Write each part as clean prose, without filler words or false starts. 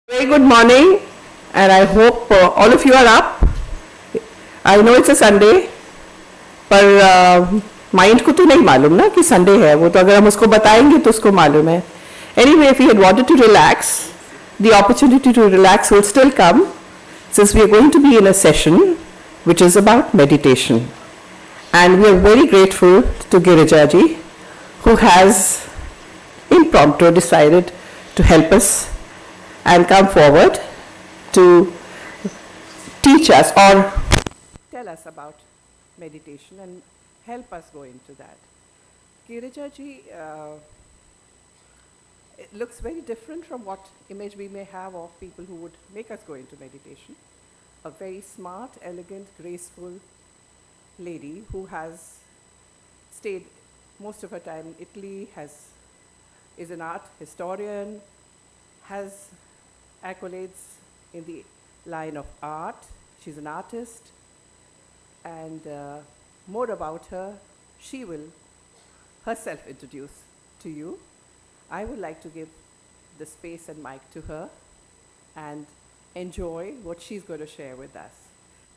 Very good morning, and I hope all of you are up. I know it's a Sunday, पर mind को तो नहीं मालूम ना कि संडे है. वो तो अगर हम उसको बताएंगे तो उसको मालूम है. Anyway, if you had wanted to relax, the opportunity to relax will still come, since we are going to be in a session which is about meditation. And we are very grateful to Girijaji, who has impromptu decided to help us and come forward to teach us or tell us about meditation and help us go into that. Girija ji, it looks very different from what image we may have of people who would make us go into meditation. A very smart, elegant, graceful lady who has stayed most of her time in Italy, is an art historian, has accolades in the line of art. She's an artist, and more about her, she will herself introduce to you. I would like to give the space and mic to her and enjoy what she's going to share with us.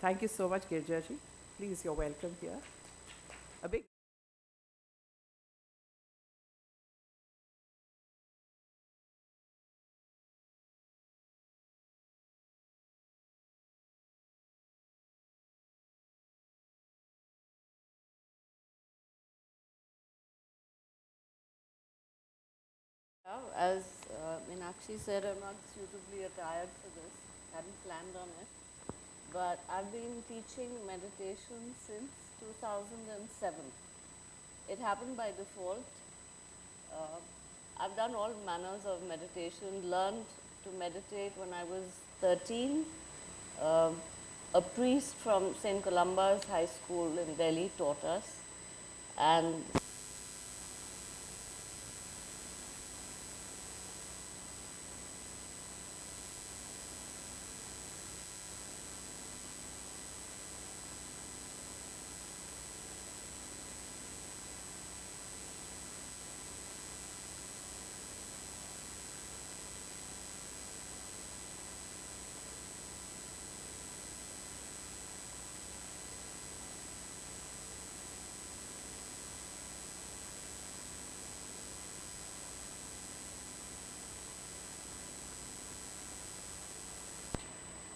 Thank you so much, Girjaji. Please, you're welcome here. A big As Meenakshi said, I'm not suitably attired for this. Hadn't planned on it. But I've been teaching meditation since 2007. It happened by default. I've done all manners of meditation, learned to meditate when I was 13. A priest from St. Columba's High School in Delhi taught us.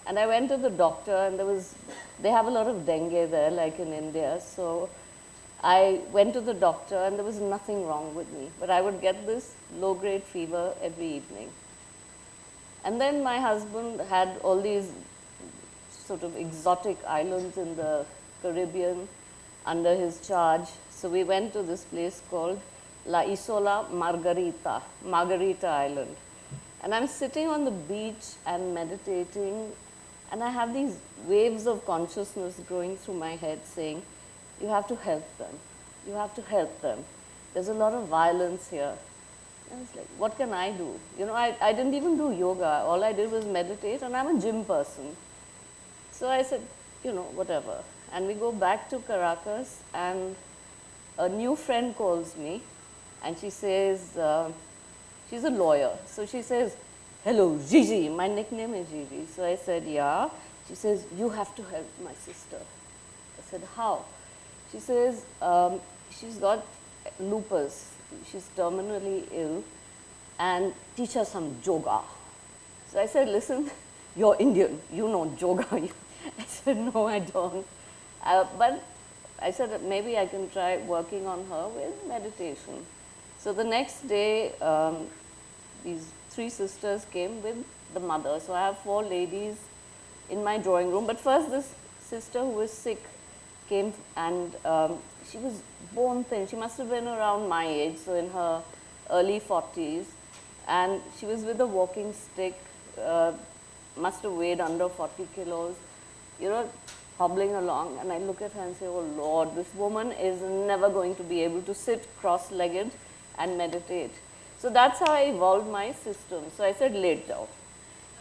And I went to the doctor, and they have a lot of dengue there, like in India. So I went to the doctor, and there was nothing wrong with me. But I would get this low-grade fever every evening. And then my husband had all these sort of exotic islands in the Caribbean under his charge. So we went to this place called La Isola Margarita Island. And I'm sitting on the beach and meditating, and I have these waves of consciousness going through my head saying, you have to help them. You have to help them. There's a lot of violence here. And I was like, what can I do? You know, I didn't even do yoga. All I did was meditate, and I'm a gym person. So I said, you know, whatever. And we go back to Caracas, and a new friend calls me, and she says, she's a lawyer. So she says, hello, Gigi. My nickname is Gigi. So I said, yeah. She says, you have to help my sister. I said, how? She says, she's got lupus. She's terminally ill, and teach her some yoga. So I said, listen, you're Indian. You know yoga. I said, no, I don't. But I said, maybe I can try working on her with meditation. So the next day, these 3 sisters came with the mother. So I have 4 ladies in my drawing room. But first, this sister who was sick came, and she was bone thin. She must have been around my age, so in her early 40s. And she was with a walking stick, must have weighed under 40 kilos, you know, hobbling along. And I look at her and say, oh Lord, this woman is never going to be able to sit cross-legged and meditate. So that's how I evolved my system. So I said, lay down.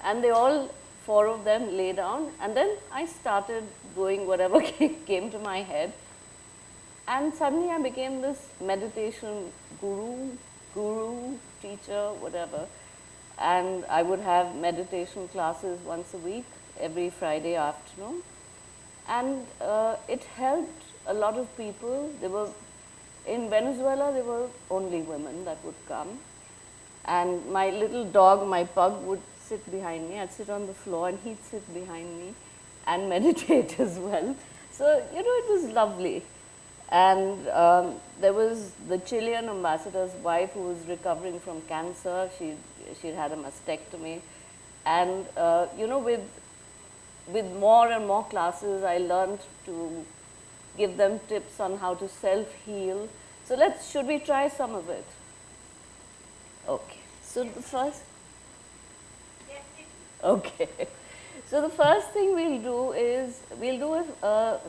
And they all, 4 of them, lay down. And then I started doing whatever came to my head. And suddenly I became this meditation guru, teacher, whatever. and I would have meditation classes once a week, every Friday afternoon. And it helped a lot of people. There were, in Venezuela, there were only women that would come. And my little dog, my pug, would sit behind me. I'd sit on the floor and he'd sit behind me and meditate as well. So, you know, it was lovely. And there was the Chilean ambassador's wife who was recovering from cancer. She'd had a mastectomy. And, you know, with more and more classes, I learned to give them tips on how to self-heal. So should we try some of it? Okay. So the first, okay. So the first thing we'll do is, we'll do a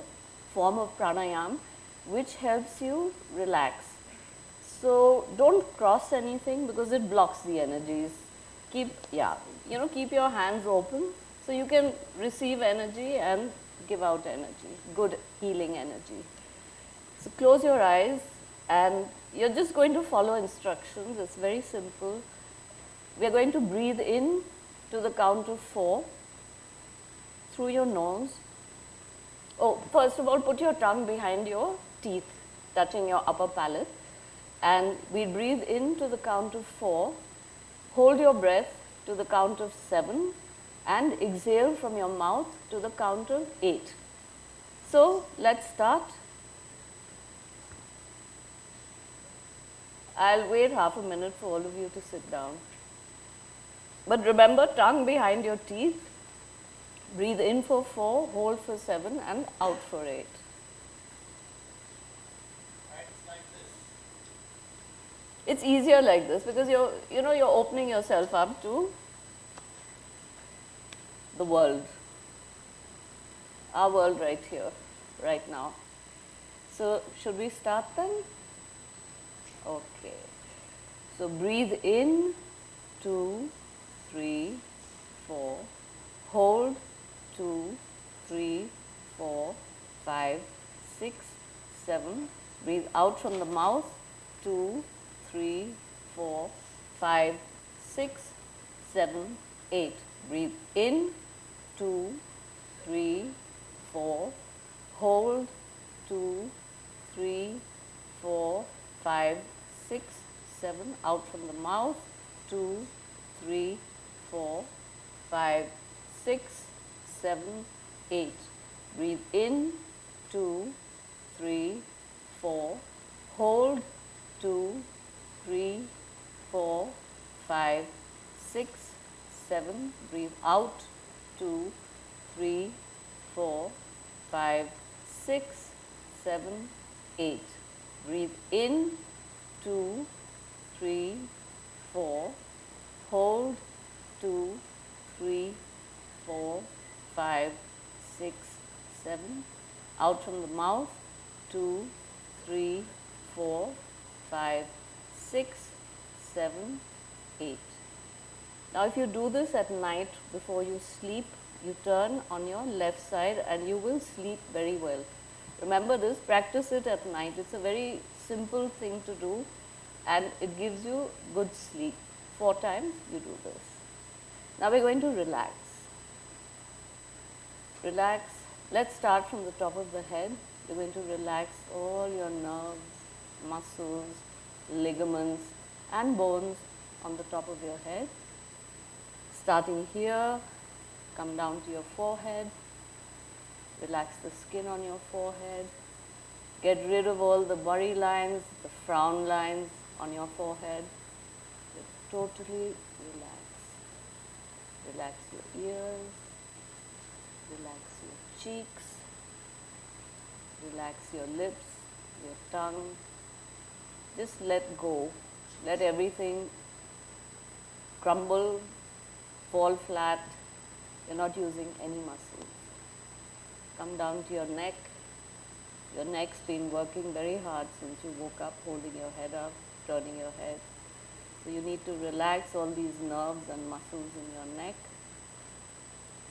form of pranayam which helps you relax. So don't cross anything because it blocks the energies. Keep your hands open so you can receive energy and give out energy, good healing energy. So close your eyes and you're just going to follow instructions. It's very simple. We're going to breathe in to the count of 4 through your nose. Oh, first of all, put your tongue behind your teeth, touching your upper palate. And we breathe in to the count of 4. Hold your breath to the count of 7 and exhale from your mouth to the count of 8. So let's start. I'll wait half a minute for all of you to sit down. But remember, tongue behind your teeth. Breathe in for 4, hold for 7 and out for 8. It's easier like this because you're opening yourself up to the world, our world right here, right now. So should we start then? Okay. So breathe in, 2, 3, 4. Hold, 2, 3, 4, 5, 6, 7. Breathe out from the mouth, 2, 3, 4, 5, 6, 7, 8. Breathe in, 2, 3, 4. Hold, 2, 3, 4, 5, 6, 7. Out from the mouth, 2, 3, 4, 5, 6, 7, 8. Breathe in, 2, 3, 4. Hold, 2, 3, 4, 5, 6, 7. Breathe out, 2, 3, 4, 5, 6, 7, 8. Breathe in, 2, 3, 4. Hold, 2, 3, 4, 5, 6, 7. Out from the mouth, 2, 3, 4, 5, 6, 7, 8. Now if you do this at night before you sleep, you turn on your left side and you will sleep very well. Remember this, practice it at night. It's a very simple thing to do and it gives you good sleep. 4 times you do this. Now we're going to relax. Relax. Let's start from the top of the head. You're going to relax all your nerves, muscles, ligaments and bones on the top of your head. Starting here, come down to your forehead. Relax the skin on your forehead. Get rid of all the worry lines, the frown lines on your forehead. Totally relax. Relax your ears. Relax your cheeks. Relax your lips, your tongue. Just let go. Let everything crumble, fall flat. You're not using any muscles. Come down to your neck. Your neck's been working very hard since you woke up, holding your head up, turning your head. So you need to relax all these nerves and muscles in your neck.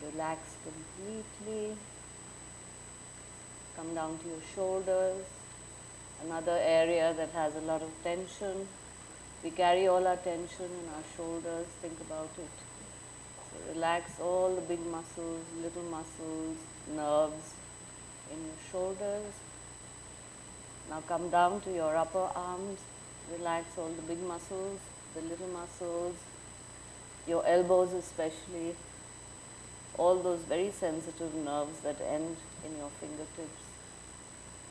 Relax completely. Come down to your shoulders, another area that has a lot of tension. We carry all our tension in our shoulders, think about it. So relax all the big muscles, little muscles, nerves in your shoulders. Now come down to your upper arms, relax all the big muscles, the little muscles, your elbows especially, all those very sensitive nerves that end in your fingertips.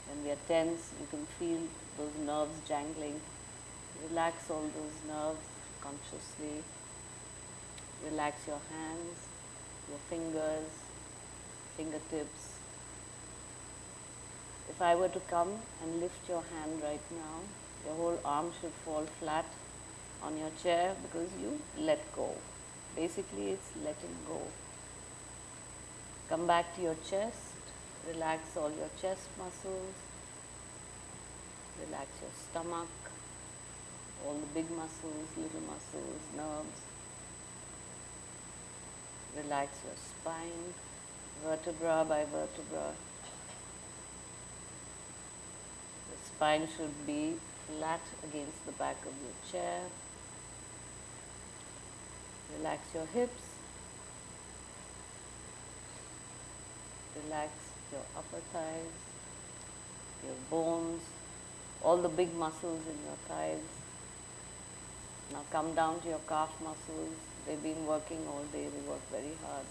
When we are tense, you can feel those nerves jangling. Relax all those nerves consciously. Relax your hands, your fingers, fingertips. If I were to come and lift your hand right now, your whole arm should fall flat on your chair because you let go. Basically, it's letting go. Come back to your chest, relax all your chest muscles, relax your stomach, all the big muscles, little muscles, nerves. Relax your spine, vertebra by vertebra. The spine should be flat against the back of your chair. Relax your hips. Relax your upper thighs, your bones, all the big muscles in your thighs. Now come down to your calf muscles. They've been working all day, they work very hard.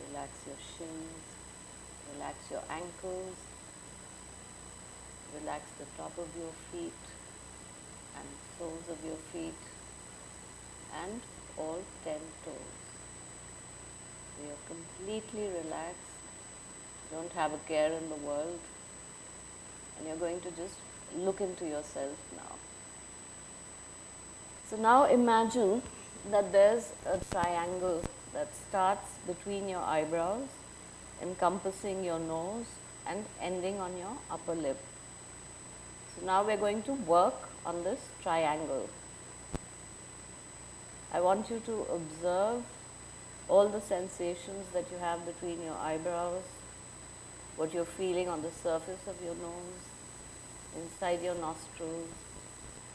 Relax your shins, relax your ankles, relax the top of your feet and soles of your feet and all 10 toes. So you're completely relaxed, don't have a care in the world, and you're going to just look into yourself now. So now imagine that there's a triangle that starts between your eyebrows, encompassing your nose and ending on your upper lip. So now we're going to work on this triangle. I want you to observe all the sensations that you have between your eyebrows, what you're feeling on the surface of your nose, inside your nostrils,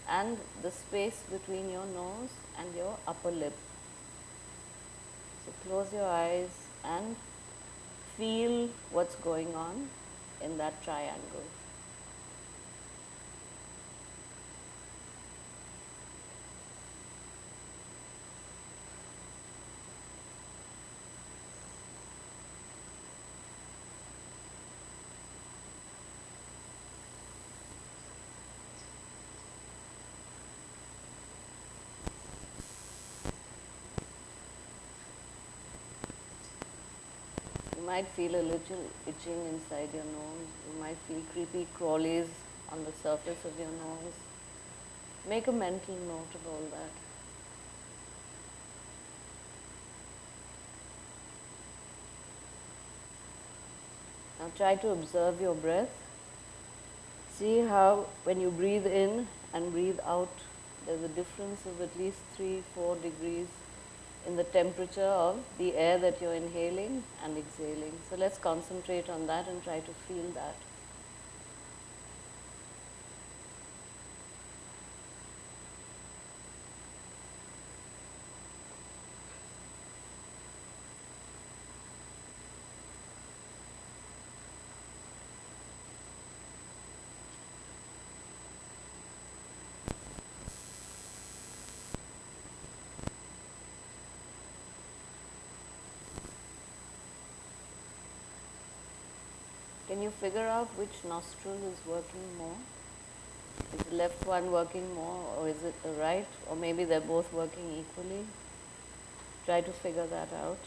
and the space between your nose and your upper lip. So close your eyes and feel what's going on in that triangle. You might feel a little itching inside your nose. You might feel creepy crawlies on the surface of your nose. Make a mental note of all that. Now try to observe your breath. See how when you breathe in and breathe out, there's a difference of at least 3-4 degrees in the temperature of the air that you're inhaling and exhaling. So let's concentrate on that and try to feel that. Can you figure out which nostril is working more? Is the left one working more, or is it the right? Or maybe they're both working equally. Try to figure that out.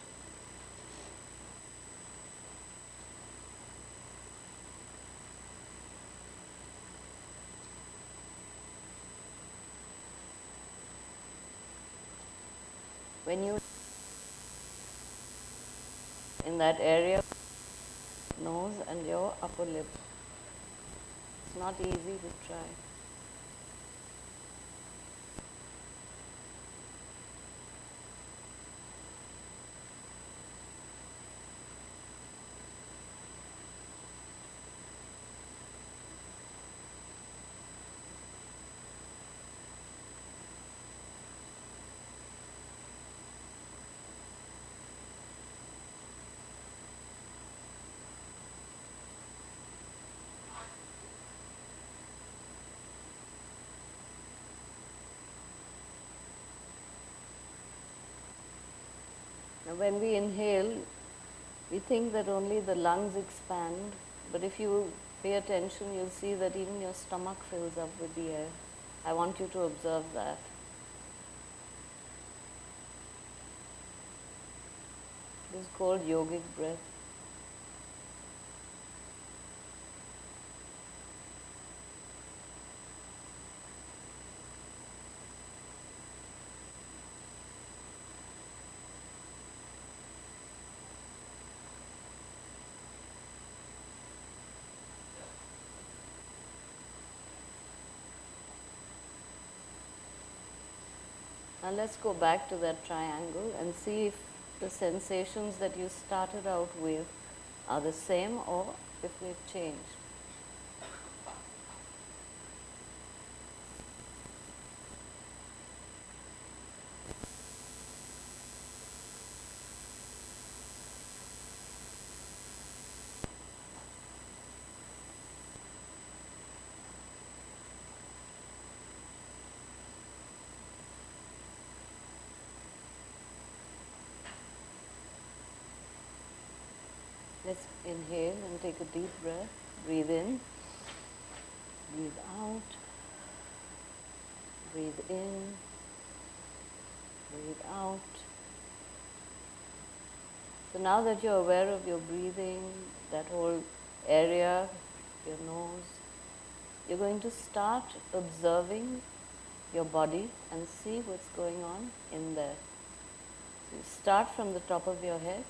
When you in that area, nose and your upper lip. It's not easy to try. Now, when we inhale, we think that only the lungs expand, but if you pay attention, you'll see that even your stomach fills up with the air. I want you to observe that. This is called yogic breath. Now let's go back to that triangle and see if the sensations that you started out with are the same or if they've changed. Let's inhale and take a deep breath. Breathe in, breathe out, breathe in, breathe out. So now that you're aware of your breathing, that whole area, your nose, you're going to start observing your body and see what's going on in there. So you start from the top of your head.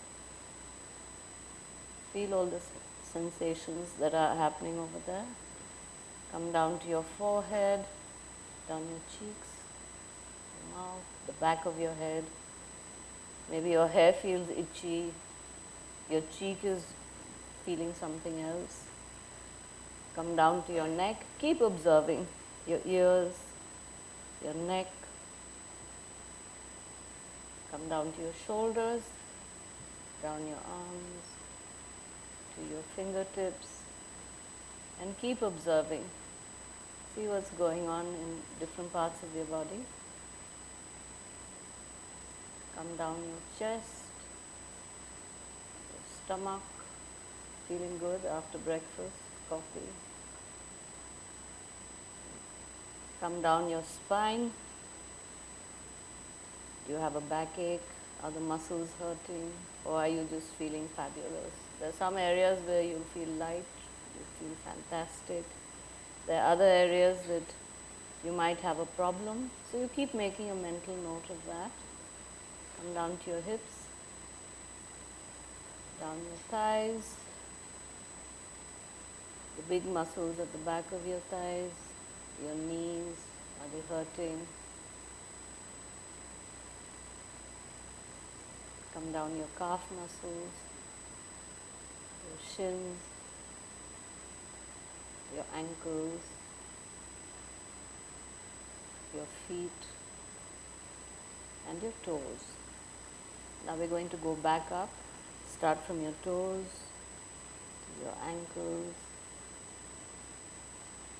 Feel all the sensations that are happening over there. Come down to your forehead, down your cheeks, your mouth, the back of your head. Maybe your hair feels itchy, your cheek is feeling something else. Come down to your neck. Keep observing your ears, your neck. Come down to your shoulders, down your arms, to your fingertips, and keep observing. See what's going on in different parts of your body. Come down your chest, your stomach, feeling good after breakfast, coffee. Come down your spine. Do you have a backache? Are the muscles hurting? Or are you just feeling fabulous? There are some areas where you'll feel light, you feel fantastic. There are other areas that you might have a problem. So you keep making a mental note of that. Come down to your hips, down your thighs, the big muscles at the back of your thighs, your knees, are they hurting? Come down your calf muscles, your shins, your ankles, your feet, and your toes. Now we're going to go back up. Start from your toes, to your ankles,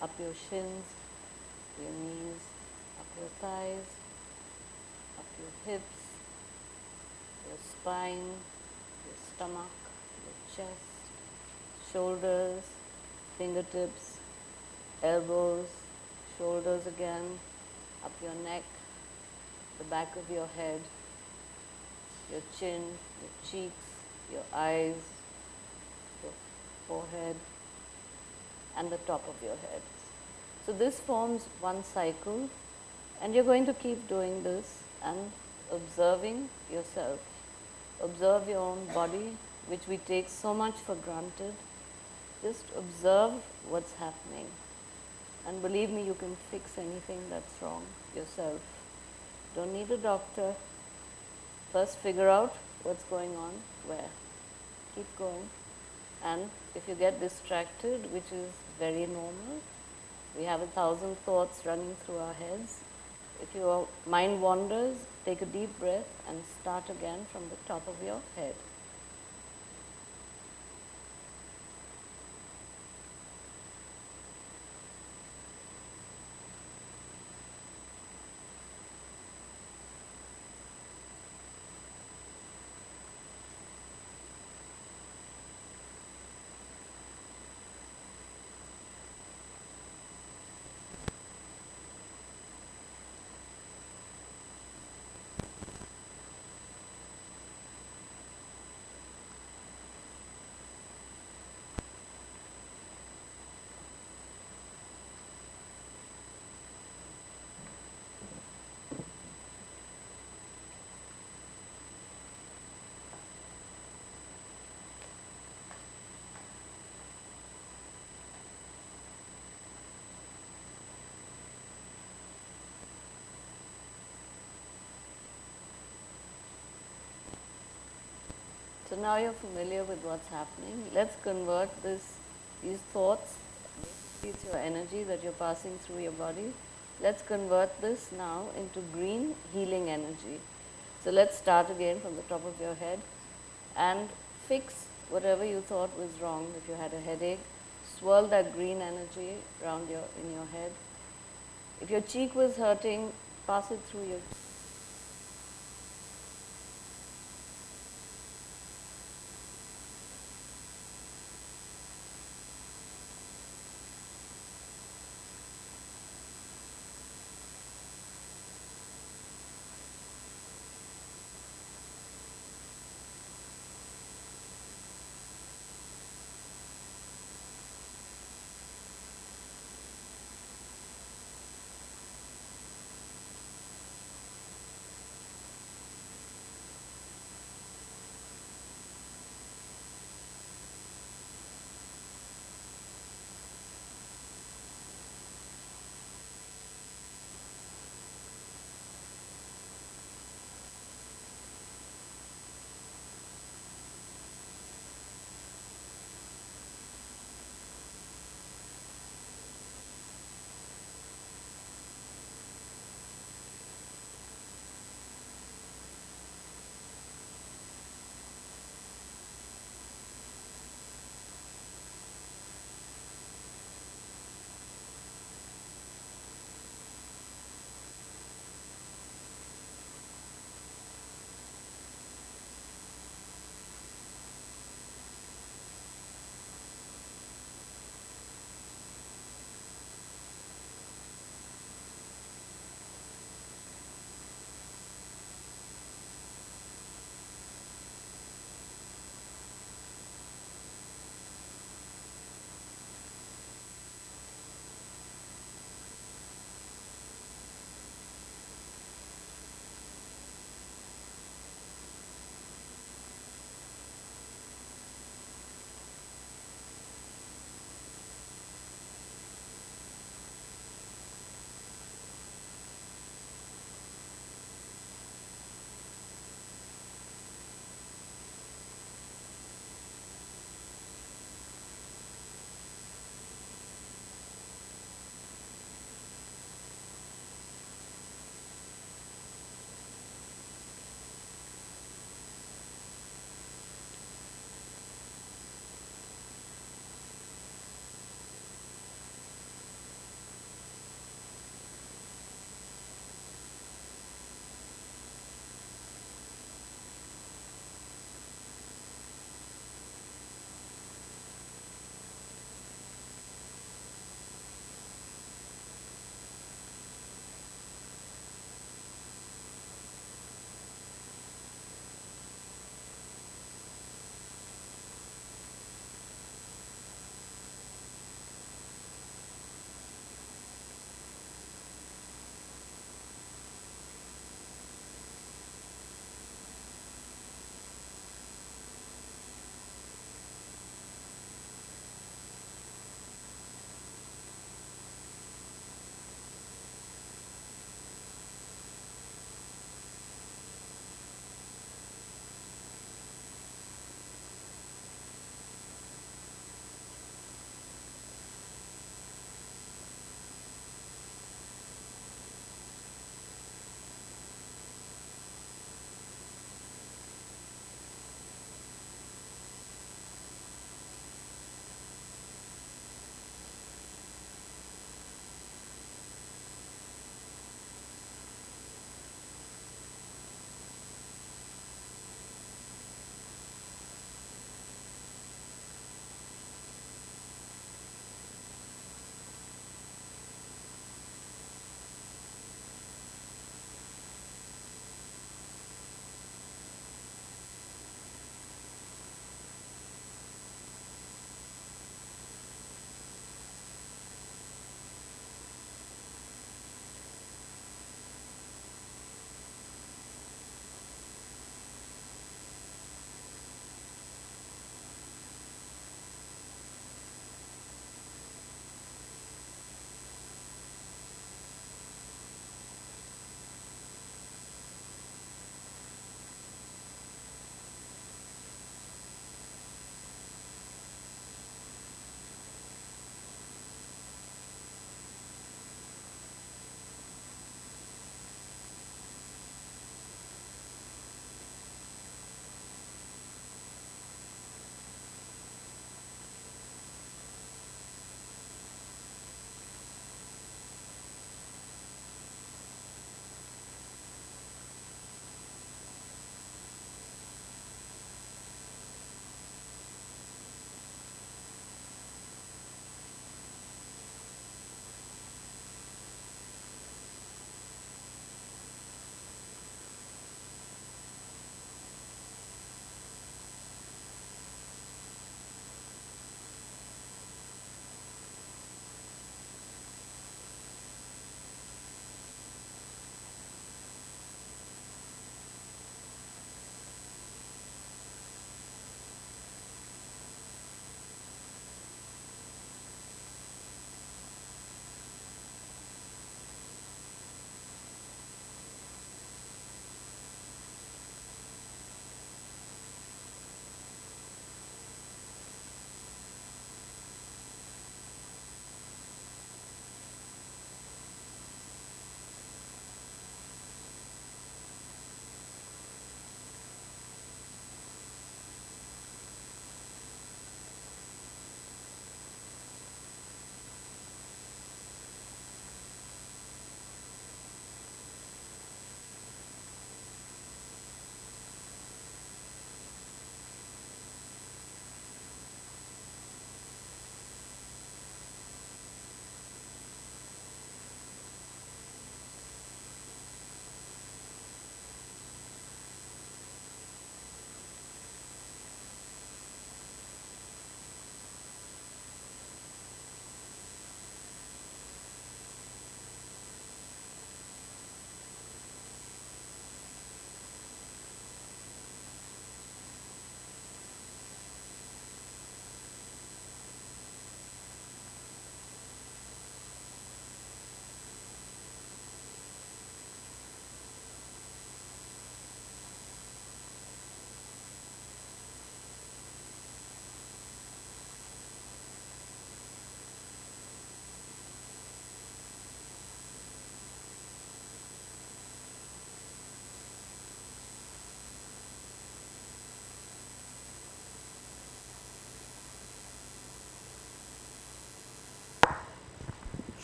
up your shins, your knees, up your thighs, up your hips, your spine, your stomach, your chest, shoulders, fingertips, elbows, shoulders again, up your neck, the back of your head, your chin, your cheeks, your eyes, your forehead, and the top of your head. So this forms one cycle, and you're going to keep doing this and observing yourself. Observe your own body, which we take so much for granted. Just observe what's happening. And believe me, you can fix anything that's wrong yourself. Don't need a doctor. First figure out what's going on where. Keep going. And if you get distracted, which is very normal, we have 1,000 thoughts running through our heads. If your mind wanders, take a deep breath and start again from the top of your head. So now you're familiar with what's happening. Let's convert these thoughts. Basically, it's your energy that you're passing through your body. Let's convert this now into green healing energy. So let's start again from the top of your head and fix whatever you thought was wrong. If you had a headache, swirl that green energy around in your head. If your cheek was hurting, pass it through your.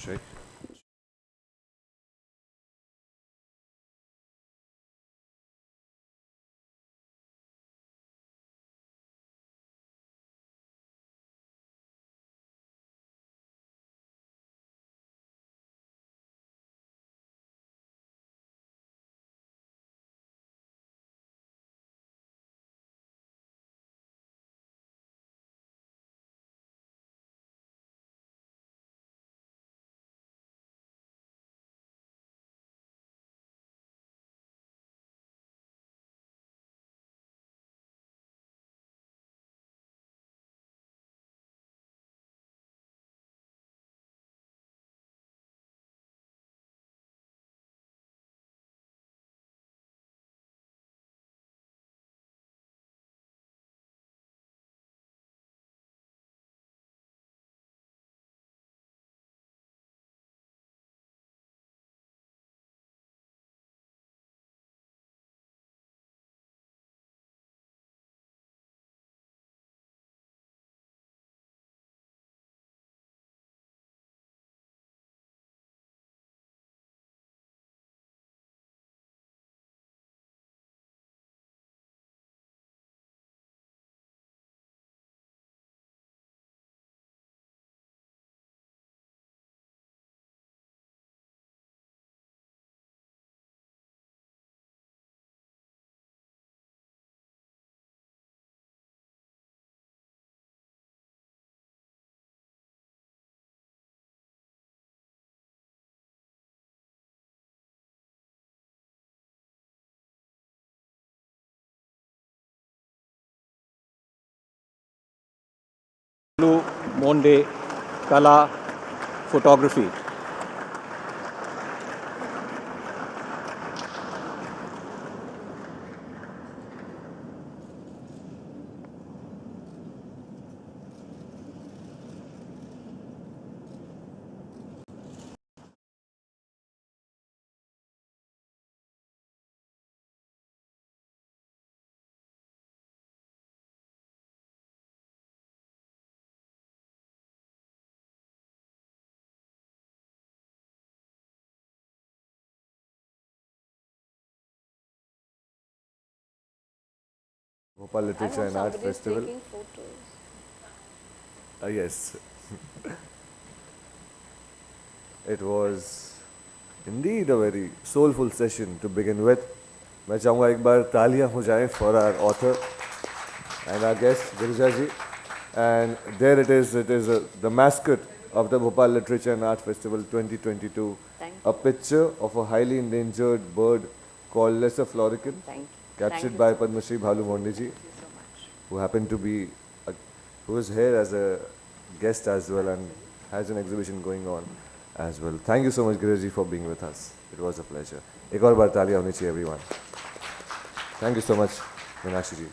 right? Monde, Kala, photography. Bhopal I Literature know and Art somebody's Festival. taking photos. Yes, it was indeed a very soulful session to begin with. मैं चाहूँगा एक बार तालियां हो जाएं for our author and our guest Girija ji. And there it is the mascot of the Bhopal Literature and Art Festival 2022. Thank A picture of a highly endangered bird called Lesser Florican, Thank you. captured Thank you by so Padma Shri Bhalu Mondi ji, Thank you so much. who happened to be, who is here as a guest as well and has an exhibition going on as well. Thank you so much, Giriji, for being with us. It was a pleasure. एक और बार तालियां होनी चाहिए everyone. Thank you so much, Meenakshi ji.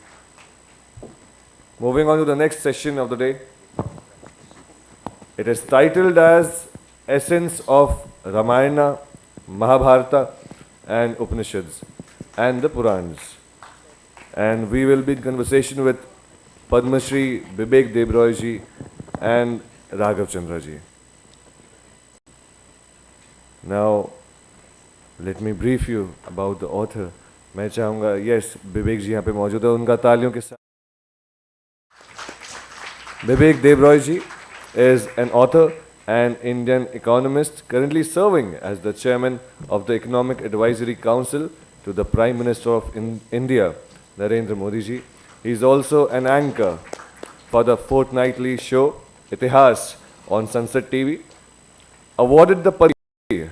Moving on to the next session of the day. It is titled as Essence of Ramayana, Mahabharata and Upanishads and the Purans. And we will be in conversation with Padma Shri Bibek Debroy ji and Raghav Chandra ji. Now, let me brief you about the author. मैं चाहूँगा yes विवेक जी यहाँ पे मौजूद है उनका तालियों के साथ. Bibek Debroy ji is an author and Indian economist currently serving as the chairman of the Economic Advisory Council to the Prime Minister of India, Narendra Modi ji. He is also an anchor for the fortnightly show Itihas on Sunset TV. Awarded the Padma,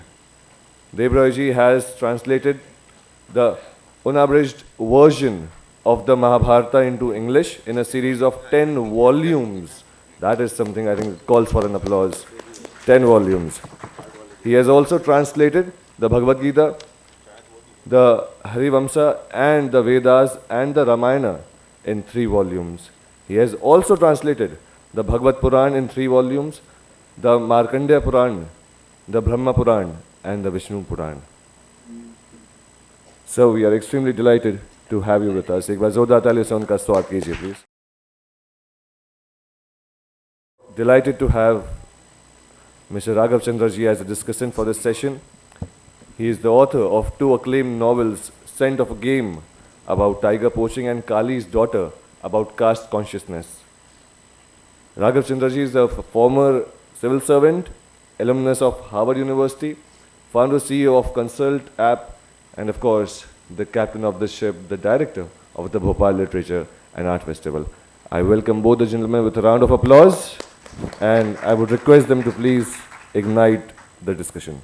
Debroy ji has translated the unabridged version of the Mahabharata into English in a series of 10 volumes. That is something I think calls for an applause. 10 volumes. He has also translated the Bhagavad Gita, the Harivamsa and the Vedas and the Ramayana in 3 volumes. He has also translated the Bhagavad Puran in 3 volumes, the Markandeya Puran, the Brahma Puran and the Vishnu Puran. So we are extremely delighted to have you with us. एक बार जोरदार तालियों से उनका स्वागत कीजिए please. Delighted to have Mr. Raghav Chandraji as a discussant for this session. He is the author of two acclaimed novels, Scent of a Game about tiger poaching and Kali's Daughter about caste consciousness. Raghav Chandraji is a former civil servant, alumnus of Harvard University, founder CEO of Consult app, and of course, the captain of the ship, the director of the Bhopal Literature and Art Festival. I welcome both the gentlemen with a round of applause, and I would request them to please ignite the discussion.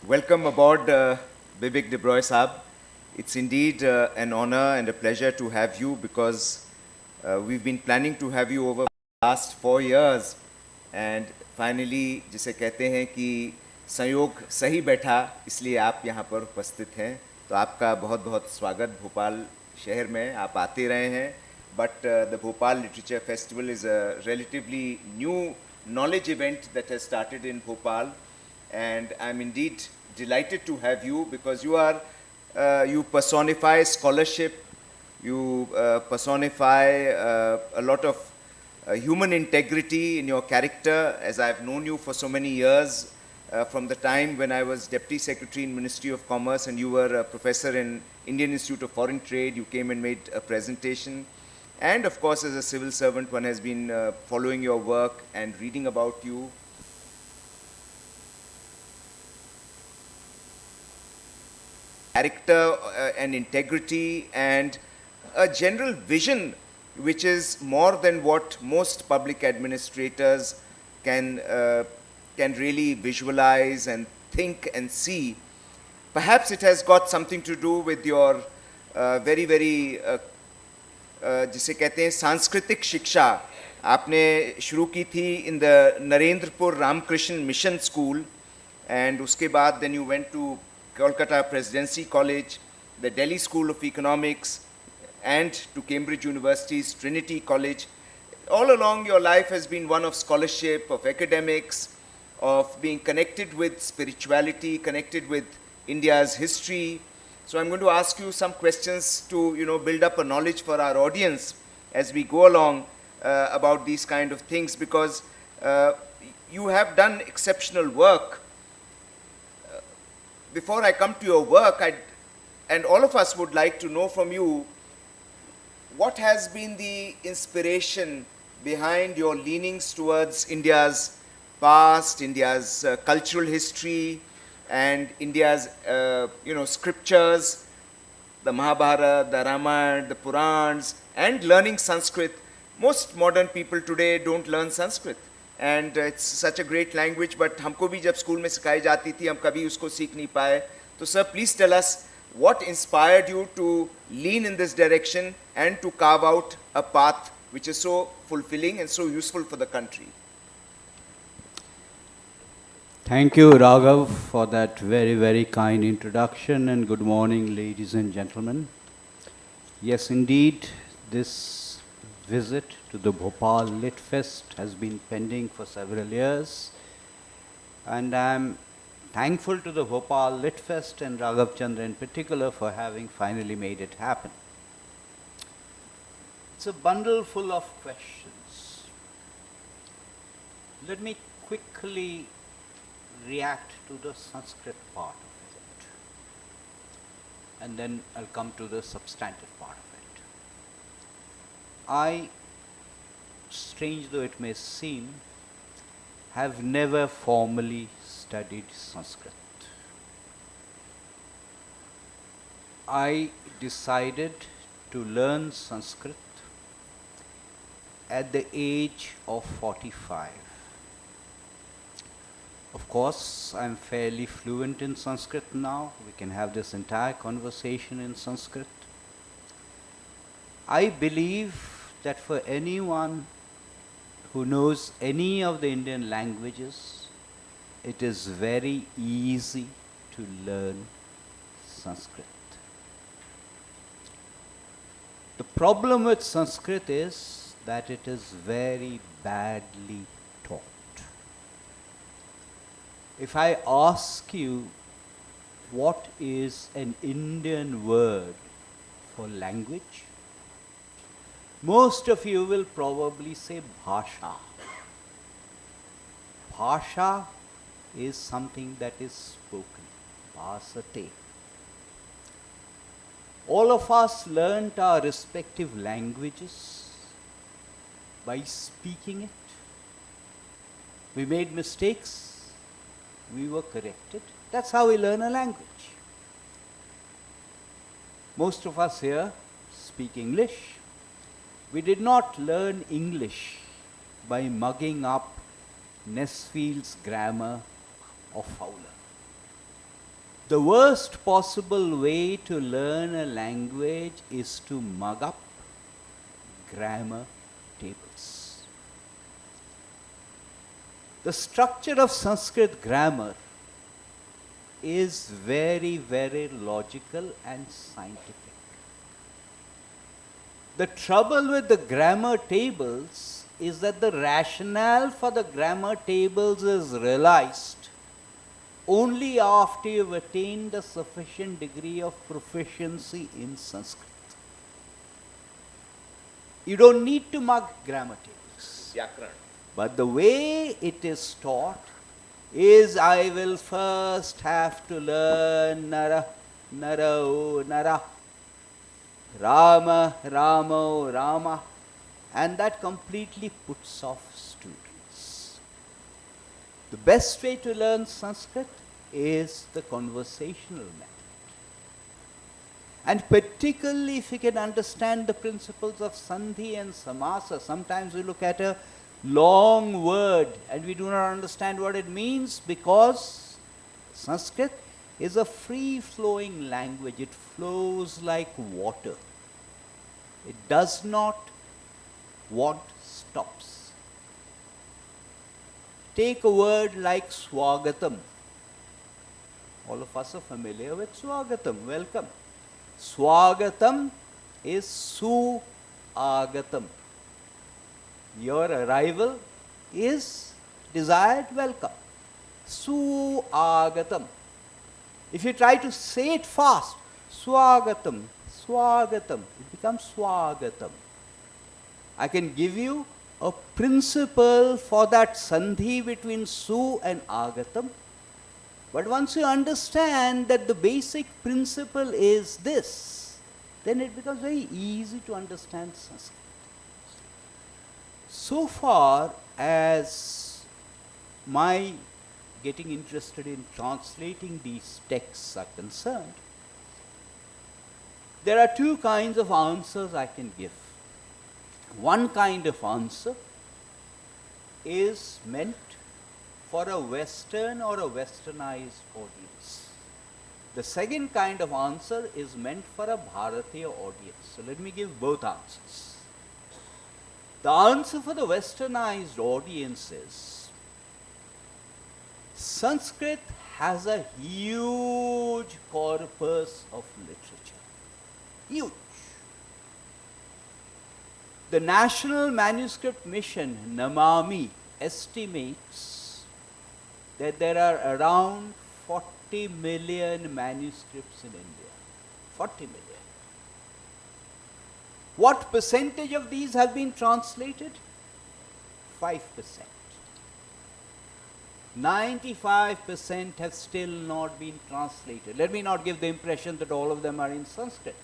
Welcome aboard, Vivek de Broy Saab. It's indeed an honor and a pleasure to have you because we've been planning to have you over the last 4 years, and finally, जिसे कहते हैं कि संयोग सही बैठा, इसलिए आप यहाँ पर उपस्थित हैं. तो आपका बहुत बहुत स्वागत भोपाल शहर में. आप आते रहे हैं, but the Bhopal Literature Festival is a relatively new knowledge event that has started in Bhopal, and I'm indeed delighted to have you because you personify scholarship, you personify a lot of human integrity in your character, as I've known you for so many years, from the time when I was Deputy Secretary in Ministry of Commerce and you were a professor in Indian Institute of Foreign Trade. You came and made a presentation. And of course, as a civil servant, one has been following your work and reading about you. Character and integrity and a general vision which is more than what most public administrators can really visualize and think and see. Perhaps it has got something to do with your very जिसे कहते हैं सांस्कृतिक शिक्षा आपने शुरू की थी in the Narendrapur Ramakrishna Mission School, and उसके बाद then you went to Kolkata Presidency College, the Delhi School of Economics, and to Cambridge University's Trinity College. All along your life has been one of scholarship, of academics, of being connected with spirituality, connected with India's history. So I'm going to ask you some questions to build up a knowledge for our audience as we go along about these kind of things, because you have done exceptional work. Before I come to your work, and all of us would like to know from you, what has been the inspiration behind your leanings towards India's past, India's cultural history, and India's scriptures, the Mahabharata, the Ramayana, the Purans, and learning Sanskrit. Most modern people today don't learn Sanskrit, and it's such a great language, but हमको भी जब school में सिखाई जाती थी हम कभी उसको सीख नहीं पाए. तो sir, please tell us what inspired you to lean in this direction and to carve out a path which is so fulfilling and so useful for the country. Thank you, Raghav, for that very kind introduction, and good morning, ladies and gentlemen. Yes, indeed, this visit to the Bhopal Lit Fest has been pending for several years, and I'm thankful to the Bhopal Lit Fest and Raghav Chandra in particular for having finally made it happen. It's a bundle full of questions. Let me quickly react to the Sanskrit part of it, and then I'll come to the substantive part of it. I, strange though it may seem, have never formally studied Sanskrit. I decided to learn Sanskrit at the age of 45. Of course, I'm fairly fluent in Sanskrit now. We can have this entire conversation in Sanskrit. I believe that for anyone who knows any of the Indian languages, it is very easy to learn Sanskrit. The problem with Sanskrit is that it is very badly taught. If I ask you what is an Indian word for language, most of you will probably say bhasha. Bhasha is something that is spoken. Bhasate. All of us learnt our respective languages by speaking it. We made mistakes, we were corrected. That's how we learn a language. Most of us here speak English. We did not learn English by mugging up Nesfield's grammar or Fowler. The worst possible way to learn a language is to mug up grammar tables. The structure of Sanskrit grammar is very, very logical and scientific. The trouble with the grammar tables is that the rationale for the grammar tables is realized only after you've attained a sufficient degree of proficiency in Sanskrit. You don't need to mug grammar tables. But the way it is taught is I will first have to learn Nara, Narao, Nara, Rama, Ramo, Rama, and that completely puts off students. The best way to learn Sanskrit is the conversational method. And particularly if you can understand the principles of Sandhi and Samasa, sometimes we look at a long word and we do not understand what it means because Sanskrit is a free-flowing language. It flows like water. It does not want stops. Take a word like Swagatam. All of us are familiar with Swagatam, welcome. Swagatam is Su-agatam. Your arrival is desired welcome. Su-agatam. If you try to say it fast, Swagatam, Swagatam, it becomes Swagatam. I can give you a principle for that sandhi between Su and Agatam. But once you understand that the basic principle is this, then it becomes very easy to understand Sanskrit. So far as my getting interested in translating these texts are concerned, there are two kinds of answers I can give. One kind of answer is meant for a Western or a Westernized audience. The second kind of answer is meant for a Bharatiya audience. So let me give both answers. The answer for the Westernized audience is Sanskrit has a huge corpus of literature. Huge. The National Manuscript Mission, Namami, estimates that there are around 40 million manuscripts in India. 40 million. What percentage of these have been translated? 5%. 95% have still not been translated. Let me not give the impression that all of them are in Sanskrit.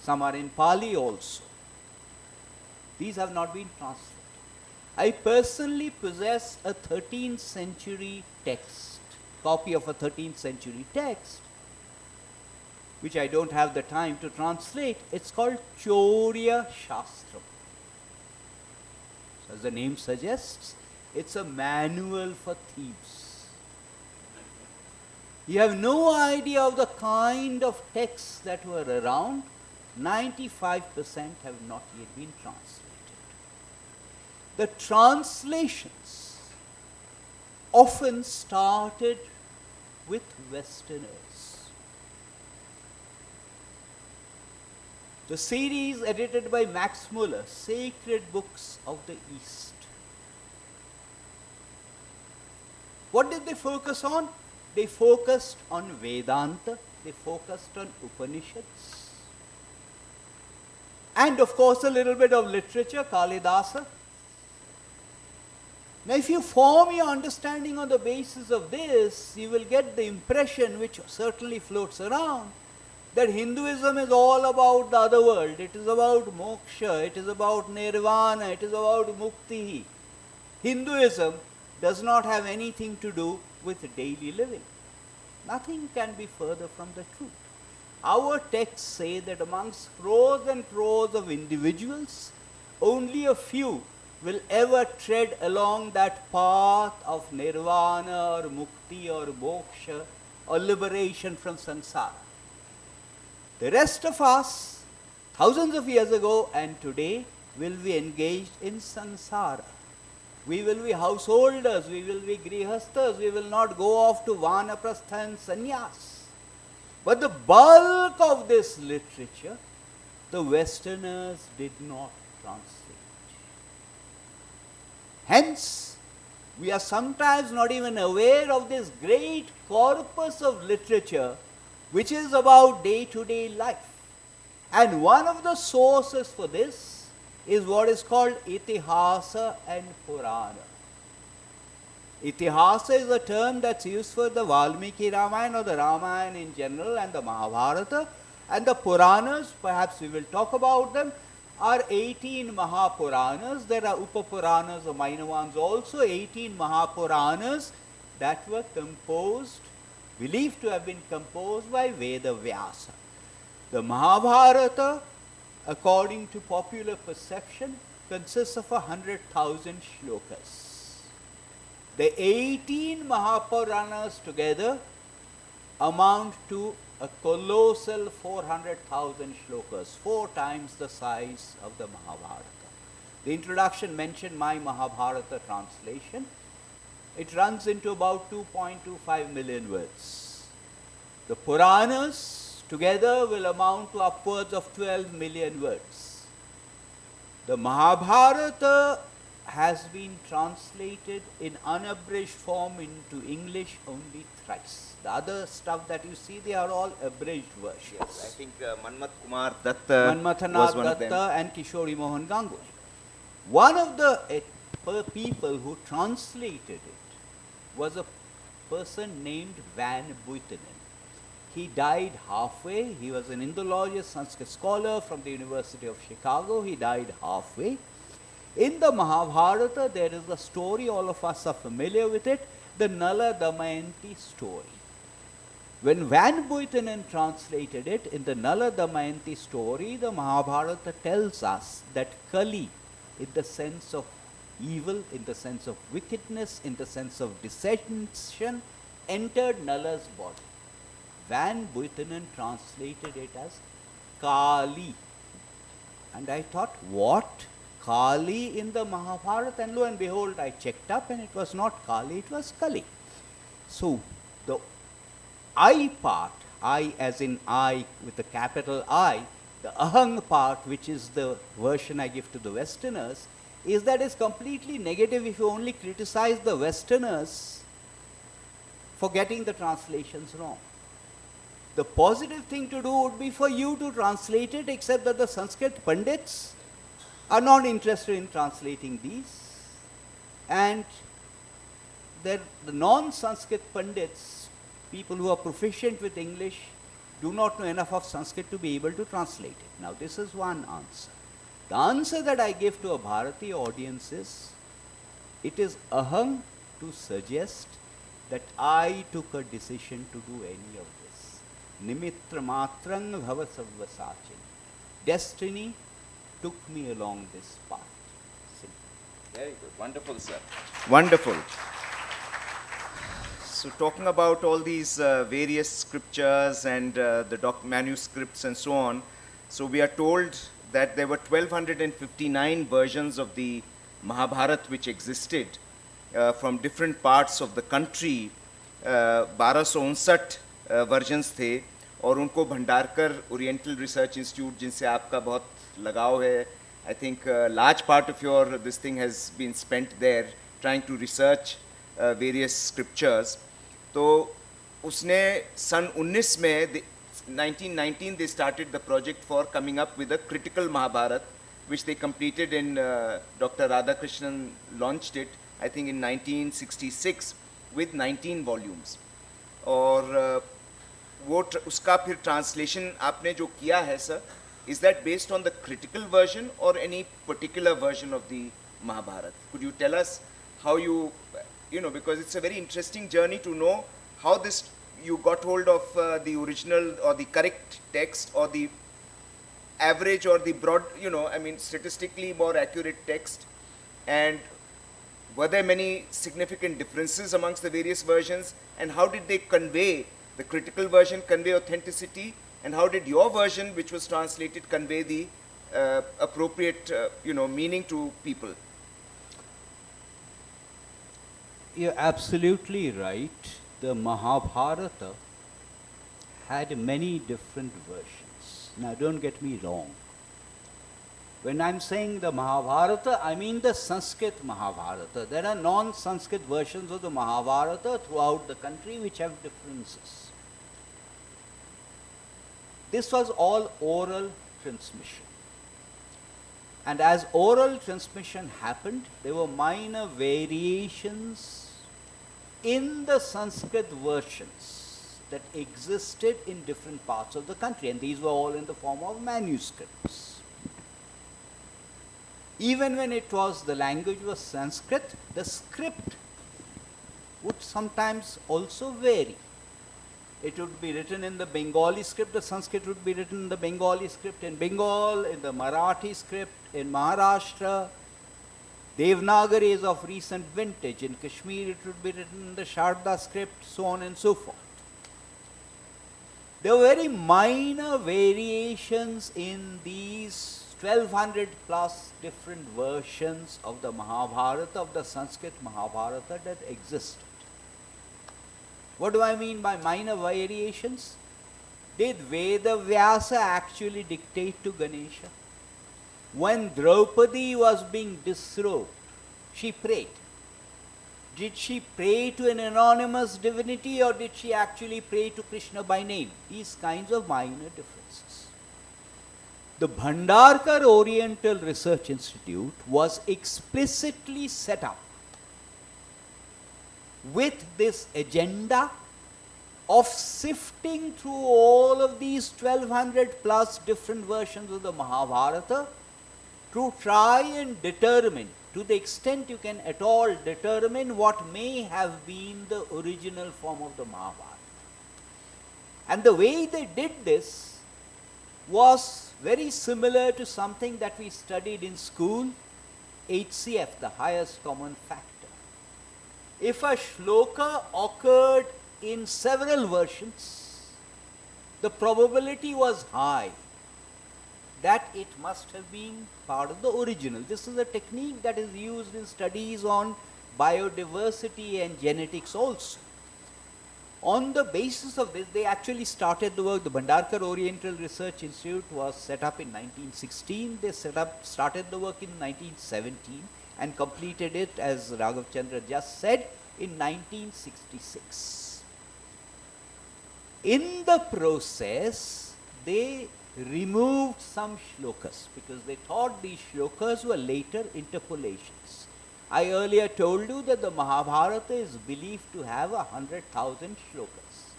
Some are in Pali also. These have not been translated. I personally possess a 13th century text, copy of a 13th century text, which I don't have the time to translate. It's called Chaurya Shastram. So as the name suggests, it's a manual for thieves. You have no idea of the kind of texts that were around. 95% have not yet been translated. The translations often started with Westerners. The series edited by Max Muller, Sacred Books of the East. What did they focus on? They focused on Vedanta, they focused on Upanishads, and of course a little bit of literature, Kalidasa. Now, if you form your understanding on the basis of this, you will get the impression, which certainly floats around, that Hinduism is all about the other world. It is about moksha, it is about nirvana, it is about mukti. Hinduism does not have anything to do with daily living. Nothing can be further from the truth. Our texts say that amongst crores and crores of individuals, only a few will ever tread along that path of nirvana or mukti or moksha or liberation from samsara. The rest of us, thousands of years ago and today, will be engaged in samsara. We will be householders, we will be grihasthas, we will not go off to vanaprastha and sannyas. But the bulk of this literature, the Westerners did not translate. Hence, we are sometimes not even aware of this great corpus of literature which is about day-to-day life. And one of the sources for this is what is called Itihasa and Purana. Itihasa is a term that's used for the Valmiki Ramayana or the Ramayana in general and the Mahabharata. And the Puranas, perhaps we will talk about them, are 18 Mahapuranas. There are Upapuranas, the minor ones also, 18 Mahapuranas that were composed, believed to have been composed by Veda Vyasa. The Mahabharata, according to popular perception, consists of 100,000 shlokas. The 18 Mahapuranas together amount to a colossal 400,000 shlokas, 4 times the size of the Mahabharata. The introduction mentioned my Mahabharata translation. It runs into about 2.25 million words. The Puranas together will amount to upwards of 12 million words. The Mahabharata has been translated in unabridged form into English only thrice. The other stuff that you see, they are all abridged versions. I think Manmat Kumar Datta was Manmathanath one of them. Datta and Kishori Mohan Ganguly. One of the people who translated it was a person named Van Buitenen. He died halfway. He was an Indologist, Sanskrit scholar from the University of Chicago. He died halfway. In the Mahabharata, there is a story, all of us are familiar with it, the Nala Damayanti story. When Van Buitenen translated it, in the Nala Damayanti story, the Mahabharata tells us that Kali, in the sense of evil, in the sense of wickedness, in the sense of dissension, entered Nala's body. Van Buitenen translated it as Kali. And I thought, what? Kali in the Mahabharata? And lo and behold, I checked up and it was not Kali, it was Kali. So, the I part, I as in I with a capital I, the ahang part, which is the version I give to the Westerners, is that it's completely negative if you only criticize the Westerners for getting the translations wrong. The positive thing to do would be for you to translate it, except that the Sanskrit Pandits are not interested in translating these. And the non-Sanskrit Pandits, people who are proficient with English, do not know enough of Sanskrit to be able to translate it. Now, this is one answer. The answer that I give to a Bharati audience is, it is ahang to suggest that I took a decision to do any of this. Nimitra matrang bhava savvasachin. Destiny took me along this path. Very good. Wonderful, sir. Wonderful. So talking about all these various scriptures and the manuscripts and so on, so we are told that there were 1259 versions of the Mahabharata which existed from different parts of the country. 1259 versions थे और उनको Bhandarkar oriental research institute जिनसे आपका बहुत लगाव है, I think large part of your this thing has been spent there trying to research various scriptures. तो उसने सन 19 में 1919 they started the project for coming up with a critical Mahabharat, which they completed in Dr. Radhakrishnan launched it I think in 1966 with 19 volumes. और उसका फिर translation आपने जो किया है sir, is that based on the critical version or any particular version of the Mahabharata? Could you tell us how you, because it's a very interesting journey to know how this, you got hold of the original or the correct text or the average or the broad, statistically more accurate text, and were there many significant differences amongst the various versions, and how did they convey, the critical version convey authenticity, and how did your version, which was translated, convey the appropriate, meaning to people? You're absolutely right. The Mahabharata had many different versions. Now, don't get me wrong. When I'm saying the Mahabharata, I mean the Sanskrit Mahabharata. There are non-Sanskrit versions of the Mahabharata throughout the country which have differences. This was all oral transmission. And as oral transmission happened, there were minor variations in the Sanskrit versions that existed in different parts of the country, and these were all in the form of manuscripts. Even when it was, the language was Sanskrit, the script would sometimes also vary. It would be written in the Bengali script, the Sanskrit would be written in the Bengali script, in Bengal, in the Marathi script, in Maharashtra. Devanagari is of recent vintage. In Kashmir, it would be written in the Sharda script, so on and so forth. There were very minor variations in these 1200 plus different versions of the Mahabharata, of the Sanskrit Mahabharata that existed. What do I mean by minor variations? Did Veda Vyasa actually dictate to Ganesha? When Draupadi was being disrobed, she prayed. Did she pray to an anonymous divinity, or did she actually pray to Krishna by name? These kinds of minor differences. The Bhandarkar Oriental Research Institute was explicitly set up with this agenda of sifting through all of these 1200 plus different versions of the Mahabharata to try and determine, to the extent you can at all determine, what may have been the original form of the Mahabharata. And the way they did this was very similar to something that we studied in school, HCF, the highest common factor. If a shloka occurred in several versions, the probability was high that it must have been part of the original. This is a technique that is used in studies on biodiversity and genetics also. On the basis of this, they actually started the work. The Bhandarkar Oriental Research Institute was set up in 1916. They started the work in 1917 and completed it, as Raghav Chandra just said, in 1966. In the process, they removed some shlokas because they thought these shlokas were later interpolations. I earlier told you that the Mahabharata is believed to have 100,000 shlokas.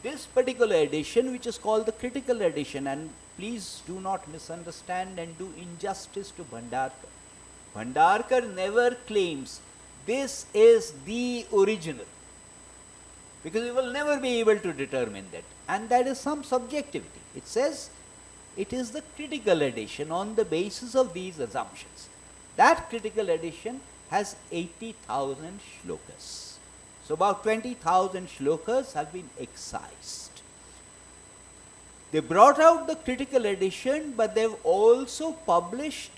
This particular edition, which is called the critical edition, and please do not misunderstand and do injustice to Bhandarkar. Bhandarkar never claims this is the original, because we will never be able to determine that, and that is some subjectivity. It says it is the critical edition on the basis of these assumptions. That critical edition has 80,000 shlokas. So about 20,000 shlokas have been excised. They brought out the critical edition, but they've also published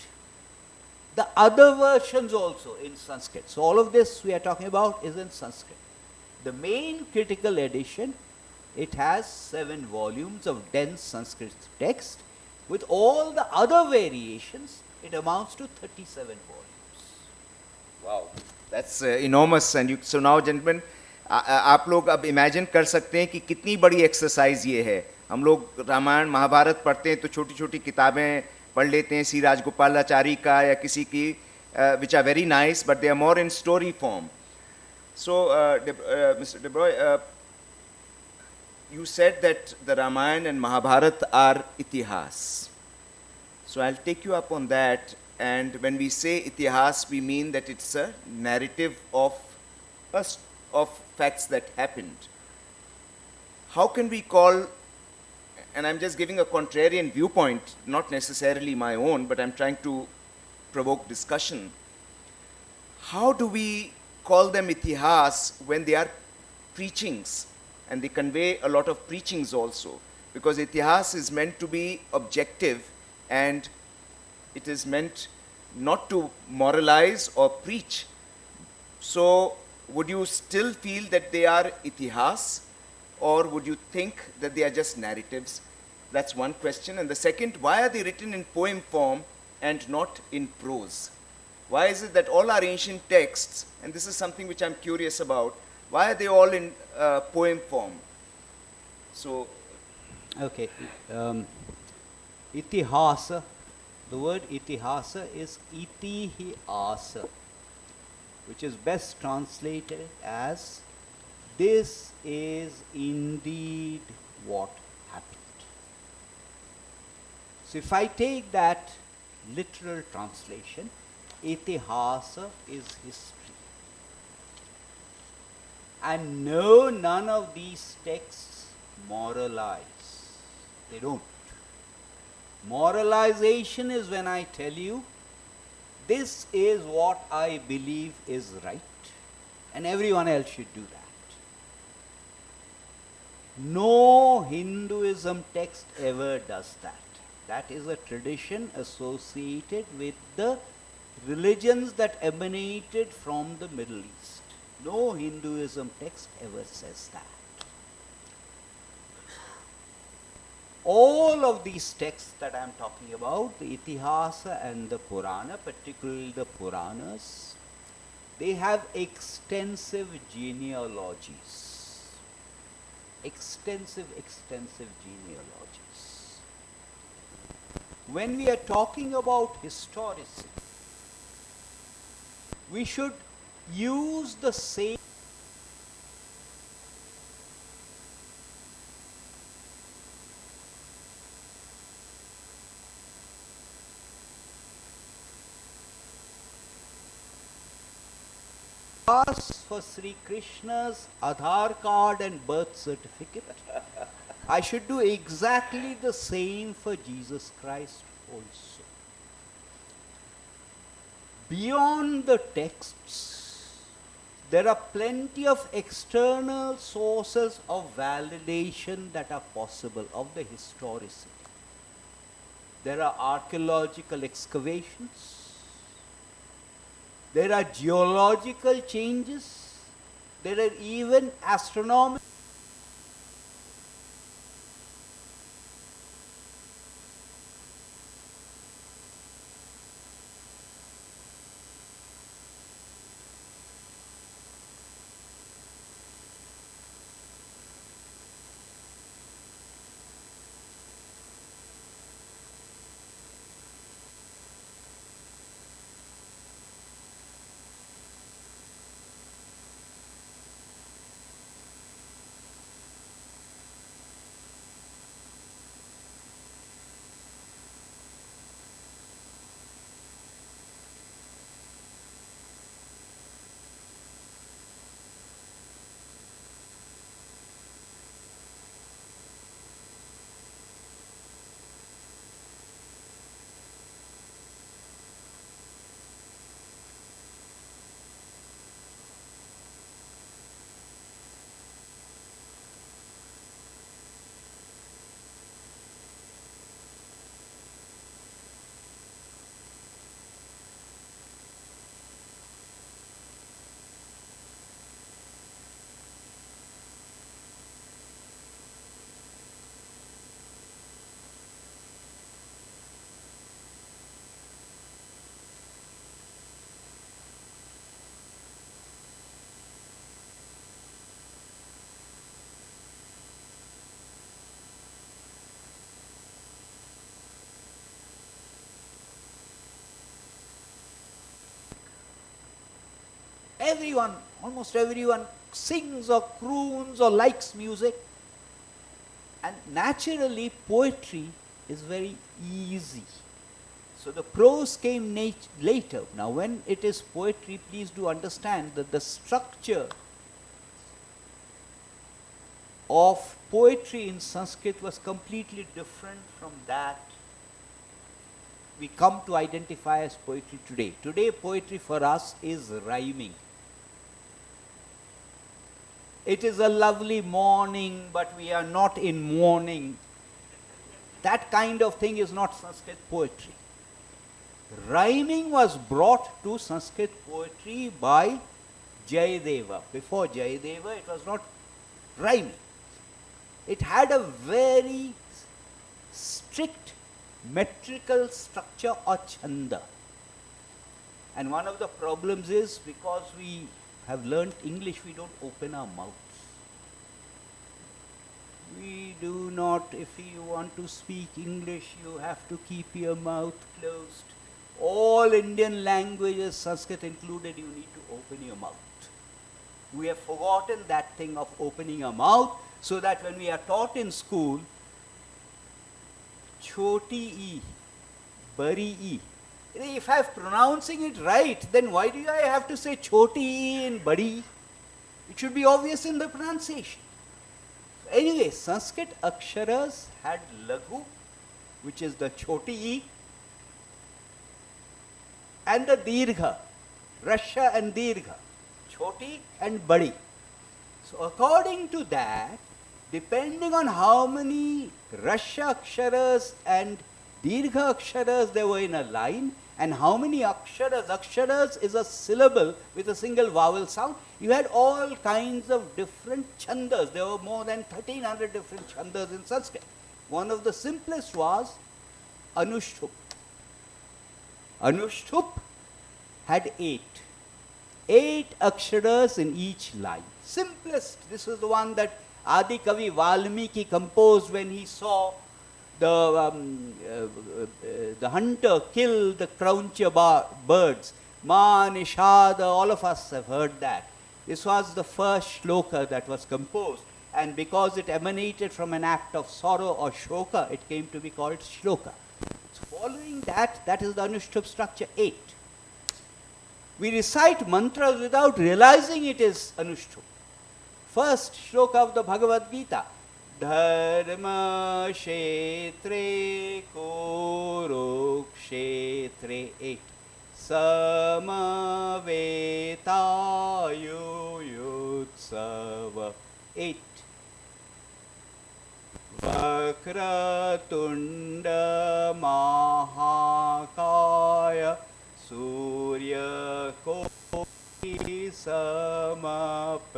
the other versions also in Sanskrit. So all of this we are talking about is in Sanskrit. The main critical edition, it has 7 volumes of dense Sanskrit text. With all the other variations, it amounts to 37 volumes. Wow, that's enormous. And so now, gentlemen, आप लोग अब imagine कर सकते हैं कि कितनी बड़ी exercise ये है. हम लोग रामायण महाभारत पढ़ते हैं तो छोटी छोटी किताबें पढ़ लेते हैं, सी राजगोपालाचारी का या किसी की, which are very nice, but they are more in story form. So, Mr. De Broglie, you said that the Ramayana and Mahabharata are itihas. So I'll take you up on that. And when we say itihas, we mean that it's a narrative of of facts that happened. How can we call, and I'm just giving a contrarian viewpoint, not necessarily my own, but I'm trying to provoke discussion. How do we call them itihas when they are preachings and they convey a lot of preachings also? Because itihas is meant to be objective and it is meant not to moralize or preach. So, would you still feel that they are itihas, or would you think that they are just narratives? That's one question. And the second, why are they written in poem form and not in prose? Why is it that all our ancient texts, and this is something which I'm curious about, why are they all in poem form? So, Okay. Itihasa, the word itihasa is itihasa, which is best translated as this is indeed what happened. So if I take that literal translation, itihasa is history. And no, none of these texts moralize. They don't. Moralization is when I tell you, this is what I believe is right, and everyone else should do that. No Hinduism text ever does that. That is a tradition associated with the religions that emanated from the Middle East. No Hinduism text ever says that. All of these texts that I am talking about, the Itihasa and the Purana, particularly the Puranas, they have extensive genealogies. Extensive genealogies. When we are talking about historicity, we should use the same ask for Sri Krishna's Aadhaar card and birth certificate. I should do exactly the same for Jesus Christ also. Beyond the texts, there are plenty of external sources of validation that are possible of the historicity. There are archaeological excavations. There are geological changes. There are even astronomical. everyone, almost everyone sings or croons or likes music. And naturally, poetry is very easy. So the prose came later. Now, when it is poetry, please do understand that the structure of poetry in Sanskrit was completely different from that we come to identify as poetry today. Today, poetry for us is rhyming. It is a lovely morning, but we are not in mourning. That kind of thing is not Sanskrit poetry. Rhyming was brought to Sanskrit poetry by Jayadeva. Before Jayadeva, it was not rhyming. It had a very strict metrical structure or chanda. And one of the problems is, because we have learnt English, we don't open our mouths. We do not, if you want to speak English, you have to keep your mouth closed. All Indian languages, Sanskrit included, you need to open your mouth. We have forgotten that thing of opening our mouth, so that when we are taught in school, choti e, bari e. If I am pronouncing it right, then why do I have to say choti e and bari? It should be obvious in the pronunciation. Anyway, Sanskrit aksharas had laghu, which is the choti e, and the dirgha, rasha and dirgha, choti and badi. So according to that, depending on how many rasha aksharas and dirgha aksharas there were in a line, and how many aksharas is a syllable with a single vowel sound, you had all kinds of different chandas. There were more than 1300 different chandas in Sanskrit. One of the simplest was Anushtup. Anushtup had 8 aksharas in each line. Simplest. This is the one that Adi Kavi Valmiki composed when he saw the hunter kill the croucher birds. Ma, Nishada, all of us have heard that. This was the first shloka that was composed, and because it emanated from an act of sorrow or shoka, it came to be called shloka. So following that, that is the Anushtup structure 8. We recite mantras without realizing it is Anushtup. First shloka of the Bhagavad Gita, Dharma Kshetre Kurukshetre 8. Samavetayo Yutsava 8. Vakratunda Mahakaya Surya Koti Samaprabha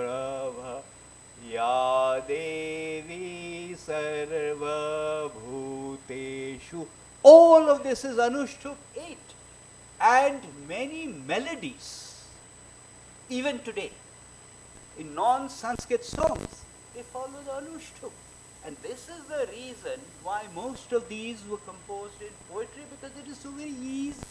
Ya Devi Sarva Bhuteshu. All of this is Anushtup 8. And many melodies, even today, in non-Sanskrit songs, they follow the Anushtup. And this is the reason why most of these were composed in poetry, because it is so very easy.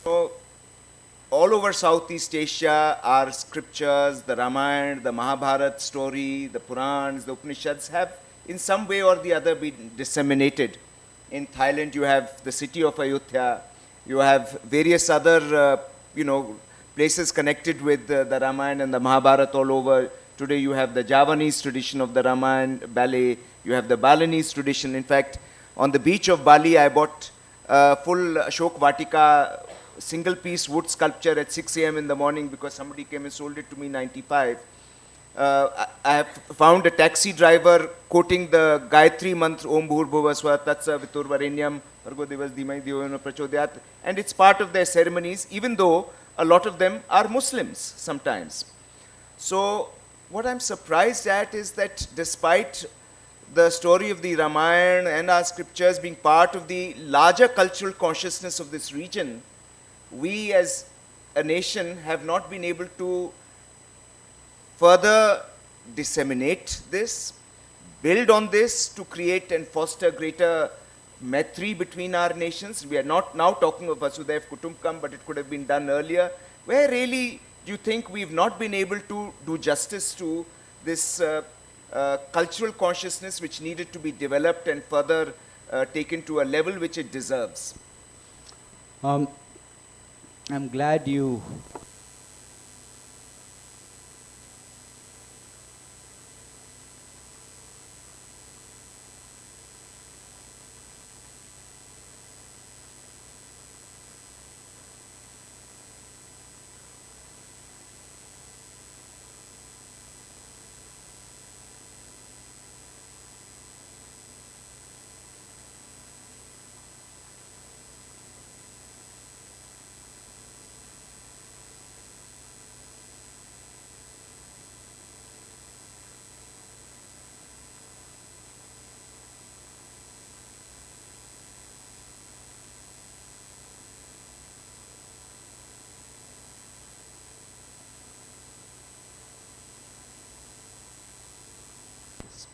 So, all over Southeast Asia, our scriptures, the Ramayana, the Mahabharata story, the Purans, the Upanishads have in some way or the other been disseminated. In Thailand, you have the city of Ayodhya. You have various other, places connected with the Ramayana and the Mahabharata all over. Today, you have the Javanese tradition of the Ramayana ballet. You have the Balinese tradition. In fact, on the beach of Bali, I bought a full Ashok Vatika single piece wood sculpture at 6 a.m. in the morning because somebody came and sold it to me 95. I have found a taxi driver quoting the Gayatri mantra Om Bhur Bhuva Swa Tatsa Viturvarenyam Bhargo Devas Dhimai Dhyo Prachodhyat, and it's part of their ceremonies, even though a lot of them are Muslims sometimes. So what I'm surprised at is that despite the story of the Ramayana and our scriptures being part of the larger cultural consciousness of this region, we as a nation have not been able to further disseminate this, build on this to create and foster greater maitri between our nations. We are not now talking of Vasudhaiv Kutumbakam, but it could have been done earlier. Where really do you think we've not been able to do justice to this cultural consciousness which needed to be developed and further taken to a level which it deserves? I'm glad you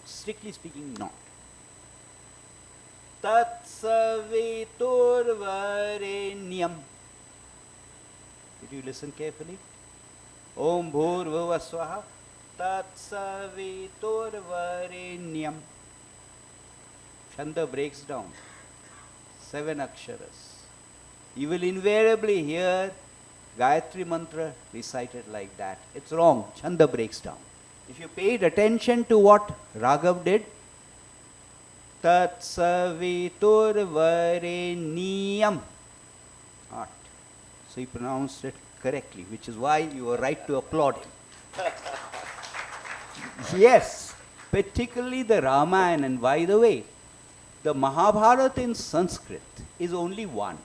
strictly speaking, not. Tat saviturvarenyam. Did you listen carefully? Om bhurbhuva swaha. Tat saviturvarenyam. Chanda breaks down. 7 aksharas. You will invariably hear Gayatri mantra recited like that. It's wrong. Chanda breaks down. If you paid attention to what Raghav did, Tat saviturvareniyam. Not. So he pronounced it correctly, which is why you were right to applaud him. Yes, particularly the Ramayana, and by the way, the Mahabharata in Sanskrit is only one.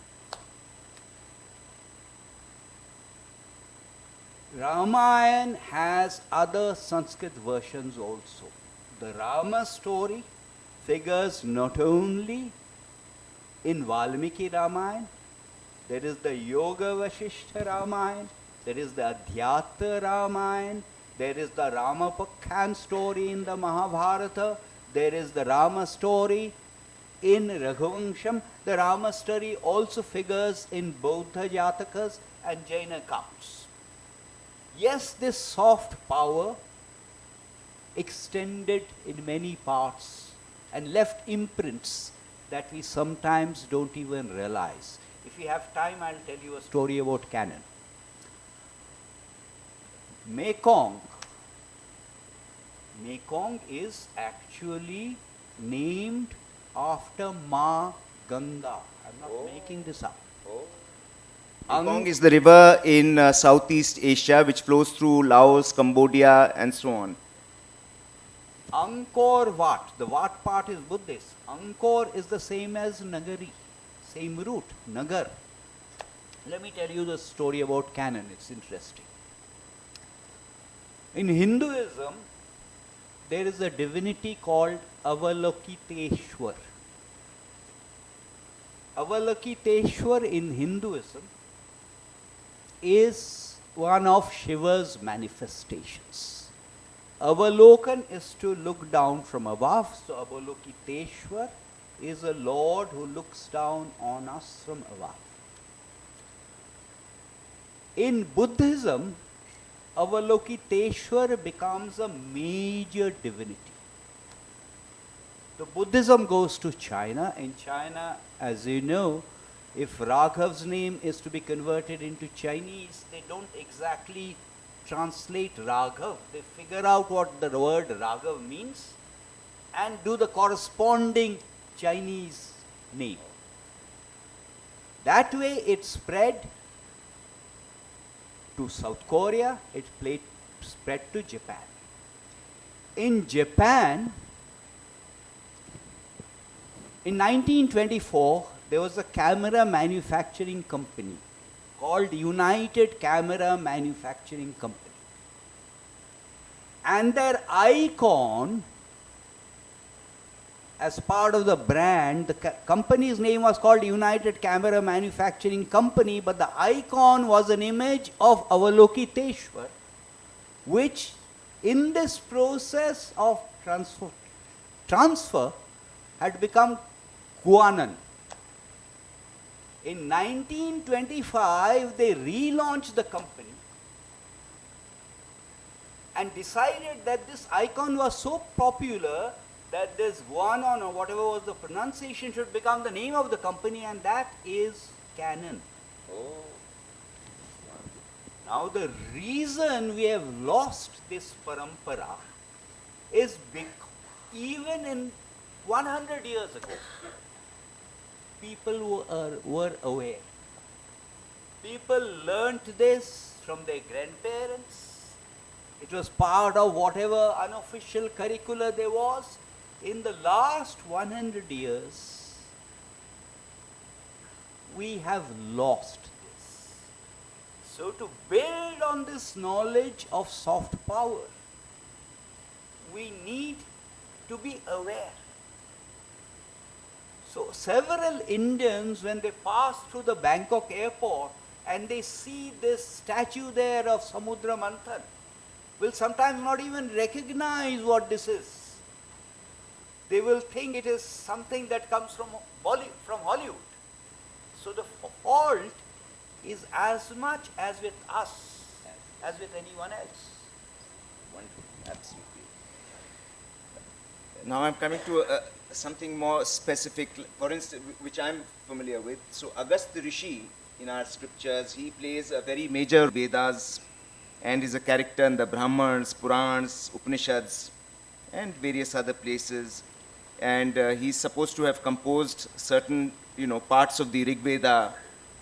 Ramayana has other Sanskrit versions also. The Rama story figures not only in Valmiki Ramayana, there is the Yoga Vasishtha Ramayana, there is the Adhyatma Ramayana, there is the Ramapakhan story in the Mahabharata, there is the Rama story in Raghuvansham. The Rama story also figures in Bauddha Jatakas and Jaina accounts. Yes, this soft power extended in many parts and left imprints that we sometimes don't even realize. If we have time, I'll tell you a story about Cannon. Mekong is actually named after Ma Ganga. I'm not making this up. Mekong is the river in Southeast Asia which flows through Laos, Cambodia, and so on. Angkor Wat, the Wat part is Buddhist. Angkor is the same as Nagari, same root, Nagar. Let me tell you the story about Cannon, it's interesting. In Hinduism, there is a divinity called Avalokiteshwar. Avalokiteshwar in Hinduism is one of Shiva's manifestations. Avalokan is to look down from above, so Avalokiteshwar is a Lord who looks down on us from above. In Buddhism, Avalokiteshwar becomes a major divinity. The Buddhism goes to China. In China, as you know, if Raghav's name is to be converted into Chinese, they don't exactly translate Raghav. They figure out what the word Raghav means and do the corresponding Chinese name. That way it spread to South Korea, it spread to Japan. In Japan, in 1924, there was a camera manufacturing company called United Camera Manufacturing Company. And their icon as part of the brand, the company's name was called United Camera Manufacturing Company, but the icon was an image of Avalokiteshwar, which in this process of transfer had become Guanan. In 1925, they relaunched the company and decided that this icon was so popular that this Guanan, or whatever was the pronunciation, should become the name of the company, and that is Canon. Now the reason we have lost this parampara is even in 100 years ago, people were aware. People learnt this from their grandparents. It was part of whatever unofficial curricula there was. In the last 100 years, we have lost this. So to build on this knowledge of soft power, we need to be aware. So several Indians, when they pass through the Bangkok airport and they see this statue there of Samudra Manthan, will sometimes not even recognize what this is. They will think it is something that comes from Hollywood. So the fault is as much as with us as with anyone else. Wonderful, absolutely. Now I'm coming to something more specific, for instance, which I'm familiar with. So Agastya Rishi, in our scriptures, he plays a very major Vedas and is a character in the Brahmanas, Purans, Upanishads, and various other places. And he's supposed to have composed certain, parts of the Rig Veda.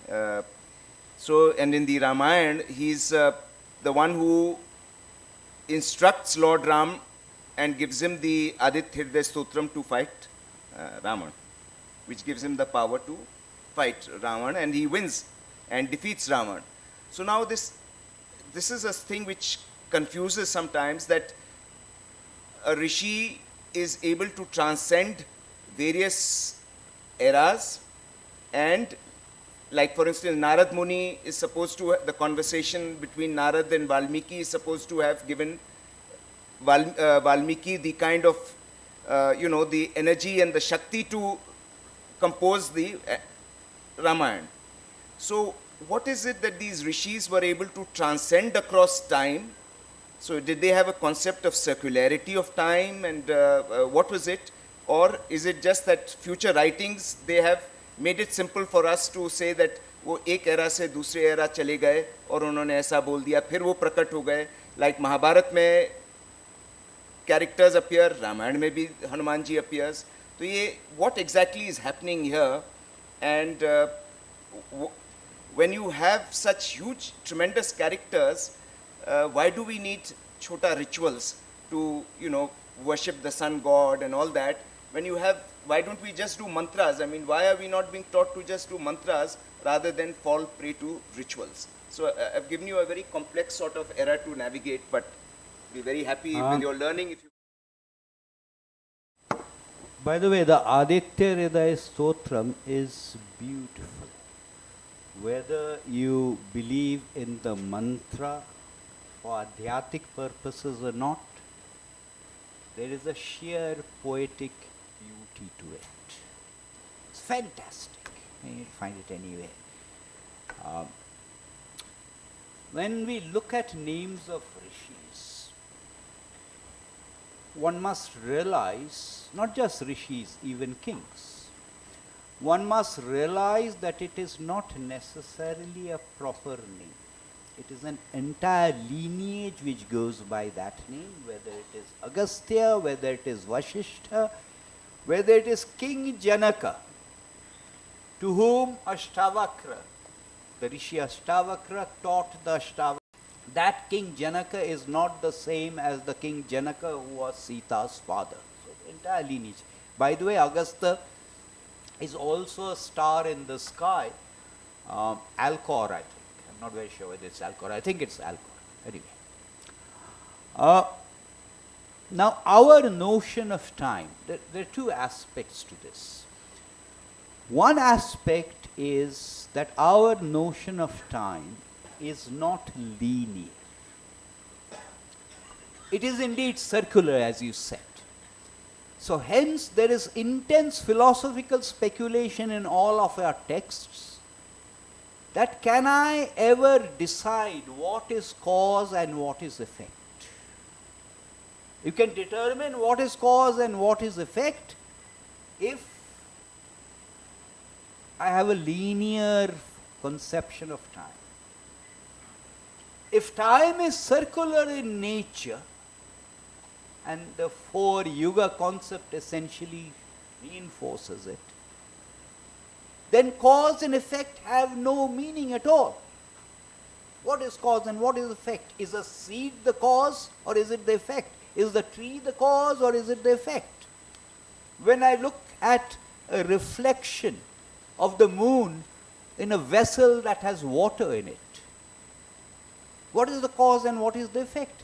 And in the Ramayana, he's the one who instructs Lord Ram and gives him the Aditya Hridaya Stotram to fight Ravan, which gives him the power to fight Ravan, and he wins and defeats Ravan. So now this is a thing which confuses sometimes, that a rishi is able to transcend various eras, and like for instance Narad Muni is supposed to, the conversation between Narad and Valmiki is supposed to have given Valmiki the kind of the energy and the Shakti to compose the Ramayana. So what is it that these rishis were able to transcend across time? So did they have a concept of circularity of time, and what was it? Or is it just that future writings, they have made it simple for us to say that वो एक era से दूसरे era चले गए और उन्होंने ऐसा बोल दिया, फिर वो प्रकट हो गए. Like महाभारत में characters appear, Ramayana में भी हनुमान जी appears. तो ये what exactly is happening here? And when you have such huge, tremendous characters, why do we need chota rituals to, worship the sun god and all that? When you have, why don't we just do mantras? I mean, why are we not being taught to just do mantras rather than fall prey to rituals? So I've given you a very complex sort of era to navigate, but be very happy with your learning. If you By the way, the Aditya Hridaya Stotram is beautiful. Whether you believe in the mantra for adhyatic purposes or not, there is a sheer poetic beauty to it. It's fantastic. You find it anywhere. When we look at names of rishis, one must realize, not just rishis, even kings, one must realize that it is not necessarily a proper name. It is an entire lineage which goes by that name, whether it is Agastya, whether it is Vasishtha, whether it is King Janaka, to whom Ashtavakra, the Rishi Ashtavakra taught the Ashtavakra. That King Janaka is not the same as the King Janaka who was Sita's father. So the entire lineage. By the way, Agastya is also a star in the sky, Alcor, I think. I'm not very sure whether it's Alcor. I think it's Alcor. Anyway. Now, our notion of time, there are two aspects to this. One aspect is that our notion of time is not linear. It is indeed circular, as you said. So hence there is intense philosophical speculation in all of our texts that can I ever decide what is cause and what is effect? You can determine what is cause and what is effect if I have a linear conception of time. If time is circular in nature, and the four yuga concept essentially reinforces it, then cause and effect have no meaning at all. What is cause and what is effect? Is a seed the cause or is it the effect? Is the tree the cause or is it the effect? When I look at a reflection of the moon in a vessel that has water in it, what is the cause and what is the effect?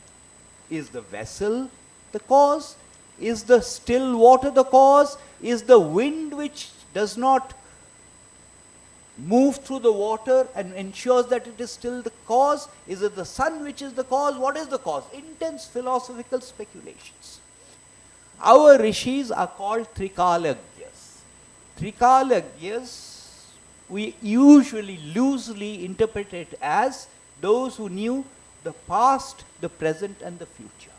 Is the vessel the cause? Is the still water the cause? Is the wind which does not move through the water and ensures that it is still the cause? Is it the sun which is the cause? What is the cause? Intense philosophical speculations. Our rishis are called Trikalagnyas. Trikalagnyas we usually loosely interpret it as those who knew the past, the present and the future.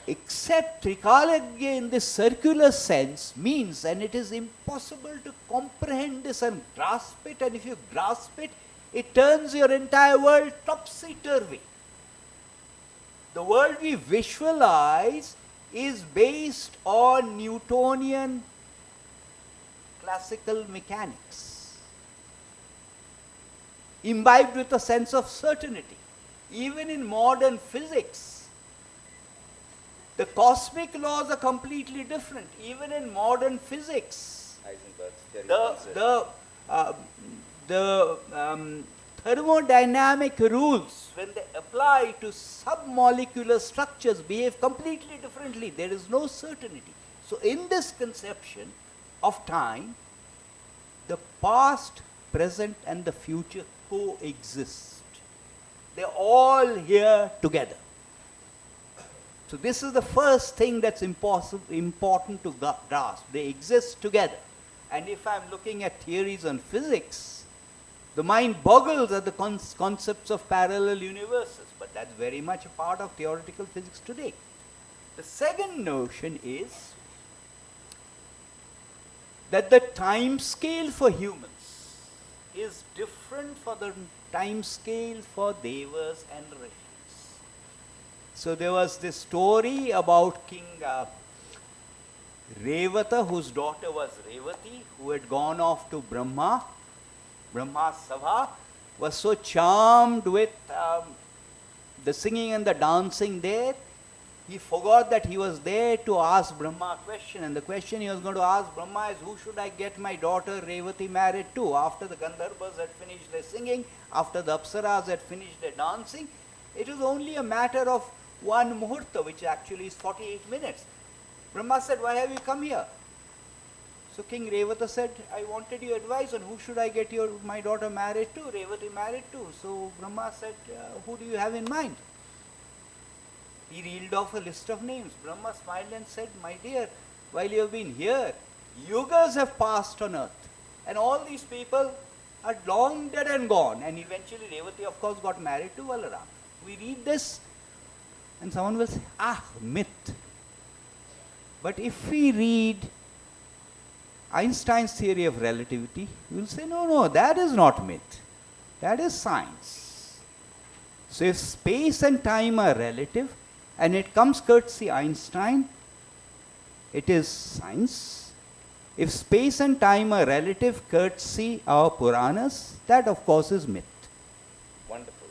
Except Trikalagnya in this circular sense means, and it is impossible to comprehend this and grasp it, and if you grasp it, it turns your entire world topsy-turvy. The world we visualize is based on Newtonian classical mechanics, imbibed with a sense of certainty. Even in modern physics, the cosmic laws are completely different. Even in modern physics, the thermodynamic rules, when they apply to submolecular structures, behave completely differently. There is no certainty. So in this conception of time, the past, present and the future coexist. They're all here together. So this is the first thing that's important to grasp. They exist together. And if I'm looking at theories on physics, the mind boggles at the concepts of parallel universes, but that's very much a part of theoretical physics today. The second notion is that the time scale for humans is different from the time scale for devas and rishis. So there was this story about King Revata, whose daughter was Revati, who had gone off to Brahma's Sabha, was so charmed with the singing and the dancing there, he forgot that he was there to ask Brahma a question. And the question he was going to ask Brahma is, who should I get my daughter Revati married to? After the Gandharvas had finished their singing, after the Apsaras had finished their dancing, it was only a matter of one muhurta, which actually is 48 minutes. Brahma said, why have you come here? So King Revata said, I wanted your advice on who should I get my daughter married to, Revati married to. So Brahma said, who do you have in mind? He reeled off a list of names. Brahma smiled and said, my dear, while you have been here, yugas have passed on earth. And all these people are long dead and gone. And eventually Revati, of course, got married to Balaram. We read this and someone will say, myth. But if we read Einstein's theory of relativity, we will say, no, that is not myth. That is science. So if space and time are relative, and it comes courtesy Einstein, it is science. If space and time are relative, courtesy our Puranas, that of course is myth. Wonderful.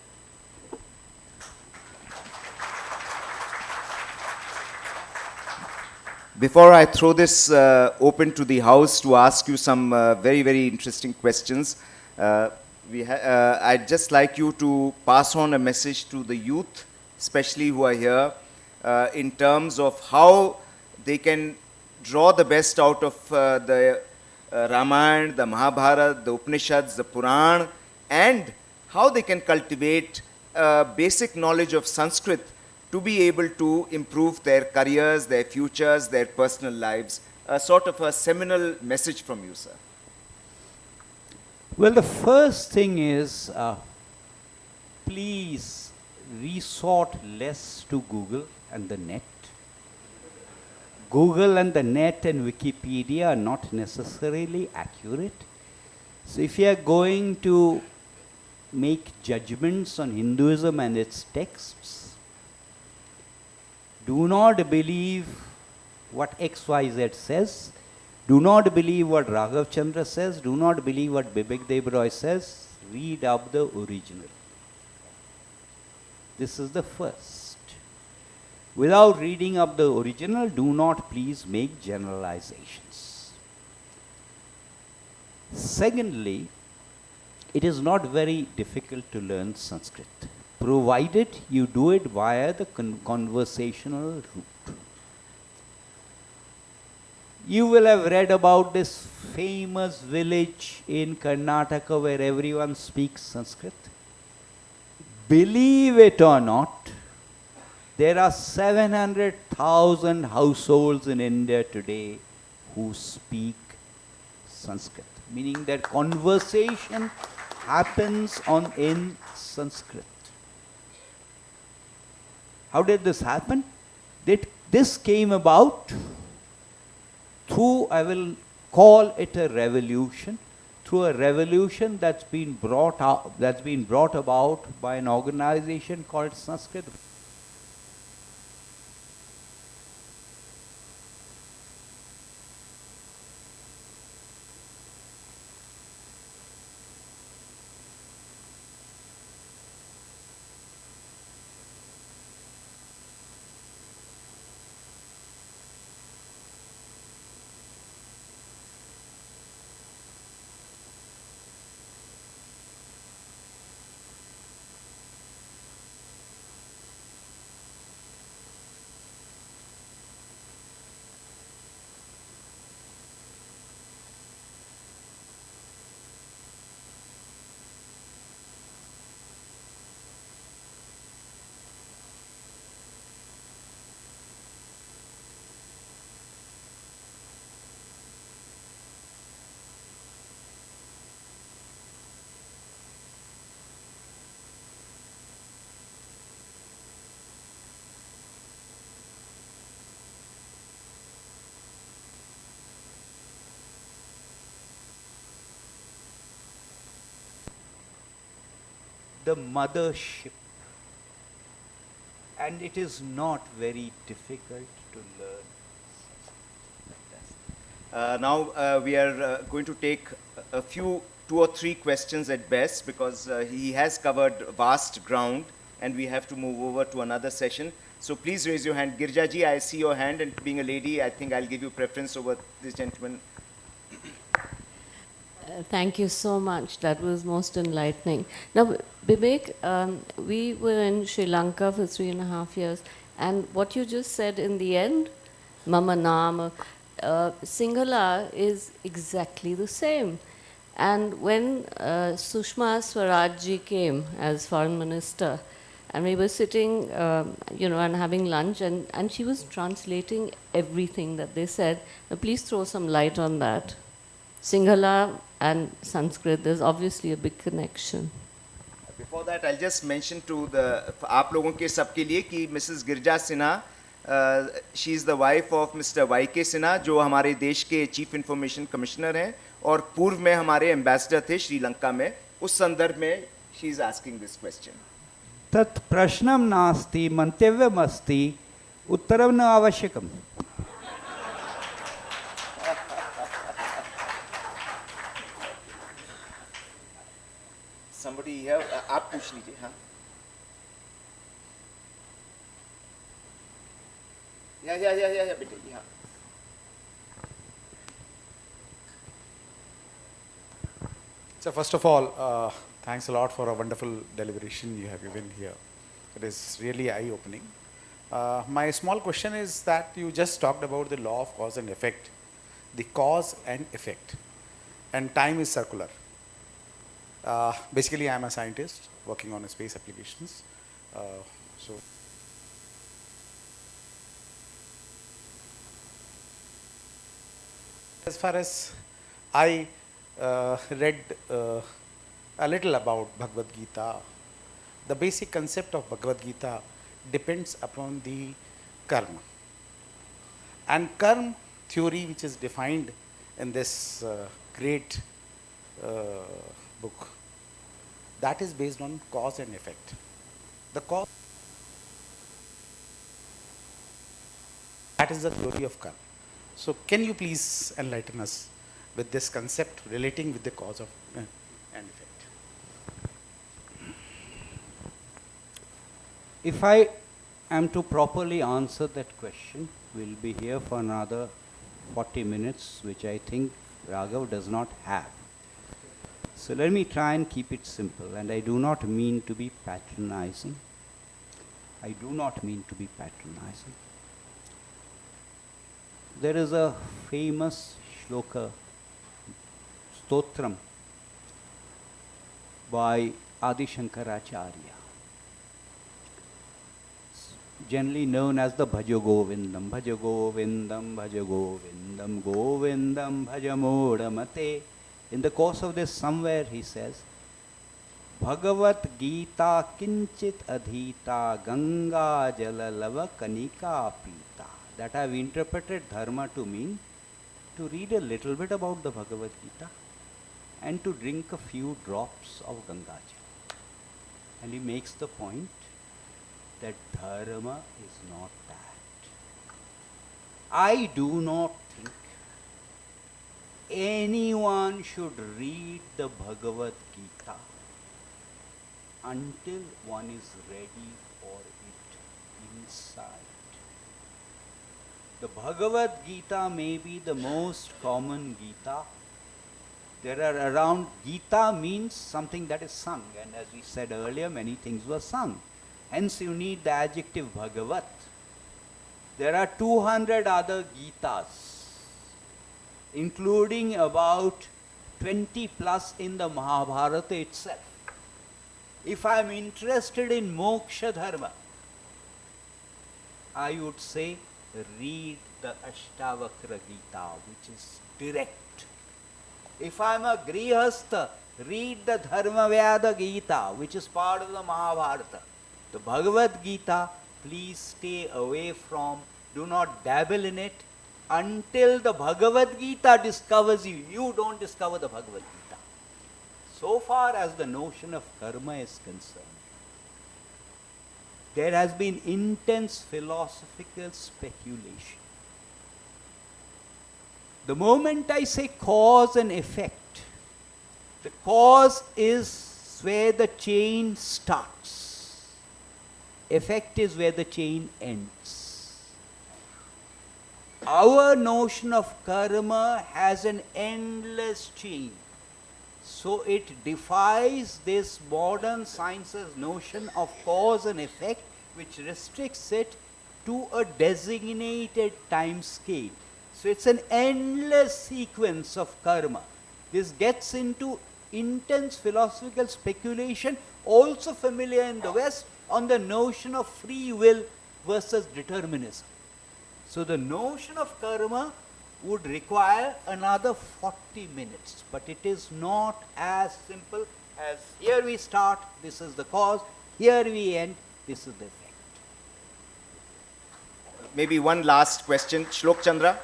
Before I throw this open to the house to ask you some very, very interesting questions, I'd just like you to pass on a message to the youth, especially who are here, in terms of how they can draw the best out of the Ramayana, the Mahabharata, the Upanishads, the Puran, and how they can cultivate basic knowledge of Sanskrit to be able to improve their careers, their futures, their personal lives. A sort of a seminal message from you, sir. Well, the first thing is, please resort less to Google and the net. Google and the net and Wikipedia are not necessarily accurate. So if you are going to make judgments on Hinduism and its texts, do not believe what XYZ says. Do not believe what Raghav Chandra says. Do not believe what Bibek Debroy says. Read up the original. This is the first. Without reading up the original, do not please make generalizations. Secondly, it is not very difficult to learn Sanskrit, provided you do it via the conversational route. You will have read about this famous village in Karnataka where everyone speaks Sanskrit. Believe it or not, there are 700,000 households in India today who speak Sanskrit, meaning that conversation happens in Sanskrit. How did this happen? This came about through, I will call it a revolution, through a revolution that's been brought about by an organization called Sanskrit. The mothership, and it is not very difficult to learn. Now we are going to take a few, 2 or 3 questions at best, because he has covered vast ground and we have to move over to another session. So please raise your hand. Girja ji, I see your hand, and being a lady, I think I'll give you preference over this gentleman. Thank you so much. That was most enlightening. Now, Bibek, we were in Sri Lanka for 3.5 years, and what you just said in the end, Mama Nama, Sinhala is exactly the same. And when Sushma Swaraj ji came as foreign minister, and we were sitting, and having lunch, and she was translating everything that they said. Now, please throw some light on that. Sinhala and Sanskrit, there's obviously a big connection. Before that, I'll just mention to आप लोगों के सबके लिए कि Mrs. Girja Sinha, she is the wife of Mr. Y.K. Sinha, जो हमारे देश के चीफ इंफॉर्मेशन कमिश्नर हैं और पूर्व में हमारे एम्बेसडर थे श्रीलंका में. उस संदर्भ में she is asking this question. तत् प्रश्नं नास्ति, मन्तव्यमस्ति, उत्तरं न आवश्यकम्. Somebody here, आप पूछ लीजिए. हाँ. Yeah, बेटे. Yeah. So first of all, thanks a lot for a wonderful deliberation you have given here. It is really eye-opening. My small question is that you just talked about the law of cause and effect, the cause and effect, and time is circular. Basically, I'm a scientist working on space applications. So, as far as I read a little about Bhagavad Gita, the basic concept of Bhagavad Gita depends upon the karma. And karma theory, which is defined in this great book, that is based on cause and effect. The cause, that is the theory of karma. So, can you please enlighten us with this concept relating with the cause of and effect? If I am to properly answer that question, we'll be here for another 40 minutes, which I think Raghav does not have. So let me try and keep it simple, and I do not mean to be patronizing. I do not mean to be patronizing. There is a famous shloka, stotram, by Adi Shankaracharya, generally known as the Bhajo Govindam, Bhajo Govindam, Bhajo Govindam, Govindam Bhajamodamate. In the course of this, somewhere he says, Bhagavat Gita Kinchit Adhita Ganga Jala Lava Kanika Pita. That I have interpreted dharma to mean to read a little bit about the Bhagavad Gita and to drink a few drops of Ganga Jala. And he makes the point that dharma is not that. I do not think anyone should read the Bhagavad Gita until one is ready for it inside. The Bhagavad Gita may be the most common Gita. There are around, Gita means something that is sung, and as we said earlier, many things were sung. Hence you need the adjective Bhagavat. There are 200 other Gitas, including about 20 plus in the Mahabharata itself. If I am interested in moksha dharma, I would say read the Ashtavakra Gita, which is direct. If I am a Grihastha, read the Dharmavyada Gita, which is part of the Mahabharata. The Bhagavad Gita, please stay away from, do not dabble in it until the Bhagavad Gita discovers you. You don't discover the Bhagavad Gita. So far as the notion of karma is concerned, there has been intense philosophical speculation. The moment I say cause and effect, the cause is where the chain starts. Effect is where the chain ends. Our notion of karma has an endless chain. So it defies this modern science's notion of cause and effect, which restricts it to a designated time scale. So it's an endless sequence of karma. This gets into intense philosophical speculation, also familiar in the West, on the notion of free will versus determinism. So the notion of karma would require another 40 minutes, but it is not as simple as here we start, this is the cause, here we end, this is the effect. Maybe one last question. Shlok Chandra.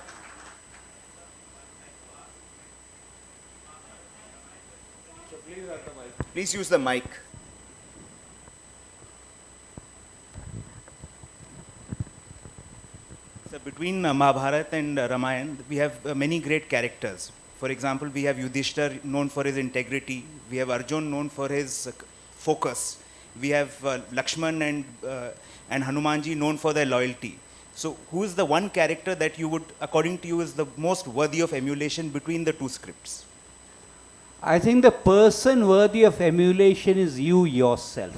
Please use the mic. So between Mahabharata and Ramayana, we have many great characters. For example, we have Yudhishthir known for his integrity. We have Arjun known for his focus. We have Lakshman and Hanumanji known for their loyalty. So who is the one character that you would, according to you, is the most worthy of emulation between the two scripts? I think the person worthy of emulation is you yourself.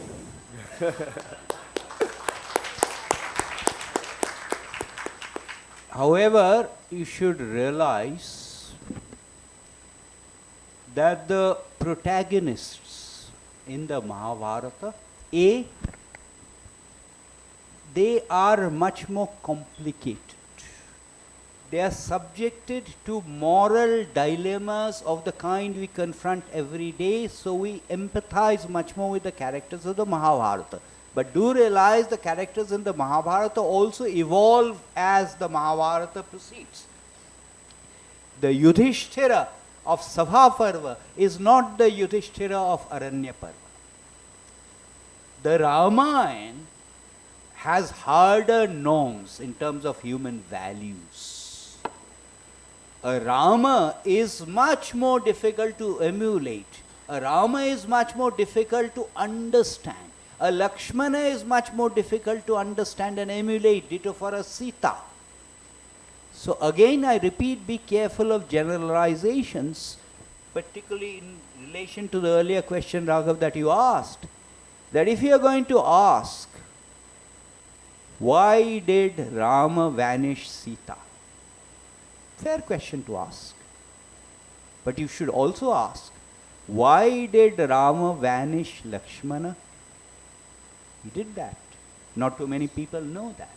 However, you should realize that the protagonists in the Mahabharata, they are much more complicated. They are subjected to moral dilemmas of the kind we confront every day, so we empathize much more with the characters of the Mahabharata. But do realize the characters in the Mahabharata also evolve as the Mahabharata proceeds. The Yudhishthira of Sabha Parva is not the Yudhishthira of Aranya Parva. The Ramayana has harder norms in terms of human values. A Rama is much more difficult to emulate. A Rama is much more difficult to understand. A Lakshmana is much more difficult to understand and emulate. Ditto for a Sita. So again, I repeat, be careful of generalizations, particularly in relation to the earlier question, Raghav, that you asked. That if you are going to ask, why did Rama vanish Sita? Fair question to ask. But you should also ask, why did Rama vanish Lakshmana? He did that. Not too many people know that.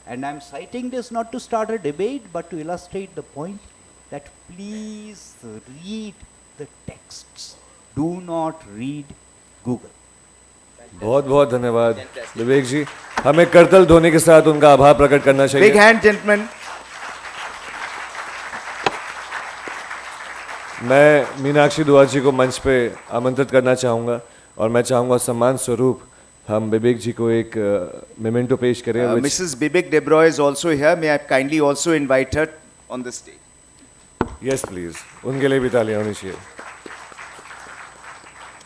And I'm citing this not to start a debate, but to illustrate the point that please read the texts. Do not read Google. बहुत बहुत धन्यवाद विवेक जी. हमें करतल ध्वनि के साथ उनका आभार प्रकट करना चाहिए. Big hand, gentlemen. मैं मीनाक्षी दुआ जी को मंच पे आमंत्रित करना चाहूँगा और मैं चाहूँगा सम्मान स्वरूप हम विवेक जी को एक मेमेंटो पेश करें. Mrs. Bibek Debroy is also here. May I kindly also invite her on the stage? Yes, please. उनके लिए भी तालियां होनी चाहिए.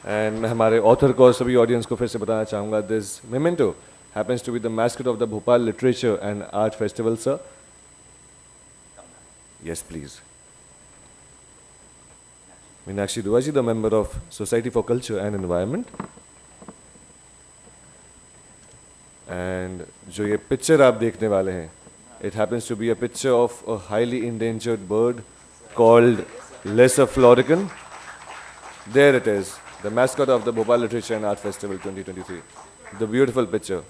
एंड मैं हमारे ऑथर को और सभी ऑडियंस को फिर से बताना चाहूँगा, this memento happens to be the mascot of the Bhopal Literature and Art Festival, sir. Yes, please. Meenakshi Duaji, the member of Society for Culture and Environment. And जो ये पिक्चर आप देखने वाले हैं, it happens to be a picture of a highly endangered bird called Lesser Florican. There it is, the mascot of the Bhopal Literature and Art Festival 2023. The beautiful picture.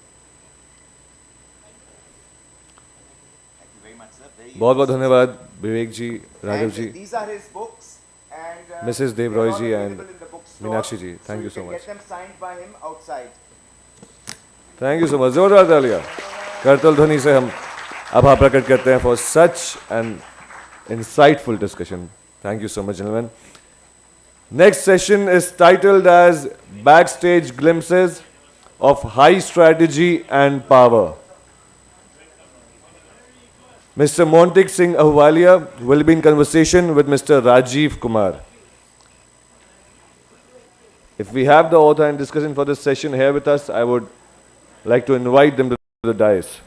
बहुत बहुत धन्यवाद विवेक जी, Raghav ji, These are his books. And Mrs. they're Devroy all ji and available in the bookstore. Meenakshi ji. Thank you so much. Get them signed by him outside. Thank you so much. जोरदार तालियां. करतल ध्वनि से हम आभार प्रकट करते हैं for such an insightful discussion. Thank you so much, gentlemen. Next session is titled as Backstage Glimpses of High Strategy and Power. Mr. Montik Singh Ahwalia will be in conversation with Mr. Rajiv Kumar. If we have the author and discussion for this session here with us, I would like to invite them to the dais.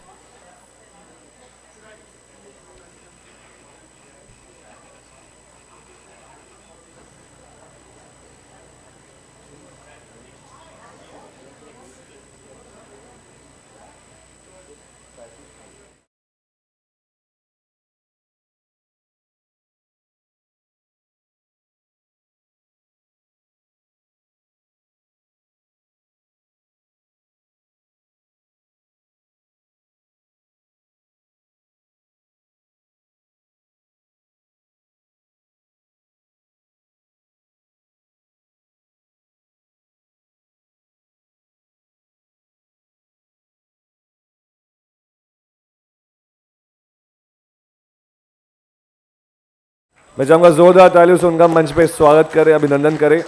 मैं चाहूंगा जोरदार तालियों से उनका मंच पे स्वागत करें, अभिनंदन करें.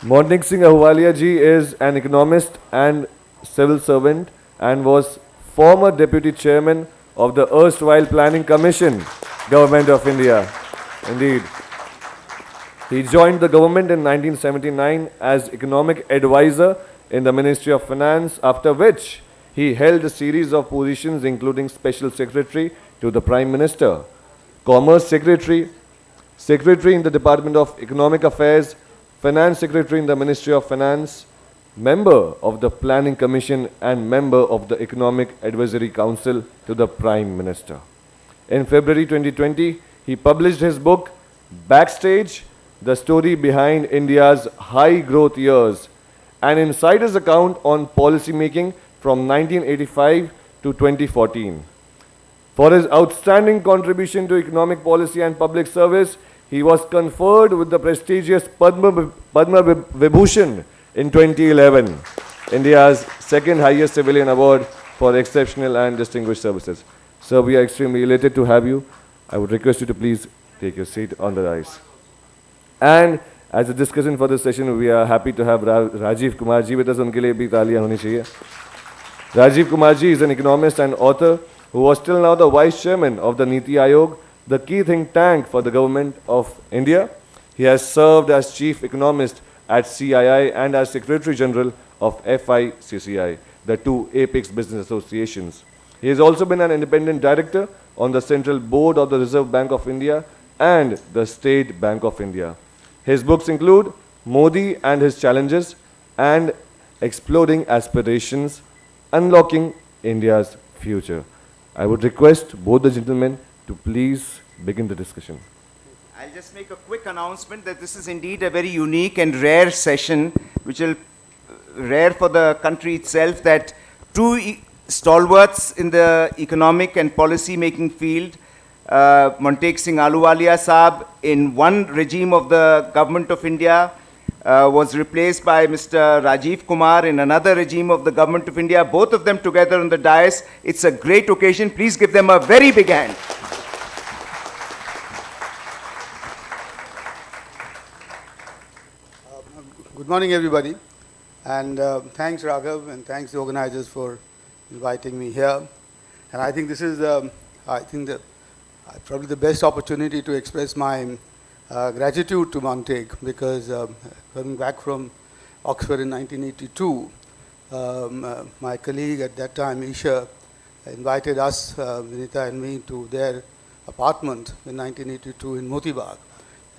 Montik Singh Ahwalia ji is an economist and civil servant and was former deputy chairman of the erstwhile Planning Commission, Government of India. Indeed. He joined the government in 1979 as economic advisor in the Ministry of Finance, after which he held a series of positions including Special Secretary to the Prime Minister, Commerce Secretary, Secretary in the Department of Economic Affairs, Finance Secretary in the Ministry of Finance, member of the Planning Commission and member of the Economic Advisory Council to the Prime Minister. In February 2020, he published his book, Backstage, The Story Behind India's High Growth Years, an insider's account on policy making from 1985 to 2014. For his outstanding contribution to economic policy and public service, he was conferred with the prestigious Padma Vibhushan in 2011, India's second highest civilian award for exceptional and distinguished services. Sir, we are extremely elated to have you. I would request you to please take your seat on the dais. And as a discussion for this session, we are happy to have Rajiv Kumar ji with us. Unke liye bhi taaliyan honi chahiye. Rajiv Kumar ji is an economist and author who was till now the vice chairman of the Niti Aayog, the key think tank for the government of India. He has served as chief economist at CII and as secretary general of FICCI, the two apex business associations. He has also been an independent director on the Central Board of the Reserve Bank of India and the State Bank of India. His books include Modi and His Challenges and Exploding Aspirations, Unlocking India's Future. I would request both the gentlemen to please begin the discussion. I'll just make a quick announcement that this is indeed a very unique and rare session, which will rare for the country itself, that two stalwarts in the economic and policy making field, Montek Singh Ahluwalia Saab in one regime of the government of India was replaced by Mr. Rajiv Kumar in another regime of the government of India, both of them together on the dais. It's a great occasion. Please give them a very big hand. Good morning, everybody, and thanks, Raghav, and thanks the organizers for inviting me here. And I think this is, probably the best opportunity to express my gratitude to Montek, because coming back from Oxford in 1982, my colleague at that time, Isha, invited us, Vinita and me, to their apartment in 1982 in Moti Bagh.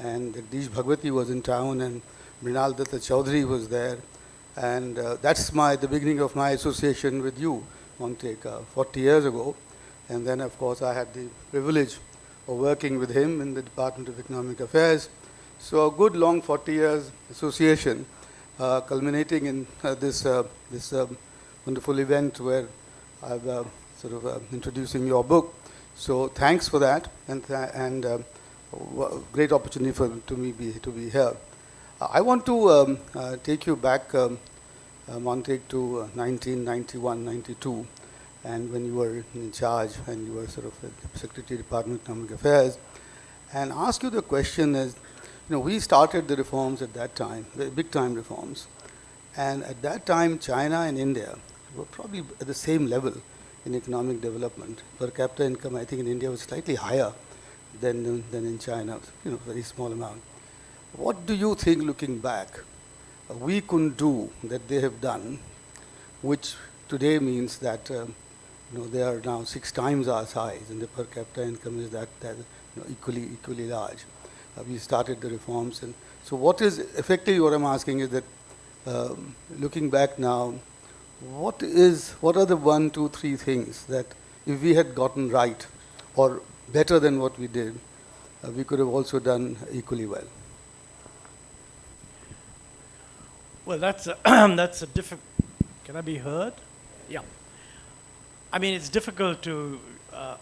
And Jagdish Bhagwati was in town, and Mrinal Datta Chaudhary was there. And that's the beginning of my association with you, Montek, 40 years ago. And then, of course, I had the privilege of working with him in the Department of Economic Affairs. So a good long 40 years association, culminating in this wonderful event where I'm introducing your book. So thanks for that, and great opportunity to be here. I want to take you back, Montek, to 1991-92, and when you were in charge and you were Secretary Department of Economic Affairs, and ask you the question is, we started the reforms at that time, big time reforms, and at that time China and India were probably at the same level in economic development. Per capita income, I think, in India was slightly higher than in China, very small amount. What do you think, looking back, we couldn't do that they have done, which today means that they are now 6 times our size, and the per capita income is that equally large. We started the reforms, and so what effectively what I'm asking is that, looking back now, what are the 1, 2, 3 things that if we had gotten right or better than what we did, we could have also done equally well? Well, that's a difficult. Can I be heard? Yeah. I mean, it's difficult to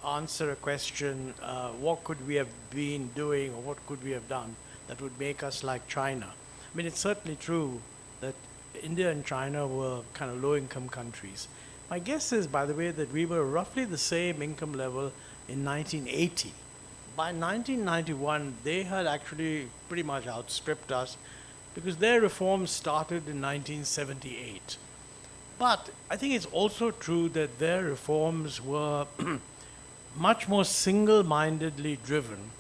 answer a question. What could we have been doing, or what could we have done that would make us like China? I mean, it's certainly true that India and China were kind of low-income countries. My guess is, by the way, that we were roughly the same income level in 1980. By 1991, they had actually pretty much outstripped us, because their reforms started in 1978. But I think it's also true that their reforms were much more single-mindedly driven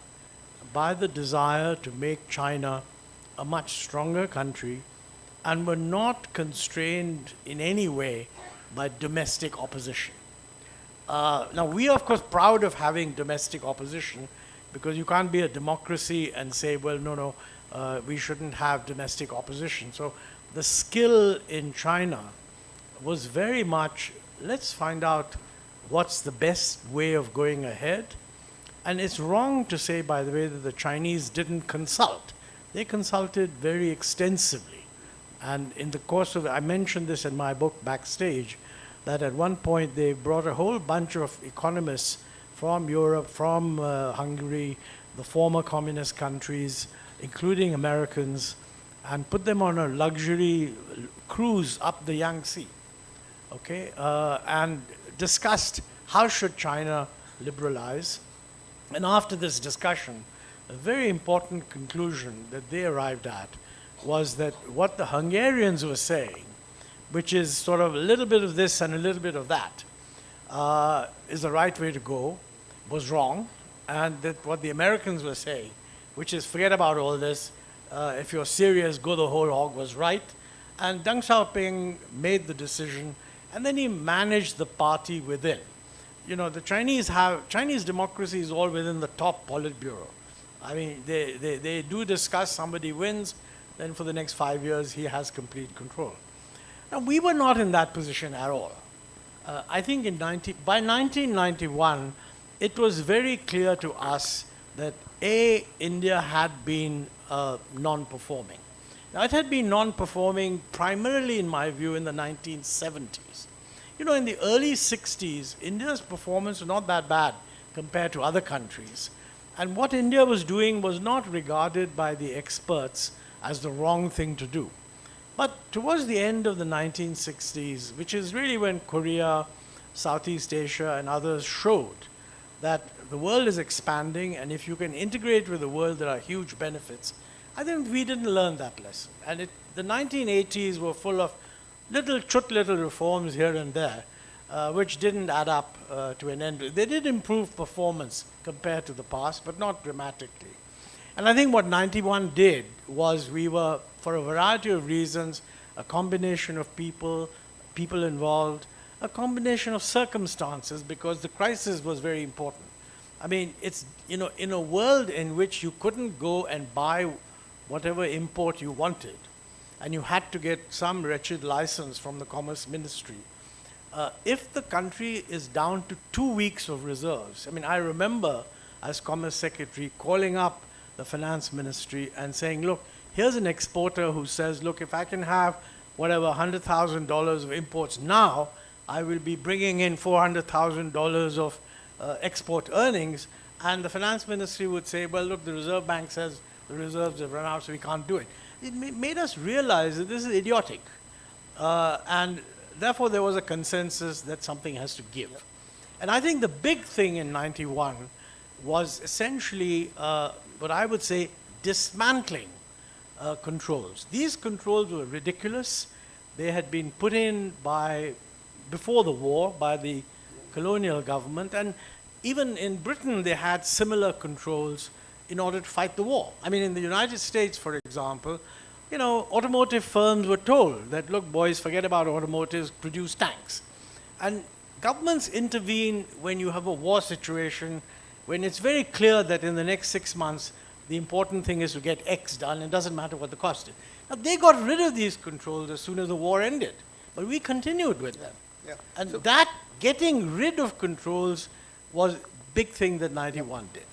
by the desire to make China a much stronger country, and were not constrained in any way by domestic opposition. Now, we are, of course, proud of having domestic opposition, because you can't be a democracy and say, well, no, we shouldn't have domestic opposition. So the skill in China was very much, let's find out what's the best way of going ahead. And it's wrong to say, by the way, that the Chinese didn't consult. They consulted very extensively. And in the course of, I mentioned this in my book, Backstage, that at one point they brought a whole bunch of economists from Europe, from Hungary, the former communist countries, including Americans, and put them on a luxury cruise up the Yangtze, okay, and discussed how should China liberalize. And after this discussion, a very important conclusion that they arrived at was that what the Hungarians were saying, which is sort of a little bit of this and a little bit of that, is the right way to go, was wrong, and that what the Americans were saying, which is forget about all this, if you're serious, go the whole hog, was right. And Deng Xiaoping made the decision, and then he managed the party within. You know, the Chinese democracy is all within the top Politburo. I mean, they do discuss, somebody wins, then for the next 5 years he has complete control. Now, we were not in that position at all. I think by 1991, it was very clear to us that India had been non-performing. Now, it had been non-performing primarily, in my view, in the 1970s. You know, in the early 60s, India's performance was not that bad compared to other countries. And what India was doing was not regarded by the experts as the wrong thing to do. But towards the end of the 1960s, which is really when Korea, Southeast Asia, and others showed that the world is expanding, and if you can integrate with the world, there are huge benefits. I think we didn't learn that lesson. And the 1980s were full of little reforms here and there, which didn't add up to an end. They did improve performance compared to the past, but not dramatically. And I think what 91 did was we were, for a variety of reasons, a combination of people involved, a combination of circumstances, because the crisis was very important. I mean, it's, you know, in a world in which you couldn't go and buy whatever import you wanted, and you had to get some wretched license from the Commerce Ministry, if the country is down to 2 weeks of reserves, I mean, I remember as Commerce Secretary calling up the Finance Ministry and saying, look, here's an exporter who says, look, if I can have whatever $100,000 of imports now, I will be bringing in $400,000 of export earnings. And the Finance Ministry would say, well, look, the Reserve Bank says the reserves have run out, so we can't do it. It made us realize that this is idiotic. And therefore, there was a consensus that something has to give. And I think the big thing in 91 was essentially what I would say dismantling controls. These controls were ridiculous. They had been put in before the war by the colonial government, and even in Britain they had similar controls in order to fight the war. I mean, in the United States, for example, you know, automotive firms were told that, look, boys, forget about automotives, produce tanks. And governments intervene when you have a war situation, when it's very clear that in the next 6 months, the important thing is to get X done, it doesn't matter what the cost is. Now, they got rid of these controls as soon as the war ended, but we continued with them. Yeah. And that getting rid of controls was a big thing that 91 did.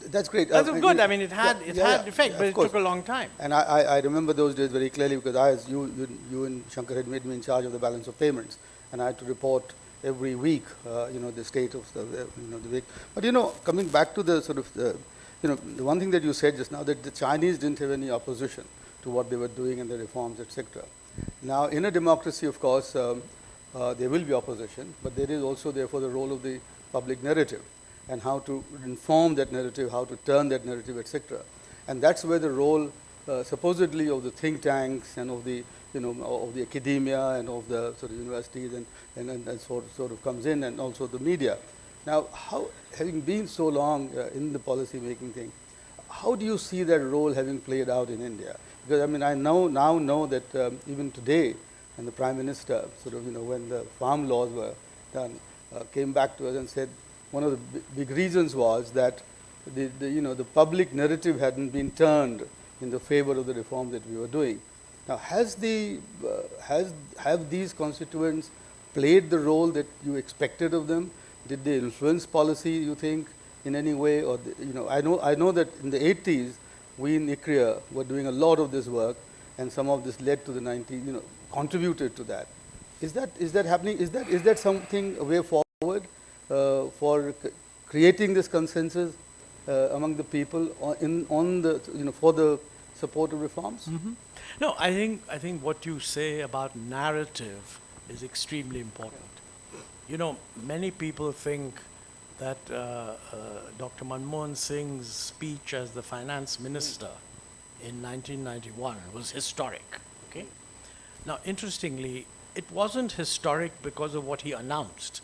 That's great. That was good. I mean, it had effect, but it course. took a long time. And I remember those days very clearly because you and Shankar had made me in charge of the balance of payments, and I had to report every week, the state of the week. But coming back to the sort of the one thing that you said just now, that the Chinese didn't have any opposition to what they were doing and the reforms, etc. Now, in a democracy, of course, there will be opposition, but there is also therefore the role of the public narrative, and how to inform that narrative, how to turn that narrative, etc. And that's where the role, supposedly, of the think tanks and of the, of the academia and of the sort of universities and sort of comes in, and also the media. Now, having been so long in the policy making thing, how do you see that role having played out in India? Because I mean, I now know that even today, and the Prime Minister sort of, when the farm laws were done, came back to us and said, one of the big reasons was that the public narrative hadn't been turned in the favor of the reform that we were doing. Now, have these constituents played the role that you expected of them? Did they influence policy, you think, in any way? Or I know that in the 80s, we in ICRIA were doing a lot of this work, and some of this led to the 90s, contributed to that. Is that happening? Is that something a way forward for creating this consensus among the people for the support of reforms? Mm-hmm. No, I think what you say about narrative is extremely important. Many people think that Dr. Manmohan Singh's speech as the finance minister in 1991 was historic. Okay. Now, interestingly, it wasn't historic because of what he announced.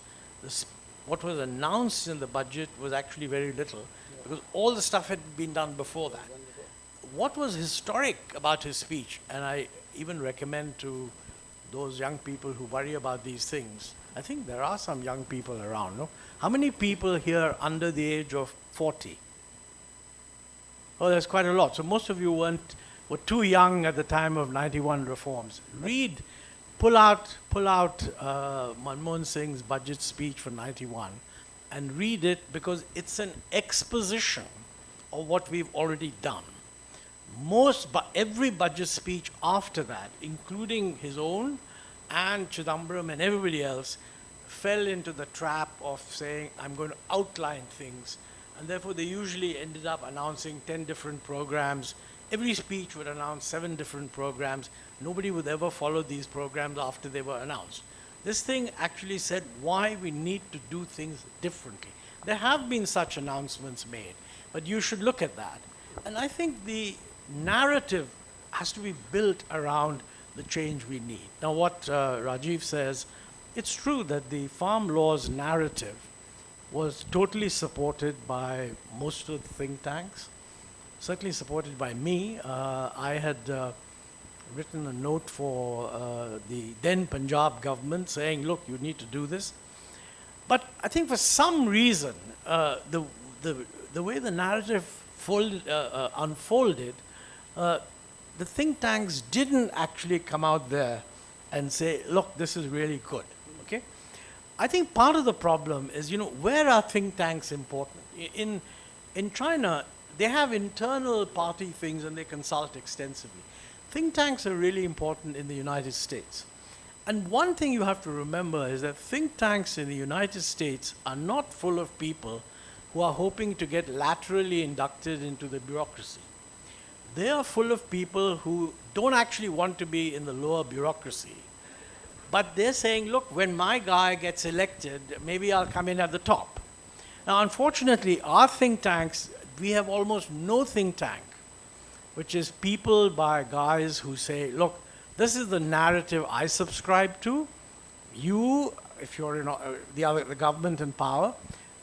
What was announced in the budget was actually very little, because all the stuff had been done before that. What was historic about his speech, and I even recommend to those young people who worry about these things, I think there are some young people around, no? How many people here under the age of 40? Oh, there's quite a lot. So most of you were too young at the time of 91 reforms. Pull out Manmohan Singh's budget speech for 91 and read it, because it's an exposition of what we've already done. Every budget speech after that, including his own and Chidambaram and everybody else, fell into the trap of saying, I'm going to outline things. And therefore, they usually ended up announcing 10 different programs. Every speech would announce 7 different programs. Nobody would ever follow these programs after they were announced. This thing actually said why we need to do things differently. There have been such announcements made, but you should look at that. And I think the narrative has to be built around the change we need. Now, what Rajiv says, it's true that the farm laws narrative was totally supported by most of the think tanks, certainly supported by me. I had written a note for the then Punjab government saying, look, you need to do this. But I think for some reason, the way the narrative unfolded, the think tanks didn't actually come out there and say, look, this is really good. Okay? I think part of the problem is, where are think tanks important? In China, they have internal party things and they consult extensively. Think tanks are really important in the United States. And one thing you have to remember is that think tanks in the United States are not full of people who are hoping to get laterally inducted into the bureaucracy. They are full of people who don't actually want to be in the lower bureaucracy. But they're saying, look, when my guy gets elected, maybe I'll come in at the top. Now, unfortunately, our think tanks, we have almost no think tank, which is people by guys who say, look, this is the narrative I subscribe to. You, if you're in the government in power,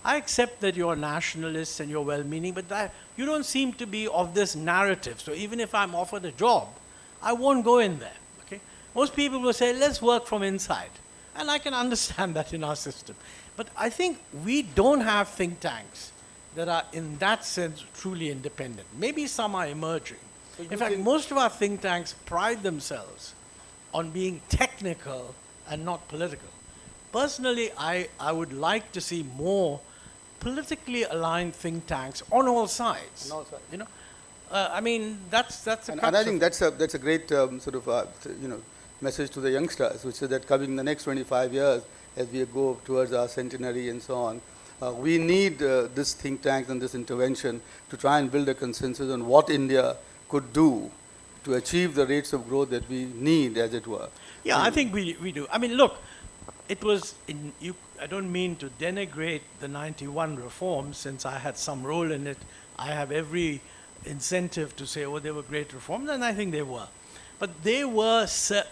I accept that you're nationalists and you're well-meaning, but that you don't seem to be of this narrative. So even if I'm offered a job, I won't go in there. Okay? Most people will say, let's work from inside. And I can understand that in our system. But I think we don't have think tanks that are, in that sense, truly independent. Maybe some are emerging. So in fact, most of our think tanks pride themselves on being technical and not political. Personally, I would like to see more politically aligned think tanks on all sides. On all sides. I mean, that's a and I think that's a great message to the youngsters, which is that coming in the next 25 years, as we go towards our centenary and so on, we need this think tank and this intervention to try and build a consensus on what India could do to achieve the rates of growth that we need, as it were. Yeah, I think we do. I mean, look, it was I don't mean to denigrate the 91 reforms, since I had some role in it. I have every incentive to say, oh, they were great reforms, and I think they were. But they were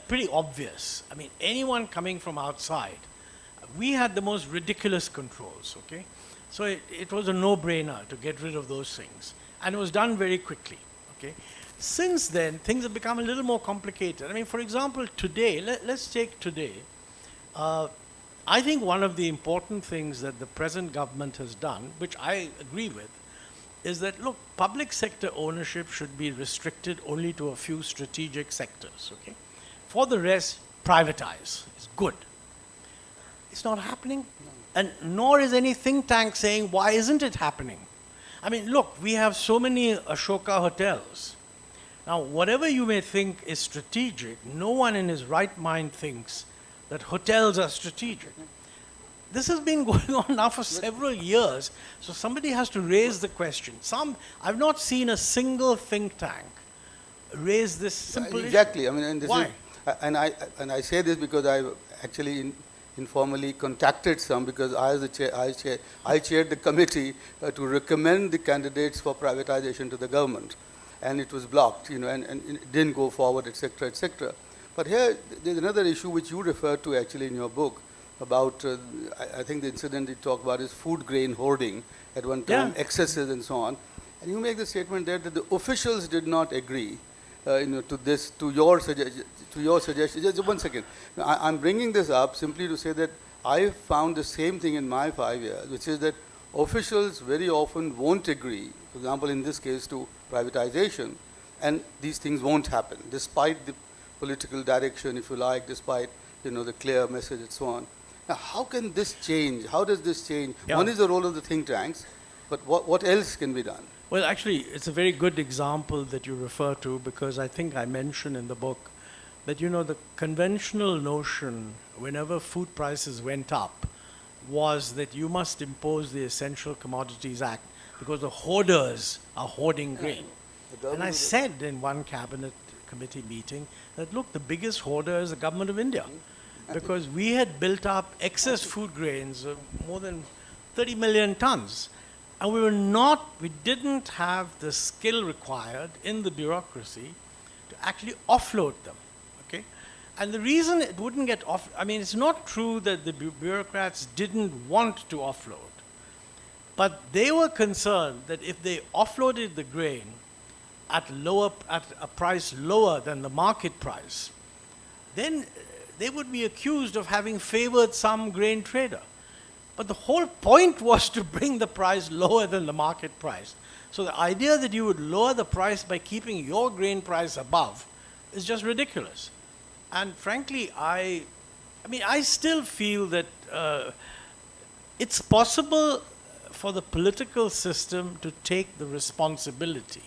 pretty obvious. I mean, anyone coming from outside, we had the most ridiculous controls, okay? So it was a no-brainer to get rid of those things. And it was done very quickly, okay? Since then, things have become a little more complicated. I mean, for example, today, let's take today. I think one of the important things that the present government has done, which I agree with, is that, look, public sector ownership should be restricted only to a few strategic sectors, okay? For the rest, privatize. It's good. It's not happening. And nor is any think tank saying, why isn't it happening? I mean, look, we have so many Ashoka hotels. Now, whatever you may think is strategic, no one in his right mind thinks that hotels are strategic. This has been going on now for several years, so somebody has to raise the question. I've not seen a single think tank raise this simple exactly. issue. I mean, and this Why? is, and I say this because I actually informally contacted some, because I, as the chair, I chaired the committee to recommend the candidates for privatization to the government, and it was blocked, and it didn't go forward, etc., etc. But here, there's another issue which you referred to actually in your book about, I think the incident you talk about is food grain hoarding at one time, excesses and so on. And you make the statement there that the officials did not agree, to this, to your suggestion. Just 1 second. I'm bringing this up simply to say that I found the same thing in my 5 years, which is that officials very often won't agree, for example, in this case, to privatization, and these things won't happen, despite the political direction, if you like, despite, the clear message and so on. Now, how can this change? How does this change? Yeah. One is the role of the think tanks, but what else can be done? Well, actually, it's a very good example that you refer to, because I think I mention in the book that, the conventional notion whenever food prices went up was that you must impose the Essential Commodities Act because the hoarders are hoarding grain. And I said in one cabinet committee meeting that, look, the biggest hoarder is the government of India, because we had built up excess food grains of more than 30 million tons. And we didn't have the skill required in the bureaucracy to actually offload them, okay? And the reason it wouldn't get it's not true that the bureaucrats didn't want to offload, but they were concerned that if they offloaded the grain at a price lower than the market price, then they would be accused of having favored some grain trader. But the whole point was to bring the price lower than the market price. So the idea that you would lower the price by keeping your grain price above is just ridiculous. And frankly, I still feel that it's possible for the political system to take the responsibility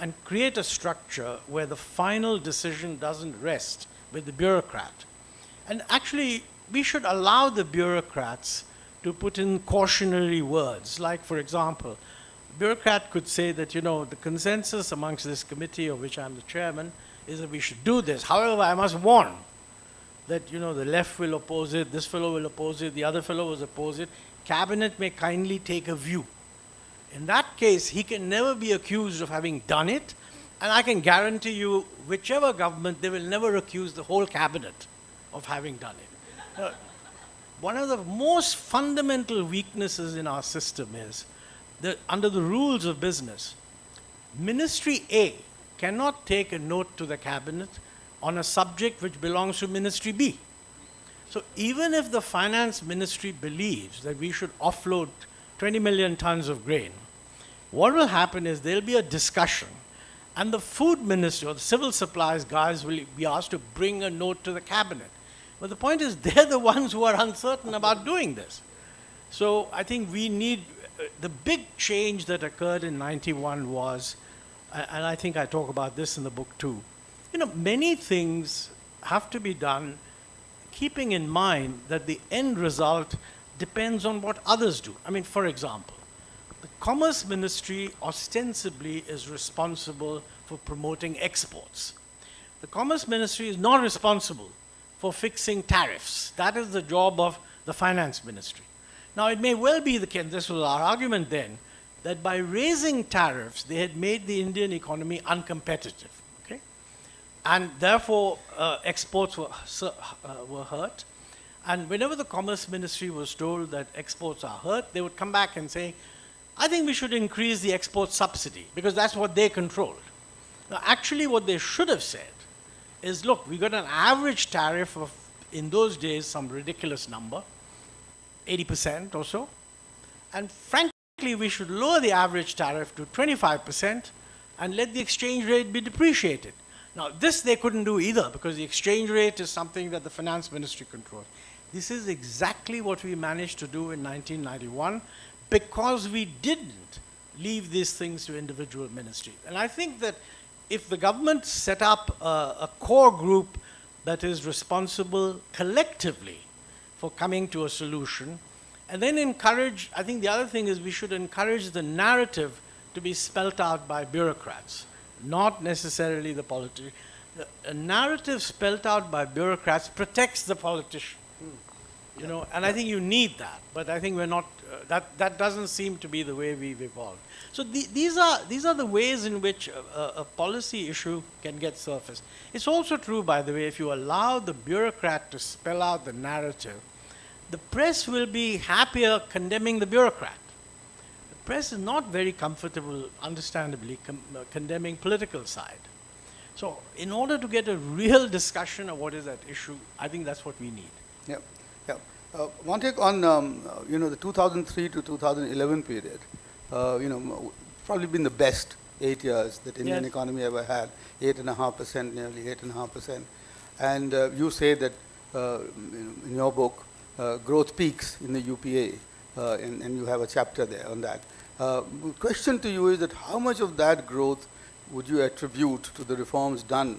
and create a structure where the final decision doesn't rest with the bureaucrat. And actually, we should allow the bureaucrats to put in cautionary words. Like, for example, a bureaucrat could say that, the consensus amongst this committee, of which I'm the chairman, is that we should do this. However, I must warn that, the left will oppose it, this fellow will oppose it, the other fellow will oppose it. Cabinet may kindly take a view. In that case, he can never be accused of having done it, and I can guarantee you, whichever government, they will never accuse the whole cabinet of having done it. One of the most fundamental weaknesses in our system is that under the rules of business, Ministry A cannot take a note to the cabinet on a subject which belongs to Ministry B. So even if the finance ministry believes that we should offload 20 million tons of grain, what will happen is there'll be a discussion, and the food ministry or the civil supplies guys will be asked to bring a note to the cabinet. But the point is, they're the ones who are uncertain about doing this. So I think we need, the big change that occurred in 91 was, and I think I talk about this in the book too, many things have to be done keeping in mind that the end result depends on what others do. For example, the Commerce Ministry ostensibly is responsible for promoting exports. The Commerce Ministry is not responsible for fixing tariffs. That is the job of the Finance Ministry. Now, it may well be the case, this was our argument then, that by raising tariffs, they had made the Indian economy uncompetitive, okay? And therefore, exports were hurt. And whenever the Commerce Ministry was told that exports are hurt, they would come back and say, I think we should increase the export subsidy, because that's what they controlled. Now, actually, what they should have said is, look, we got an average tariff of, in those days, some ridiculous number, 80% or so. And frankly, we should lower the average tariff to 25% and let the exchange rate be depreciated. Now, this they couldn't do either because the exchange rate is something that the finance ministry controls. This is exactly what we managed to do in 1991 because we didn't leave these things to individual ministries. And I think that if the government set up a core group that is responsible collectively for coming to a solution, and then encourage, I think the other thing is we should encourage the narrative to be spelt out by bureaucrats, not necessarily the politician. A narrative spelt out by bureaucrats protects the politician. You know, and I think you need that, but I think we're not, that doesn't seem to be the way we've evolved. So these are the ways in which a policy issue can get surfaced. It's also true, by the way, if you allow the bureaucrat to spell out the narrative, the press will be happier condemning the bureaucrat. The press is not very comfortable, understandably, condemning political side. So in order to get a real discussion of what is at issue, I think that's what we need. Yeah, yeah. One take on the 2003 to 2011 period. Probably been the best 8 years that Indian Yes. economy ever had. 8.5%, nearly 8.5%. And you say that in your book, growth peaks in the UPA, and you have a chapter there on that. Question to you is that how much of that growth would you attribute to the reforms done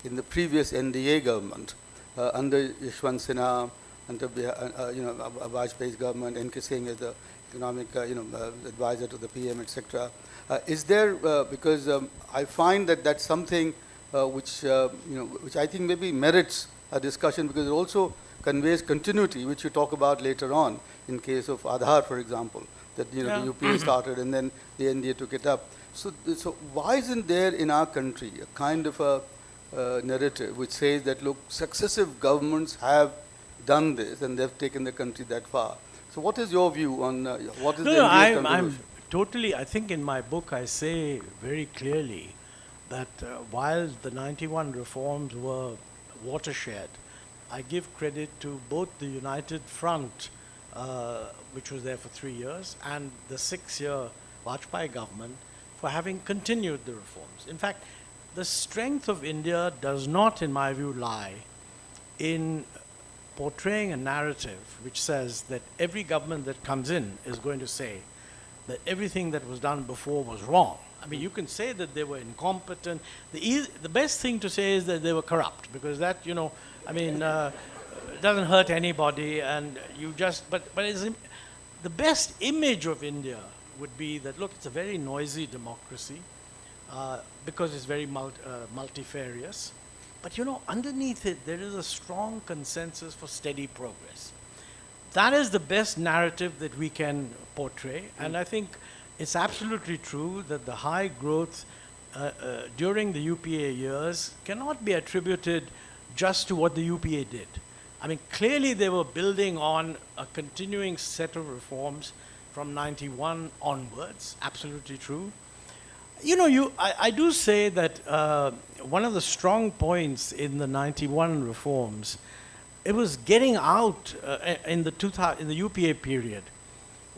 in the previous NDA government under Yashwant Sinha, under Vajpayee's government, N.K. Singh as the economic advisor to the PM, etc. Is there because I find that that's something which I think maybe merits a discussion because it also conveys continuity, which you talk about later on in case of Aadhaar, for example, that the UPA started and then the NDA took it up. So why isn't there in our country a kind of a narrative which says that, look, successive governments have done this and they've taken the country that far? So what is your view on what is the NDA I'm totally, I think in my book I say very clearly that while the 91 reforms were watershed, I give credit to both the United Front, which was there for 3 years, and the 6-year Vajpayee government for having continued the reforms. In fact, the strength of India does not, in my view, lie in portraying a narrative which says that every government that comes in is going to say that everything that was done before was wrong. I mean, you can say that they were incompetent. The best thing to say is that they were corrupt, because that, doesn't hurt anybody, and you just, but the best image of India would be that, look, it's a very noisy democracy because it's very multifarious. But underneath it, there is a strong consensus for steady progress. That is the best narrative that we can portray, and I think it's absolutely true that the high growth during the UPA years cannot be attributed just to what the UPA did. I mean, clearly they were building on a continuing set of reforms from 91 onwards, absolutely true. I do say that one of the strong points in the 91 reforms, it was getting out in the UPA period.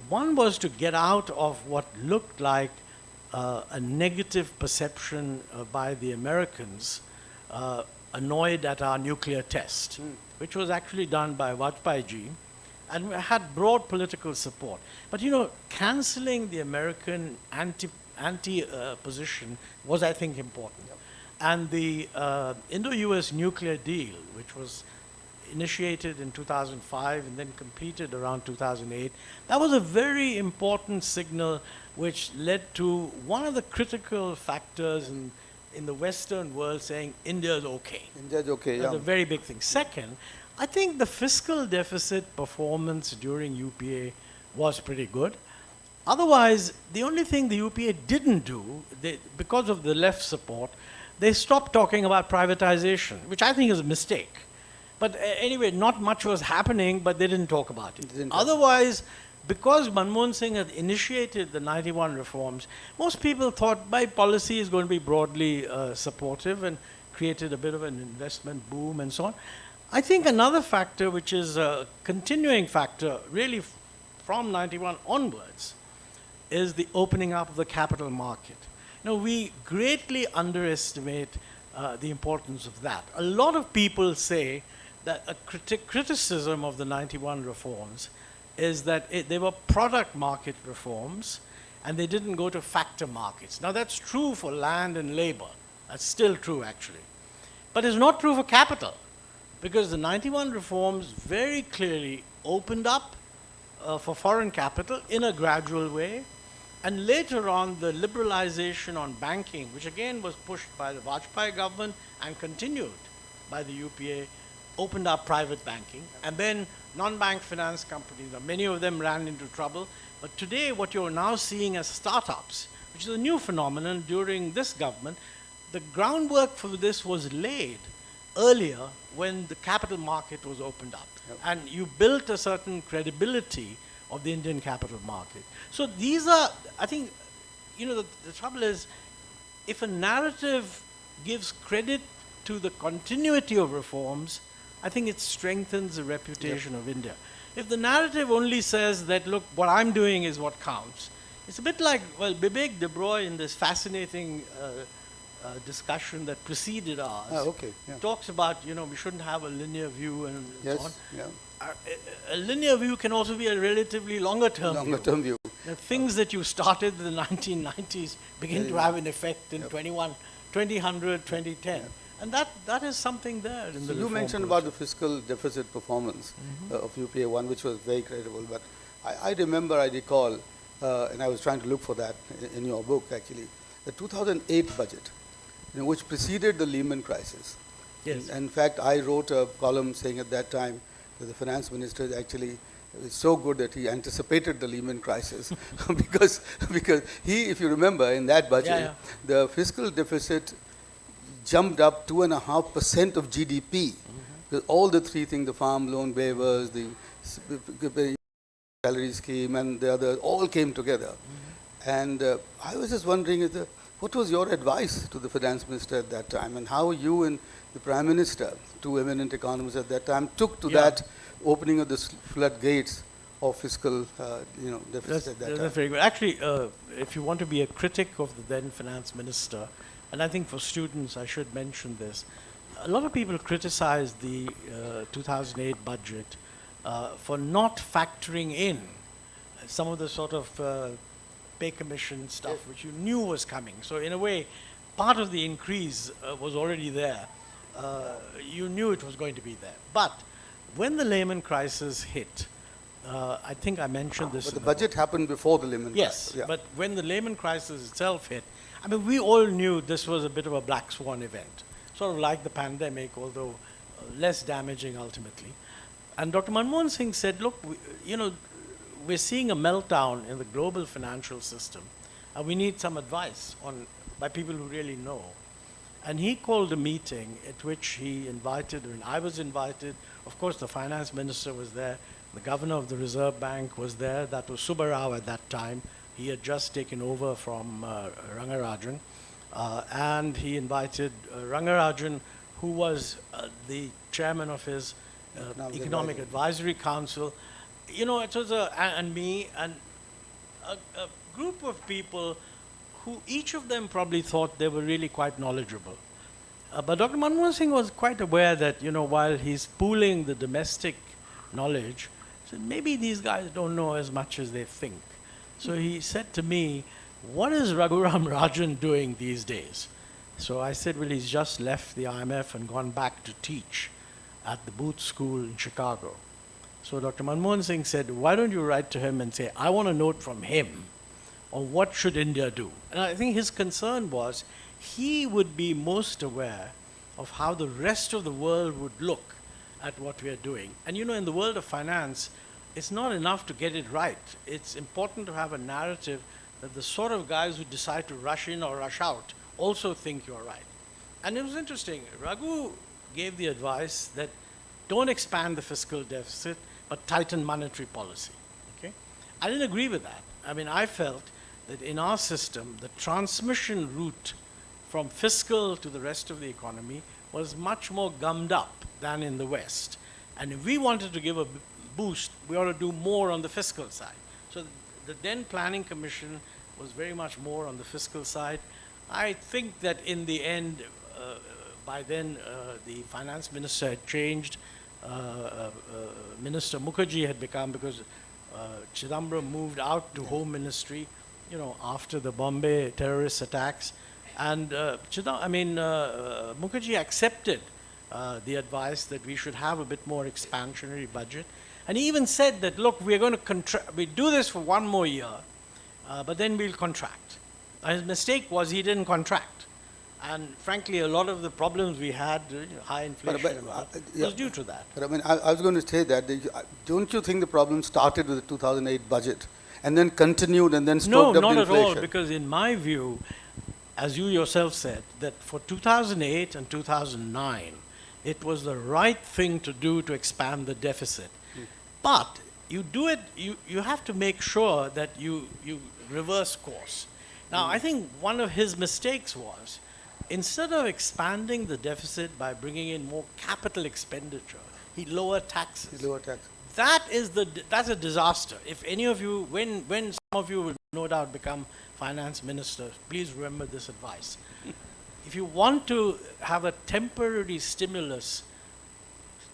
One was to get out of what looked like a negative perception by the Americans, annoyed at our nuclear test, which was actually done by Vajpayee, and had broad political support. But cancelling the American anti position was, I think, important. Yep. And the Indo-US nuclear deal, which was initiated in 2005 and then completed around 2008, that was a very important signal which led to one of the critical factors in the Western world saying India is okay. India is okay, That's a very big thing. Second, I think the fiscal deficit performance during UPA was pretty good. Otherwise, the only thing the UPA didn't do, because of the left support, they stopped talking about privatization, which I think is a mistake. But anyway, not much was happening, but they didn't talk about it. Otherwise, because Manmohan Singh had initiated the 91 reforms, most people thought my policy is going to be broadly supportive and created a bit of an investment boom and so on. I think another factor, which is a continuing factor, really from 91 onwards, is the opening up of the capital market. We greatly underestimate the importance of that. A lot of people say that a criticism of the 91 reforms is that they were product market reforms and they didn't go to factor markets. Now that's true for land and labor. That's still true actually. But it's not true for capital, because the 91 reforms very clearly opened up for foreign capital in a gradual way. And later on, the liberalization on banking, which again was pushed by the Vajpayee government and continued by the UPA, opened up private banking. And then non-bank finance companies, many of them ran into trouble. But today, what you're now seeing as startups, which is a new phenomenon during this government, the groundwork for this was laid earlier when the capital market was opened up. Yep. And you built a certain credibility of the Indian capital market. So these are, I think, the trouble is, if a narrative gives credit to the continuity of reforms, I think it strengthens the reputation of India. If the narrative only says that, look, what I'm doing is what counts, it's a bit like, Bibek de Broy in this fascinating discussion that preceded ours talks about, we shouldn't have a linear view and so on. Yeah. A linear view can also be a relatively longer-term view. The things that you started in the 1990s begin to have an effect in 2000, 2010. And that is something there in the You mentioned about the fiscal deficit performance of UPA 1, which was very credible. But I recall, and I was trying to look for that in your book actually, the 2008 budget, which preceded the Lehman crisis. Yes. In fact, I wrote a column saying at that time that the finance minister actually is so good that he anticipated the Lehman crisis because he, if you remember, in that budget, the fiscal deficit jumped up 2.5% of GDP. With all the three things, the farm loan waivers, the salary scheme, and the others, all came together. And I was just wondering, what was your advice to the finance minister at that time, and how you and the prime minister, two eminent economists at that time, took to that opening of the floodgates of fiscal deficit at that time? That's very good. Actually, if you want to be a critic of the then finance minister, and I think for students I should mention this, a lot of people criticized the 2008 budget for not factoring in some of the sort of pay commission stuff which you knew was coming. So in a way, part of the increase was already there. You knew it was going to be there. But when the Lehman crisis hit, I think I mentioned this. But the budget happened before the Lehman crisis. Yes, but when the Lehman crisis itself hit, I mean, we all knew this was a bit of a black swan event, sort of like the pandemic, although less damaging ultimately. And Dr. Manmohan Singh said, look, we're seeing a meltdown in the global financial system, and we need some advice by people who really know. And he called a meeting at which he invited, and I was invited. Of course, the finance minister was there. The governor of the Reserve Bank was there. That was Subbarao at that time. He had just taken over from Rangarajan. And he invited Rangarajan, who was the chairman of his Economic Advisory Council. It was and me, and a group of people who each of them probably thought they were really quite knowledgeable. But Dr. Manmohan Singh was quite aware that, while he's pooling the domestic knowledge, he said, maybe these guys don't know as much as they think. So he said to me, what is Raghuram Rajan doing these days? So I said, well, he's just left the IMF and gone back to teach at the Booth School in Chicago. So Dr. Manmohan Singh said, why don't you write to him and say, I want a note from him on what should India do? And I think his concern was he would be most aware of how the rest of the world would look at what we are doing. And in the world of finance, it's not enough to get it right. It's important to have a narrative that the sort of guys who decide to rush in or rush out also think you're right. And it was interesting. Raghu gave the advice that don't expand the fiscal deficit, but tighten monetary policy. Okay? I didn't agree with that. I mean, I felt that in our system, the transmission route from fiscal to the rest of the economy was much more gummed up than in the West. And if we wanted to give a boost, we ought to do more on the fiscal side. So the then Planning Commission was very much more on the fiscal side. I think that in the end, by then the finance minister had changed. Minister Mukherjee had become, because Chidambaram moved out to Home Ministry, you know, after the Bombay terrorist attacks. And Mukherjee accepted the advice that we should have a bit more expansionary budget. And he even said that, look, we're going to we do this for 1 more year, but then we'll contract. His mistake was he didn't contract. And frankly, a lot of the problems we had, high inflation, and all, was due to that. But I mean, I was going to say that, don't you think the problem started with the 2008 budget and then continued and then stoked up the inflation? No, not at all, because in my view, as you yourself said, that for 2008 and 2009, it was the right thing to do to expand the deficit. But you do it, you have to make sure that you reverse course. Now, I think one of his mistakes was, instead of expanding the deficit by bringing in more capital expenditure, he lowered taxes. That's a disaster. If any of you, when some of you will no doubt become finance ministers, please remember this advice. If you want to have a temporary stimulus,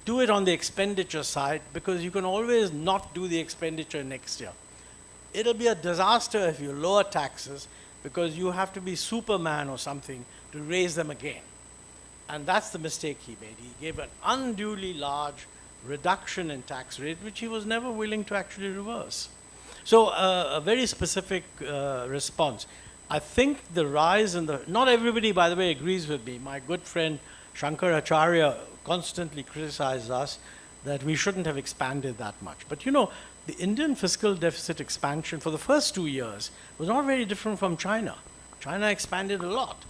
do it on the expenditure side, because you can always not do the expenditure next year. It'll be a disaster if you lower taxes, because you have to be Superman or something to raise them again. And that's the mistake he made. He gave an unduly large reduction in tax rate, which he was never willing to actually reverse. So a very specific response. I think the rise in the, not everybody, by the way, agrees with me. My good friend Shankar Acharya constantly criticizes us that we shouldn't have expanded that much. But you know, the Indian fiscal deficit expansion for the first 2 years was not very different from China. China expanded a lot.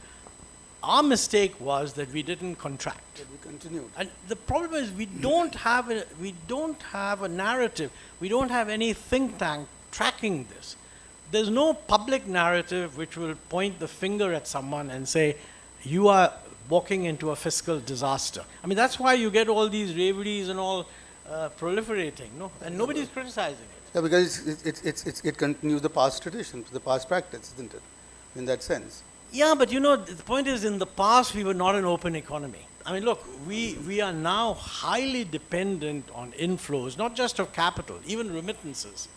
Our mistake was that we didn't contract. We continued. And the problem is we don't have a narrative. We don't have any think tank tracking this. There's no public narrative which will point the finger at someone and say, you are walking into a fiscal disaster. I mean, that's why you get all these raveries and all proliferating, no? And nobody's criticizing it. Yeah, because it continues the past tradition, the past practice, isn't it? In that sense. Yeah, but you know, the point is, in the past, we were not an open economy. I mean, look, we are now highly dependent on inflows, not just of capital, even remittances.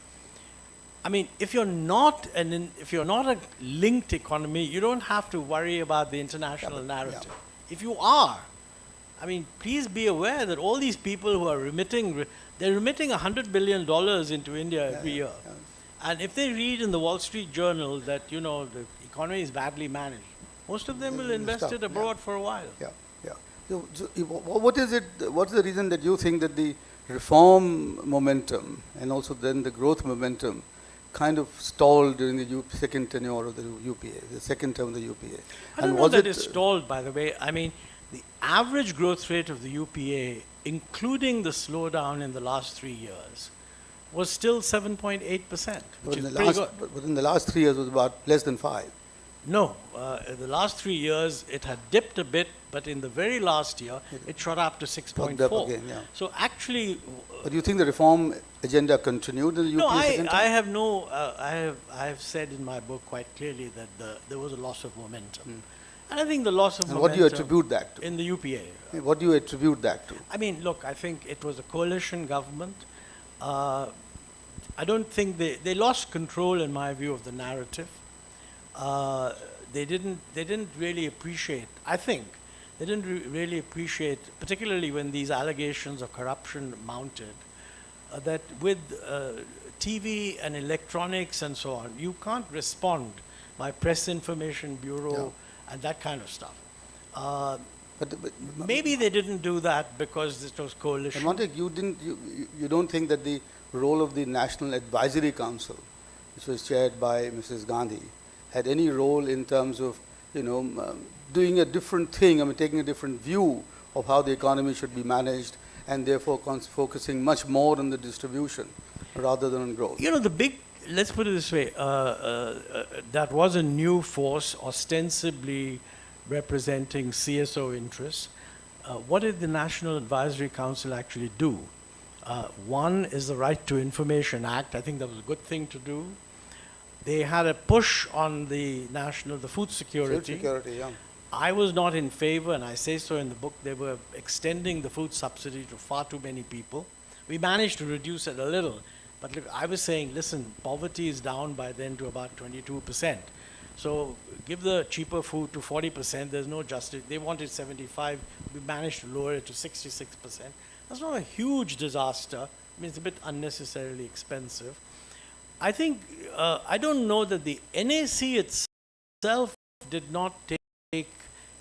I mean, if you're not a linked economy, you don't have to worry about the international narrative. If you are, I mean, please be aware that all these people who are remitting, they're remitting $100 billion into India every year. And if they read in the Wall Street Journal that, you know, the economy is badly managed, most of them will invest it abroad for a while. So what is it, what's the reason that you think that the reform momentum and also then the growth momentum kind of stalled during the second tenure of the UPA, the second term of the UPA? I don't know that it's stalled, by the way. I mean, the average growth rate of the UPA, including the slowdown in the last 3 years, was still 7.8%, which is pretty good. But in the last 3 years, it was about less than 5. No, the last 3 years, it had dipped a bit, but in the very last year, it shot up to 6.4. Again, yeah. So actually... But do you think the reform agenda continued in the UPA? No, I have said in my book quite clearly that there was a loss of momentum. And I think the loss of momentum... what do you attribute that to? In the UPA. What do you attribute that to? I mean, look, I think it was a coalition government. I don't think they lost control, in my view, of the narrative. They didn't really appreciate, I think, they didn't really appreciate, particularly when these allegations of corruption mounted, that with TV and electronics and so on, you can't respond by Press Information Bureau and that kind of stuff. But maybe they didn't do that because it was coalition. Montek, you don't think that the role of the National Advisory Council, which was chaired by Mrs. Gandhi, had any role in terms of, doing a different thing, taking a different view of how the economy should be managed, and therefore focusing much more on the distribution rather than on growth? Let's put it this way, that was a new force ostensibly representing CSO interests. What did the National Advisory Council actually do? One is the Right to Information Act. I think that was a good thing to do. They had a push on the food security. Food security, yeah. I was not in favor, and I say so in the book. They were extending the food subsidy to far too many people. We managed to reduce it a little, but look, I was saying, listen, poverty is down by then to about 22%. So give the cheaper food to 40%. There's no justice. They wanted 75. We managed to lower it to 66%. That's not a huge disaster. I mean, it's a bit unnecessarily expensive. I think I don't know that the NAC itself did not play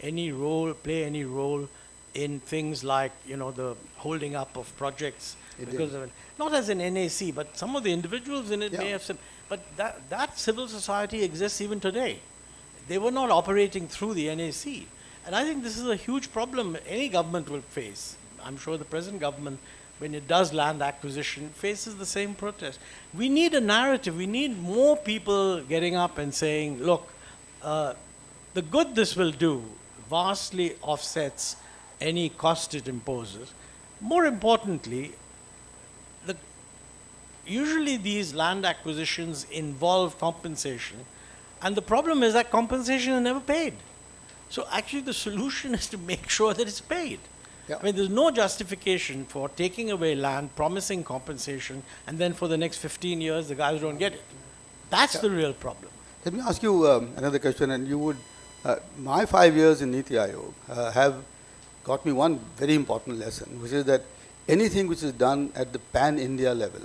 any role in things like, you know, the holding up of projects because of it. Not as an NAC, but some of the individuals in it may have some. But that civil society exists even today. They were not operating through the NAC. And I think this is a huge problem any government will face. I'm sure the present government, when it does land acquisition, faces the same protest. We need a narrative. We need more people getting up and saying, look, the good this will do vastly offsets any cost it imposes. More importantly, usually these land acquisitions involve compensation, and the problem is that compensation is never paid. So actually the solution is to make sure that it's paid. Yeah. I mean, there's no justification for taking away land, promising compensation, and then for the next 15 years the guys don't get it. That's the real problem. Let me ask you another question, and you would, my 5 years in Niti Aayog have got me one very important lesson, which is that anything which is done at the pan-India level,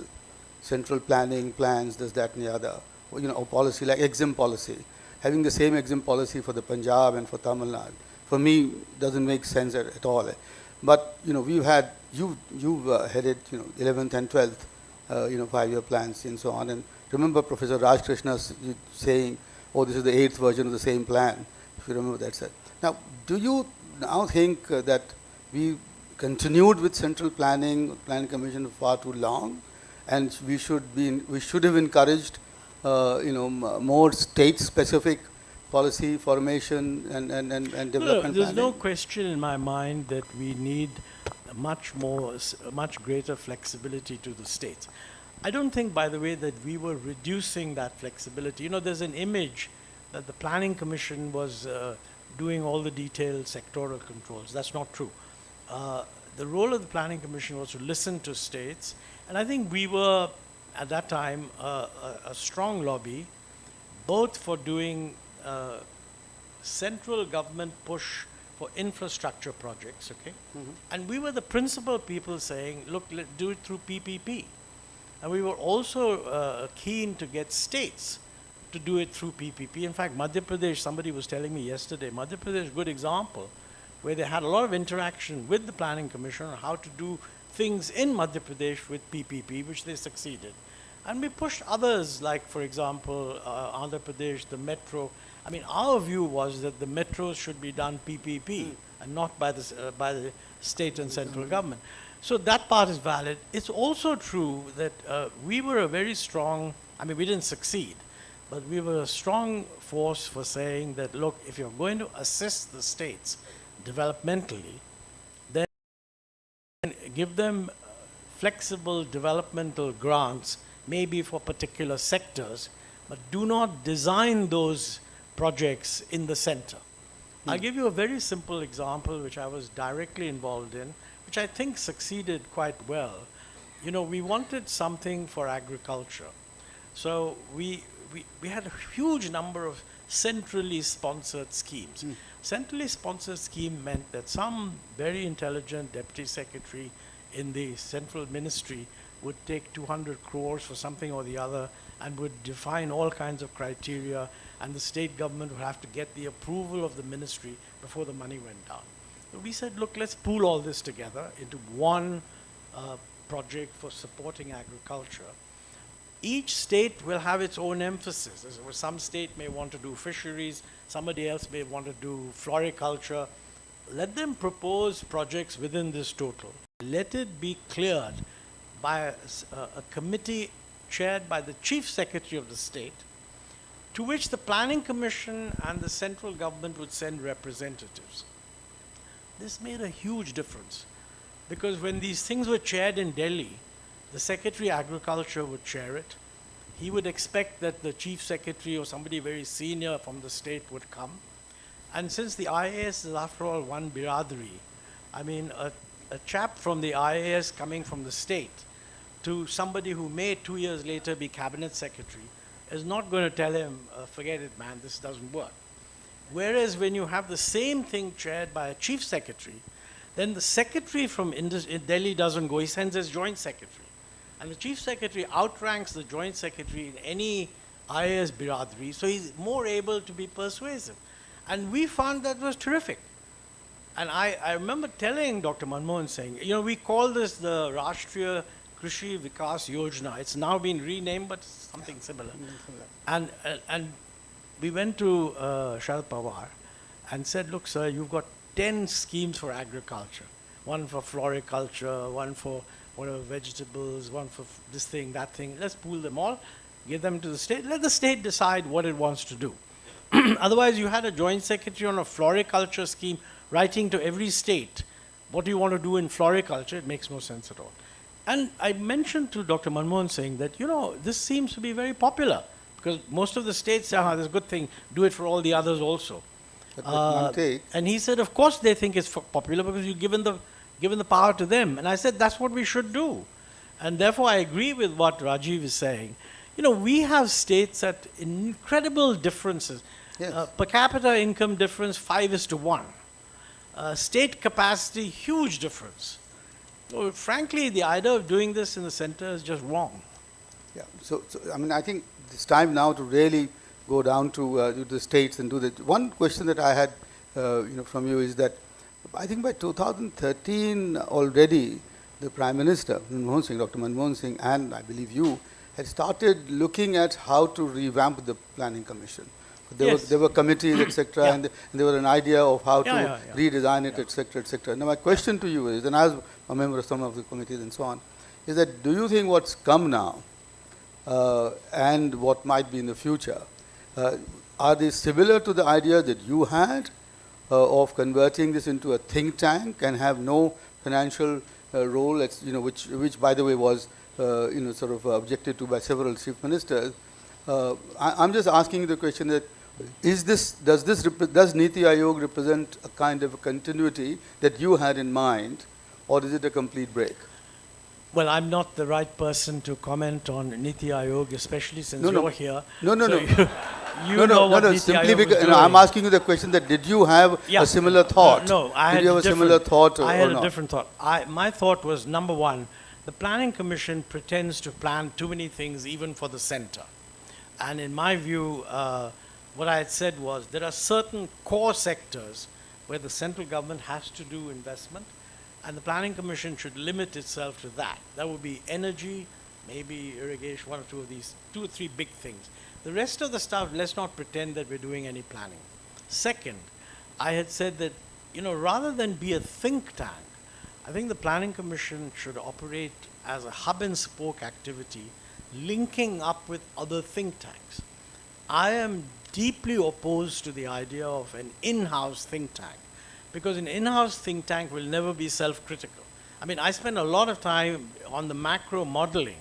central planning, plans, this, that, and the other, you know, policy like exim policy, having the same exim policy for the Punjab and for Tamil Nadu, for me doesn't make sense at all. But you know, you've headed 11th and 12th 5-year plans and so on. And remember Professor Raj Krishna saying, "Oh, this is the 8th version of the same plan." If you remember that, sir. Now, do you now think that we continued with central planning commission for far too long, and we should have encouraged more state-specific policy formation and development planning? There's no question in my mind that we need much greater flexibility to the states. I don't think, by the way, that we were reducing that flexibility. You know, there's an image that the Planning Commission was doing all the detailed sectoral controls. That's not true. The role of the Planning Commission was to listen to states, and I think we were, at that time, a strong lobby, both for doing central government push for infrastructure projects, okay? Mm-hmm. And we were the principal people saying, look, let's do it through PPP. And we were also keen to get states to do it through PPP. In fact, Madhya Pradesh, somebody was telling me yesterday, Madhya Pradesh is a good example where they had a lot of interaction with the Planning Commission on how to do things in Madhya Pradesh with PPP, which they succeeded. And we pushed others, like, for example, Andhra Pradesh, the metro. I mean, our view was that the metros should be done PPP and not by the state and central government. So that part is valid. It's also true that we were a very strong, I mean, we didn't succeed, but we were a strong force for saying that, look, if you're going to assist the states developmentally, then give them flexible developmental grants, maybe for particular sectors, but do not design those projects in the center. I'll give you a very simple example which I was directly involved in, which I think succeeded quite well. You know, we wanted something for agriculture. So we had a huge number of centrally sponsored schemes. Centrally sponsored scheme meant that some very intelligent deputy secretary in the central ministry would take 200 crores for something or the other and would define all kinds of criteria, and the state government would have to get the approval of the ministry before the money went down. So we said, look, let's pool all this together into one project for supporting agriculture. Each state will have its own emphasis. Some state may want to do fisheries, somebody else may want to do floriculture. Let them propose projects within this total. Let it be cleared by a committee chaired by the Chief Secretary of the state, to which the Planning Commission and the central government would send representatives. This made a huge difference, because when these things were chaired in Delhi, the Secretary of Agriculture would chair it, he would expect that the chief secretary or somebody very senior from the state would come. And since the IAS is after all one biradari, I mean, a chap from the IAS coming from the state to somebody who may 2 years later be cabinet secretary is not going to tell him, forget it, man, this doesn't work. Whereas when you have the same thing chaired by a chief secretary, then the secretary from Delhi doesn't go, he sends his joint secretary. And the chief secretary outranks the joint secretary in any IAS biradari, so he's more able to be persuasive. And we found that was terrific. And I remember telling Dr. Manmohan Singh, you know, we call this the Rashtriya Krishi Vikas Yojana. It's now been renamed, but it's something similar. And we went to Sharad Pawar and said, look, sir, you've got 10 schemes for agriculture. One for floriculture, one for whatever vegetables, one for this thing, that thing. Let's pool them all, give them to the state. Let the state decide what it wants to do. Otherwise, you had a joint secretary on a floriculture scheme writing to every state, what do you want to do in floriculture? It makes no sense at all. And I mentioned to Dr. Manmohan Singh that, you know, this seems to be very popular because most of the states say, this is a good thing, do it for all the others also. And he said, of course they think it's popular because you've given the power to them. And I said, that's what we should do. And therefore, I agree with what Rajiv is saying. You know, we have states at incredible differences. Yes. Per capita income difference, 5:1. State capacity, huge difference. So frankly, the idea of doing this in the center is just wrong. Yeah. So I mean, I think it's time now to really go down to the states and do that. One question that I had, from you is that I think by 2013 already, the Prime Minister, Dr. Manmohan Singh, and I believe you, had started looking at how to revamp the Planning Commission. There were committees, etc., and there was an idea of how to redesign it, etc., etc. Now, my question to you is, and as a member of some of the committees and so on, is that do you think what's come now and what might be in the future, are they similar to the idea that you had of converting this into a think tank and have no financial role, which by the way was sort of objected to by several chief ministers? I'm just asking you the question that does Niti Aayog represent a kind of a continuity that you had in mind, or is it a complete break? Well, I'm not the right person to comment on Niti Aayog, especially since you're here. No. You know what Niti simply Aayog because was doing. I'm asking you the question that did you have a similar thought? No, I did had you have a similar thought I had or a not? different thought. My thought was, number one, the Planning Commission pretends to plan too many things even for the center. And in my view, what I had said was there are certain core sectors where the central government has to do investment, and the Planning Commission should limit itself to that. That would be energy, maybe irrigation, one or two of these, 2 or 3 big things. The rest of the stuff, let's not pretend that we're doing any planning. Second, I had said that, rather than be a think tank, I think the Planning Commission should operate as a hub and spoke activity, linking up with other think tanks. I am deeply opposed to the idea of an in-house think tank, because an in-house think tank will never be self-critical. I mean, I spend a lot of time on the macro modeling.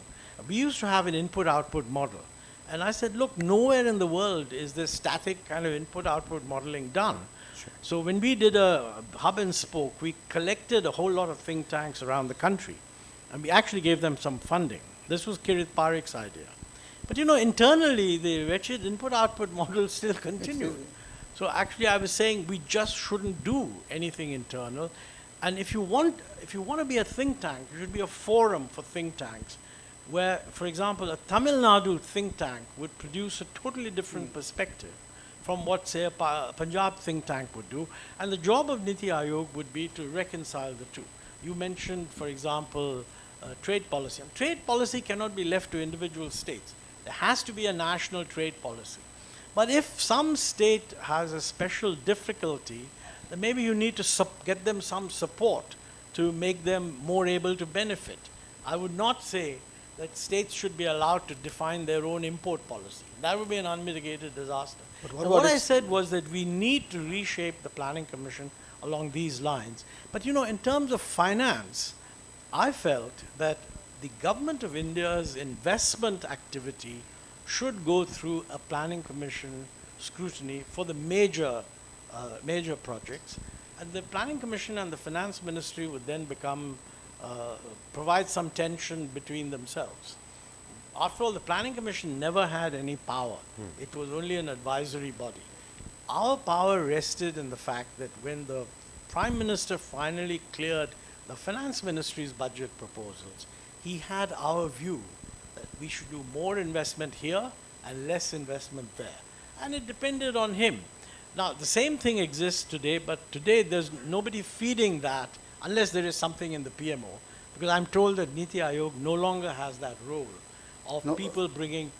We used to have an input-output model. And I said, look, nowhere in the world is this static kind of input-output modeling done. Sure. So when we did a hub and spoke, we collected a whole lot of think tanks around the country. And we actually gave them some funding. This was Kirit Parikh's idea. But internally, the wretched input-output model still continued. So actually, I was saying we just shouldn't do anything internal. And if you want to be a think tank, you should be a forum for think tanks, where, for example, a Tamil Nadu think tank would produce a totally different perspective from what, say, a Punjab think tank would do. And the job of Niti Aayog would be to reconcile the two. You mentioned, for example, trade policy. And trade policy cannot be left to individual states. There has to be a national trade policy. But if some state has a special difficulty, then maybe you need to get them some support to make them more able to benefit. I would not say that states should be allowed to define their own import policy. That would be an unmitigated disaster. But what I said was that we need to reshape the Planning Commission along these lines. But in terms of finance, I felt that the government of India's investment activity should go through a planning commission scrutiny for the major projects. And the planning commission and the finance ministry would then provide some tension between themselves. After all, the planning commission never had any power. It was only an advisory body. Our power rested in the fact that when the Prime Minister finally cleared the finance ministry's budget proposals, he had our view that we should do more investment here and less investment there. And it depended on him. Now, the same thing exists today, but today there's nobody feeding that unless there is something in the PMO, because I'm told that Niti Aayog no longer has that role of people bringing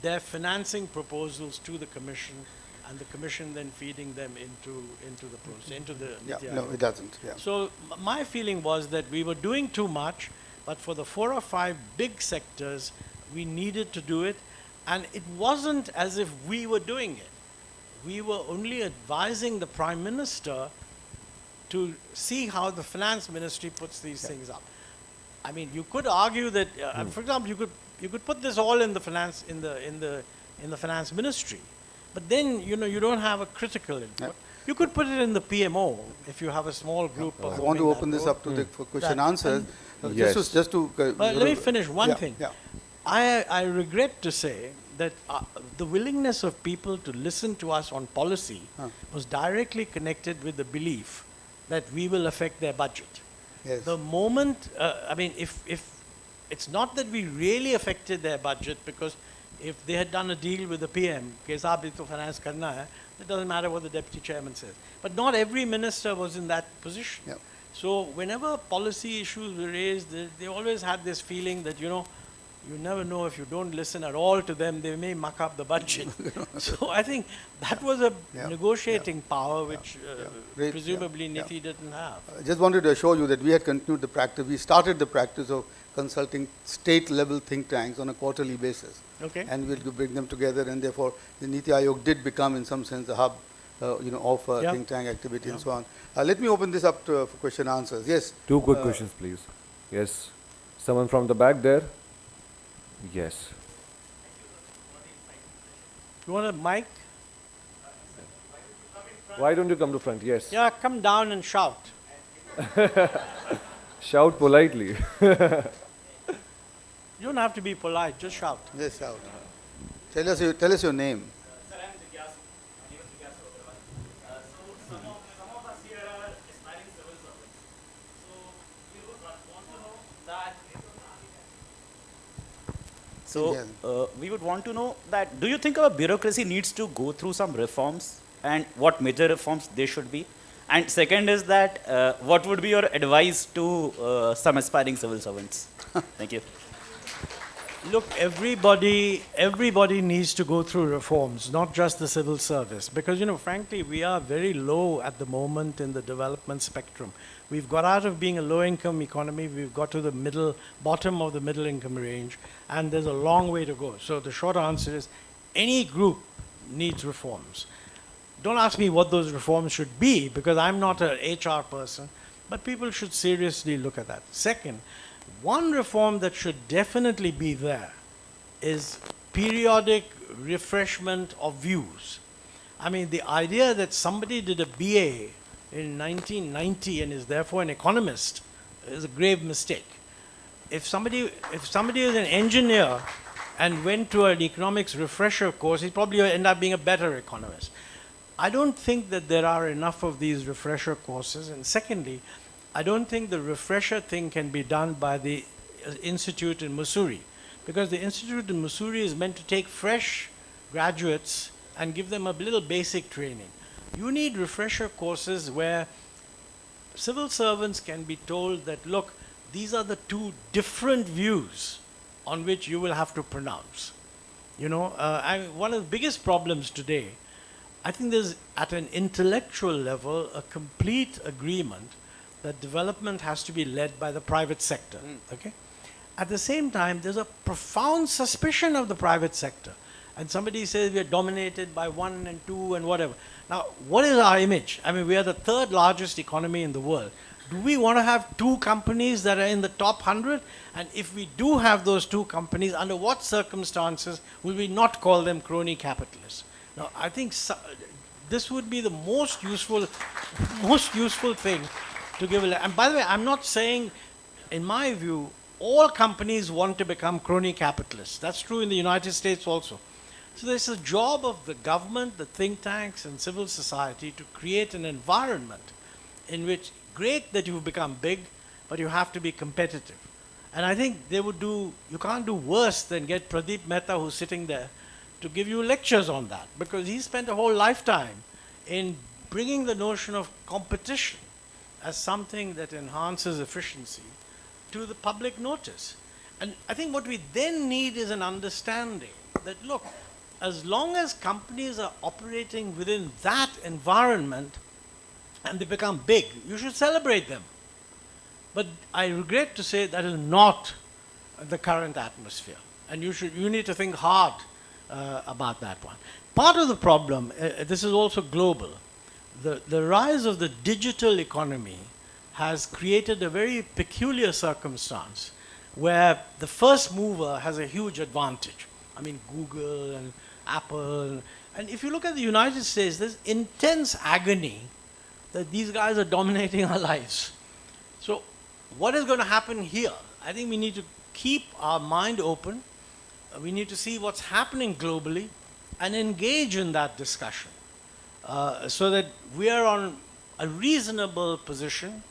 their financing proposals to the commission and the commission then feeding them into the process, into the Niti Aayog. No, it doesn't. Yeah. So my feeling was that we were doing too much, but for the 4 or 5 big sectors, we needed to do it, and it wasn't as if we were doing it. We were only advising the Prime Minister to see how the finance ministry puts these things up. I mean, you could argue that, for example, you could put this all in the finance finance ministry, but then you don't have a critical input. You could put it in the PMO if you have a small group. I want to open this up to the question answers. Yes. Just to but let me finish one thing. Yeah. I regret to say that the willingness of people to listen to us on policy was directly connected with the belief that we will affect their budget. Yes. The moment, I mean, if it's not that we really affected their budget, because if they had done a deal with the PM, it doesn't matter what the deputy chairman says. But not every minister was in that position. Yep. So whenever policy issues were raised, they always had this feeling that, you never know, if you don't listen at all to them, they may muck up the budget. So I think that was a negotiating power which presumably Niti didn't have. I just wanted to assure you that we had continued the practice. We started the practice of consulting state-level think tanks on a quarterly basis. Okay. And we'll bring them together, and therefore the Niti Aayog did become, in some sense, a hub, of think tank activity and so on. Let me open this up for question answers. Yes. 2 quick questions, please. Yes. Someone from the back there? Yes. You want a mic? Why don't you come to front? Yes. Yeah, come down and shout. Shout politely. You don't have to be polite, just shout. Yes, shout. Tell us your name. Sir, I'm Jigyasu. My name is Jigyasu Agarwal. So some of us here are aspiring civil servants. So we would want to know that. So we would want to know that, do you think our bureaucracy needs to go through some reforms, and what major reforms they should be? And second is that, what would be your advice to some aspiring civil servants? Thank you. Look, everybody needs to go through reforms, not just the civil service. Because, frankly, we are very low at the moment in the development spectrum. We've got out of being a low-income economy, we've got to the bottom of the middle-income range, and there's a long way to go. So the short answer is, any group needs reforms. Don't ask me what those reforms should be, because I'm not an HR person, but people should seriously look at that. Second, one reform that should definitely be there is periodic refreshment of views. I mean, the idea that somebody did a BA in 1990 and is therefore an economist is a grave mistake. If somebody is an engineer and went to an economics refresher course, he'd probably end up being a better economist. I don't think that there are enough of these refresher courses. And secondly, I don't think the refresher thing can be done by the institute in Mussoorie, because the institute in Mussoorie is meant to take fresh graduates and give them a little basic training. You need refresher courses where civil servants can be told that, look, these are the 2 different views on which you will have to pronounce. One of the biggest problems today, I think there's, at an intellectual level, a complete agreement that development has to be led by the private sector. Okay? At the same time, there's a profound suspicion of the private sector. And somebody says we are dominated by 1 and 2 and whatever. Now, what is our image? I mean, we are the 3rd largest economy in the world. Do we want to have two companies that are in the top 100? And if we do have those two companies, under what circumstances will we not call them crony capitalists? Now, I think this would be the most useful thing to give. And by the way, I'm not saying, in my view, all companies want to become crony capitalists. That's true in the United States also. So there's a job of the government, the think tanks, and civil society to create an environment in which, great that you've become big, but you have to be competitive. And I think they would do, you can't do worse than get Pradeep Mehta, who's sitting there, to give you lectures on that, because he spent a whole lifetime in bringing the notion of competition as something that enhances efficiency to the public notice. And I think what we then need is an understanding that, look, as long as companies are operating within that environment and they become big, you should celebrate them. But I regret to say that is not the current atmosphere. And you need to think hard about that one. Part of the problem, this is also global, the rise of the digital economy has created a very peculiar circumstance where the first mover has a huge advantage. I mean, Google and Apple. And if you look at the United States, there's intense agony that these guys are dominating our lives. So what is going to happen here? I think we need to keep our mind open. We need to see what's happening globally and engage in that discussion so that we are on a reasonable position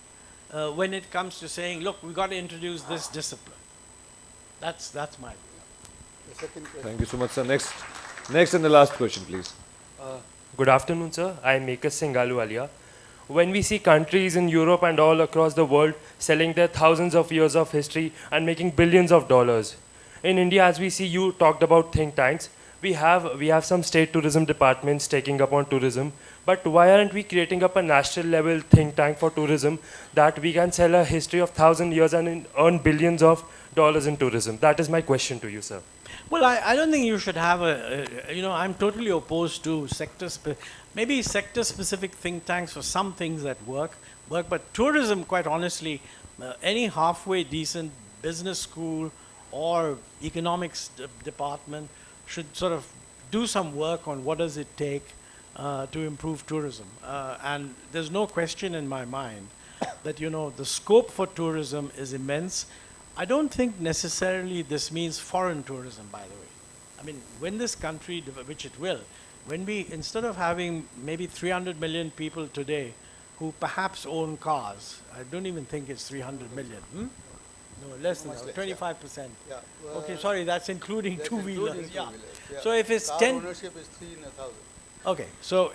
when it comes to saying, look, we've got to introduce this discipline. That's my view. Thank you so much, sir. Next and the last question, please. Good afternoon, sir. I am Mekas Singh Aluwalia. When we see countries in Europe and all across the world selling their thousands of years of history and making billions of dollars, in India, as we see, you talked about think tanks. We have some state tourism departments taking up on tourism, but why aren't we creating up a national level think tank for tourism that we can sell a history of 1,000 years and earn billions of dollars in tourism? That is my question to you, sir. Well, I don't think you should have I'm totally opposed to maybe sector-specific think tanks for some things that work, but tourism, quite honestly, any halfway decent business school or economics department should sort of do some work on what does it take to improve tourism. And there's no question in my mind that, the scope for tourism is immense. I don't think necessarily this means foreign tourism, by the way. I mean, when this country, which it will, when we, instead of having maybe 300 million people today who perhaps own cars, I don't even think it's 300 million. No, less than that, 25%. Yeah. Okay, sorry, that's including two-wheelers. Yeah. So if it's Car 10... ownership is 3 in 1,000. Okay, so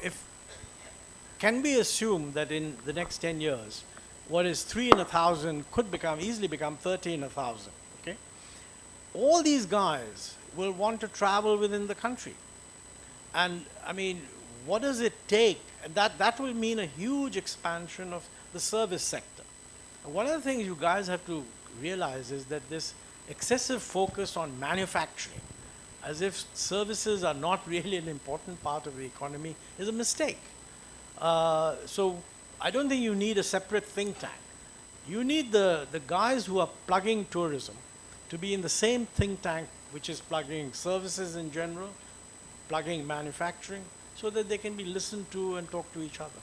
can we assume that in the next 10 years, what is 3 in 1,000 could easily become 30 in 1,000, okay? All these guys will want to travel within the country. And, I mean, what does it take? And that will mean a huge expansion of the service sector. And one of the things you guys have to realize is that this excessive focus on manufacturing, as if services are not really an important part of the economy, is a mistake. So I don't think you need a separate think tank. You need the guys who are plugging tourism to be in the same think tank which is plugging services in general, plugging manufacturing, so that they can be listened to and talk to each other.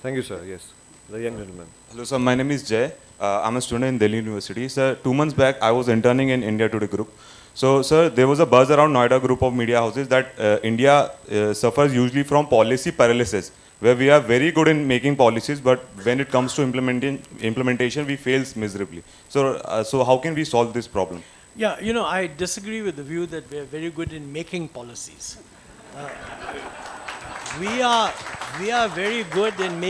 Thank you, sir. Yes, the young gentleman. Hello, sir. My name is Jay. I'm a student in Delhi University. Sir, 2 months back, I was interning in India Today group. So, sir, there was a buzz around Noida group of media houses that India suffers usually from policy paralysis, where we are very good in making policies, but when it comes to implementation, we fail miserably. So how can we solve this problem? Yeah, I disagree with the view that we're very good in making policies. We are very good in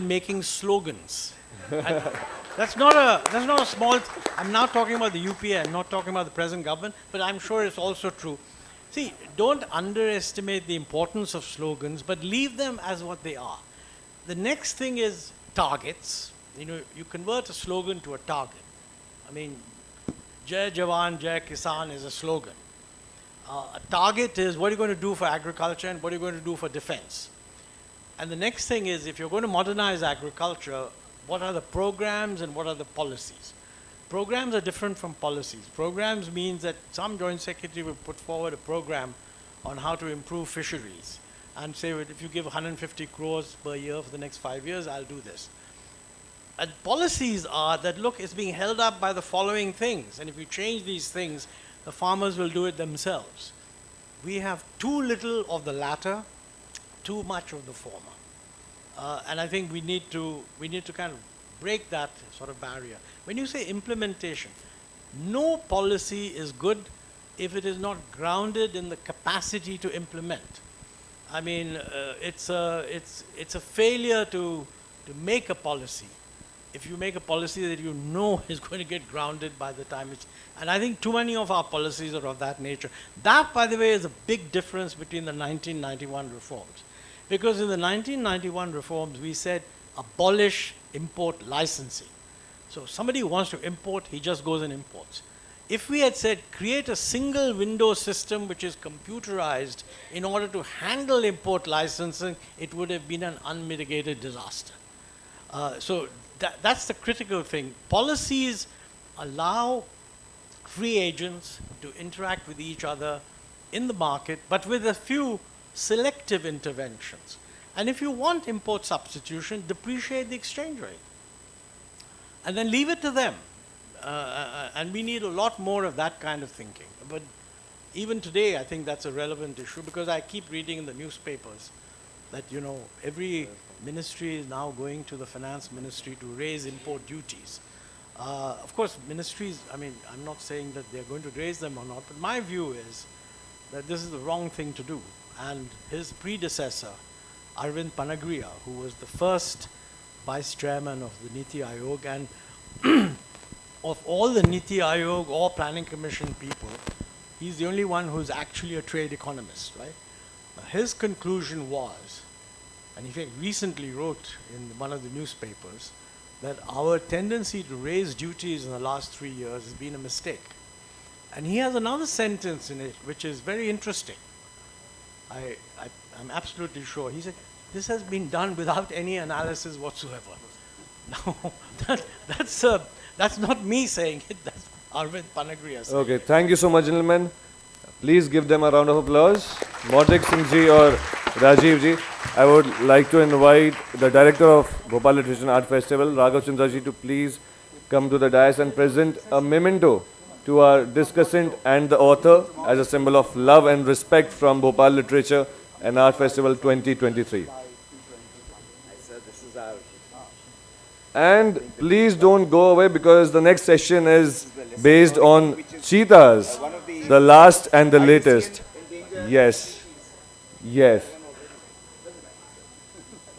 making slogans. And that's not a small. I'm now talking about the UPA. I'm not talking about the present government, but I'm sure it's also true. See, don't underestimate the importance of slogans, but leave them as what they are. The next thing is targets. You convert a slogan to a target. I mean, Jai Jawan, Jai Kisan is a slogan. A target is what are you going to do for agriculture and what are you going to do for defense. And the next thing is, if you're going to modernize agriculture, what are the programs and what are the policies? Programs are different from policies. Programs means that some joint secretary will put forward a program on how to improve fisheries and say, well, if you give 150 crores per year for the next 5 years, I'll do this. And policies are that, look, it's being held up by the following things, and if you change these things, the farmers will do it themselves. We have too little of the latter, too much of the former. And I think we need to kind of break that sort of barrier. When you say implementation, no policy is good if it is not grounded in the capacity to implement. I mean, it's a failure to make a policy if you make a policy that you know is going to get grounded by the time it's... And I think too many of our policies are of that nature. That, by the way, is a big difference between the 1991 reforms. Because in the 1991 reforms, we said abolish import licensing. So somebody who wants to import, he just goes and imports. If we had said create a single window system which is computerized in order to handle import licensing, it would have been an unmitigated disaster. So that's the critical thing. Policies allow free agents to interact with each other in the market, but with a few selective interventions. And if you want import substitution, depreciate the exchange rate. And then leave it to them. And we need a lot more of that kind of thinking. But even today, I think that's a relevant issue, because I keep reading in the newspapers that, you know, every ministry is now going to the finance ministry to raise import duties. Of course, ministries, I mean, I'm not saying that they're going to raise them or not, but my view is that this is the wrong thing to do. And his predecessor, Arvind Panagriya, who was the first vice chairman of the Niti Aayog, and of all the Niti Aayog or Planning Commission people, he's the only one who's actually a trade economist, right? Now, his conclusion was, and he recently wrote in one of the newspapers, that our tendency to raise duties in the last 3 years has been a mistake. And he has another sentence in it which is very interesting. I'm absolutely sure. He said, this has been done without any analysis whatsoever. Now, that's not me saying it, that's Arvind Panagriya saying Okay, thank you so much, gentlemen. Please give them a round of applause. Montek Singh ji or Rajiv ji. I would like to invite the director of Bhopal Literature and Art Festival, Raghav Chandra ji, to please come to the dais and present a memento to our discussant and the author as a symbol of love and respect from Bhopal Literature and Art Festival 2023. And please don't go away, because the next session is based on cheetahs, the last and the latest. Yes, yes.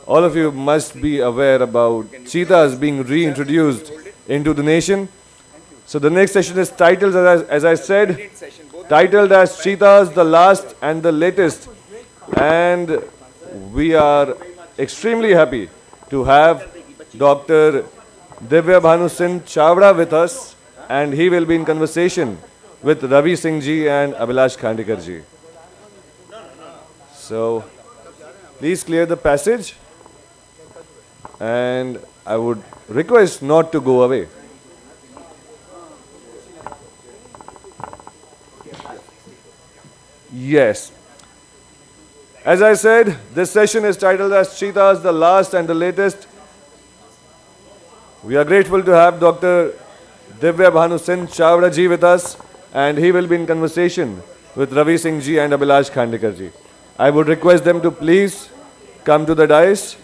All of you must be aware about cheetahs being reintroduced into the nation. So the next session is titled, as I said, titled as Cheetahs, the Last and the Latest. And we are extremely happy to have Dr. Divya Bhanu Singh Chavda with us, and he will be in conversation with Ravi Singh ji and Abhilash Khandekar ji. So please clear the passage, and I would request not to go away. Yes. As I said, this session is titled as Cheetahs, the Last and the Latest. We are grateful to have Dr. Divya Bhanu Singh Chavda ji with us, and he will be in conversation with Ravi Singh ji and Abhilash Khandekar ji. I would request them to please come to the dais.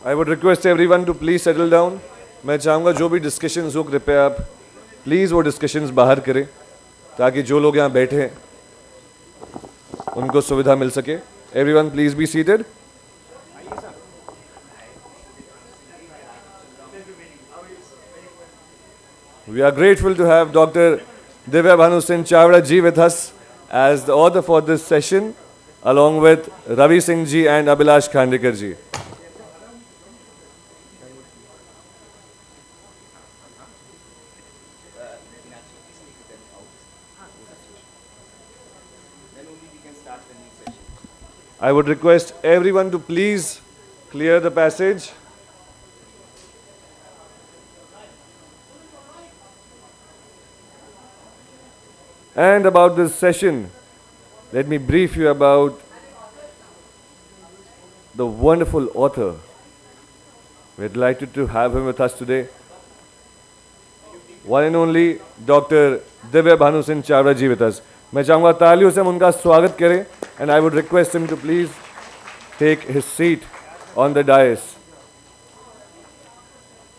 I would request everyone to please settle down. मैं चाहूँगा जो भी discussions हो कृपया आप please वो discussions बाहर करें, ताकि जो लोग यहाँ बैठे हैं उनको सुविधा मिल सके. Everyone please be seated. We are grateful to have Dr. Divya Bhanu Singh Chavda ji with us as the author for this session, along with Ravi Singh ji and Abhilash Khandekar ji. I would request everyone to please clear the passage. And about this session, let me brief you about the wonderful author. We're delighted to have him with us today. One and only Dr. Divya Bhanu Singh Chavda ji with us. मैं चाहूँगा तालियों से हम उनका स्वागत करें and I would request him to please take his seat on the dais.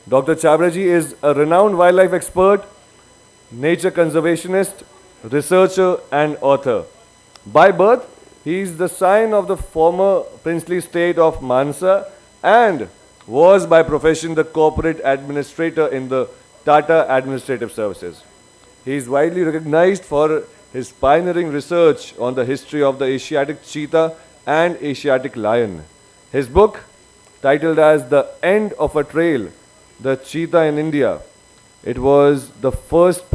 Dr. Chavda ji is a renowned wildlife expert, nature conservationist, researcher and author. By birth, he is the scion of the former princely state of Mansa and was by profession the corporate administrator in the Tata Administrative Services. He is widely recognized for his pioneering research on the history of the Asiatic cheetah and Asiatic lion. His book, titled as The End of a Trail, The Cheetah in India, it was first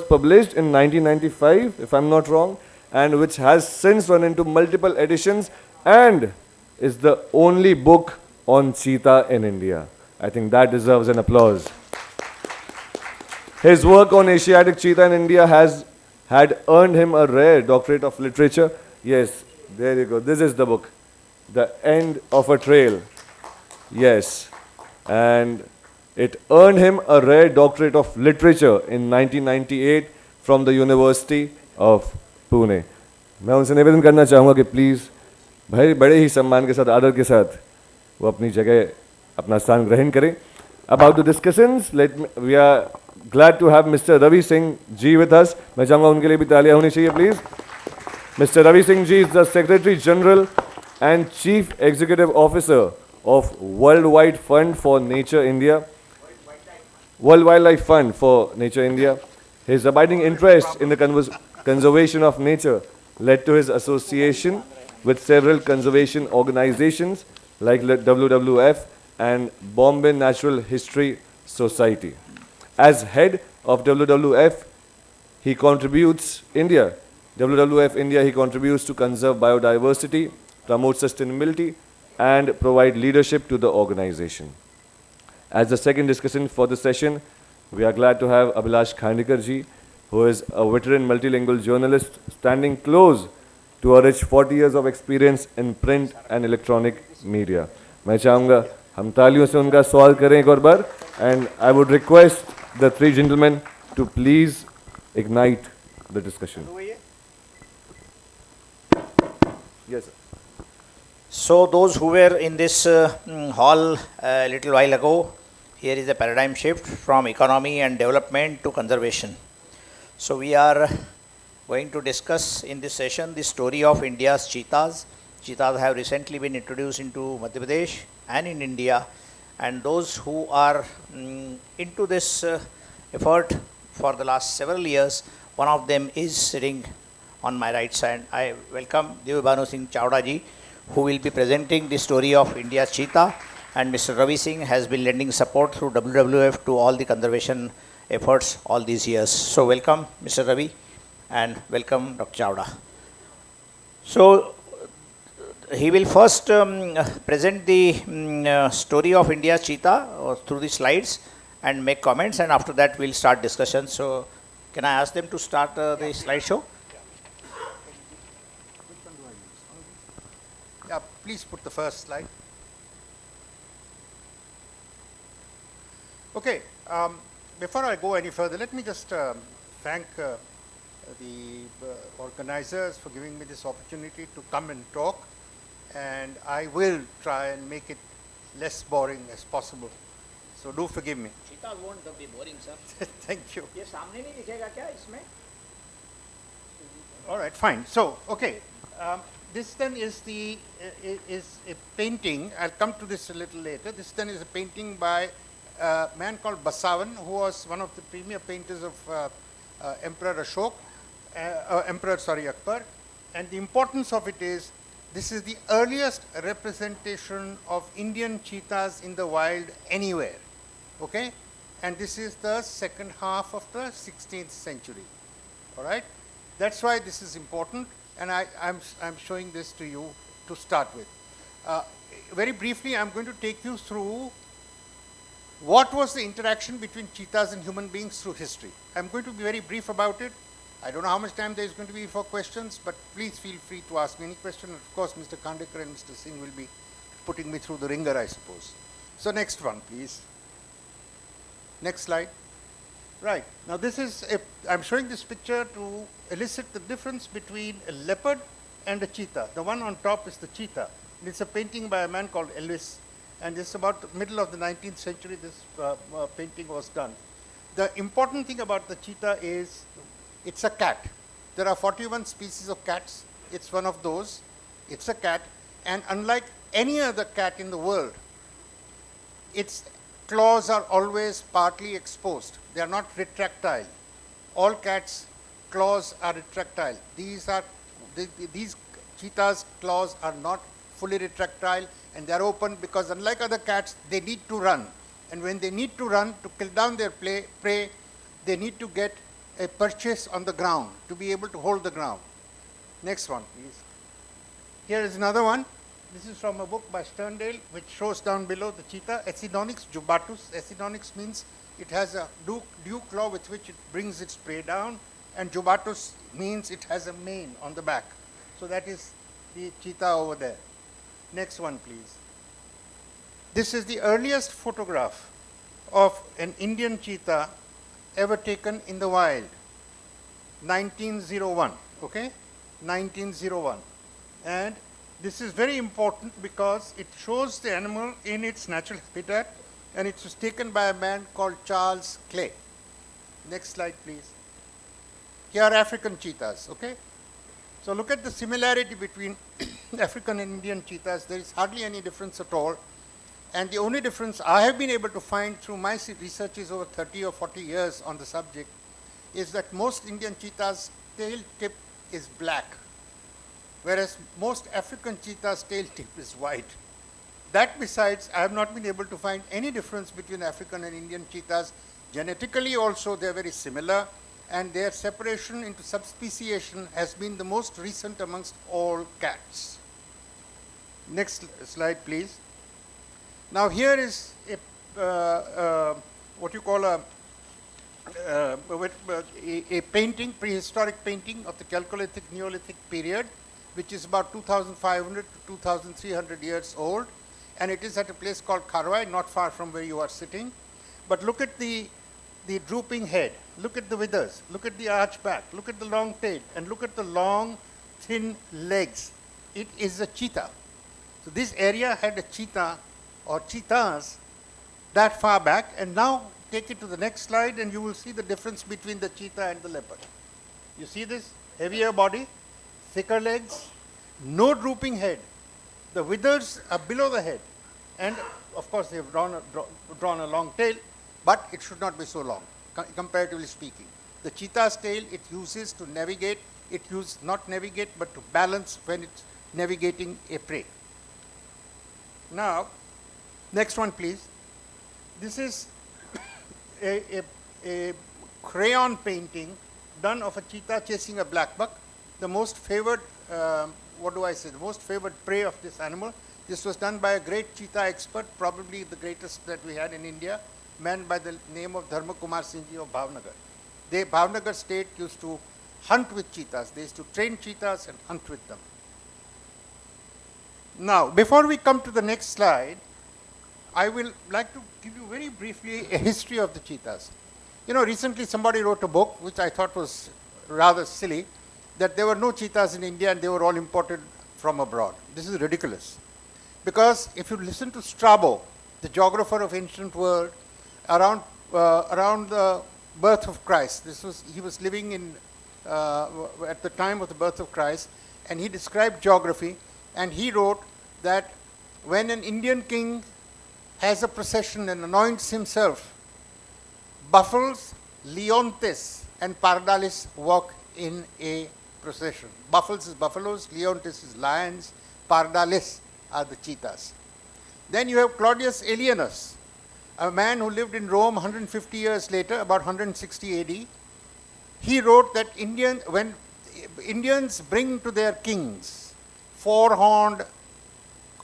published in 1995, if I'm not wrong, and which has since run into multiple editions and is the only book on cheetah in India. I think that deserves an applause. His work on Asiatic cheetah in India had earned him a rare doctorate of literature. Yes, there you go. This is the book, The End of a Trail. Yes, and it earned him a rare doctorate of literature in 1998 from the University of Pune. मैं उनसे निवेदन करना चाहूँगा कि please भाई बड़े ही सम्मान के साथ आदर के साथ वो अपनी जगह अपना स्थान ग्रहण करें. About the discussions, we are glad to have Mr. Ravi Singh ji with us. मैं चाहूँगा उनके लिए भी तालियां होनी चाहिए please. Mr. Ravi Singh ji is the Secretary General and Chief Executive Officer of World Wildlife Fund for Nature India. World Wildlife Fund for Nature India. His abiding interest in the conservation of nature led to his association with several conservation organizations like WWF and Bombay Natural History Society. As head of WWF India, he contributes to conserve biodiversity, promote sustainability, and provide leadership to the organization. As the second discussion for the session, we are glad to have Abhilash Khandekar ji, who is a veteran multilingual journalist standing close to a rich 40 years of experience in print and electronic media. मैं चाहूँगा हम तालियों से उनका स्वागत करें एक और बार, and I would request the three gentlemen to please ignite the discussion. Yes, sir. So those who were in this hall a little while ago, here is a paradigm shift from economy and development to conservation. So we are going to discuss in this session the story of India's cheetahs. Cheetahs have recently been introduced into Madhya Pradesh and in India, and those who are into this effort for the last several years, one of them is sitting on my right side. I welcome Divya Bhanu Singh Chavda ji, who will be presenting the story of India's cheetah, and Mr. Ravi Singh has been lending support through WWF to all the conservation efforts all these years. So welcome Mr. Ravi and welcome Dr. Chavda. So he will first present the story of India's cheetah through the slides and make comments, and after that we'll start discussion. So can I ask them to start the slideshow? Yeah, please put the first slide. Okay, before I go any further, let me just thank the organizers for giving me this opportunity to come and talk, and I will try and make it less boring as possible. So do forgive me. Cheetah won't be boring, sir. Thank you. ये सामने नहीं दिखेगा क्या इसमें? All right, fine. So, okay, This then is is a painting. I'll come to this a little later. This then is a painting by a man called Basavan, who was one of the premier painters of Emperor Ashok, Akbar. And the importance of it is, this is the earliest representation of Indian cheetahs in the wild anywhere. Okay, and this is the second half of the 16th century. All right, that's why this is important. And I'm showing this to you to start with. Very briefly, I'm going to take you through what was the interaction between cheetahs and human beings through history. I'm going to be very brief about it. I don't know how much time there is going to be for questions, but please feel free to ask me any question. Of course, Mr. Khandekar and Mr. Singh will be putting me through the ringer, I suppose. So next one, please. Next slide. Right. Now this is, I'm showing this picture to elicit the difference between a leopard and a cheetah. The one on top is the cheetah. And it's a painting by a man called Elvis. And this is about the middle of the 19th century this painting was done. The important thing about the cheetah is it's a cat. There are 41 species of cats. It's one of those. It's a cat. And unlike any other cat in the world, its claws are always partly exposed. They are not retractile. All cats' claws are retractile. These cheetahs' claws are not fully retractile, and they are open because unlike other cats, they need to run. And when they need to run to kill down their prey, they need to get a purchase on the ground to be able to hold the ground. Next one, please. Here is another one. This is from a book by Sterndale, which shows down below the cheetah, Acidonyx jubatus. Acidonyx means it has a dew claw with which it brings its prey down, and jubatus means it has a mane on the back. So that is the cheetah over there. Next one, please. This is the earliest photograph of an Indian cheetah ever taken in the wild, 1901, okay? 1901. And this is very important because it shows the animal in its natural habitat, and it was taken by a man called Charles Clay. Next slide, please. Here are African cheetahs, okay? So look at the similarity between African and Indian cheetahs. There is hardly any difference at all. And the only difference I have been able to find through my researches over 30 or 40 years on the subject is that most Indian cheetahs' tail tip is black, whereas most African cheetahs' tail tip is white. That besides, I have not been able to find any difference between African and Indian cheetahs. Genetically also, they are very similar, and their separation into subspeciation has been the most recent amongst all cats. Next slide, please. Now here is what you call a painting, prehistoric painting of the Chalcolithic Neolithic period, which is about 2,500 to 2,300 years old, and it is at a place called Karwai, not far from where you are sitting. But look at the drooping head, look at the withers, look at the arch back, look at the long tail, and look at the long, thin legs. It is a cheetah. So this area had a cheetah or cheetahs that far back, and now take it to the next slide and you will see the difference between the cheetah and the leopard. You see this? Heavier body, thicker legs, no drooping head. The withers are below the head, and of course they have drawn a long tail, but it should not be so long, comparatively speaking. The cheetah's tail it uses to navigate, it uses not navigate but to balance when it's navigating a prey. Now, next one please. This is a crayon painting done of a cheetah chasing a black buck, the most favored, the most favored prey of this animal. This was done by a great cheetah expert, probably the greatest that we had in India, a man by the name of Dharma Kumar Singh ji of Bhavnagar. Bhavnagar state used to hunt with cheetahs. They used to train cheetahs and hunt with them. Now, before we come to the next slide, I will like to give you very briefly a history of the cheetahs. You know, recently somebody wrote a book, which I thought was rather silly, that there were no cheetahs in India and they were all imported from abroad. This is ridiculous. Because if you listen to Strabo, the geographer of ancient world, around the birth of Christ, he was living in, at the time of the birth of Christ, and he described geography, and he wrote that when an Indian king has a procession and anoints himself, buffles, leontes, and pardalis walk in a procession. Buffles is buffaloes, leontes is lions, pardalis are the cheetahs. Then you have Claudius Alienus, a man who lived in Rome 150 years later, about 160 AD. He wrote that when Indians bring to their kings four-horned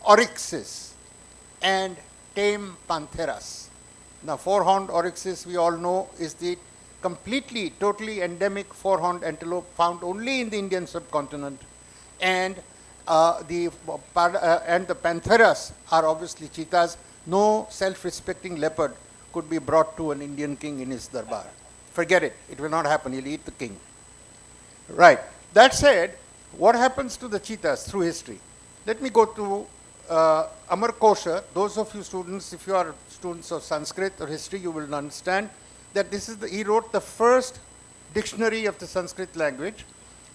oryxes and tame pantheras. Now, four-horned oryxes, we all know, is the completely, totally endemic four-horned antelope found only in the Indian subcontinent. And the pantheras are obviously cheetahs. No self-respecting leopard could be brought to an Indian king in his darbar. Forget it. It will not happen. He'll eat the king. Right. That said, what happens to the cheetahs through history? Let me go to Amar Kosha. Those of you students, if you are students of Sanskrit or history, you will understand that this is he wrote the first dictionary of the Sanskrit language,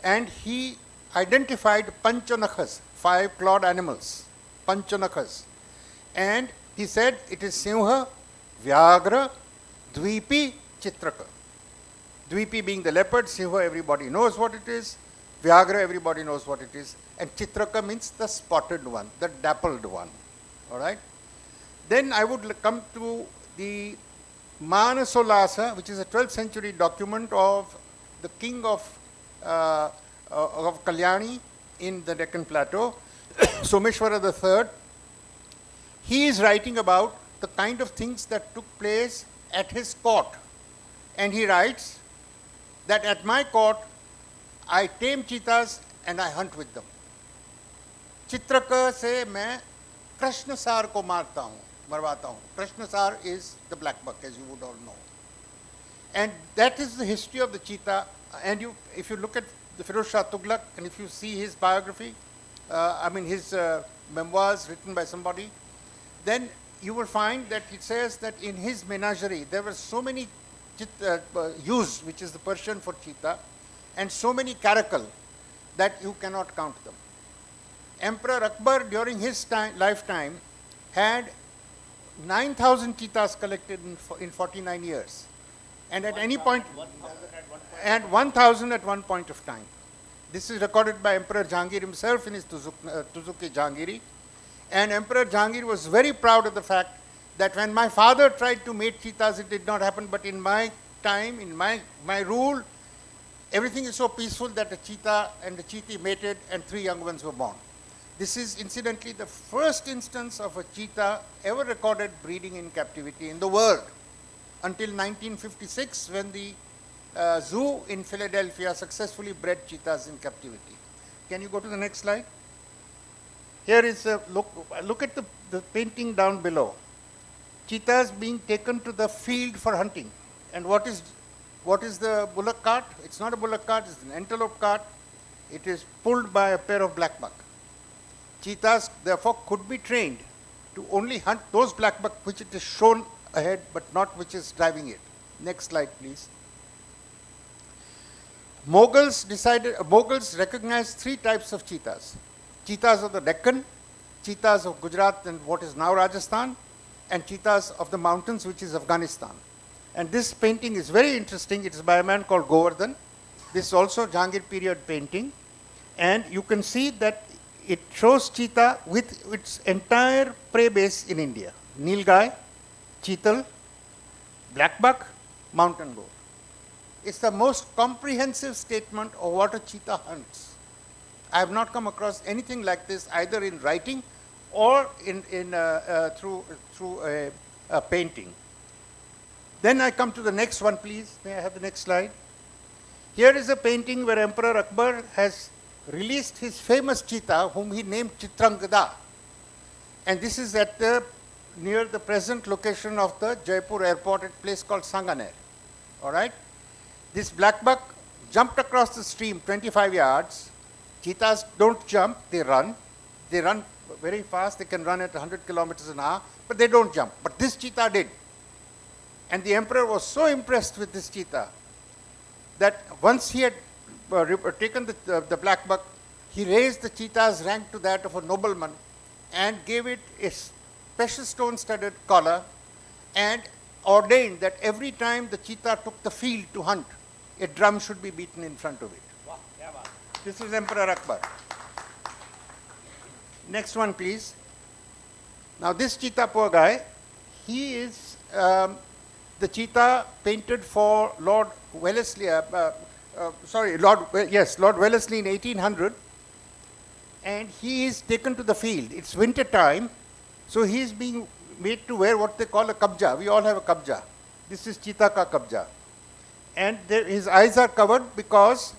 and he identified panchanakhas, 5 clawed animals, panchanakhas. And he said it is Simha, Vyagra, Dvipi, Chitraka. Dvipi being the leopard, Simha everybody knows what it is, Vyagra everybody knows what it is, and Chitraka means the spotted one, the dappled one. All right? Then I would come to the Manasolasa, which is a 12th century document of the king of Kalyani in the Deccan Plateau, Someshwara III. He is writing about the kind of things that took place at his court. And he writes that at my court, I tame cheetahs and I hunt with them. Chitraka se main Krishnasar ko marwata hu. Krishnasar is the black buck, as you would all know. And that is the history of the cheetah. And if you look at the Firoz Shah Tughlaq, and if you see his biography, his memoirs written by somebody, then you will find that it says that in his menagerie, there were so many ewes, which is the Persian for cheetah, and so many caracal that you cannot count them. Emperor Akbar, during his lifetime, had 9,000 cheetahs collected in 49 years. And at any point, and 1,000 at one point of time. This is recorded by Emperor Jahangir himself in his Tuzuki Jahangiri. And Emperor Jahangir was very proud of the fact that when my father tried to mate cheetahs, it did not happen, but in my time, in my rule, everything is so peaceful that a cheetah and a cheetah mated and 3 young ones were born. This is incidentally the first instance of a cheetah ever recorded breeding in captivity in the world, until 1956, when the zoo in Philadelphia successfully bred cheetahs in captivity. Can you go to the next slide? Here is a look at the painting down below. Cheetahs being taken to the field for hunting. And what is the bullock cart? It's not a bullock cart, it's an antelope cart. It is pulled by a pair of black buck. Cheetahs, therefore, could be trained to only hunt those black buck which it is shown ahead, but not which is driving it. Next slide, please. Mughals recognized 3 types of cheetahs. Cheetahs of the Deccan, cheetahs of Gujarat and what is now Rajasthan, and cheetahs of the mountains, which is Afghanistan. And this painting is very interesting. It is by a man called Govardhan. This is also Jahangir period painting. And you can see that it shows cheetah with its entire prey base in India. Nilgai, cheetal, black buck, mountain goat. It's the most comprehensive statement of what a cheetah hunts. I have not come across anything like this either in writing or through a painting. Then I come to the next one, please. May I have the next slide? Here is a painting where Emperor Akbar has released his famous cheetah, whom he named Chitrangada. And this is at near the present location of the Jaipur airport at a place called Sanganer. All right? This black buck jumped across the stream 25 yards. Cheetahs don't jump, they run. They run very fast, they can run at 100 kilometers an hour, but they don't jump. But this cheetah did. And the emperor was so impressed with this cheetah that once he had taken the black buck, he raised the cheetah's rank to that of a nobleman and gave it a precious stone-studded collar and ordained that every time the cheetah took the field to hunt, a drum should be beaten in front of it. This is Emperor Akbar. Next one, please. Now this cheetah, poor guy, he is the cheetah painted for Lord Wellesley, Lord Wellesley in 1800, and he is taken to the field. It's winter time, so he is being made to wear what they call a kabja. We all have a kabja. This is cheetah ka kabja. And his eyes are covered because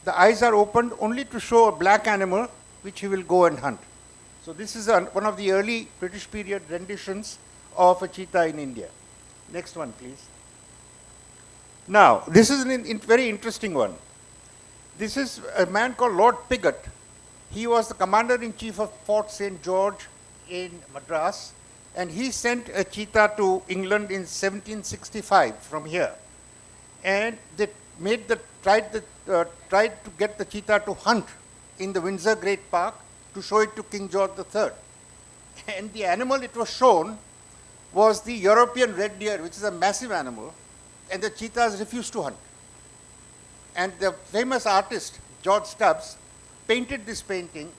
the eyes are opened only to show a black animal which he will go and hunt. So this is one of the early British period renditions of a cheetah in India. Next one, please. Now, this is a very interesting one. This is a man called Lord Pigot. He was the commander-in-chief of Fort St. George in Madras, and he sent a cheetah to England in 1765 from here. And they tried to get the cheetah to hunt in the Windsor Great Park to show it to King George III. And the animal it was shown was the European red deer, which is a massive animal, and the cheetahs refused to hunt. And the famous artist, George Stubbs, painted this painting,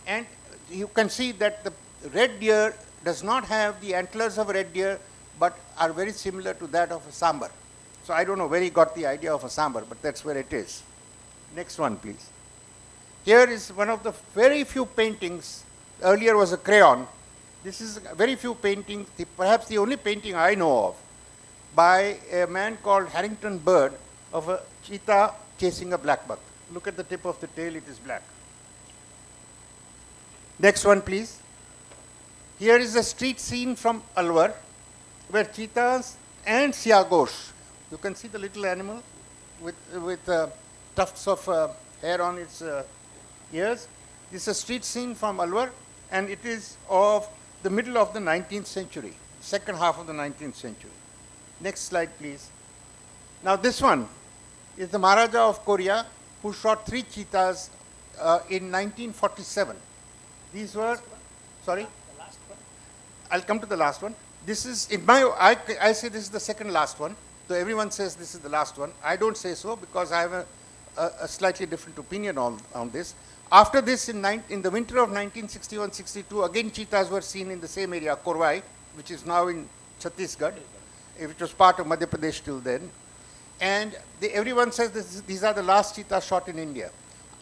and you can see that the red deer does not have the antlers of a red deer, but are very similar to that of a sambar. So I don't know where he got the idea of a sambar, but that's where it is. Next one, please. Here is one of the very few paintings. Earlier was a crayon. This is very few paintings, perhaps the only painting I know of, by a man called Harrington Bird of a cheetah chasing a blackbuck. Look at the tip of the tail, it is black. Next one, please. Here is a street scene from Alwar, where cheetahs and siagos, you can see the little animal with tufts of hair on its ears. This is a street scene from Alwar, and it is of the middle of the 19th century, second half of the 19th century. Next slide, please. Now this one is the Maharaja of Korea, who shot 3 cheetahs in 1947. These were, sorry? The last one. I'll come to the last one. This is, in my, I say this is the second last one. So everyone says this is the last one. I don't say so because I have a slightly different opinion on this. After this, in the winter of 1961-62, again cheetahs were seen in the same area, Korwai, which is now in Chhattisgarh, which was part of Madhya Pradesh till then. And everyone says these are the last cheetahs shot in India.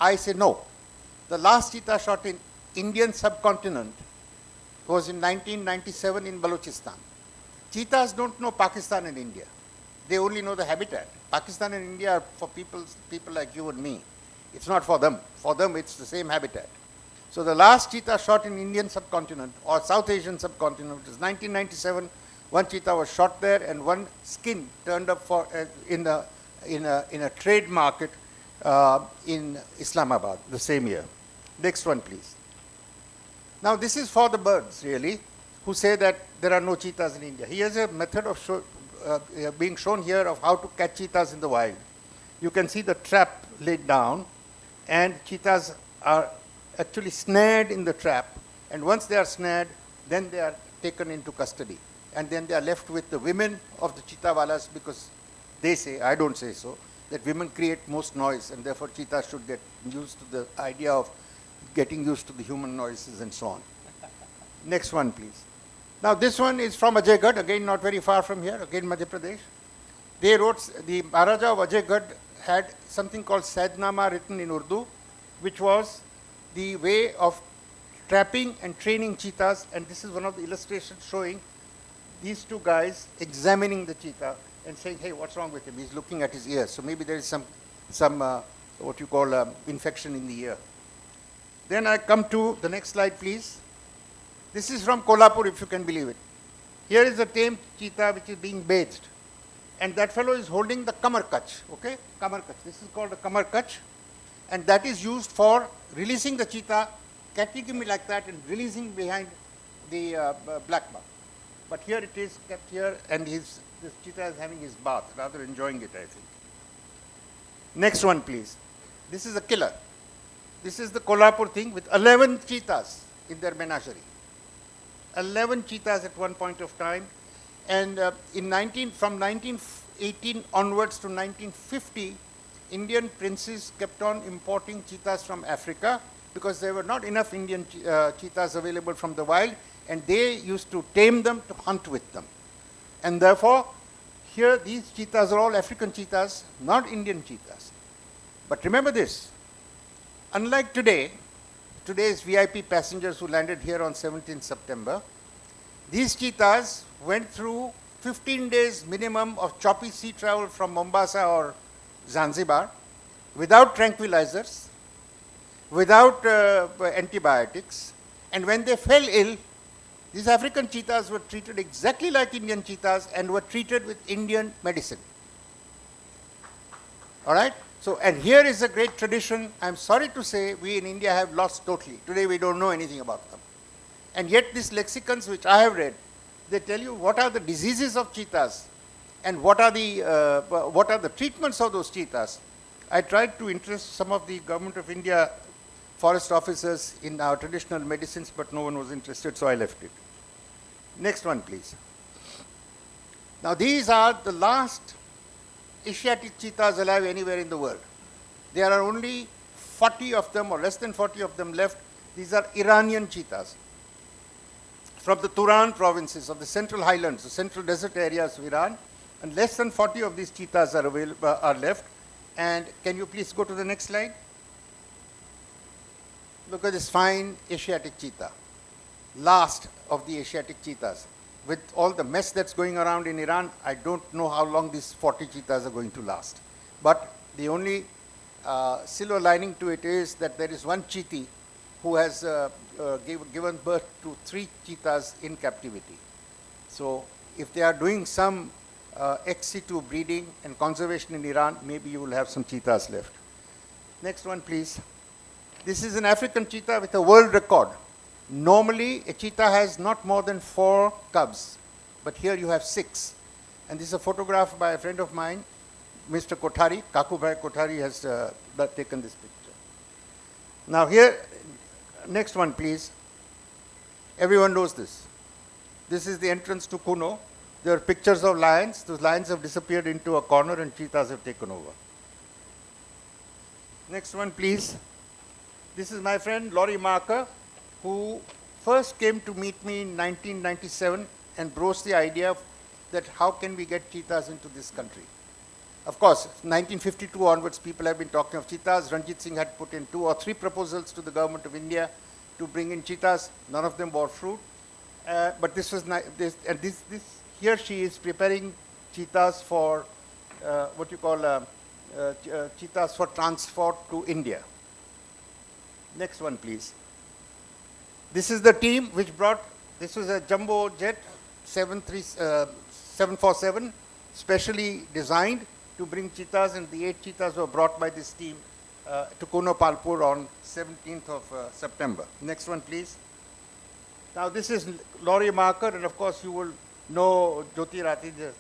I say no. The last cheetah shot in Indian subcontinent was in 1997 in Balochistan. Cheetahs don't know Pakistan and India. They only know the habitat. Pakistan and India are for people like you and me. It's not for them. For them, it's the same habitat. So the last cheetah shot in Indian subcontinent or South Asian subcontinent is 1997. One cheetah was shot there, and one skin turned up for in a trade market in Islamabad the same year. Next one, please. Now this is for the birds, really, who say that there are no cheetahs in India. Here's a method of being shown here of how to catch cheetahs in the wild. You can see the trap laid down, and cheetahs are actually snared in the trap, and once they are snared, then they are taken into custody, and then they are left with the women of the cheetahwalas, because they say, I don't say so, that women create most noise, and therefore cheetahs should get used to the idea of getting used to the human noises and so on. Next one, please. Now this one is from Ajaygarh, again not very far from here, again Madhya Pradesh. They wrote, the Maharaja of Ajaygarh had something called Saidnama written in Urdu, which was the way of trapping and training cheetahs, and this is one of the illustrations showing these two guys examining the cheetah and saying, hey, what's wrong with him? He's looking at his ears. So maybe there is some what you call infection in the ear. Then I come to the next slide, please. This is from Kolhapur, if you can believe it. Here is a tame cheetah which is being bathed. And that fellow is holding the kamar kach, okay? Kamar kach. This is called a kamar kach. And that is used for releasing the cheetah, catching him like that and releasing behind the black buck. But here it is kept here, and this cheetah is having his bath, rather enjoying it, I think. Next one, please. This is a killer. This is the Kolhapur thing with 11 cheetahs in their menagerie. 11 cheetahs at one point of time. And from 1918 onwards to 1950, Indian princes kept on importing cheetahs from Africa because there were not enough Indian cheetahs available from the wild, and they used to tame them to hunt with them. And therefore, here these cheetahs are all African cheetahs, not Indian cheetahs. But remember this, unlike today's VIP passengers who landed here on 17th September, these cheetahs went through 15 days minimum of choppy sea travel from Mombasa or Zanzibar without tranquilizers, without antibiotics, and when they fell ill, these African cheetahs were treated exactly like Indian cheetahs and were treated with Indian medicine. All right? So, and here is a great tradition. I'm sorry to say we in India have lost totally. Today we don't know anything about them. And yet these lexicons which I have read, they tell you what are the diseases of cheetahs and what are the treatments of those cheetahs. I tried to interest some of the Government of India forest officers in our traditional medicines, but no one was interested, so I left it. Next one, please. Now these are the last Asiatic cheetahs alive anywhere in the world. There are only 40 of them or less than 40 of them left. These are Iranian cheetahs from the Turan provinces of the central highlands, the central desert areas of Iran, and less than 40 of these cheetahs are left. And can you please go to the next slide? Look at this fine Asiatic cheetah, last of the Asiatic cheetahs. With all the mess that's going around in Iran, I don't know how long these 40 cheetahs are going to last. But the only silver lining to it is that there is one cheetah who has given birth to 3 cheetahs in captivity. So if they are doing some ex situ breeding and conservation in Iran, maybe you will have some cheetahs left. Next one, please. This is an African cheetah with a world record. Normally, a cheetah has not more than 4 cubs, but here you have 6. And this is a photograph by a friend of mine, Mr. Kothari. Kakubhai Kothari has taken this picture. Now here, next one, please. Everyone knows this. This is the entrance to Kuno. There are pictures of lions. Those lions have disappeared into a corner and cheetahs have taken over. Next one, please. This is my friend Laurie Marker, who first came to meet me in 1997 and broached the idea that how can we get cheetahs into this country. Of course, 1952 onwards, people have been talking of cheetahs. Ranjit Singh had put in 2 or 3 proposals to the government of India to bring in cheetahs. None of them bore fruit. But this was here she is preparing cheetahs for what you call cheetahs for transport to India. Next one, please. This is the team which brought, this was a jumbo jet 747, specially designed to bring cheetahs, and the 8 cheetahs were brought by this team to Kuno Palpur on 17th of September. Next one, please. Now this is Laurie Marker, and of course you will know Aditya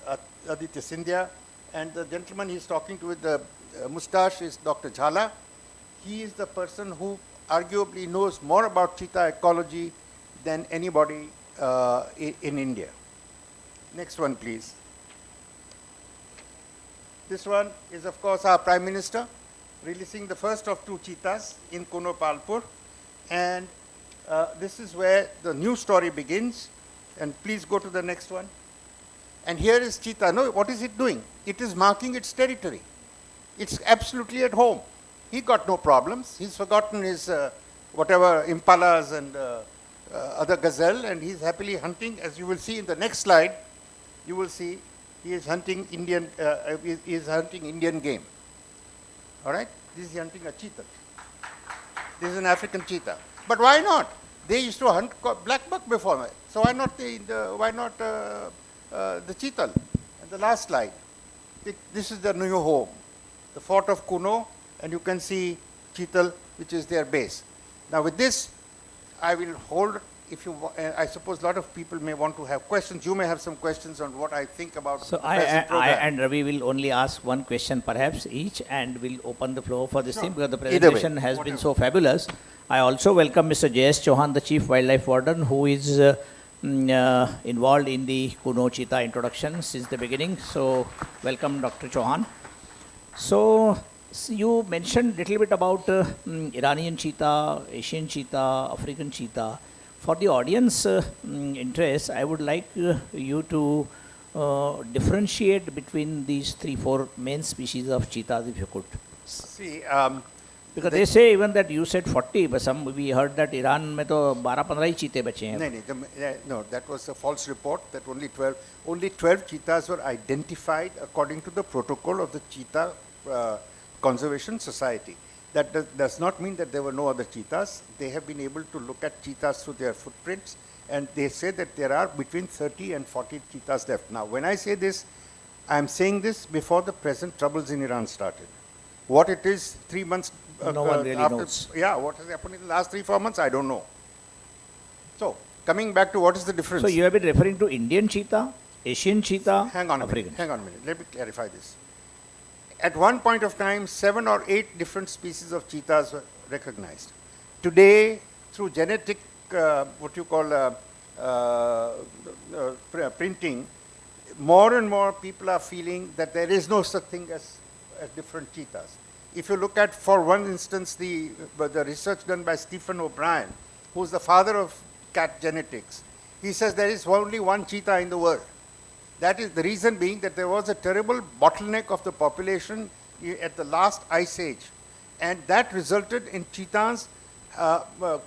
Scindia, and the gentleman he's talking to with the moustache is Dr. Jhala. He is the person who arguably knows more about cheetah ecology than anybody in India. Next one, please. This one is, of course, our Prime Minister releasing the first of 2 cheetahs in Kuno Palpur. And this is where the new story begins. And please go to the next one. And here is cheetah. No, what is it doing? It is marking its territory. It's absolutely at home. He got no problems. He's forgotten his whatever impalas and other gazelle, and he's happily hunting. As you will see in the next slide, you will see he is hunting Indian game. All right, this is hunting a cheetah. This is an African cheetah. But why not? They used to hunt black buck before, so why not the cheetah? And the last slide. This is the new home, the fort of Kuno. And you can see cheetah, which is their base. Now with this, I will hold if you, I suppose a lot of people may want to have questions. You may have some questions on what I think about So the present I program. and Ravi will only ask one question perhaps each, and we'll open the floor for this Sure. thing because the Either way, presentation has been whatever. so fabulous. I also welcome Mr. J.S. Chauhan, the Chief Wildlife Warden, who is involved in the Kuno cheetah introduction since the beginning. So welcome, Dr. Chauhan. So you mentioned little bit about Iranian cheetah, Asian cheetah, African cheetah. For the audience interest, I would like you to differentiate between these 3-4 main species of cheetahs, if you could. See, Because they say even that you said 40, but some we heard that Iran में तो 12-15 ही चीते बचे हैं. no, that was a false report that only 12 cheetahs were identified according to the protocol of the Cheetah Conservation Society. That does not mean that there were no other cheetahs. They have been able to look at cheetahs through their footprints, and they say that there are between 30 and 40 cheetahs left. Now, when I say this, I am saying this before the present troubles in Iran started. What it is 3 months No one really after, knows. Yeah, what has happened in the last 3-4 months, I don't know. So, coming back to what is the difference? So you have been referring to Indian cheetah, Asian cheetah, Hang on a African. minute, hang on a minute. Let me clarify this. At one point of time, 7 or 8 different species of cheetahs were recognized. Today, through genetic, what you call printing, more and more people are feeling that there is no such thing as different cheetahs. If you look at, for one instance, the research done by Stephen O'Brien, who is the father of cat genetics, he says there is only one cheetah in the world. That is the reason being that there was a terrible bottleneck of the population at the last ice age. And that resulted in cheetahs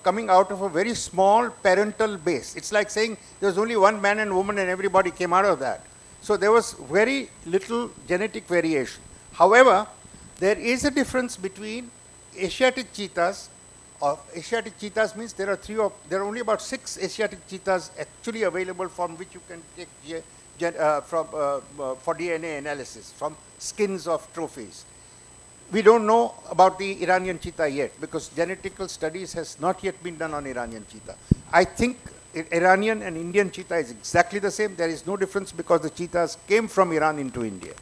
coming out of a very small parental base. It's like saying there was only one man and woman and everybody came out of that. So there was very little genetic variation. However, there is a difference between Asiatic cheetahs. Asiatic cheetahs means there are only about 6 Asiatic cheetahs actually available from which you can take for DNA analysis from skins of trophies. We don't know about the Iranian cheetah yet because genetical studies has not yet been done on Iranian cheetah. I think Iranian and Indian cheetah is exactly the same. There is no difference because the cheetahs came from Iran into India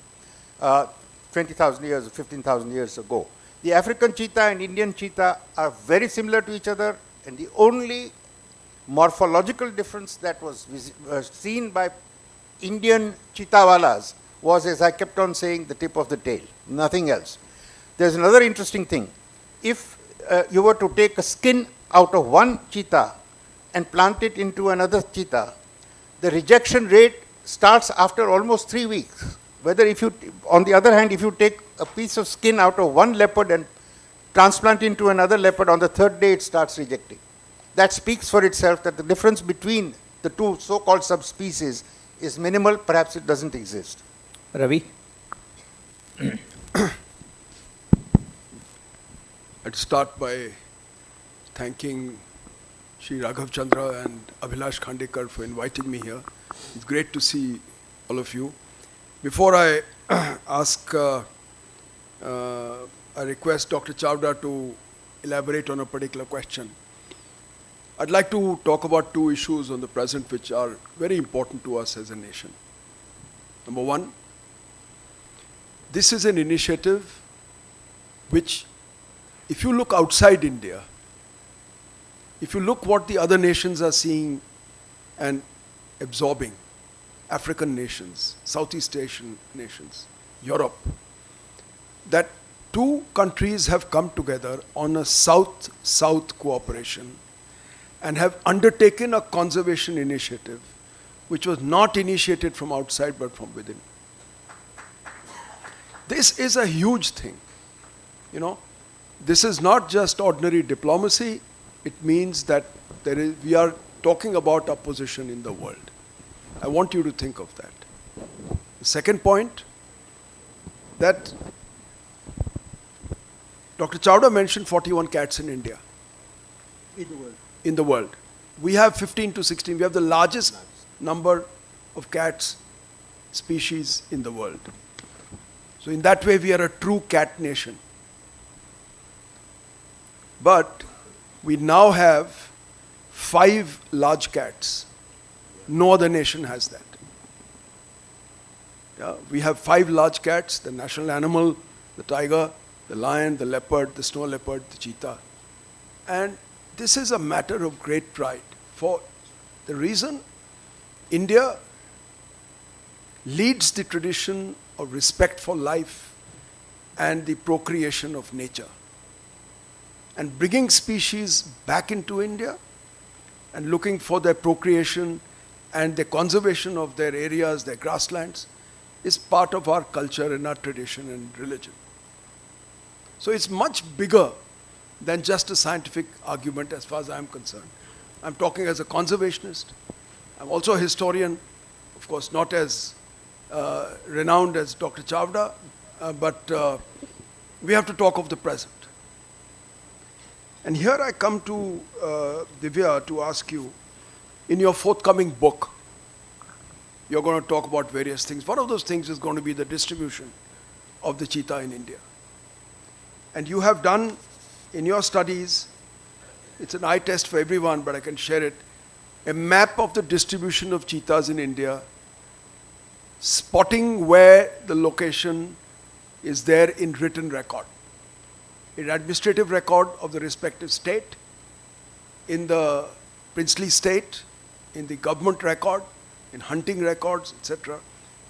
20,000 years or 15,000 years ago. The African cheetah and Indian cheetah are very similar to each other, and the only morphological difference that was seen by Indian cheetahwalas was, as I kept on saying, the tip of the tail, nothing else. There's another interesting thing. If you were to take a skin out of one cheetah and plant it into another cheetah, the rejection rate starts after almost 3 weeks. On the other hand, if you take a piece of skin out of one leopard and transplant into another leopard, on the 3rd day it starts rejecting. That speaks for itself that the difference between the two so-called subspecies is minimal, perhaps it doesn't exist. Ravi? I'd start by thanking Shri Raghav Chandra and Abhilash Khandekar for inviting me here. It's great to see all of you. Before I ask, I request Dr. Chavda to elaborate on a particular question. I'd like to talk about 2 issues on the present which are very important to us as a nation. Number one, this is an initiative which, if you look outside India, if you look what the other nations are seeing and absorbing, African nations, Southeast Asian nations, Europe, that 2 countries have come together on a South-South cooperation and have undertaken a conservation initiative which was not initiated from outside but from within. This is a huge thing. You know, this is not just ordinary diplomacy. It means that we are talking about our position in the world. I want you to think of that. The second point, that Dr. Chawda mentioned 41 cats in India. In the world. We have 15 to 16. We have the largest number of cats species in the world. So in that way, we are a true cat nation. But we now have 5 large cats. No other nation has that. Yeah, we have 5 large cats, the national animal, the tiger, the lion, the leopard, the snow leopard, the cheetah. And this is a matter of great pride. For the reason India leads the tradition of respect for life and the procreation of nature. And bringing species back into India and looking for their procreation and the conservation of their areas, their grasslands, is part of our culture and our tradition and religion. So it's much bigger than just a scientific argument as far as I'm concerned. I'm talking as a conservationist. I'm also a historian, of course not as renowned as Dr. Chavda, but we have to talk of the present. And here I come to Divya to ask you, in your forthcoming book, you're going to talk about various things. One of those things is going to be the distribution of the cheetah in India. And you have done in your studies, it's an eye test for everyone, but I can share it, a map of the distribution of cheetahs in India, spotting where the location is there in written record, in administrative record of the respective state, in the princely state, in the government record, in hunting records, etc.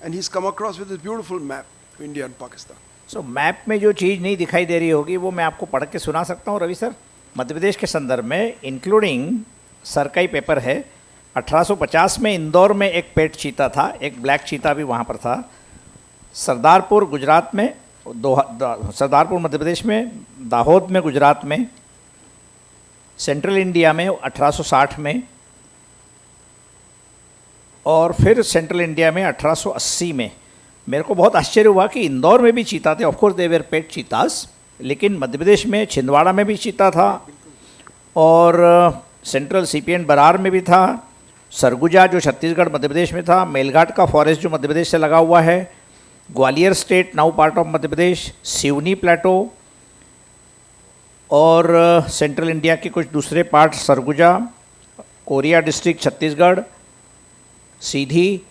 And he's come across with this beautiful map of India and Pakistan. So map में जो चीज़ नहीं दिखाई दे रही होगी वो मैं आपको पढ़ के सुना सकता हूँ रवि सर। मध्य प्रदेश के संदर्भ में इंक्लूडिंग सर का ही पेपर है। 1850 में इंदौर में एक पेट चीता था, एक ब्लैक चीता भी वहाँ पर था। सरदारपुर गुजरात में, सरदारपुर मध्य प्रदेश में, दाहोद में गुजरात में, सेंट्रल इंडिया में 1860 में, और फिर सेंट्रल इंडिया में 1880 में। मेरे को बहुत आश्चर्य हुआ कि इंदौर में भी चीता थे, ऑफकोर्स दे वेर पेट चीतास, लेकिन मध्य प्रदेश में छिंदवाड़ा में भी चीता था, और सेंट्रल सीपीएन बरार में भी था, सरगुजा जो छत्तीसगढ़ मध्य प्रदेश में था, मेलघाट का फॉरेस्ट जो मध्य प्रदेश से लगा हुआ है, Gwalior state now part of Madhya Pradesh, Seoni plateau, और सेंट्रल इंडिया के कुछ दूसरे part, Surguja, Korea district Chhattisgarh, Sidhi,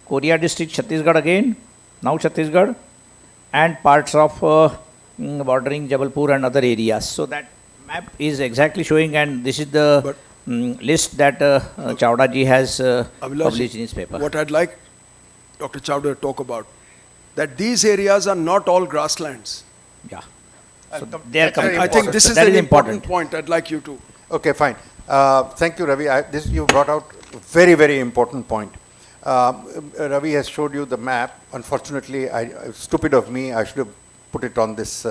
Korea district Chhattisgarh again, now Chhattisgarh, and parts of bordering Jabalpur and other areas. So that map is exactly showing, and this is the list that Chavda ji has published in his paper. What I'd like Dr. Chavda to talk about, that these areas are not all grasslands. Yeah. So they are I think this is an important point I'd like you to. Okay, fine. Thank you, Ravi. You brought out a very, very important point. Ravi has showed you the map. Unfortunately, stupid of me, I should have put it on this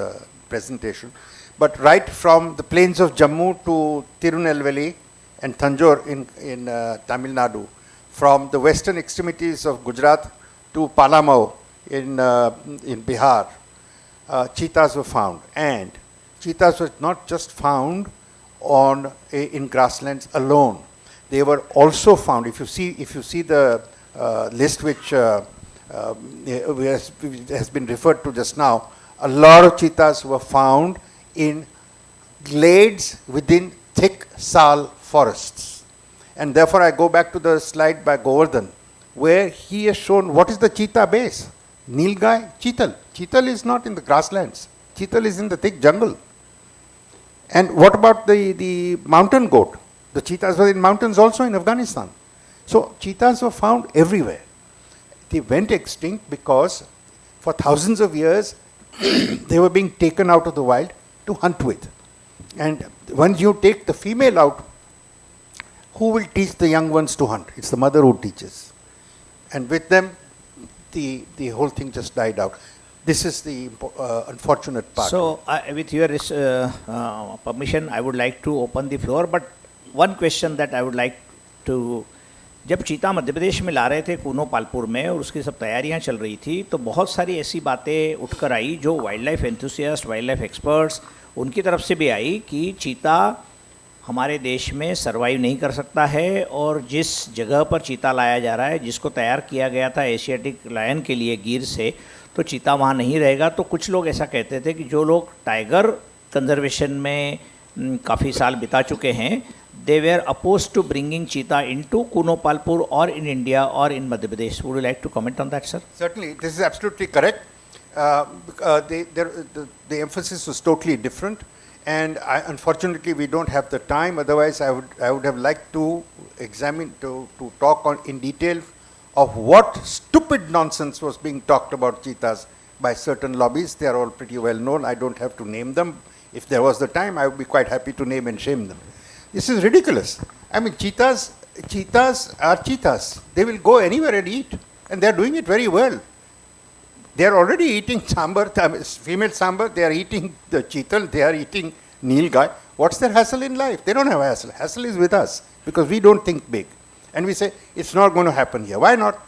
presentation. But right from the plains of Jammu to Tirunelveli and Tanjore in Tamil Nadu, from the western extremities of Gujarat to Palamau in Bihar, cheetahs were found. And cheetahs were not just found in grasslands alone. They were also found, if you see the list which has been referred to just now, a lot of cheetahs were found in glades within thick sal forests. And therefore I go back to the slide by Govardhan, where he has shown what is the cheetah base. Nilgai, Cheetal. Cheetal is not in the grasslands. Cheetal is in the thick jungle. And what about the mountain goat? The cheetahs were in mountains also in Afghanistan. So cheetahs were found everywhere. They went extinct because for thousands of years they were being taken out of the wild to hunt with. And once you take the female out, who will teach the young ones to hunt? It's the mother who teaches. And with them, the whole thing just died out. This is the unfortunate part. So, with your permission, I would like to open the floor. But one question that I would like to, जब चीता मध्य प्रदेश में ला रहे थे कूनो पालपुर में और उसकी सब तैयारियां चल रही थी, तो बहुत सारी ऐसी बातें उठकर आई जो wild life enthusiast, wild life experts, उनकी तरफ से भी आई कि चीता हमारे देश में सर्वाइव नहीं कर सकता है, और जिस जगह पर चीता लाया जा रहा है, जिसको तैयार किया गया था एशियाटिक लायन के लिए गिर से, तो चीता वहाँ नहीं रहेगा। तो कुछ लोग ऐसा कहते थे कि जो लोग टाइगर कंजर्वेशन में काफ़ी साल बिता चुके हैं, they were opposed to bringing cheetah into Kuno Palpur or in India or in Madhya Pradesh. Would you like to comment on that, sir? Certainly, this is absolutely correct. The emphasis was totally different, and unfortunately we don't have the time. Otherwise, I would have liked to examine, to talk on in detail of what stupid nonsense was being talked about cheetahs by certain lobbies. They are all pretty well known. I don't have to name them. If there was the time, I would be quite happy to name and shame them. This is ridiculous. I mean, cheetahs are cheetahs. They will go anywhere and eat, and they are doing it very well. They are already eating sambar, female sambar. They are eating the cheetal. They are eating nilgai. What's their hassle in life? They don't have hassle. Hassle is with us because we don't think big, and we say it's not going to happen here. Why not?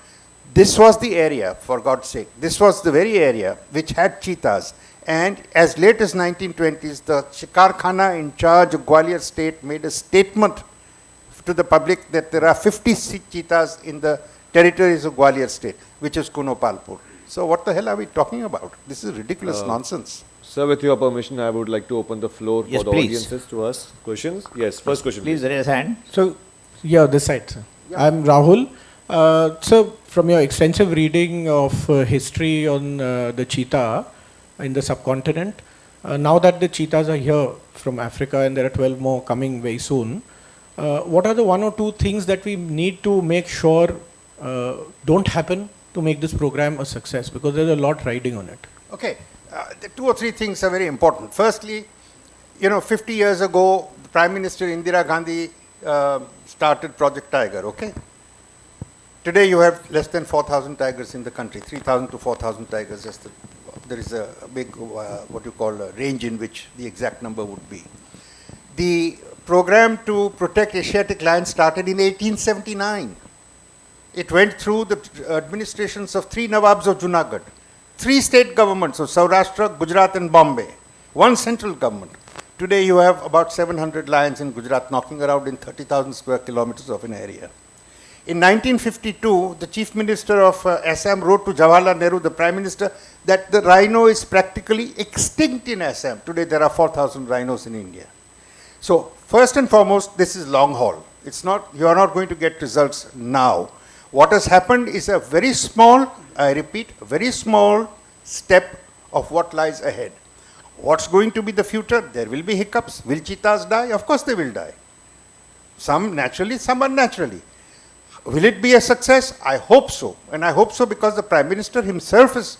This was the area, for God's sake. This was the very area which had cheetahs. And as late as 1920s, the Shikarkhana in charge of Gwalior state made a statement to the public that there are 50 cheetahs in the territories of Gwalior state, which is Kuno Palpur. So what the hell are we talking about? This is ridiculous nonsense. Sir, with your permission, I would like to open the floor Yes, for the please. audiences to ask questions. Yes, first question. Please raise hand. So, yeah, this side, sir. I'm Rahul. So, from your extensive reading of history on the cheetah in the subcontinent, now that the cheetahs are here from Africa and there are 12 more coming very soon, what are the one or two things that we need to make sure don't happen to make this program a success? Because there's a lot riding on it. Okay, the two or three things are very important. Firstly, 50 years ago, Prime Minister Indira Gandhi started Project Tiger, okay? Today you have less than 4,000 tigers in the country, 3,000 to 4,000 tigers. There is a big, what you call a range in which the exact number would be. The program to protect Asiatic lions started in 1879. It went through the administrations of 3 Nawabs of Junagadh, 3 state governments of Saurashtra, Gujarat and Bombay, 1 central government. Today you have about 700 lions in Gujarat knocking around in 30,000 square kilometers of an area. In 1952, the Chief Minister of Assam wrote to Jawaharlal Nehru, the Prime Minister, that the rhino is practically extinct in Assam. Today there are 4,000 rhinos in India. So first and foremost, this is long haul. It's not, you are not going to get results now. What has happened is a very small, I repeat, very small step of what lies ahead. What's going to be the future? There will be hiccups. Will cheetahs die? Of course they will die. Some naturally, some unnaturally. Will it be a success? I hope so. And I hope so because the Prime Minister himself has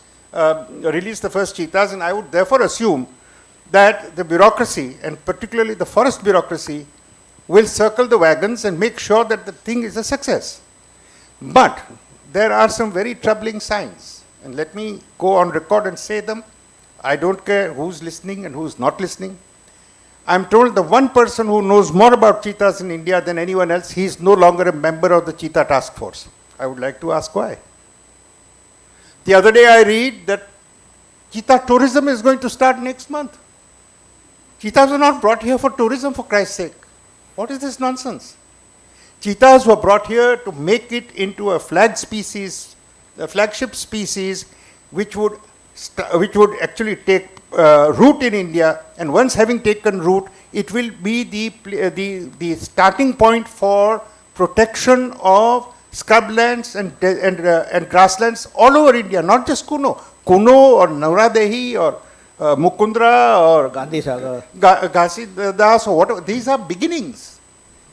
released the first cheetahs, and I would therefore assume that the bureaucracy, and particularly the forest bureaucracy, will circle the wagons and make sure that the thing is a success. But there are some very troubling signs, and let me go on record and say them. I don't care who's listening and who's not listening. I'm told the one person who knows more about cheetahs in India than anyone else, he is no longer a member of the cheetah task force. I would like to ask why. The other day I read that cheetah tourism is going to start next month. Cheetahs were not brought here for tourism, for Christ's sake. What is this nonsense? Cheetahs were brought here to make it into a flag species, a flagship species, which would actually take root in India, and once having taken root, it will be the starting point for protection of scrublands and grasslands all over India, not just Kuno or Nauradehi or Mukundra or Gandhi Sagar, Ghasidas or whatever. These are beginnings.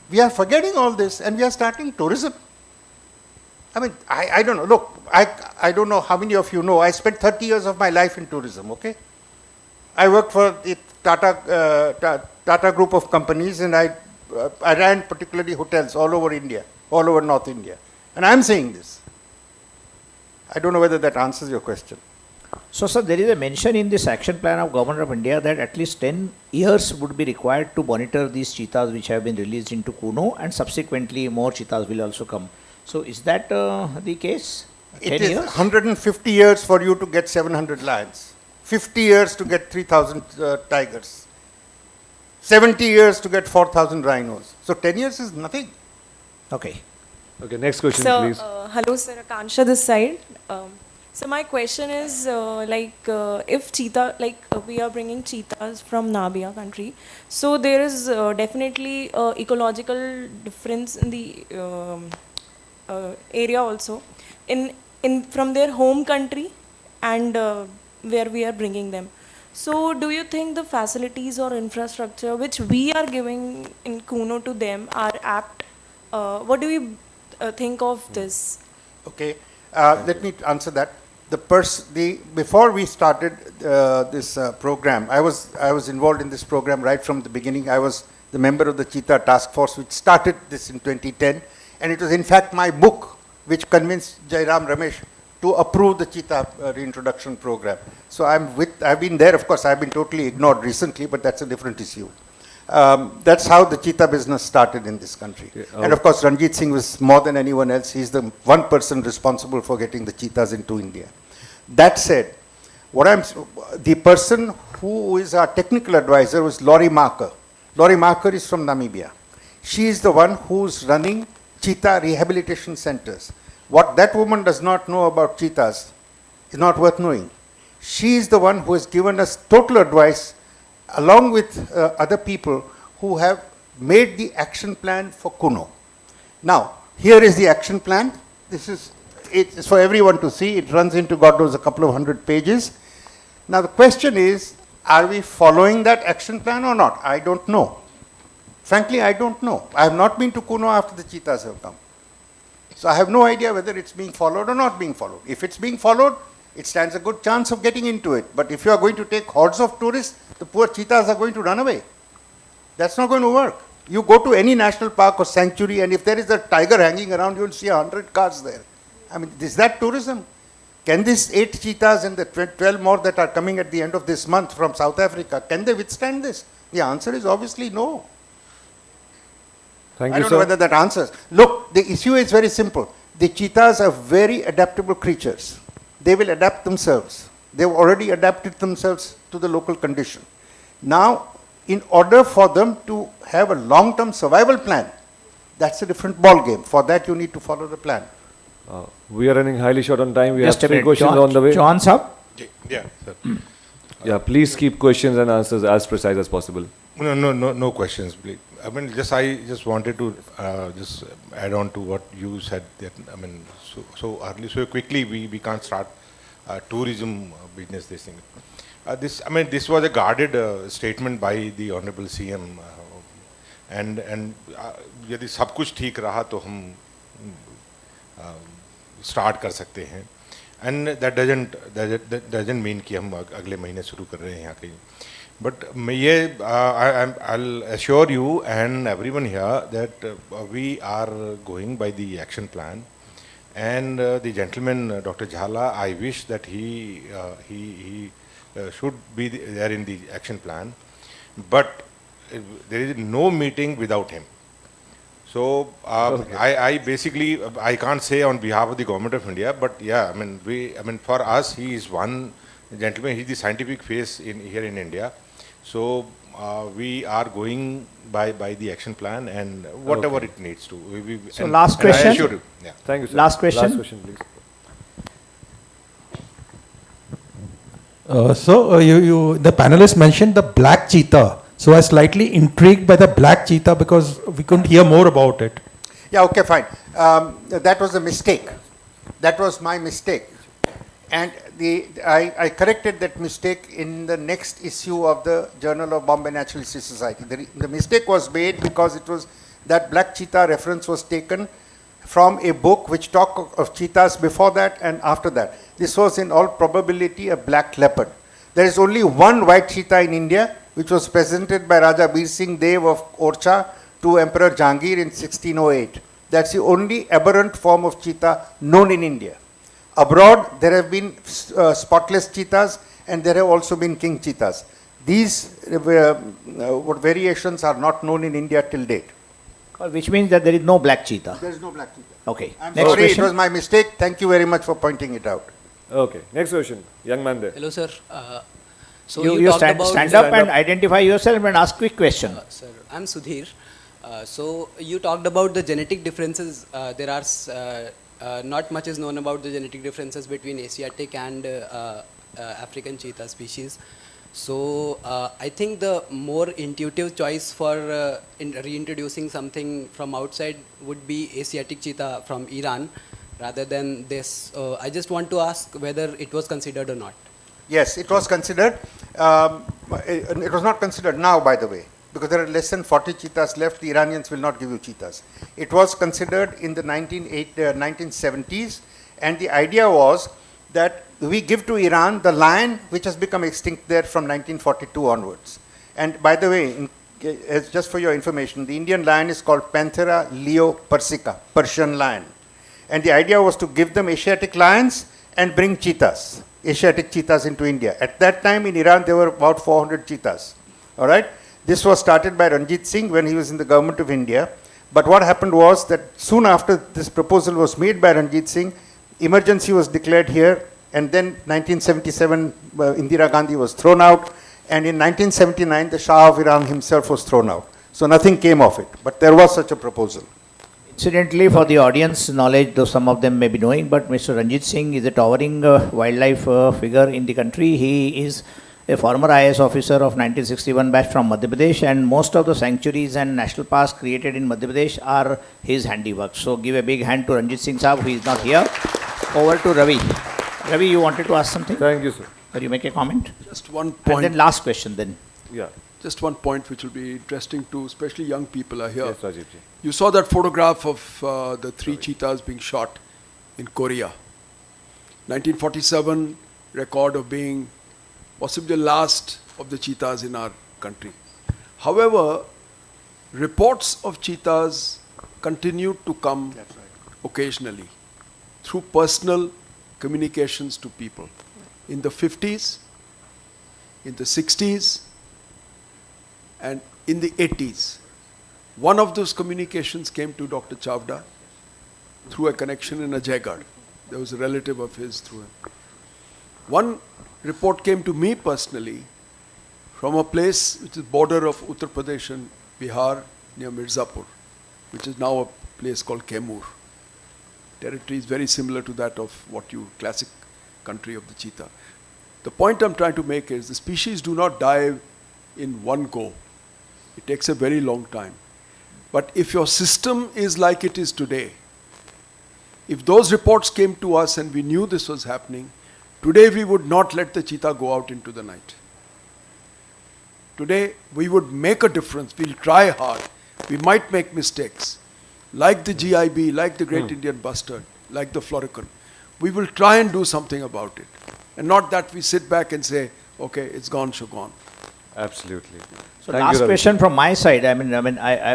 We are forgetting all this and we are starting tourism. I mean, I don't know. Look, I don't know how many of you know, I spent 30 years of my life in tourism, okay? I worked for the Tata group of companies, and I ran particularly hotels all over India, all over North India. And I'm saying this. I don't know whether that answers your question. So, sir, there is a mention in this action plan of Government of India that at least 10 years would be required to monitor these cheetahs which have been released into Kuno, and subsequently more cheetahs will also come. So, is that the case? It is 150 years for you to get 700 lions, 50 years to get 3,000 tigers, 70 years to get 4,000 rhinos. So 10 years is nothing. Okay. Okay, next question, So, please. hello, sir. Akansha this side. So my question is, if cheetah, we are bringing cheetahs from Nabia country, so there is definitely ecological difference in the area also, in from their home country and where we are bringing them. So do you think the facilities or infrastructure which we are giving in Kuno to them are apt? What do you think of this? Okay, let me answer that. Before we started this program, I was involved in this program right from the beginning. I was the member of the Cheetah Task Force, which started this in 2010, and it was in fact my book which convinced Jairam Ramesh to approve the Cheetah reintroduction program. So I've been there. Of course, I've been totally ignored recently, but that's a different issue. That's how the cheetah business started in this country. Okay, and of course, Ranjit Singh was more than anyone else. He's the one person responsible for getting the cheetahs into India. That said, the person who is our technical advisor was Laurie Marker. Laurie Marker is from Namibia. She is the one who's running cheetah rehabilitation centers. What that woman does not know about cheetahs is not worth knowing. She is the one who has given us total advice along with other people who have made the action plan for Kuno. Now, here is the action plan. It's for everyone to see. It runs into, God knows, a couple of 100 pages. Now, the question is, are we following that action plan or not? I don't know. Frankly, I don't know. I have not been to Kuno after the cheetahs have come. So I have no idea whether it's being followed or not being followed. If it's being followed, it stands a good chance of getting into it. But if you are going to take hordes of tourists, the poor cheetahs are going to run away. That's not going to work. You go to any national park or sanctuary, and if there is a tiger hanging around, you will see 100 cars there. I mean, is that tourism? Can these 8 cheetahs and the 12 more that are coming at the end of this month from South Africa, can they withstand this? The answer is obviously no. Thank I you, don't sir. know whether that answers. Look, the issue is very simple. The cheetahs are very adaptable creatures. They will adapt themselves. They've already adapted themselves to the local condition. Now, in order for them to have a long-term survival plan, that's a different ball game. For that, you need to follow the plan. We are running highly short on time. We Just have a 3 minute. questions John- on the way. John, sir? Yeah, sir. Yeah, please keep questions and answers as precise as possible. No questions, please. I mean, I just wanted to just add on to what you said. That I mean, so early, so quickly we can't start tourism business. This thing. This was a guarded statement by the Honorable CM, and यदि सब कुछ ठीक रहा तो हम start कर सकते हैं. And that doesn't mean कि हम अगले महीने शुरू कर रहे हैं यहाँ कहीं. But I'll assure you and everyone here that we are going by the action plan, and the gentleman, Dr. Jhala, I wish that he should be there in the action plan, but there is no meeting without him. So I basically I can't say on behalf of the government of India, but yeah, for us he is one gentleman. He's the scientific face here in India. So we are going by the action plan and whatever it needs to. So last question. I assure you. Yeah. Thank you, sir. Last question. Last question, please. The panelists mentioned the black cheetah. So I was slightly intrigued by the black cheetah because we couldn't hear more about it. Yeah, okay, fine. That was a mistake. That was my mistake. And I corrected that mistake in the next issue of the Journal of Bombay Natural History Society. The mistake was made because that black cheetah reference was taken from a book which talked of cheetahs before that and after that. This was in all probability a black leopard. There is only one white cheetah in India, which was presented by Raja Bir Singh Dev of Orcha to Emperor Jahangir in 1608. That's the only aberrant form of cheetah known in India. Abroad, there have been spotless cheetahs and there have also been king cheetahs. These variations are not known in India till date. Which means that there is no black cheetah. There is no black cheetah. Okay. I'm Next sorry, question. it was my mistake. Thank you very much for pointing it out. Okay, next question. Young man there. Hello, sir. So you talked stand about up and identify yourself and ask quick question. Sir, I'm Sudhir. So you talked about the genetic differences. There are not much is known about the genetic differences between Asiatic and African cheetah species. So I think the more intuitive choice for reintroducing something from outside would be Asiatic cheetah from Iran rather than this. I just want to ask whether it was considered or not. Yes, it was considered. It was not considered now, by the way, because there are less than 40 cheetahs left. The Iranians will not give you cheetahs. It was considered in the 1970s, and the idea was that we give to Iran the lion which has become extinct there from 1942 onwards. And by the way, just for your information, the Indian lion is called Panthera leo persica, Persian lion. And the idea was to give them Asiatic lions and bring cheetahs, Asiatic cheetahs into India. At that time in Iran, there were about 400 cheetahs. All right? This was started by Ranjit Singh when he was in the government of India. But what happened was that soon after this proposal was made by Ranjit Singh, emergency was declared here, and then 1977, Indira Gandhi was thrown out, and in 1979, the Shah of Iran himself was thrown out. So nothing came of it, but there was such a proposal. Incidentally, for the audience knowledge, though some of them may be knowing, but Mr. Ranjit Singh is a towering wildlife figure in the country. He is a former IAS officer of 1961 batch from Madhya Pradesh, and most of the sanctuaries and national parks created in Madhya Pradesh are his handiwork. So give a big hand to Ranjit Singh Saab, who is not here. Over to Ravi. Ravi, you wanted to ask something? Thank you, sir. Or you make a comment? Just one point. And then last question then. Yeah. Just one point which will be interesting to, especially young people are here. Yes, Rajiv ji. You saw that photograph of the 3 cheetahs being shot in Korea. 1947 record of being possibly the last of the cheetahs in our country. However, reports of cheetahs continued to come occasionally through personal communications to people. In the 50s, in the 60s, and in the 80s. One of those communications came to Dr. Chavda through a connection in a Jaigad. There was a relative of his through him. One report came to me personally from a place which is border of Uttar Pradesh and Bihar near Mirzapur, which is now a place called Kaimur. Territory is very similar to that of what you classic country of the cheetah. The point I'm trying to make is the species do not die in one go. It takes a very long time. But if your system is like it is today, if those reports came to us and we knew this was happening, today we would not let the cheetah go out into the night. Today we would make a difference. We'll try hard. We might make mistakes. Like the GIB, like the Great Indian Bustard, like the Florican. We will try and do something about it. And not that we sit back and say, okay, it's gone, so gone. Absolutely. So last question from my side. I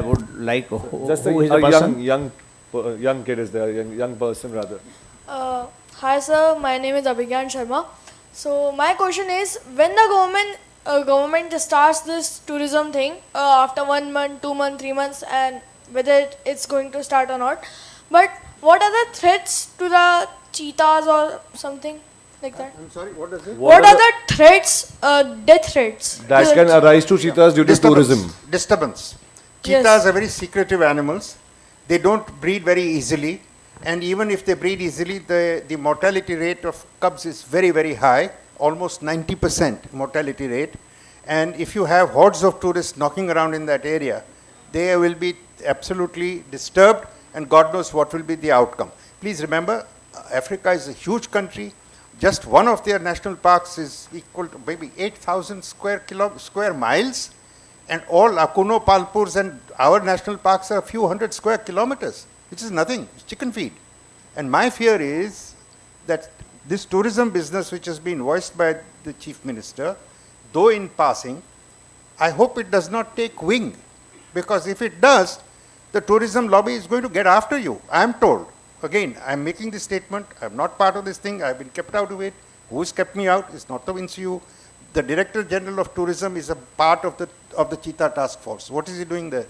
would like Just who is a the person? young kid is there, young person rather. Hi sir, my name is Abhigyan Sharma. So my question is, when the government starts this tourism thing after 1 month, 2 months, 3 months, and whether it's going to start or not, but what are the threats to the cheetahs or something like that? I'm sorry, what is it? What are the threats, death threats? That can arise to cheetahs due to tourism. Disturbance. Yes. Cheetahs are very secretive animals. They don't breed very easily. And even if they breed easily, the mortality rate of cubs is very, very high, almost 90% mortality rate. And if you have hordes of tourists knocking around in that area, they will be absolutely disturbed, and God knows what will be the outcome. Please remember, Africa is a huge country. Just one of their national parks is equal to maybe 8,000 square miles, and all Akuno, Palpurs and our national parks are a few hundred square kilometers, which is nothing, it's chicken feed. And my fear is that this tourism business which has been voiced by the Chief Minister, though in passing, I hope it does not take wing, because if it does, the tourism lobby is going to get after you, I am told. Again, I am making this statement, I am not part of this thing, I have been kept out of it. Who has kept me out is not the INSU. The Director General of Tourism is a part of the Cheetah Task Force. What is he doing there?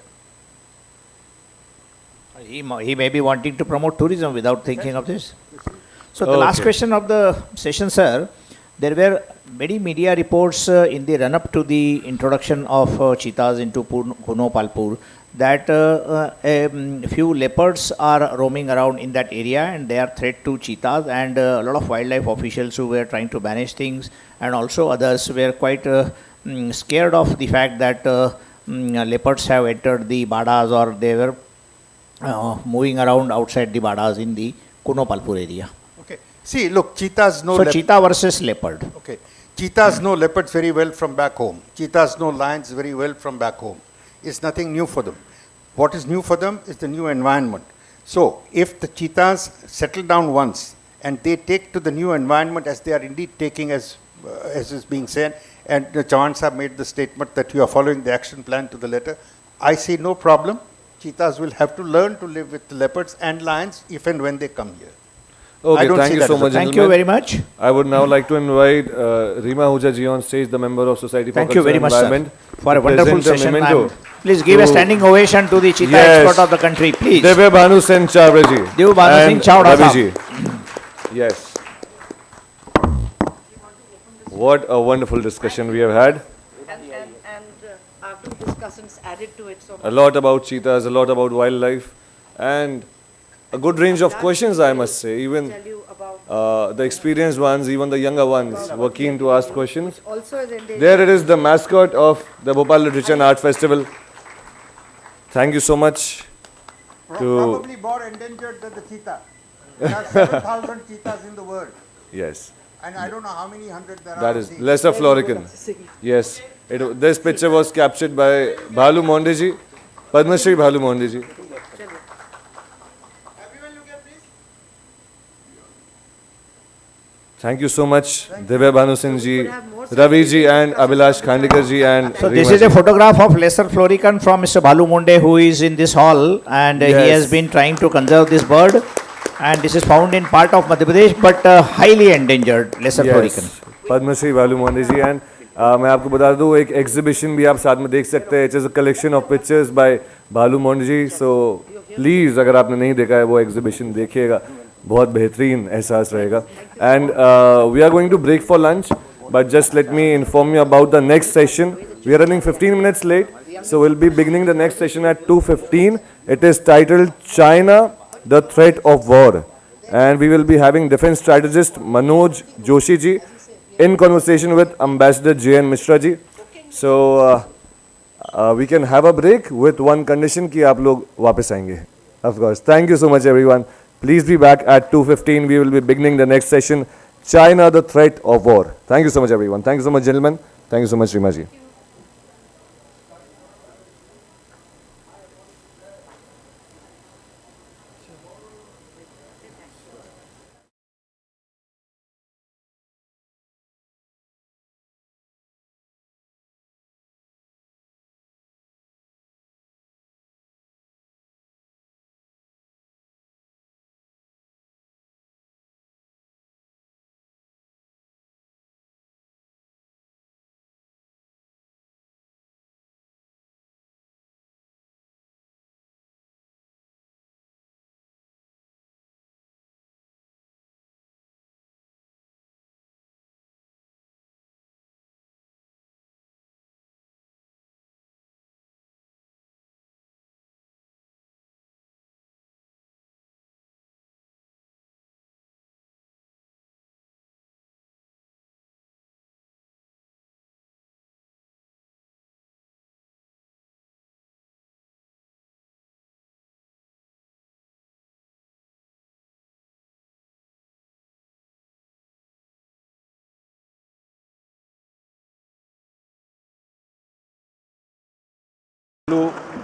He may be wanting to promote tourism without thinking of this. So the last question of the session, sir. There were many media reports in the run-up to the introduction of cheetahs into Kuno Palpur that few leopards are roaming around in that area and they are threat to cheetahs, and a lot of wildlife officials who were trying to manage things and also others were quite scared of the fact that leopards have entered the badas, or they were moving around outside the badas in the Kuno Palpur area. Okay. See, look, cheetahs know. So cheetah versus leopard. Okay. Cheetahs know leopards very well from back home. Cheetahs know lions very well from back home. It's nothing new for them. What is new for them is the new environment. So, if the cheetahs settle down once and they take to the new environment as they are indeed taking, as is being said, and the Chavan Sahab made the statement that you are following the action plan to the letter, I see no problem. Cheetahs will have to learn to live with the leopards and lions if and when they come here. Okay, thank you so much, Thank you very much. I would now like to invite Rima Huja ji on stage, the member of Society for Thank you very much, Environment, sir, for a wonderful session. Please give a to- standing ovation to the cheetah expert of the country, please. Divya Bhanu Sen Chawda ji. Divya Bhanu Singh and Chawda Ravi sahab. ji. Yes. What a wonderful discussion we have had. Our two discussants added to it so A lot about cheetahs, a lot about wildlife, and a good range of questions, I must say. Even the experienced ones, even the younger ones were keen to ask questions. Also is endangered. There it is, the mascot of the Bhopal Literature and Art Festival. Thank you so much to... Probably more endangered than the cheetah. There are 7,000 cheetahs in the world. Yes. And I don't know how many hundred there are. That is lesser florican. Yes. This picture was captured by Bhalu Mondeji, Padma Shri Bhalu Mondeji. Thank you so much, Divya Bhanu Singh ji, Ravi ji, and Abhilash Khandikar ji, and So this Reema is a ji. photograph of lesser florican from Mr. Balu Monde, who is in this hall, and he Yes. has been trying to conserve this bird, and this is found in part of Madhya Pradesh, but highly endangered lesser florican. Padma Shri Bhalu Mondeji, and मैं आपको बता दूं एक exhibition भी आप साथ में देख सकते हैं. It is a collection of pictures by Bhalu Mondeji. So please अगर आपने नहीं देखा है वो एग्जीबिशन देखिएगा. बहुत बेहतरीन एहसास रहेगा. And we are going to break for lunch, but just let me inform you about the next session. We are running 15 minutes late, so we'll be beginning the next session at 2:15. It is titled China, the Threat of War, and we will be having defense strategist Manoj Joshi ji in conversation with Ambassador J.N. Mishra ji. So we can have a break with one condition कि आप लोग वापस आएंगे. Of course. Thank you so much, everyone. Please be back at 2:15. We will be beginning the next session, China, the Threat of War. Thank you so much, everyone. Thank you so much, gentlemen. Thank you so much, Rima ji.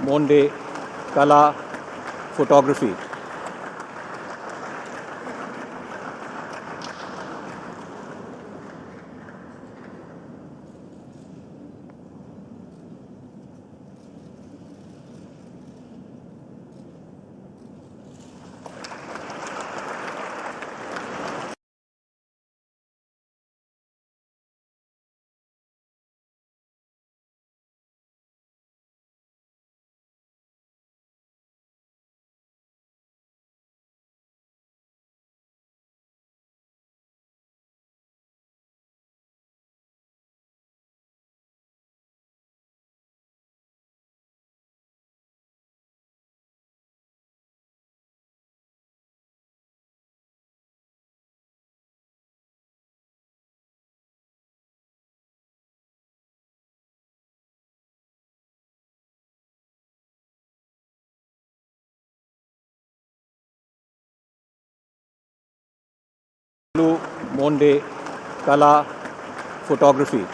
Monde Kala Photography. Monde, Kala, Photography.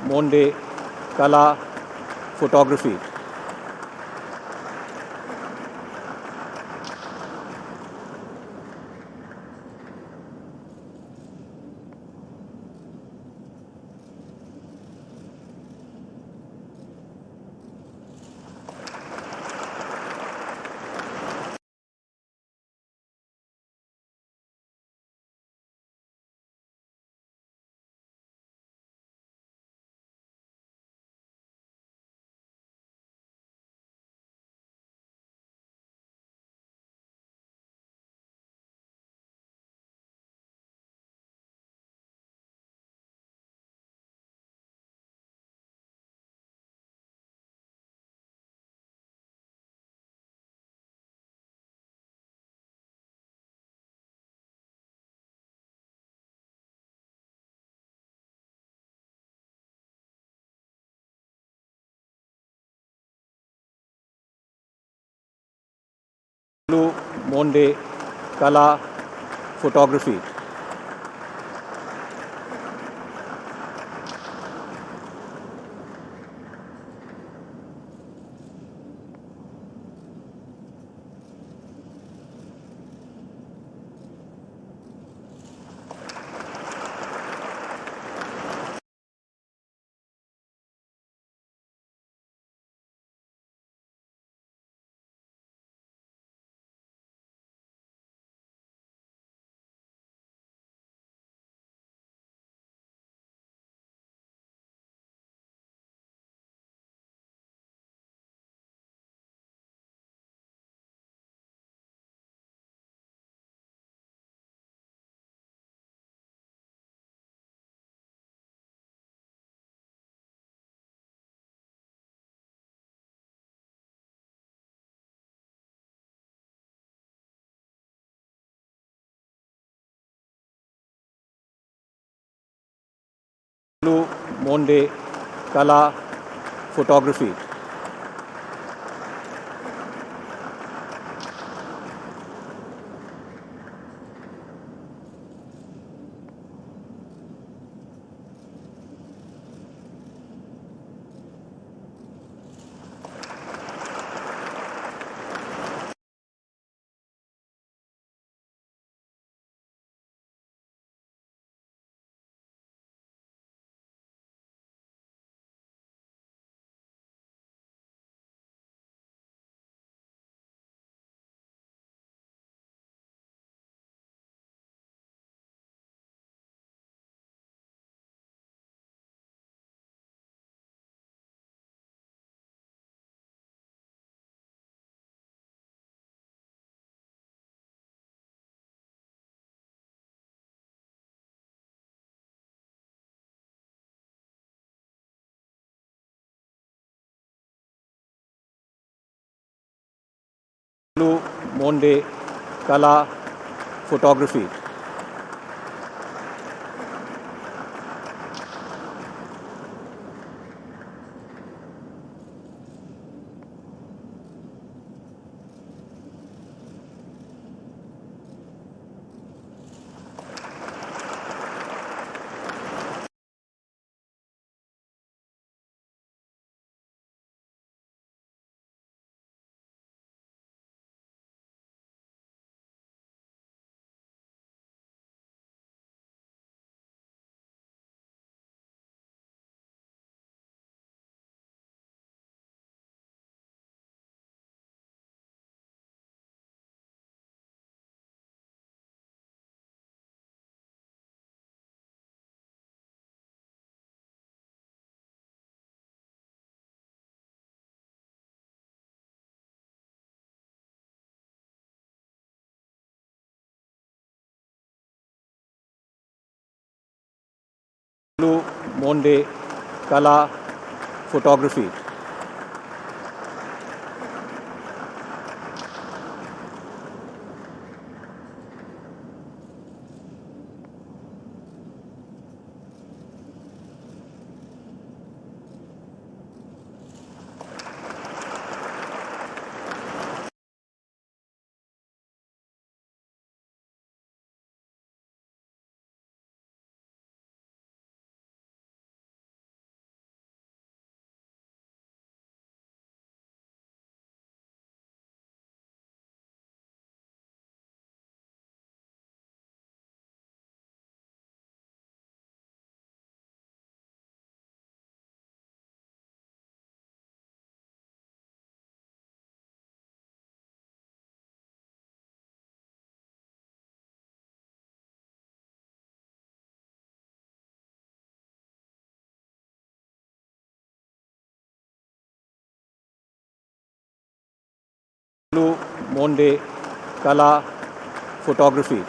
Monde, Kala, Photography. Monde, Kala, Photography. Monde, Kala, Photography. Monde, Kala, Photography. Monde, Kala, Photography. Monde, Kala, Photography.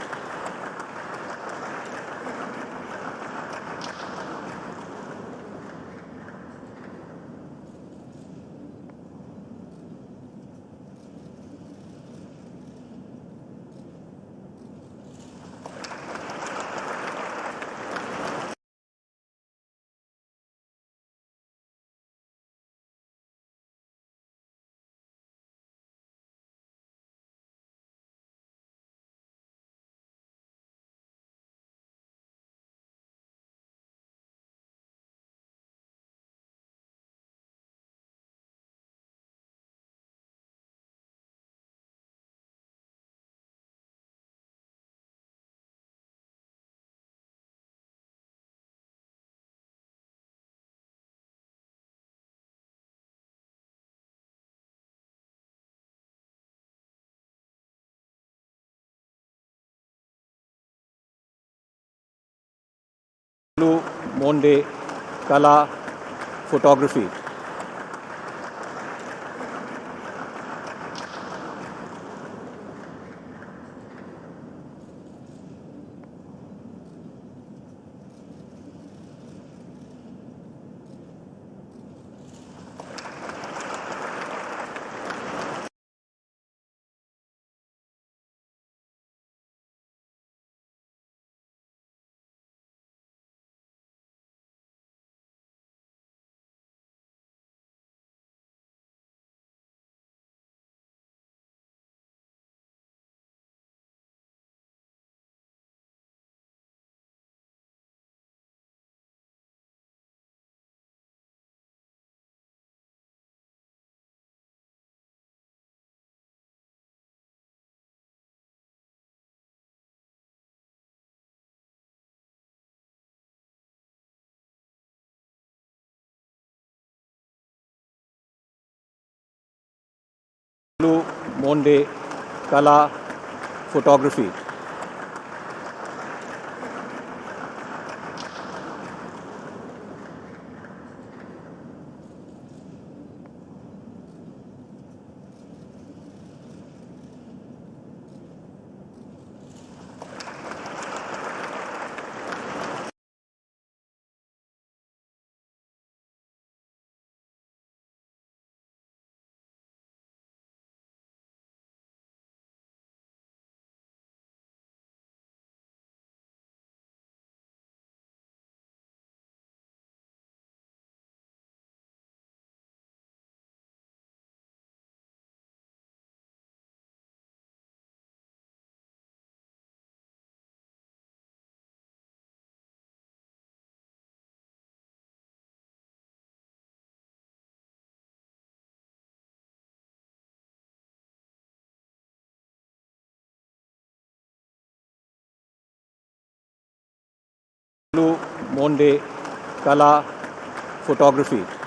Monde, Kala, Photography. Monde, Kala, Photography. Monde, Kala, Photography.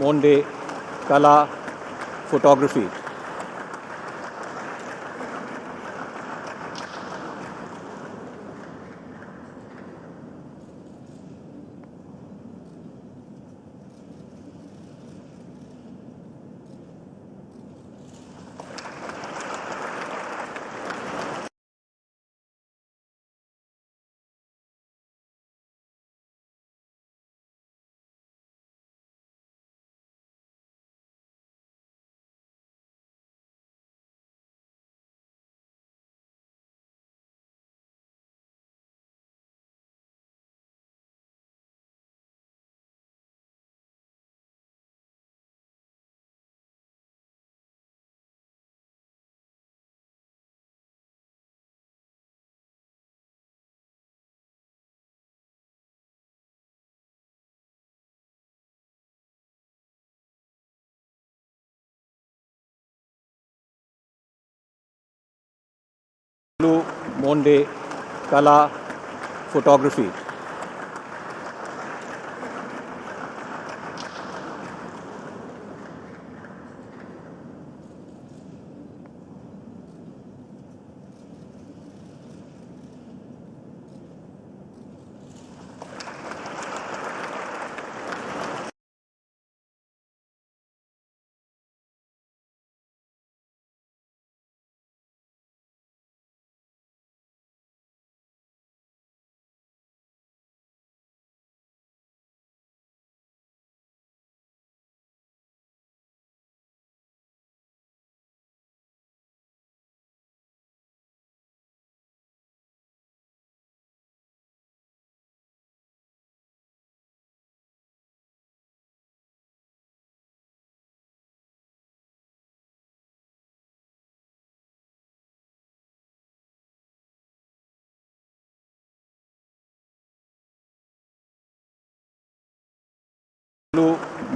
Monde Kala Photography. Monde Kala Photography.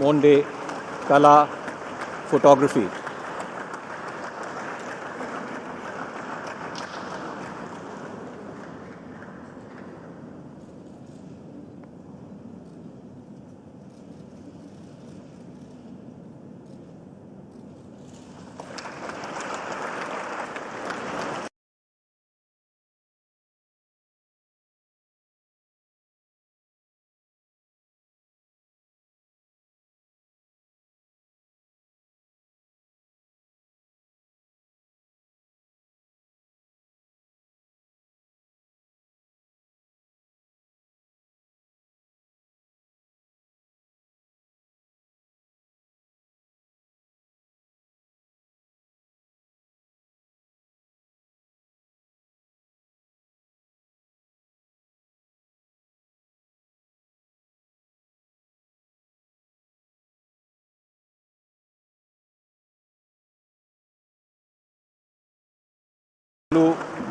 Monde Kala Photography.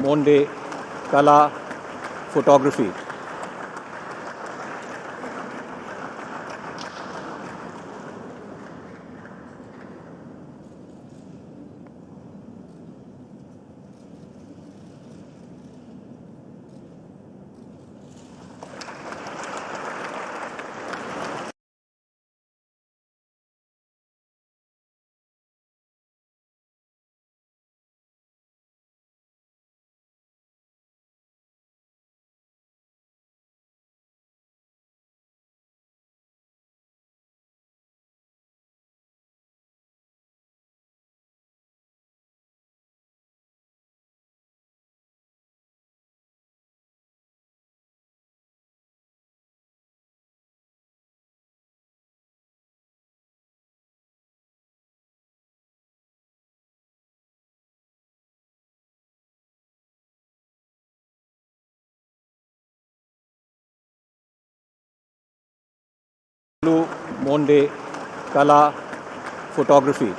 Monde Kala Photography. Monde Kala Photography.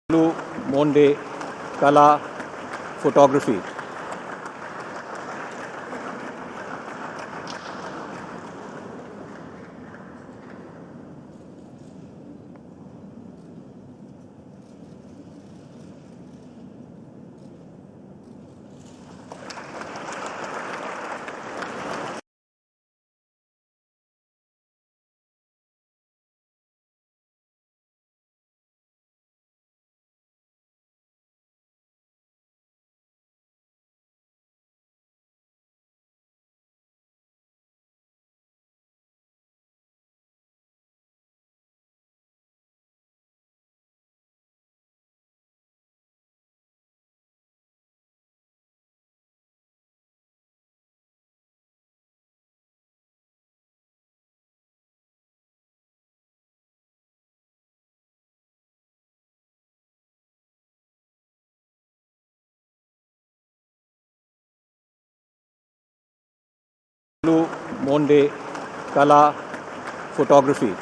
Blue Monde Kala Photography. Blue Monde Kala Photography.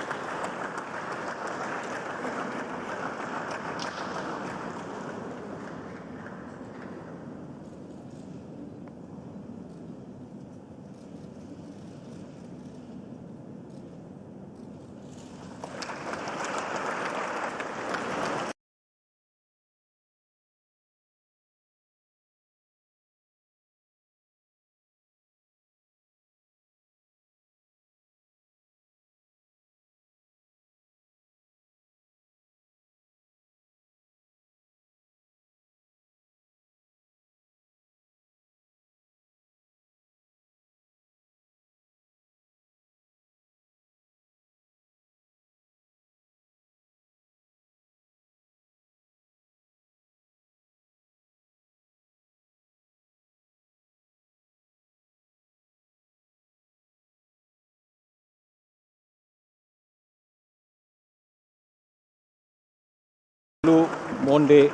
Blue Monde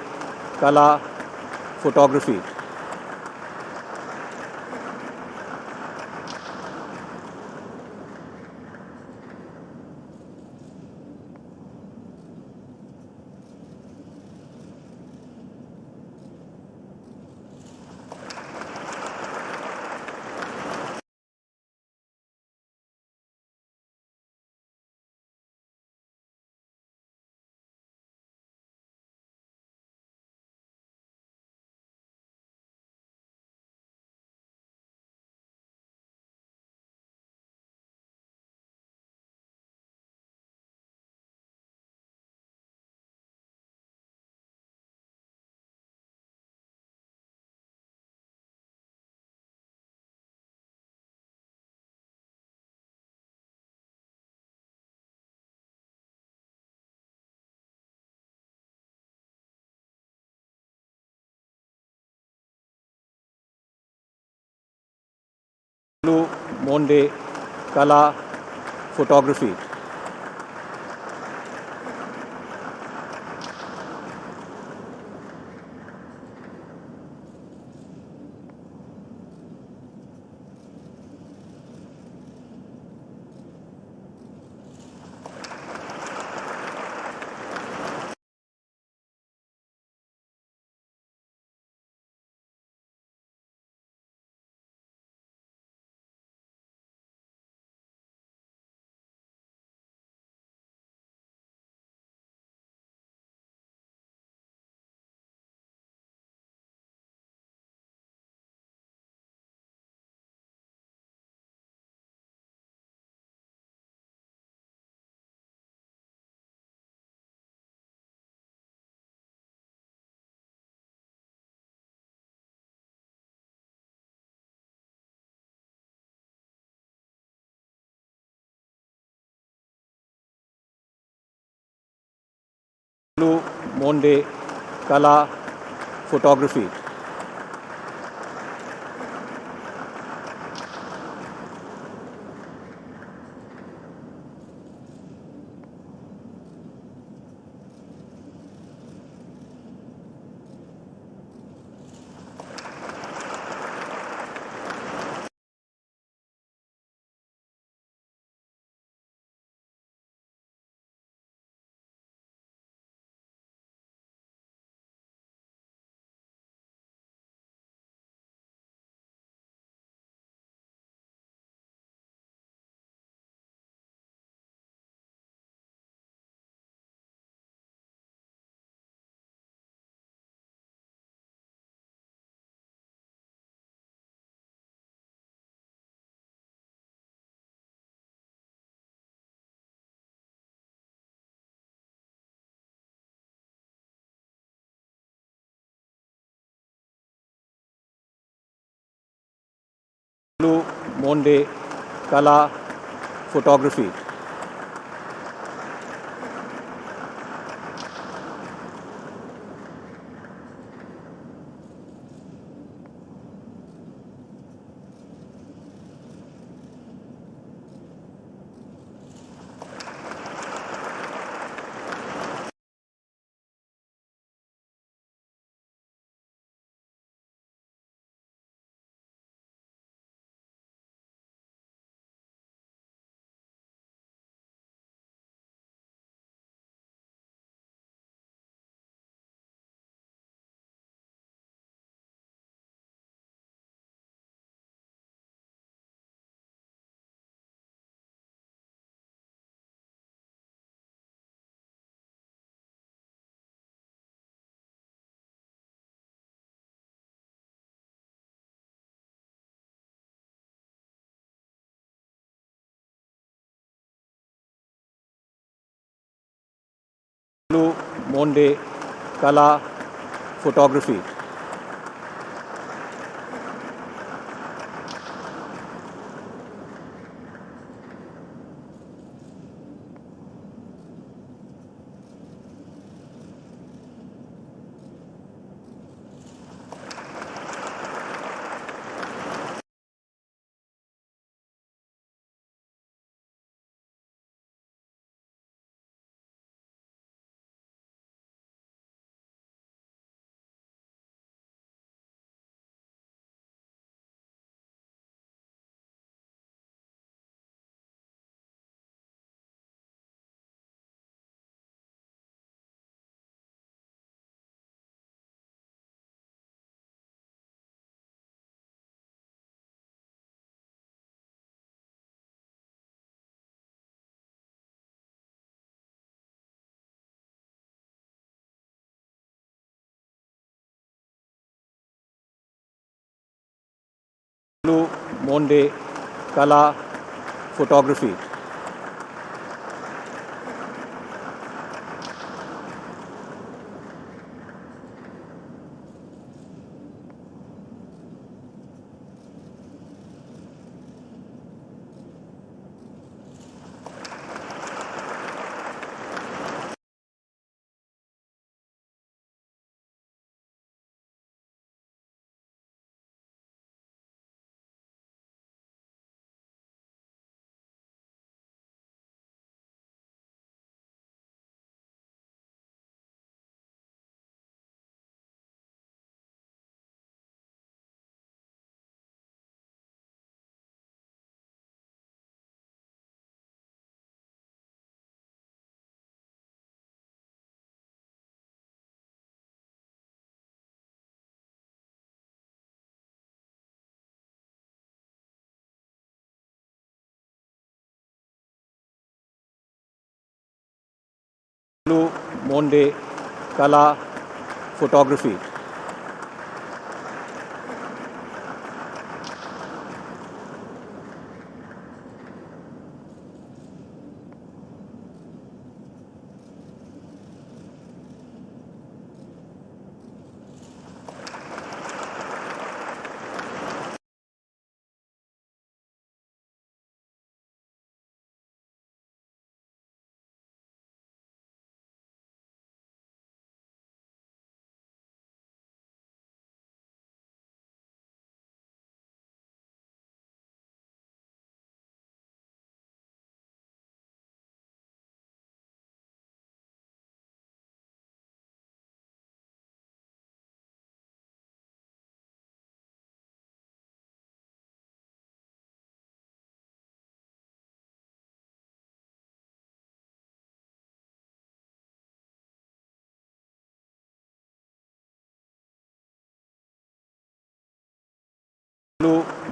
Kala Photography. Blue Monde Kala Photography. Blue Monde Kala Photography. Monde, Kala, Photography. Monde, Kala, Photography. Monde, Kala, Photography. Monde, Kala, Photography.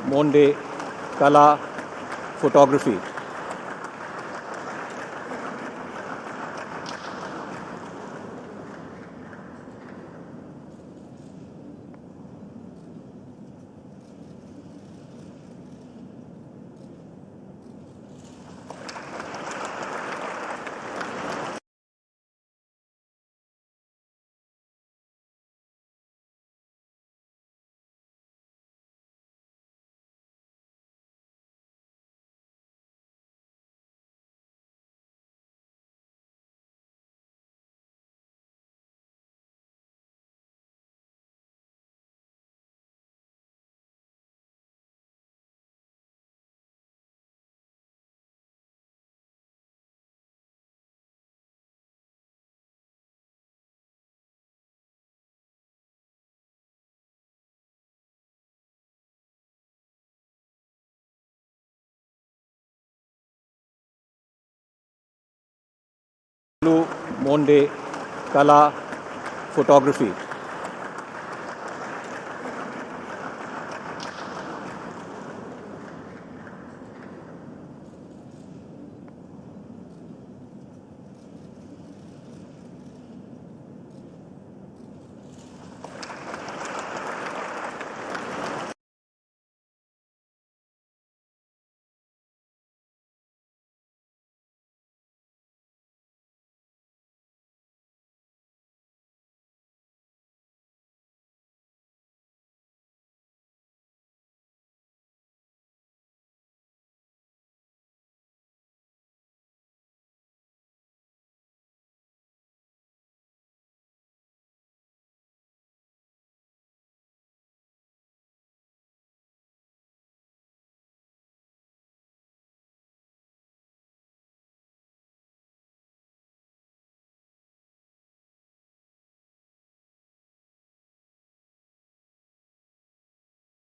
Monde, Kala, Photography. Blue Monde Kala Photography.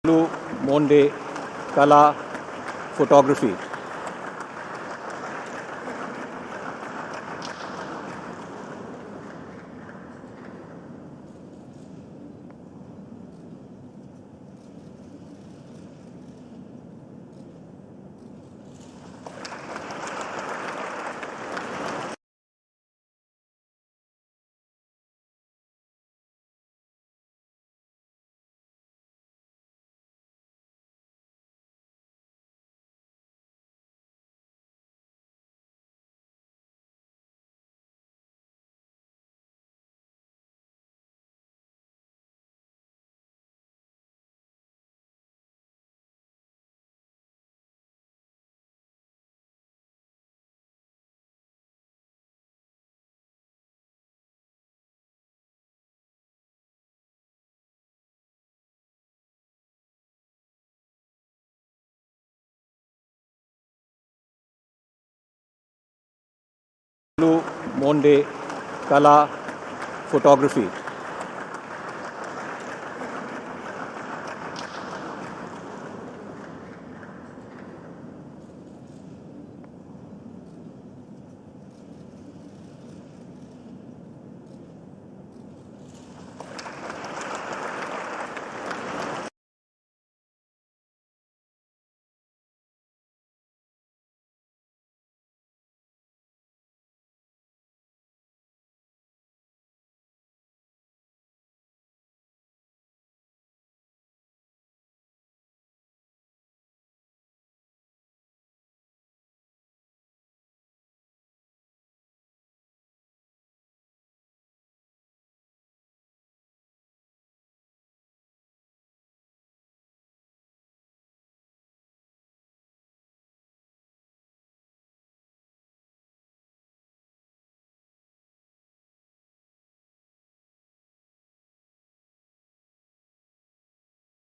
Blue Monde Kala Photography. Blue Monde Kala Photography.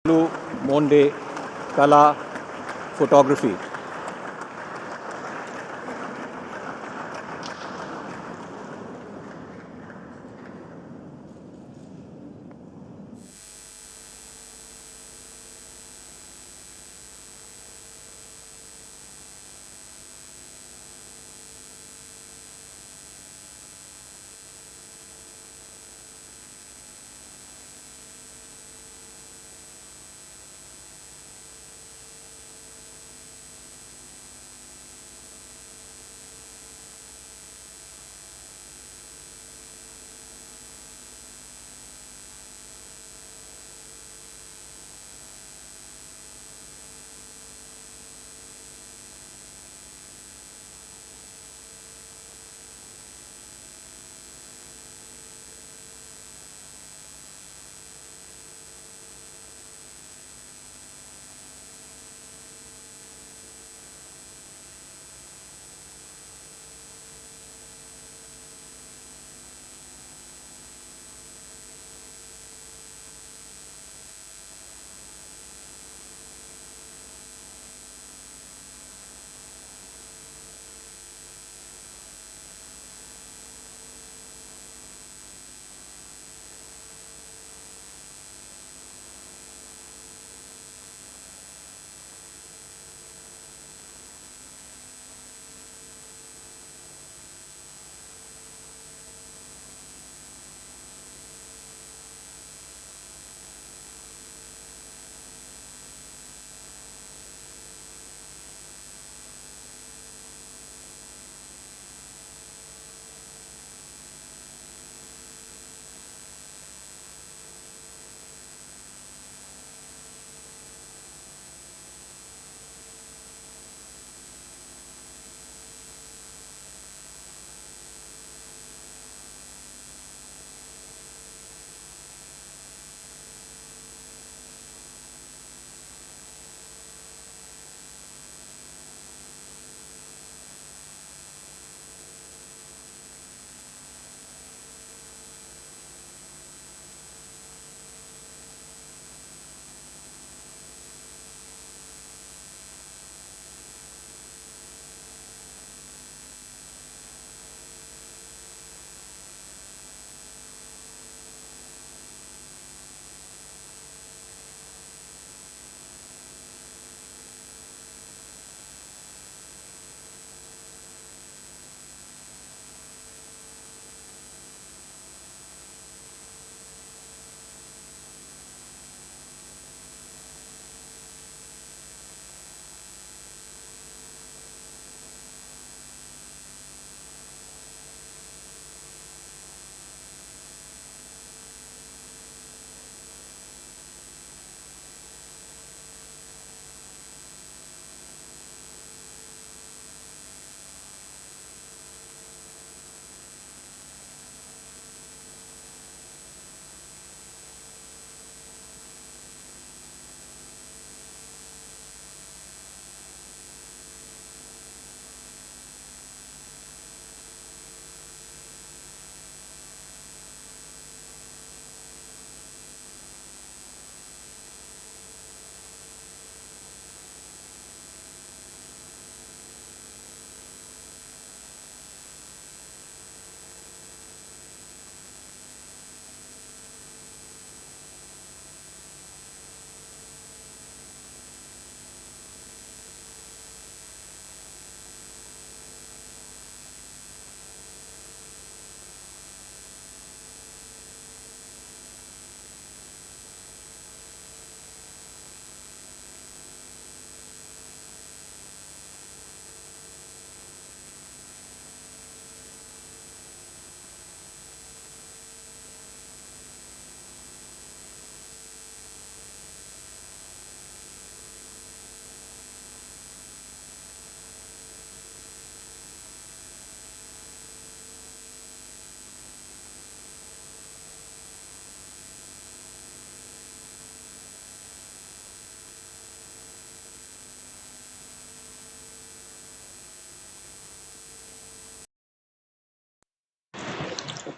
Blue Monde Kala Photography.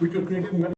which will create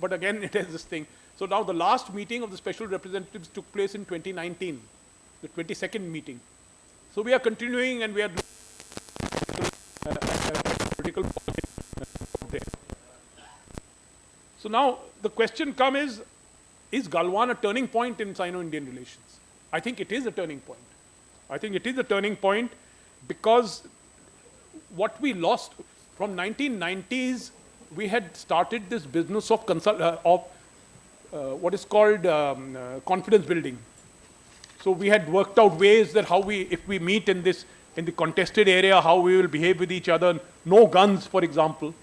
but again it is this thing. So now the last meeting of the special representatives took place in 2019, the 22nd meeting. So we are continuing and we are political there. So now the question comes is Galwan a turning point in Sino-Indian relations? I think it is a turning point. I think it is a turning point because what we lost from 1990s, we had started this business of what is called confidence building. So we had worked out ways that how we, if we meet in the contested area, how we will behave with each other. No guns, for example.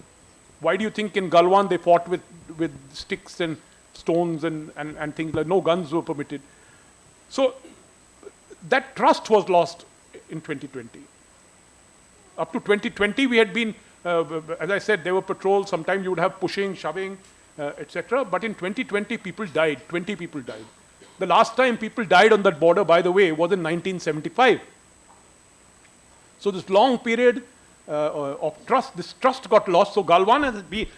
Why do you think in Galwan they fought with sticks and stones and things like no guns were permitted? So that trust was lost in 2020. Up to 2020, we had been, as I said, there were patrols. Sometimes you would have pushing, shoving, etc. But in 2020, people died. 20 people died. The last time people died on that border, by the way, was in 1975. So this long period of trust, this trust got lost. So Galwan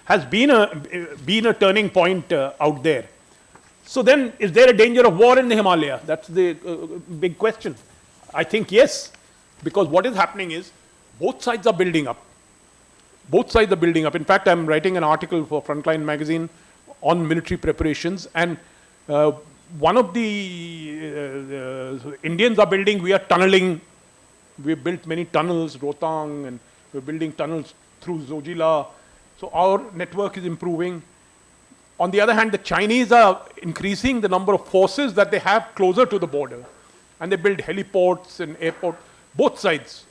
has been a turning point out there. So then, is there a danger of war in the Himalaya? That's the big question. I think yes, because what is happening is both sides are building up. Both sides are building up. In fact, I'm writing an article for Frontline magazine on military preparations, and one of the Indians are building, we are tunneling. We've built many tunnels, Rohtang, and we're building tunnels through Zojila. So our network is improving. On the other hand, the Chinese are increasing the number of forces that they have closer to the border. And they build heliports and airports, both sides.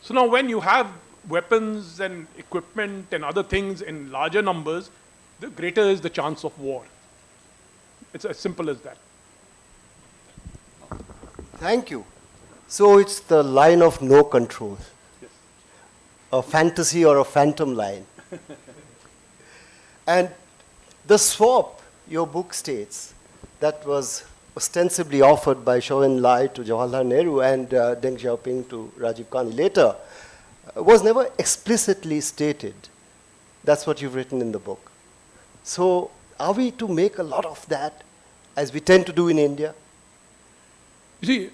So now when you have weapons and equipment and other things in larger numbers, the greater is the chance of war. It's as simple as that. Thank you. So it's the line of no control. Yes. A fantasy or a phantom line. And the swap, your book states, that was ostensibly offered by Zhou Enlai to Jawaharlal Nehru and Deng Xiaoping to Rajiv Gandhi later, was never explicitly stated. That's what you've written in the book. So are we to make a lot of that, as we tend to do in India? You see,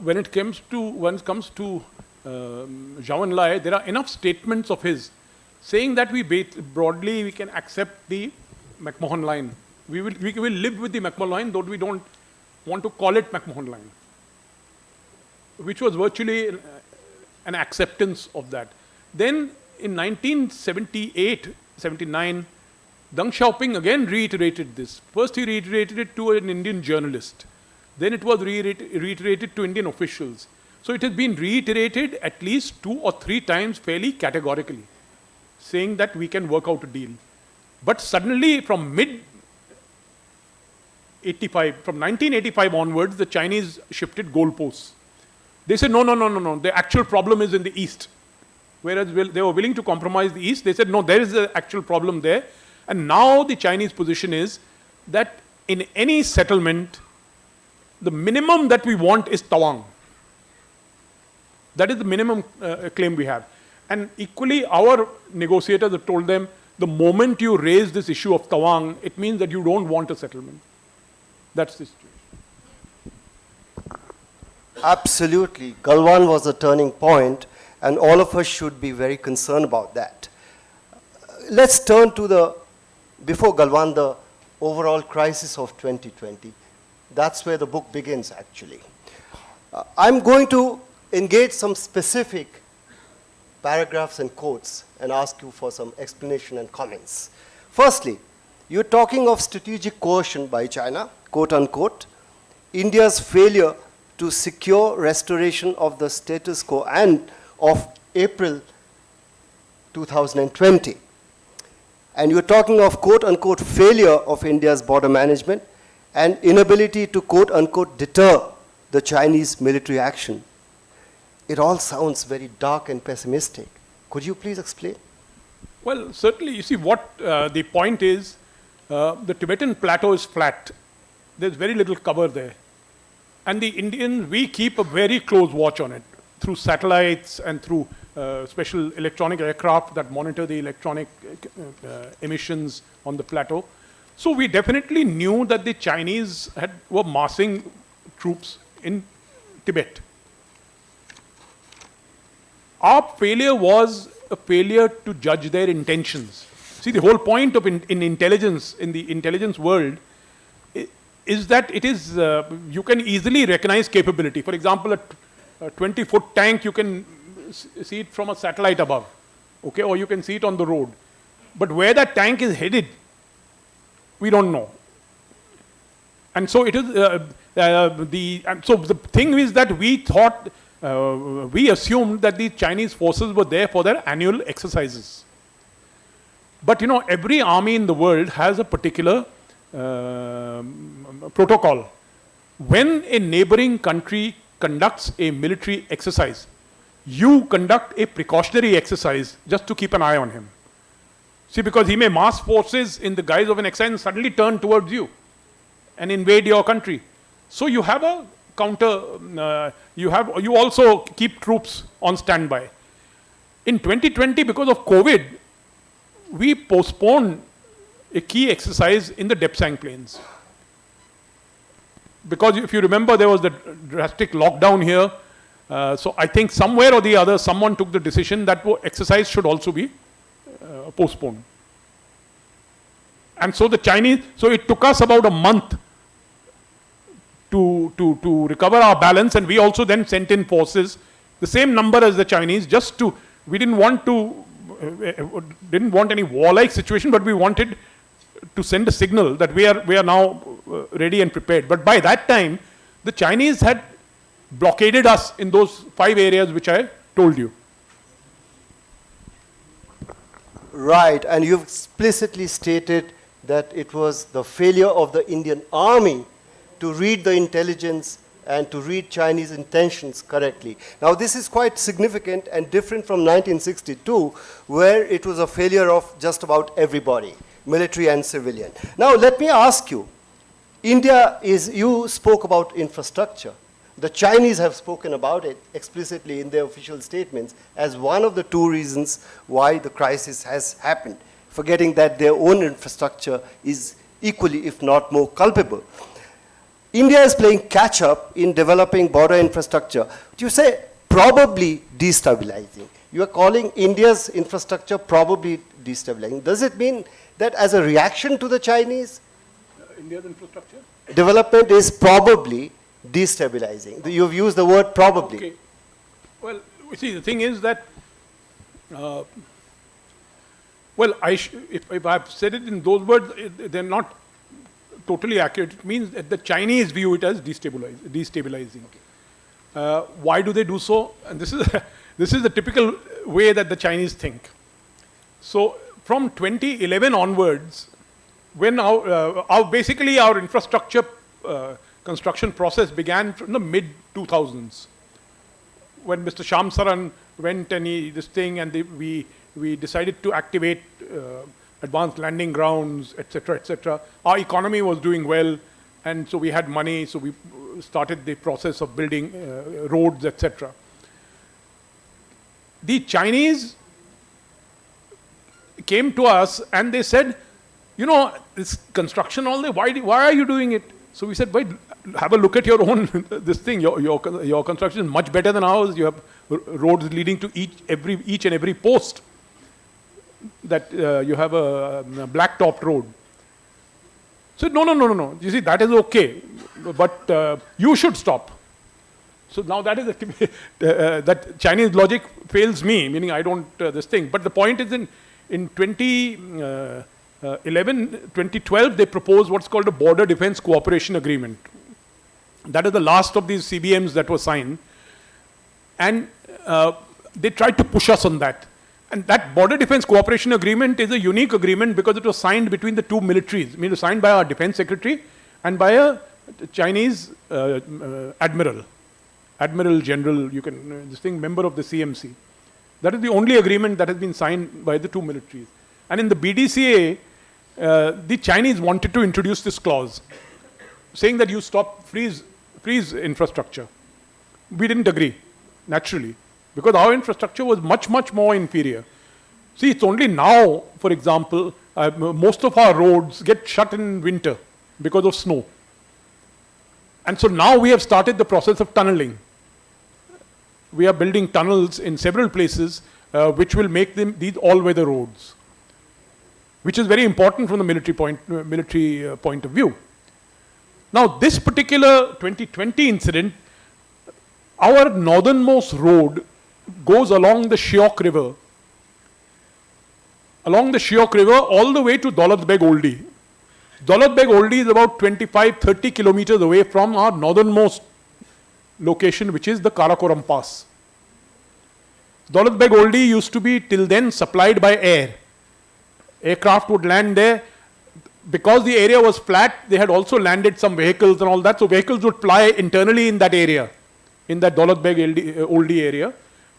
when it comes to Zhou Enlai, there are enough statements of his saying that broadly we can accept the McMahon line. We will live with the McMahon line, though we don't want to call it McMahon line, which was virtually an acceptance of that. Then in 1978, 79, Deng Xiaoping again reiterated this. First he reiterated it to an Indian journalist. Then it was reiterated to Indian officials. So it has been reiterated at least 2 or 3 times fairly categorically, saying that we can work out a deal. But suddenly from mid-85, from 1985 onwards, the Chinese shifted goalposts. They said, no, the actual problem is in the east. Whereas they were willing to compromise the east, they said, no, there is an actual problem there. And now the Chinese position is that in any settlement, the minimum that we want is Tawang. That is the minimum claim we have. And equally, our negotiators have told them, the moment you raise this issue of Tawang, it means that you don't want a settlement. That's the situation. Absolutely. Galwan was a turning point, and all of us should be very concerned about that. Let's turn to before Galwan, the overall crisis of 2020. That's where the book begins, actually. I'm going to engage some specific paragraphs and quotes and ask you for some explanation and comments. Firstly, you're talking of strategic coercion by China, quote unquote, India's failure to secure restoration of the status quo and of April 2020. And you're talking of quote unquote failure of India's border management and inability to quote unquote deter the Chinese military action. It all sounds very dark and pessimistic. Could you please explain? Well, certainly, you see what the point is, the Tibetan plateau is flat. There's very little cover there. And the Indians, we keep a very close watch on it through satellites and through special electronic aircraft that monitor the electronic emissions on the plateau. So we definitely knew that the Chinese were massing troops in Tibet. Our failure was a failure to judge their intentions. See, the whole point of in intelligence, in the intelligence world, is that it is, you can easily recognize capability. For example, a 20-foot tank, you can see it from a satellite above, okay, or you can see it on the road. But where that tank is headed, we don't know. And so it is, so the thing is that we thought, we assumed that the Chinese forces were there for their annual exercises. But every army in the world has a particular protocol. When a neighboring country conducts a military exercise, you conduct a precautionary exercise just to keep an eye on him. See, because he may mass forces in the guise of an exercise and suddenly turn towards you and invade your country. So you have a counter, you also keep troops on standby. In 2020, because of COVID, we postponed a key exercise in the Depsang Plains. Because if you remember, there was the drastic lockdown here. So I think somewhere or the other, someone took the decision that exercise should also be postponed. And so the Chinese, so it took us about a month to recover our balance, and we also then sent in forces, the same number as the Chinese, just to, we didn't want any warlike situation, but we wanted to send a signal that we are now ready and prepared. But by that time, the Chinese had blockaded us in those 5 areas which I told you. Right, and you've explicitly stated that it was the failure of the Indian army to read the intelligence and to read Chinese intentions correctly. Now this is quite significant and different from 1962, where it was a failure of just about everybody, military and civilian. Now let me ask you, India is, you spoke about infrastructure. The Chinese have spoken about it explicitly in their official statements as one of the 2 reasons why the crisis has happened, forgetting that their own infrastructure is equally, if not more, culpable. India is playing catch-up in developing border infrastructure. You say probably destabilizing. You are calling India's infrastructure probably destabilizing. Does it mean that as a reaction to the Chinese, India's infrastructure? Development is probably destabilizing? You've used the word probably. Okay. Well, you see, the thing is that, well, if I've said it in those words, they're not totally accurate. It means that the Chinese view it as destabilizing. Why do they do so? And this is the typical way that the Chinese think. So from 2011 onwards, when basically our infrastructure construction process began from the mid-2000s, when Mr. Shyam Saran went and we decided to activate advanced landing grounds, etc., etc. Our economy was doing well, and so we had money, so we started the process of building roads, etc. The Chinese came to us and they said, you know, this construction all day, why are you doing it? So we said, wait, have a look at your own this thing. Your construction is much better than ours. You have roads leading to each and every post. That you have a black-topped road. So no. You see, that is okay, but you should stop. So now that is that Chinese logic fails me, meaning I don't this thing. But the point is, in 2012, they proposed what's called a Border Defense Cooperation Agreement. That is the last of these CBMs that was signed, and they tried to push us on that. And that Border Defense Cooperation Agreement is a unique agreement because it was signed between the 2 militaries. I mean, it was signed by our Defense Secretary and by a Chinese Admiral General, member of the CMC. That is the only agreement that has been signed by the 2 militaries. And in the BDCA, the Chinese wanted to introduce this clause, saying that you stop freeze infrastructure. We didn't agree, naturally, because our infrastructure was much, much more inferior. See, it's only now, for example, most of our roads get shut in winter because of snow. And so now we have started the process of tunneling. We are building tunnels in several places which will make them these all-weather roads, which is very important from the military point of view. Now, this particular 2020 incident, our northernmost road goes along the Shyok River. Along the Shyok River all the way to Daulat Beg Oldie. Daulat Beg Oldie is about 25-30 kilometers away from our northernmost location, which is the Karakoram Pass. Daulat Beg Oldie used to be till then supplied by air. Aircraft would land there. Because the area was flat, they had also landed some vehicles and all that. So vehicles would ply internally in that area, in that Daulat Beg Oldie area.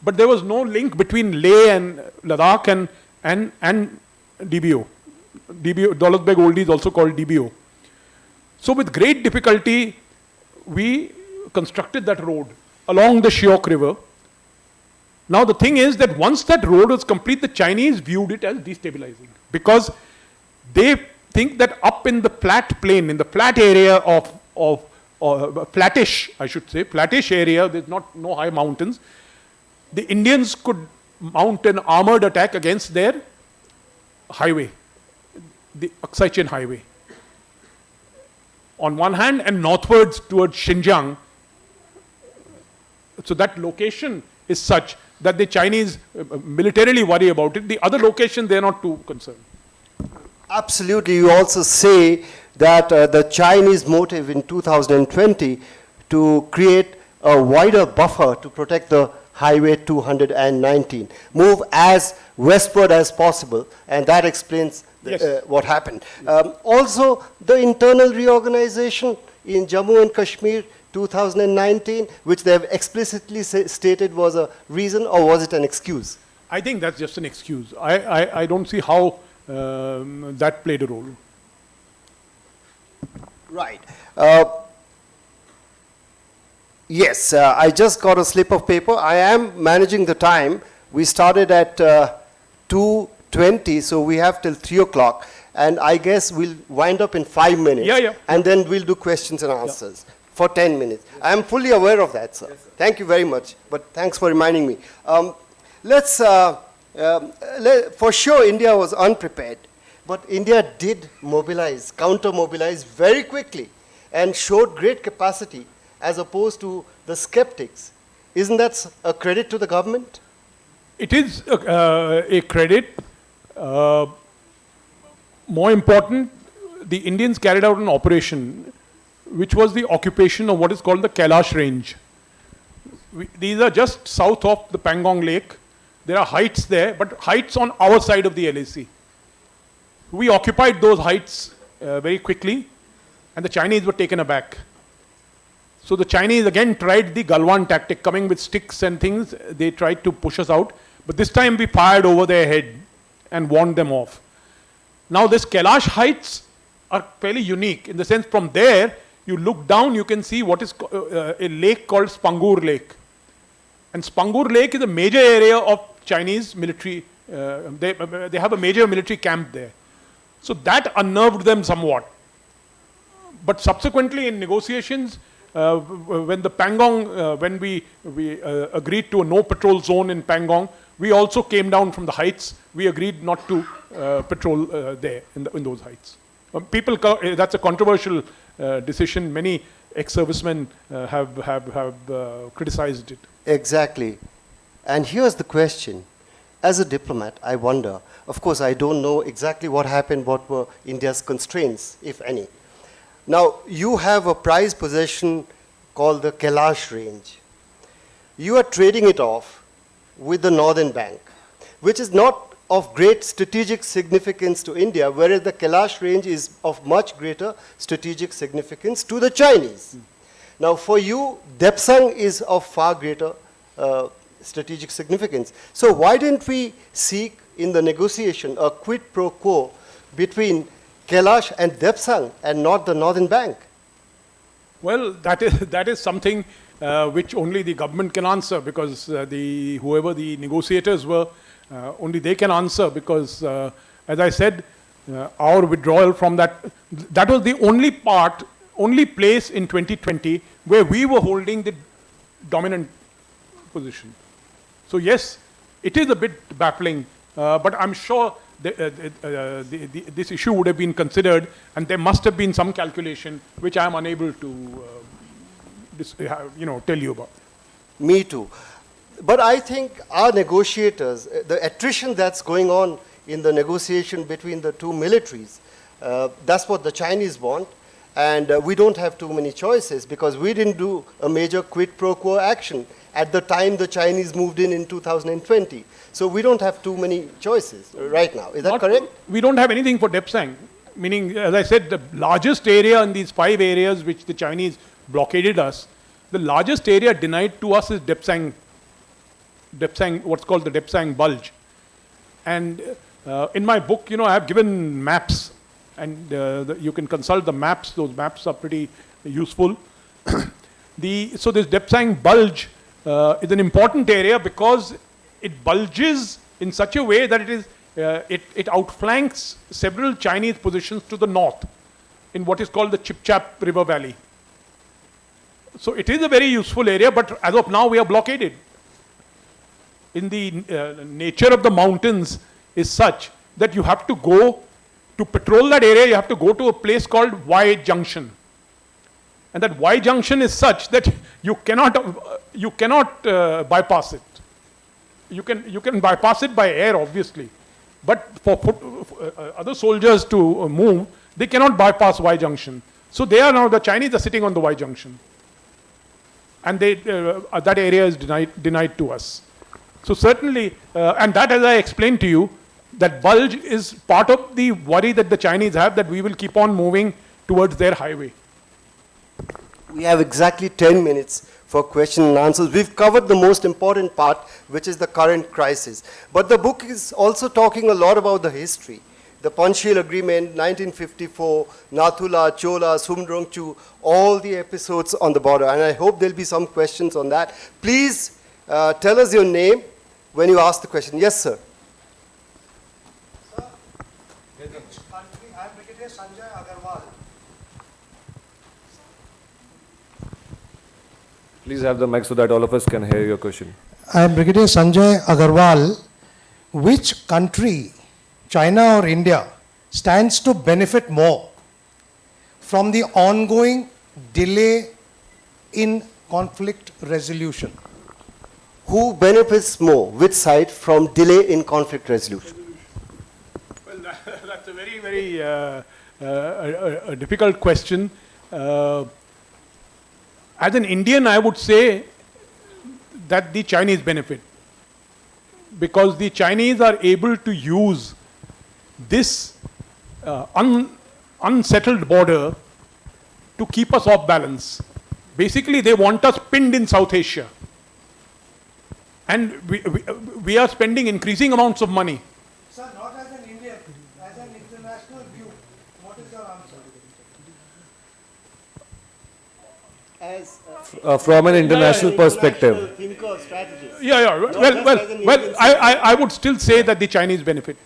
But there was no link between Leh and Ladakh and DBO. Daulat Beg Oldie is also called DBO. So with great difficulty, we constructed that road along the Shyok River. Now the thing is that once that road was complete, the Chinese viewed it as destabilizing, because they think that up in the flat plain, in the flat area of flattish, I should say, flattish area, there's no high mountains, the Indians could mount an armored attack against their highway, the Aksai Chin highway. On one hand, and northwards towards Xinjiang. So that location is such that the Chinese militarily worry about it. The other location, they're not too concerned. Absolutely. You also say that the Chinese motive in 2020 to create a wider buffer to protect the Highway 219, move as westward as possible, and that explains what happened. Also, the internal reorganization in Jammu and Kashmir 2019, which they have explicitly stated was a reason, or was it an excuse? I think that's just an excuse. I don't see how that played a role. Right. Yes, I just got a slip of paper. I am managing the time. We started at 2:20, so we have till 3 o'clock. And I guess we'll wind up in 5 minutes. And then we'll do questions and answers for 10 minutes. I am fully aware of that, sir. Yes, sir. Thank you very much. But thanks for reminding me. For sure, India was unprepared. But India did mobilize, counter-mobilize very quickly and showed great capacity as opposed to the skeptics. Isn't that a credit to the government? It is a credit. More important, the Indians carried out an operation which was the occupation of what is called the Kailash Range. These are just south of the Pangong Lake. There are heights there, but heights on our side of the LAC. We occupied those heights very quickly, and the Chinese were taken aback. So the Chinese again tried the Galwan tactic, coming with sticks and things. They tried to push us out, but this time we fired over their head and warned them off. Now this Kailash heights are fairly unique in the sense from there, you look down, you can see what is a lake called Spangur Lake. And Spangur Lake is a major area of Chinese military. They have a major military camp there. So that unnerved them somewhat. But subsequently in negotiations, when the Pangong, when we agreed to a no patrol zone in Pangong, we also came down from the heights. We agreed not to patrol there in those heights. That's a controversial decision. Many ex-servicemen have criticized it. Exactly. And here's the question. As a diplomat, I wonder, of course, I don't know exactly what happened, what were India's constraints, if any. Now, you have a prized possession called the Kailash Range. You are trading it off with the northern bank, which is not of great strategic significance to India, whereas the Kailash Range is of much greater strategic significance to the Chinese. Now, for you, Depsang is of far greater strategic significance. So why didn't we seek in the negotiation a quid pro quo between Kailash and Depsang and not the northern bank? Well, that is something which only the government can answer, because whoever the negotiators were, only they can answer, because as I said, our withdrawal from that was the only place in 2020 where we were holding the dominant position. So yes, it is a bit baffling, but I'm sure this issue would have been considered, and there must have been some calculation which I am unable to tell you about. Me too. But I think our negotiators, the attrition that's going on in the negotiation between the two militaries, that's what the Chinese want, and we don't have too many choices, because we didn't do a major quid pro quo action at the time the Chinese moved in 2020. So we don't have too many choices right now. Is that correct? We don't have anything for Depsang, meaning, as I said, the largest area in these 5 areas which the Chinese blockaded us, the largest area denied to us is Depsang, what's called the Depsang Bulge. And in my book, I have given maps, and you can consult the maps. Those maps are pretty useful. So this Depsang Bulge is an important area because it bulges in such a way that it is it outflanks several Chinese positions to the north in what is called the Chipchap River Valley. So it is a very useful area, but as of now we are blockaded. In the nature of the mountains is such that you have to go to patrol that area, you have to go to a place called Y Junction. And that Y junction is such that you cannot bypass it. You can bypass it by air, obviously, but for other soldiers to move, they cannot bypass Y junction. So the Chinese are sitting on the Y junction, and that area is denied to us. So certainly, and that, as I explained to you, that bulge is part of the worry that the Chinese have, that we will keep on moving towards their highway. We have exactly 10 minutes for question and answers. We've covered the most important part, which is the current crisis. But the book is also talking a lot about the history. The Panchsheel Agreement, 1954, Nathula, Chola, Sumdrongchu, all the episodes on the border. And I hope there'll be some questions on that. Please tell us your name when you ask the question. Yes, sir. Please have the mic so that all of us can hear your question. I am Brigadier Sanjay Agarwal. Which country, China or India, stands to benefit more from the ongoing delay in conflict resolution? Who benefits more, which side, from delay in conflict resolution? Well, that's a very, very a difficult question. As an Indian, I would say that the Chinese benefit, because the Chinese are able to use this unsettled border to keep us off balance. Basically, they want us pinned in South Asia. And we are spending increasing amounts of money. Sir, not as an Indian, as an international view, what is your answer? As from an international perspective. Thinker, strategist. Well, I would still say that the Chinese benefit.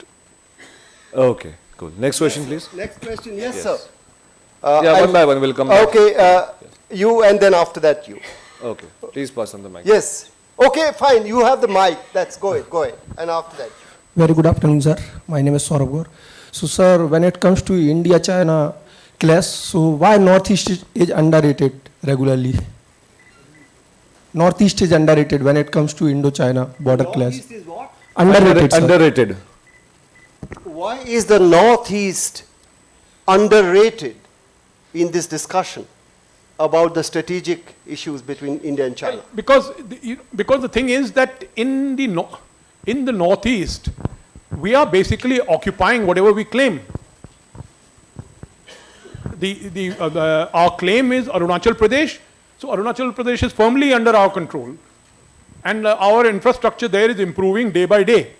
Okay, cool. Next question, please. Next question, yes, sir. Yeah, one by one, we'll come back. Okay, you, and then after that you. Okay, please pass on the mic. Yes. Okay, fine, you have the mic. That's go ahead. And after that. Very good afternoon, sir. My name is Saurabh Gaur. So, sir, when it comes to India-China clash, so why Northeast is underrated regularly? Northeast is underrated when it comes to Indo-China border clash. Northeast is what? Underrated, sir. Underrated. Why is the Northeast underrated in this discussion about the strategic issues between India and China? Because the thing is that in the Northeast, we are basically occupying whatever we claim. Our claim is Arunachal Pradesh. So Arunachal Pradesh is firmly under our control, and our infrastructure there is improving day by day.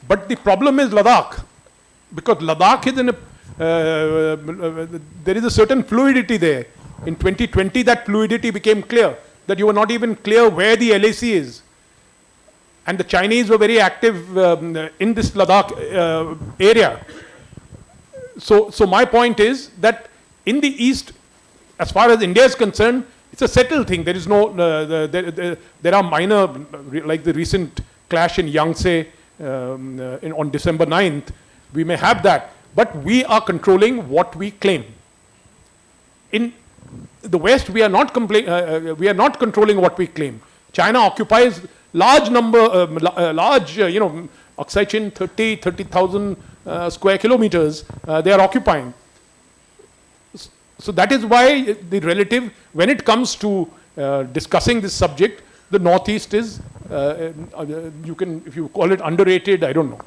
But the problem is Ladakh, because Ladakh is in a there is a certain fluidity there. In 2020, that fluidity became clear, that you were not even clear where the LAC is. And the Chinese were very active in this Ladakh area. So my point is that in the East, as far as India is concerned, it's a settled thing. There is no, there are minor, like the recent clash in Yangtze on December 9th, we may have that. But we are controlling what we claim. In the West, we are not controlling what we claim. China occupies large number, Aksai Chin, 30,000 square kilometers, they are occupying. So that is why the relative, when it comes to discussing this subject, the Northeast is, you can, if you call it underrated, I don't know.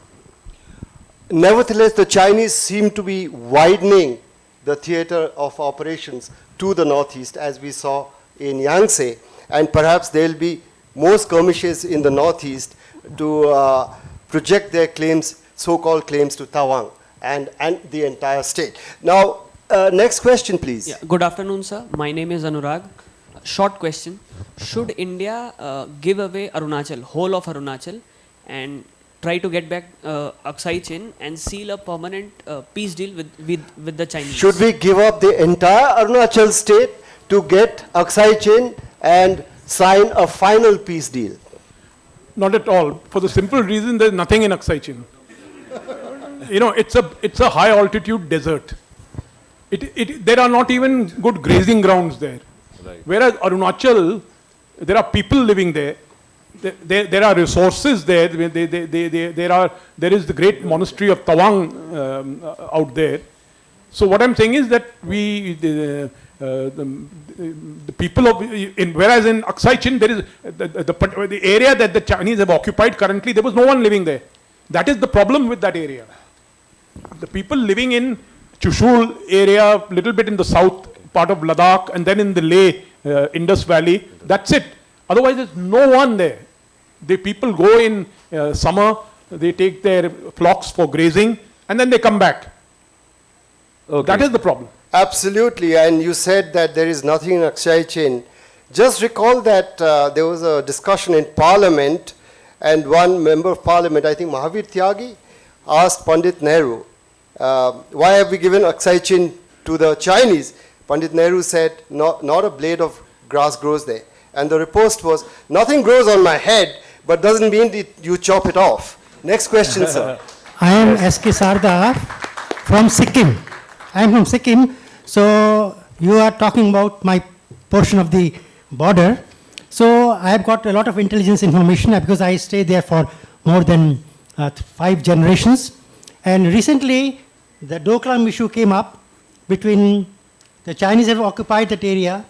Nevertheless, the Chinese seem to be widening the theater of operations to the Northeast, as we saw in Yangtze, and perhaps there will be more skirmishes in the Northeast to project their claims, so-called claims to Tawang and the entire state. Now, next question, please. Yeah, good afternoon, sir. My name is Anurag. Short question. Should India give away Arunachal, whole of Arunachal, and try to get back Aksai Chin and seal a permanent peace deal with the Chinese. Should we give up the entire Arunachal state to get Aksai Chin and sign a final peace deal? Not at all, for the simple reason there's nothing in Aksai Chin. You know, it's a high altitude desert. There are not even good grazing grounds there. Right. Whereas Arunachal, there are people living there. There are resources there. There is the great monastery of Tawang out there. So what I'm saying is that the people of, whereas in Aksai Chin, there is the area that the Chinese have occupied currently, there was no one living there. That is the problem with that area. The people living in Chushul area, little bit in the south part of Ladakh, and then in the Leh, Indus Valley, that's it. Otherwise, there's no one there. The people go in summer, they take their flocks for grazing, and then they come back. Okay. That is the problem. Absolutely, and you said that there is nothing in Aksai Chin. Just recall that there was a discussion in Parliament, and one member of Parliament, I think Mahavir Tyagi, asked Pandit Nehru, why have we given Aksai Chin to the Chinese? Pandit Nehru said, not a blade of grass grows there. And the riposte was, nothing grows on my head, but doesn't mean that you chop it off. Next question, sir. I am S.K. Sarda from Sikkim. I am from Sikkim. So you are talking about my portion of the border. So I have got a lot of intelligence information because I stayed there for more than 5 generations. And recently, the Doklam issue came up between the Chinese have occupied that area,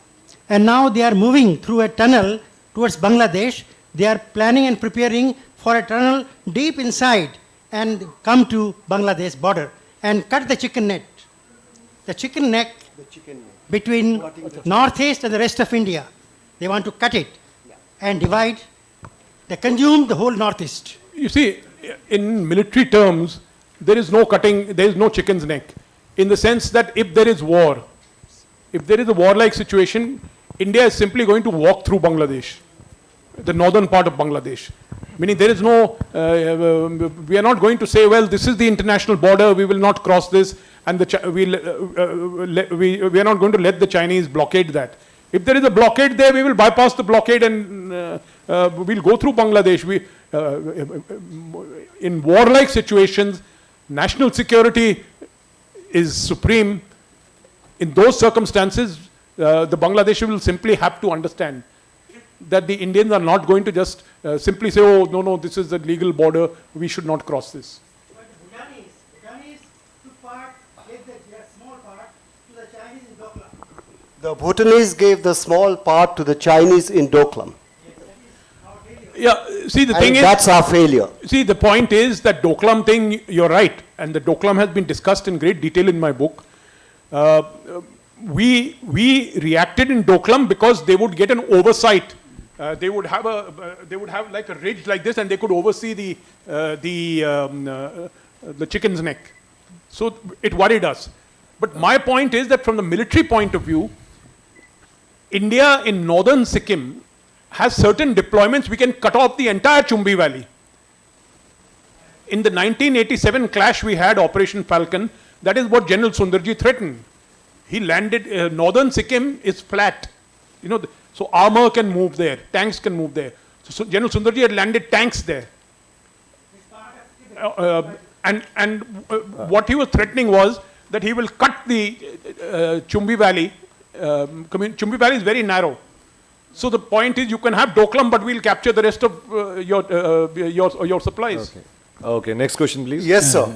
and now they are moving through a tunnel towards Bangladesh. They are planning and preparing for a tunnel deep inside and come to Bangladesh border and cut the chicken net. The chicken neck between northeast and the rest of India. They want to cut it and divide. They consume the whole northeast. You see, in military terms, there is no cutting, there is no chicken's neck. In the sense that if there is war, if there is a warlike situation, India is simply going to walk through Bangladesh, the northern part of Bangladesh. Meaning there is no, we are not going to say, well, this is the international border, we will not cross this, and we are not going to let the Chinese blockade that. If there is a blockade there, we will bypass the blockade and we'll go through Bangladesh. In warlike situations, national security is supreme. In those circumstances, the Bangladeshi will simply have to understand that the Indians are not going to just simply say, oh, no, this is the legal border, we should not cross this. But Bhutanese took part, gave their small part to the Chinese in Doklam. The Bhutanese gave the small part to the Chinese in Doklam. Yeah, see, the thing is, that's our failure. See, the point is that Doklam thing, you're right, and the Doklam has been discussed in great detail in my book. We reacted in Doklam because they would get an oversight. They would have like a ridge like this, and they could oversee the chicken's neck. So it worried us. But my point is that from the military point of view, India in northern Sikkim has certain deployments. We can cut off the entire Chumbi Valley. In the 1987 clash we had, Operation Falcon, that is what General Sundarji threatened. He landed, northern Sikkim is flat. You know, so armor can move there, tanks can move there. So General Sundarji had landed tanks there. What he was threatening was that he will cut the Chumbi Valley. Chumbi Valley is very narrow. So the point is, you can have Doklam, but we'll capture the rest of your supplies. Okay. Okay, next question, please. Yes, sir.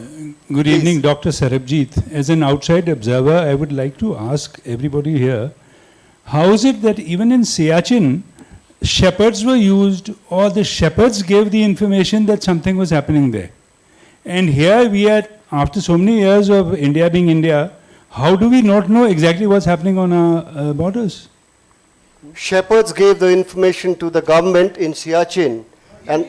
Good evening, Dr. Sarabjit. As an outside observer, I would like to ask everybody here, how is it that even in Siachen, shepherds were used, or the shepherds gave the information that something was happening there? And here we are, after so many years of India being India, how do we not know exactly what's happening on our borders? Shepherds gave the information to the government in Siachen. And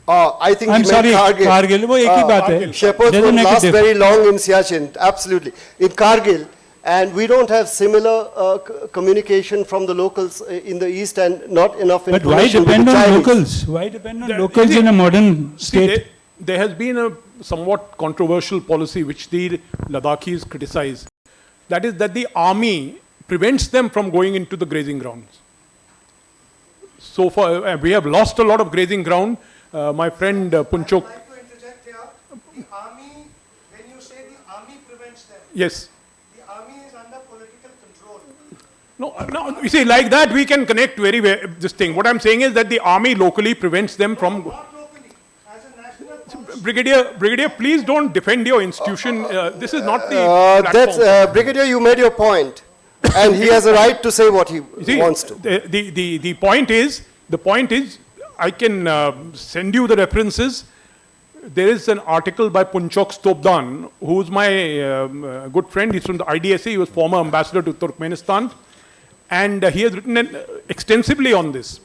I think I'm sorry, Kargil. Shepherds won't last very long in Siachen. Absolutely. In Kargil, and we don't have similar communication from the locals in the East, and not enough But why information with depend the on Chinese. locals? Why depend on locals in a modern state? There has been a somewhat controversial policy which the Ladakhis criticize. That is that the army prevents them from going into the grazing grounds. So far, we have lost a lot of grazing ground. My friend Punchok. The army, when you say the army prevents them, Yes. the army is under political control. No, you see, like that we can connect very well this thing. What I'm saying is that the army locally prevents them from. Brigadier, please don't defend your institution. This is not the platform. Brigadier, you made your point, and he has a right to say what he wants to. The point is, I can send you the references. There is an article by Punchok Stobdan, who's my good friend. He's from the IDSA. He was former ambassador to Turkmenistan, and he has written extensively on this.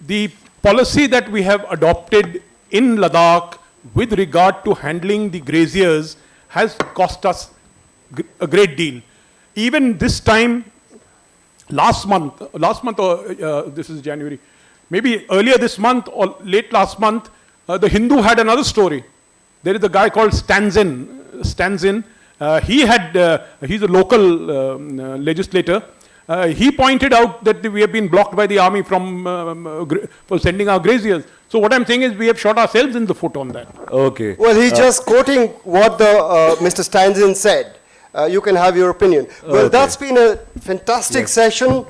The policy that we have adopted in Ladakh with regard to handling the graziers has cost us a great deal. Even this time, last month or this is January, maybe earlier this month or late last month, the Hindu had another story. There is a guy called Stanzin. He's a local legislator. He pointed out that we have been blocked by the army for sending our graziers. So what I'm saying is we have shot ourselves in the foot on that. Okay. Well, he's just quoting what the Mr. Stanzin said. You can have your opinion. Well, that's been a fantastic session,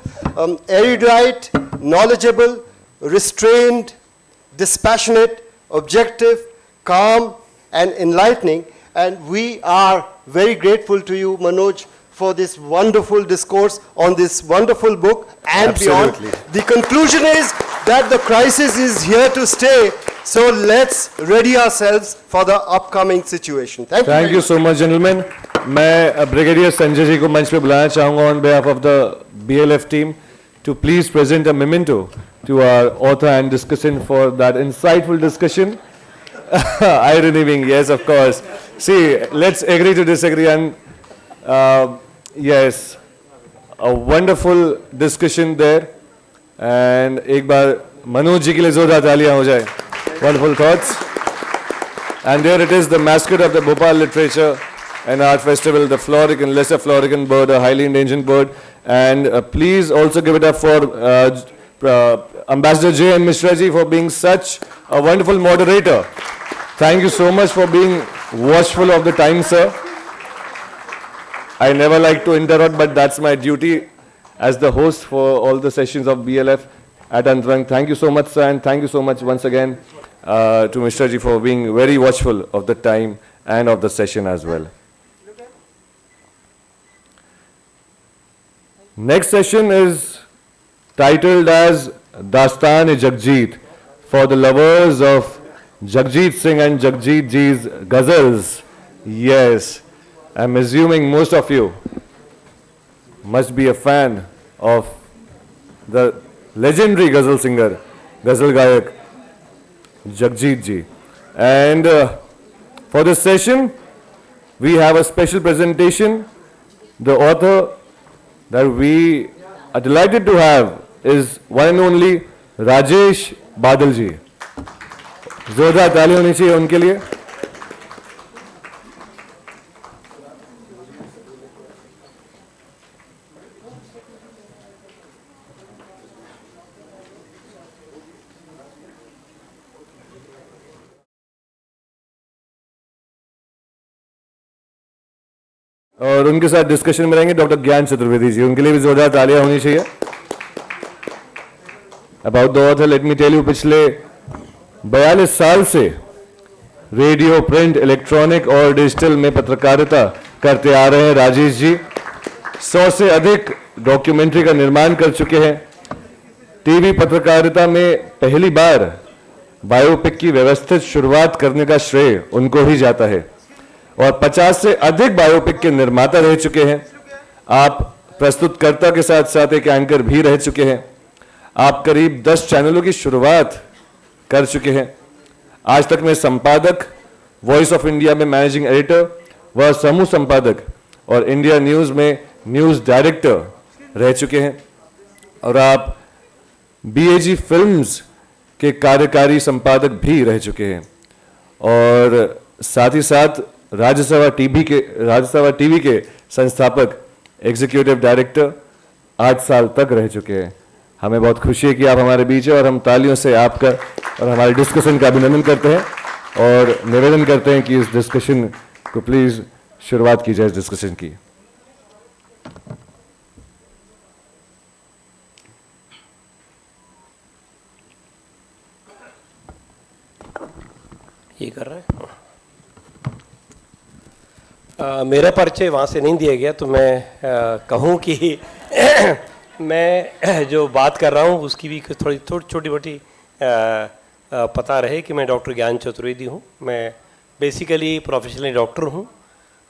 erudite, knowledgeable, restrained, dispassionate, objective, calm, and enlightening. And we are very grateful to you, Manoj, for this wonderful discourse on this wonderful book and Absolutely. beyond. The conclusion is that the crisis is here to stay, so let's ready ourselves for the upcoming situation. Thank you so much, gentlemen. मैं brigadier Sanjay ji को मंच पे बुलाना चाहूँगा on behalf of the BLF team to please present a memento to our author and discussant for that insightful discussion. Irony being, yes, of course. See, let's agree to disagree, and yes, a wonderful discussion there. And एक बार मनोज जी के लिए जोरदार तालियां हो जाए. Wonderful thoughts. And there it is, the mascot of the Bhopal Literature and Art Festival, the Florican, lesser Florican bird, a highly endangered bird. And please also give it up for Ambassador J. M. Mishra ji for being such a wonderful moderator. Thank you so much for being watchful of the time, sir. I never like to interrupt, but that's my duty as the host for all the sessions of BLF at Antrang. Thank you so much, sir, and thank you so much once again to Mishra ji for being very watchful of the time and of the session as well. Next session is titled as Dastan-e-Jagjit, for the lovers of Jagjit Singh and Jagjit ji's ghazals. Yes, I'm assuming most of you must be a fan of the legendary ghazal singer, ghazal gayak Jagjit ji. And for this session, we have a special presentation. The author that we are delighted to have is one and only Rajesh Badal ji. जोरदार ताली होनी चाहिए उनके लिए. और उनके साथ discussion में रहेंगे डॉक्टर ज्ञान चतुर्वेदी जी. उनके लिए भी जोरदार तालियां होनी चाहिए. About the author let me tell you, पिछले 42 साल से रेडियो, प्रिंट, इलेक्ट्रॉनिक और डिजिटल में पत्रकारिता करते आ रहे हैं राजेश जी. 100 से अधिक डॉक्यूमेंट्री का निर्माण कर चुके हैं. टीवी पत्रकारिता में पहली बार बायोपिक की व्यवस्थित शुरुआत करने का श्रेय उनको ही जाता है और 50 से अधिक बायोपिक के निर्माता रह चुके हैं. आप प्रस्तुतकर्ता के साथ साथ एक एंकर भी रह चुके हैं. आप करीब 10 चैनलों की शुरुआत कर चुके हैं. आज तक में संपादक, वॉइस ऑफ इंडिया में मैनेजिंग एडिटर व समूह संपादक और इंडिया न्यूज़ में न्यूज़ डायरेक्टर रह चुके हैं और आप BAG फिल्म्स के कार्यकारी संपादक भी रह चुके हैं और साथ ही साथ राज्यसभा टीवी के संस्थापक एग्जीक्यूटिव डायरेक्टर 8 साल तक रह चुके हैं। हमें बहुत खुशी है कि आप हमारे बीच हैं और हम तालियों से आपका और हमारे डिस्कशन का अभिनंदन करते हैं और निवेदन करते हैं कि इस डिस्कशन को प्लीज़ शुरुआत की जाए इस डिस्कशन की। ये कर रहा है मेरा परिचय वहाँ से नहीं दिया गया तो मैं कहूँ कि मैं जो बात कर रहा हूँ उसकी भी थोड़ी छोटी मोटी पता रहे कि मैं डॉक्टर ज्ञान चतुर्वेदी हूँ। मैं बेसिकली प्रोफेशनली डॉक्टर हूँ,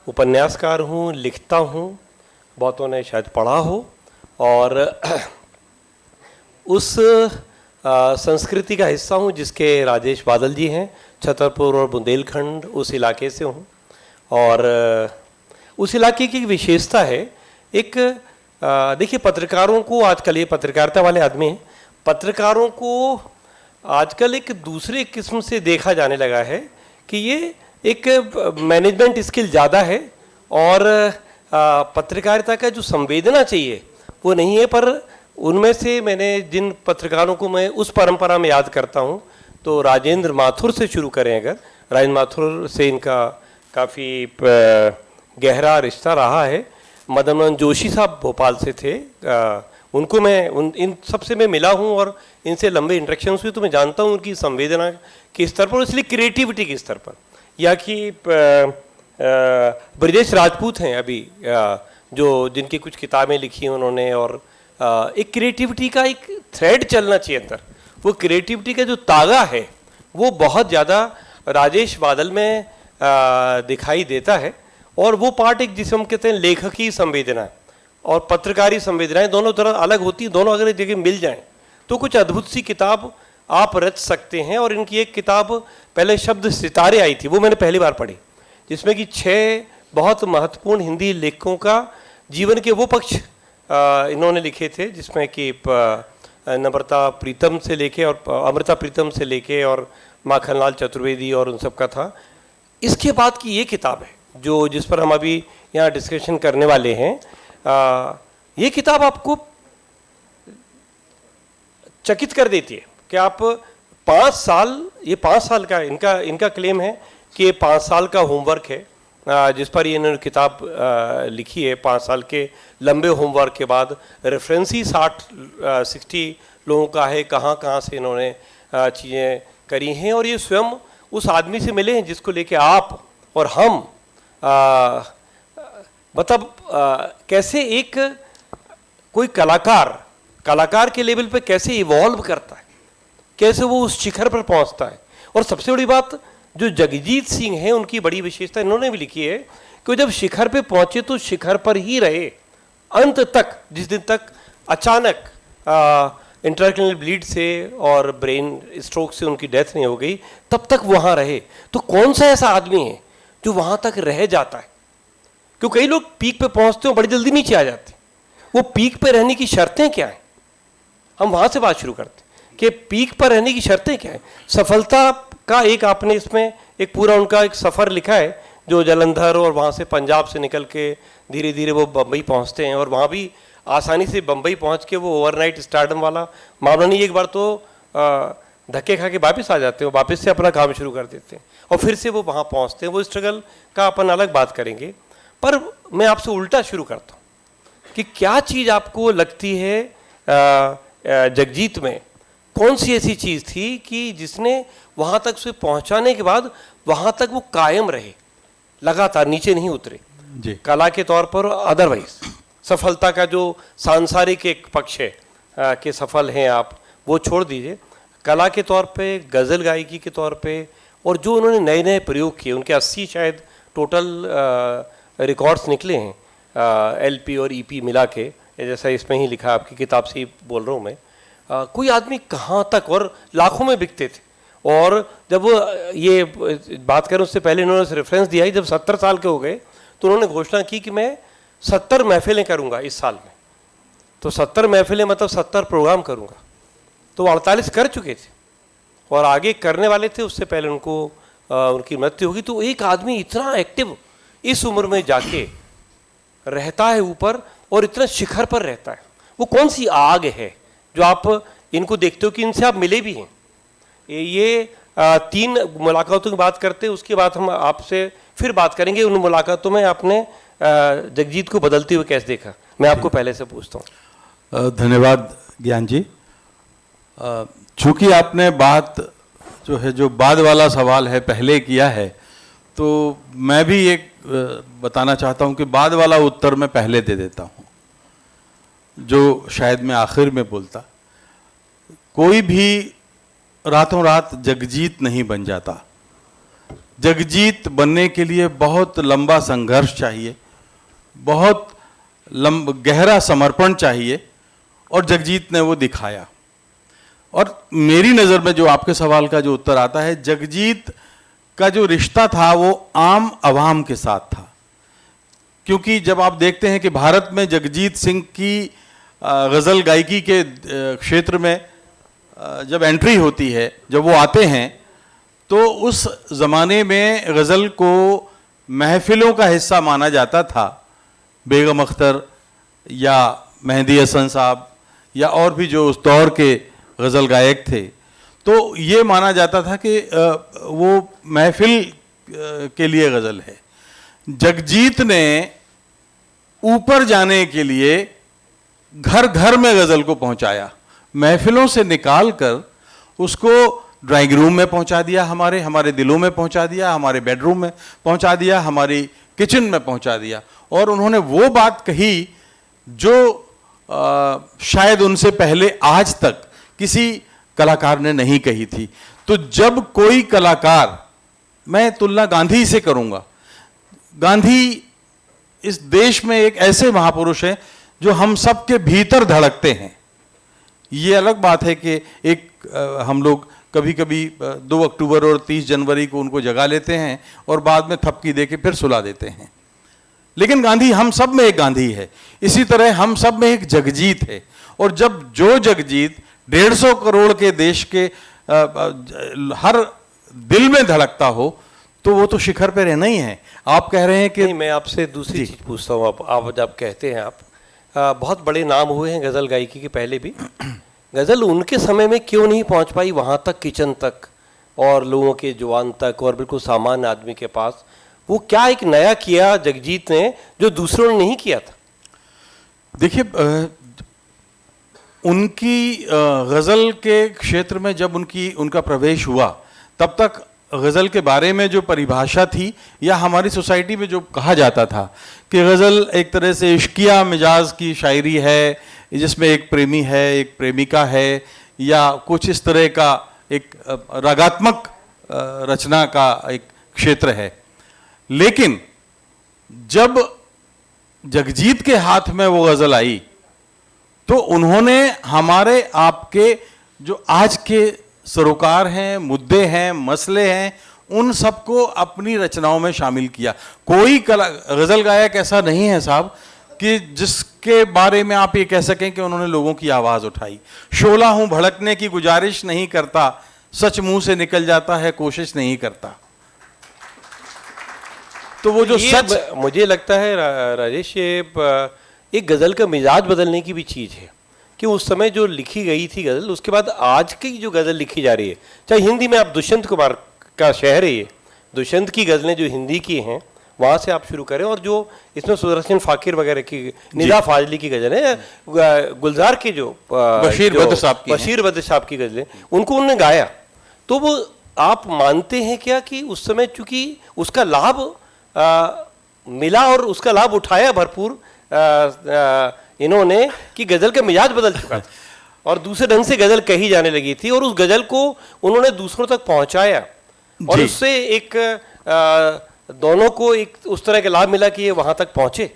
उपन्यासकार हूँ, लिखता हूँ, बहुतों ने शायद पढ़ा हो और उस संस्कृति का हिस्सा हूँ जिसके राजेश बादल जी हैं। छतरपुर और बुंदेलखंड उस इलाके से हूँ और उस इलाके की विशेषता है एक देखिए पत्रकारों को आजकल, ये पत्रकारिता वाले आदमी हैं, पत्रकारों को आजकल एक दूसरे किस्म से देखा जाने लगा है कि ये एक मैनेजमेंट स्किल ज़्यादा है और पत्रकारिता का जो संवेदना चाहिए वो नहीं है। पर उनमें से मैंने जिन पत्रकारों को मैं उस परंपरा में याद करता हूँ तो राजेंद्र माथुर से शुरू करें, अगर राजेंद्र माथुर से इनका काफ़ी गहरा रिश्ता रहा है। मदन मोहन जोशी साहब भोपाल से थे, उनको मैं इन सबसे मैं मिला हूँ और इनसे लंबे इंटरेक्शंस हुए तो मैं जानता हूँ उनकी संवेदना के स्तर पर, इसलिए क्रिएटिविटी के स्तर पर। या कि ब्रजेश राजपूत हैं अभी जो जिनकी कुछ किताबें लिखी हैं उन्होंने और एक क्रिएटिविटी का एक थ्रेड चलना चाहिए अंदर, वो क्रिएटिविटी का जो तागा है वो बहुत ज़्यादा राजेश बादल में दिखाई देता है। और वो पार्ट एक जिसे हम कहते हैं लेखकी संवेदना और पत्रकारी संवेदनाएं दोनों तरह अलग होती हैं, दोनों अगर एक जगह मिल जाएं तो कुछ अद्भुत सी किताब आप रच सकते हैं। और इनकी एक किताब पहले शब्द सितारे आई थी, वो मैंने पहली बार पढ़ी, जिसमें कि 6 बहुत महत्वपूर्ण हिंदी लेखकों का जीवन के वो पक्ष इन्होंने लिखे थे, जिसमें कि नम्रता प्रीतम से लेके और अमृता प्रीतम से लेके और माखनलाल चतुर्वेदी और उन सब का था। इसके बाद की ये किताब है जो जिस पर हम अभी यहाँ डिस्कशन करने वाले हैं। ये किताब आपको चकित कर देती है कि आप 5 साल, ये 5 साल का इनका क्लेम है कि ये 5 साल का होमवर्क है जिस पर ये इन्होंने किताब लिखी है। 5 साल के लंबे होमवर्क के बाद रेफरेंस ही 60 लोगों का है, कहाँ कहाँ से इन्होंने चीज़ें करी हैं। और ये स्वयं उस आदमी से मिले हैं जिसको लेके आप और हम मतलब कैसे एक कोई कलाकार के लेवल पे कैसे इवॉल्व करता है, कैसे वो उस शिखर पर पहुंचता है। और सबसे बड़ी बात जो जगजीत सिंह हैं उनकी बड़ी विशेषता इन्होंने भी लिखी है कि वो जब शिखर पे पहुंचे तो शिखर पर ही रहे अंत तक। जिस दिन तक अचानक इंट्राक्रैनियल ब्लीड से और ब्रेन स्ट्रोक से उनकी डेथ नहीं हो गई तब तक वहाँ रहे। तो कौन सा ऐसा आदमी है जो वहाँ तक रह जाता है? क्योंकि कई लोग पीक पे पहुँचते हो बड़ी जल्दी नीचे आ जाते हैं। वो पीक पे रहने की शर्तें क्या हैं, हम वहाँ से बात शुरू करते हैं कि पीक पर रहने की शर्तें क्या हैं। सफलता का एक आपने इसमें एक पूरा उनका एक सफ़र लिखा है जो जालंधर और वहाँ से पंजाब से निकल के धीरे धीरे वो बम्बई पहुँचते हैं और वहाँ भी आसानी से बम्बई पहुँच के वो ओवरनाइट स्टारडम वाला मामला नहीं, एक बार तो धक्के खा के वापस आ जाते हैं, वापस से अपना काम शुरू कर देते हैं और फिर से वो वहाँ पहुँचते हैं। वो स्ट्रगल का अपन अलग बात करेंगे। पर मैं आपसे उल्टा शुरू करता हूँ कि क्या चीज़ आपको लगती है जगजीत में, कौन सी ऐसी चीज़ थी कि जिसने वहाँ तक से पहुँचाने के बाद वहाँ तक वो कायम रहे, लगातार नीचे नहीं उतरे जी, कला के तौर पर अदरवाइज सफलता का जो सांसारिक एक पक्ष है कि सफल हैं आप, वो छोड़ दीजिए। कला के तौर पे, गज़ल गायकी के तौर पे और जो उन्होंने नए नए प्रयोग किए, उनके 80 शायद टोटल रिकॉर्ड्स निकले हैं LP और EP मिला के, जैसा इसमें ही लिखा आपकी किताब से ही बोल रहा हूँ मैं। कोई आदमी कहाँ तक, और लाखों में बिकते थे। और जब वो ये बात करें उससे पहले इन्होंने रेफरेंस दिया है, जब 70 साल के हो गए तो उन्होंने घोषणा की कि मैं 70 महफिलें करूंगा इस साल में। तो 70 महफिलें मतलब 70 प्रोग्राम करूंगा। तो वो 48 कर चुके थे और आगे करने वाले थे, उससे पहले उनको उनकी मृत्यु होगी। तो एक आदमी इतना एक्टिव इस उम्र में जाके रहता है ऊपर और इतना शिखर पर रहता है, वो कौन सी आग है जो आप इनको देखते हो कि इनसे आप मिले भी हैं? ये 3 मुलाकातों की बात करते हैं, उसके बाद हम आपसे फिर बात करेंगे उन मुलाकातों में आपने जगजीत को बदलते हुए कैसे देखा। मैं आपको पहले से पूछता हूँ। धन्यवाद ज्ञान जी। चूंकि आपने बात जो है, जो बाद वाला सवाल है, पहले किया है, तो मैं भी एक बताना चाहता हूं कि बाद वाला उत्तर मैं पहले दे देता हूं, जो शायद मैं आखिर में बोलता। कोई भी रातों रात जगजीत नहीं बन जाता। जगजीत बनने के लिए बहुत लंबा संघर्ष चाहिए, बहुत गहरा समर्पण चाहिए, और जगजीत ने वो दिखाया। और मेरी नज़र में जो आपके सवाल का जो उत्तर आता है, जगजीत का जो रिश्ता था वो आम आवाम के साथ था। क्योंकि जब आप देखते हैं कि भारत में जगजीत सिंह की गज़ल गायकी के क्षेत्र में जब एंट्री होती है, जब वो आते हैं, तो उस ज़माने में गज़ल को महफिलों का हिस्सा माना जाता था। बेगम अख्तर या मेहंदी हसन साहब या और भी जो उस दौर के गज़ल गायक थे, तो ये माना जाता था कि वो महफिल के लिए गज़ल है। जगजीत ने ऊपर जाने के लिए घर घर में गज़ल को पहुंचाया, महफिलों से निकाल कर उसको ड्राइंग रूम में पहुंचा दिया, हमारे दिलों में पहुंचा दिया, हमारे बेडरूम में पहुंचा दिया, हमारी किचन में पहुंचा दिया। और उन्होंने वो बात कही जो शायद उनसे पहले आज तक किसी कलाकार ने नहीं कही थी। तो जब कोई कलाकार, मैं तुलना गांधी से करूंगा, गांधी इस देश में एक ऐसे महापुरुष हैं जो हम सबके भीतर धड़कते हैं। ये अलग बात है कि हम लोग कभी कभी 2 अक्टूबर और 30 जनवरी को उनको जगा लेते हैं और बाद में थपकी दे के फिर सुला देते हैं, लेकिन गांधी हम सब में एक गांधी है। इसी तरह हम सब में एक जगजीत है। और जब जो जगजीत 150 करोड़ के देश के हर दिल में धड़कता हो, तो वो तो शिखर पे रहना ही है। आप कह रहे हैं कि नहीं, मैं आपसे दूसरी चीज पूछता हूँ। आप जब कहते हैं आप बहुत बड़े नाम हुए हैं गज़ल गायकी के पहले भी, गज़ल उनके समय में क्यों नहीं पहुँच पाई वहाँ तक, किचन तक और लोगों के जुबान तक और बिल्कुल सामान्य आदमी के पास? वो क्या एक नया किया जगजीत ने जो दूसरों ने नहीं किया था? देखिए, उनकी गज़ल के क्षेत्र में जब उनका प्रवेश हुआ, तब तक गज़ल के बारे में जो परिभाषा थी या हमारी सोसाइटी में जो कहा जाता था कि गज़ल एक तरह से इश्किया मिजाज की शायरी है, जिसमें एक प्रेमी है, एक प्रेमिका है, या कुछ इस तरह का एक रागात्मक रचना का एक क्षेत्र है। लेकिन जब जगजीत के हाथ में वो गज़ल आई, तो उन्होंने हमारे आपके जो आज के सरोकार हैं, मुद्दे हैं, मसले हैं, उन सबको अपनी रचनाओं में शामिल किया। कोई गज़ल गायक ऐसा नहीं है साहब कि जिसके बारे में आप ये कह सकें कि उन्होंने लोगों की आवाज़ उठाई। शोला हूँ भड़कने की गुजारिश नहीं करता, सच मुंह से निकल जाता है कोशिश नहीं करता। तो वो जो सच, मुझे लगता है राजेश, ये एक गज़ल का मिजाज बदलने की भी चीज़ है कि उस समय जो लिखी गई थी गज़ल, उसके बाद आज की जो गज़ल लिखी जा रही है, चाहे हिंदी में आप दुष्यंत कुमार का शहर है ये, दुष्यंत की गज़लें जो हिंदी की हैं वहाँ से आप शुरू करें, और जो इसमें सुदर्शन फाकिर वगैरह की, निदा फाजली की गज़ल है, गुलजार की जो बशीर बद्र साहब की गज़लें, उनको उन्होंने गाया। तो वो आप मानते हैं क्या कि उस समय चूँकि उसका लाभ मिला और उसका लाभ उठाया भरपूर इन्होंने, कि गज़ल का मिजाज बदल चुका था और दूसरे ढंग से गज़ल कही जाने लगी थी, और उस गज़ल को उन्होंने दूसरों तक पहुंचाया और उससे एक दोनों को एक उस तरह का लाभ मिला कि ये वहां तक पहुंचे।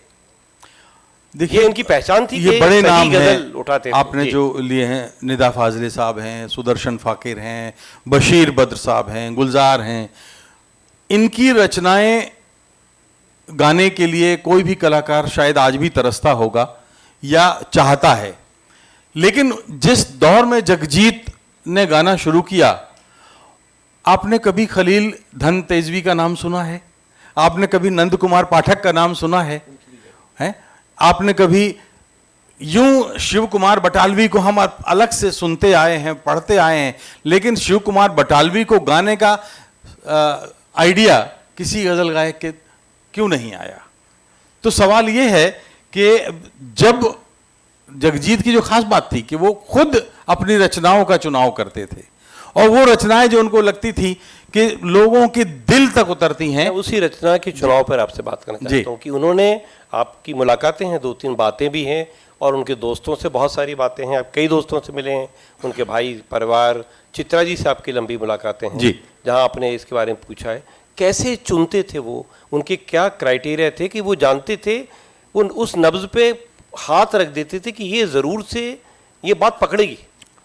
देखिए, इनकी पहचान थी, ये बड़े नाम गज़ल उठाते आपने जो लिए हैं, निदा फाजले साहब हैं, सुदर्शन फाकिर हैं, बशीर बद्र साहब हैं, गुलजार हैं। इनकी रचनाएं गाने के लिए कोई भी कलाकार शायद आज भी तरसता होगा या चाहता है, लेकिन जिस दौर में जगजीत ने गाना शुरू किया, आपने कभी खलील धन तेजवी का नाम सुना है? आपने कभी नंद कुमार पाठक का नाम सुना है? आपने कभी यूं शिव कुमार बटालवी को हम अलग से सुनते आए हैं, पढ़ते आए हैं, लेकिन शिव कुमार बटालवी को गाने का आइडिया किसी गजल गायक के क्यों नहीं आया? तो सवाल यह है कि जब जगजीत की जो खास बात थी कि वो खुद अपनी रचनाओं का चुनाव करते थे, और वो रचनाएं जो उनको लगती थी कि लोगों के दिल तक उतरती हैं। उसी रचना के चुनाव पर आपसे बात करना चाहता हूँ कि उन्होंने, आपकी मुलाकातें हैं, 2-3 बातें भी हैं, और उनके दोस्तों से बहुत सारी बातें हैं, आप कई दोस्तों से मिले हैं, उनके भाई, परिवार, चित्रा जी से आपकी लंबी मुलाकातें हैं जी, जहाँ आपने इसके बारे में पूछा है। कैसे चुनते थे वो, उनके क्या क्राइटेरिया थे कि वो जानते थे, उस नब्ज पे हाथ रख देते थे कि ये ज़रूर से ये बात पकड़ेगी,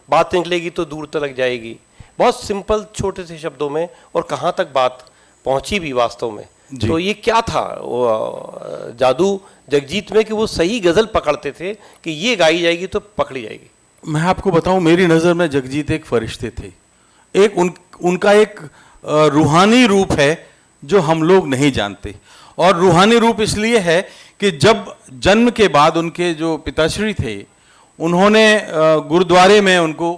बात निकलेगी तो दूर तक जाएगी, बहुत सिंपल छोटे से शब्दों में, और कहाँ तक बात पहुँची भी वास्तव में? तो ये क्या था वो जादू जगजीत में कि वो सही गज़ल पकड़ते थे कि ये गाई जाएगी तो पकड़ी जाएगी? मैं आपको बताऊं, मेरी नज़र में जगजीत एक फरिश्ते थे। एक उनका एक रूहानी रूप है जो हम लोग नहीं जानते, और रूहानी रूप इसलिए है कि जब जन्म के बाद उनके जो पिताश्री थे, उन्होंने गुरुद्वारे में उनको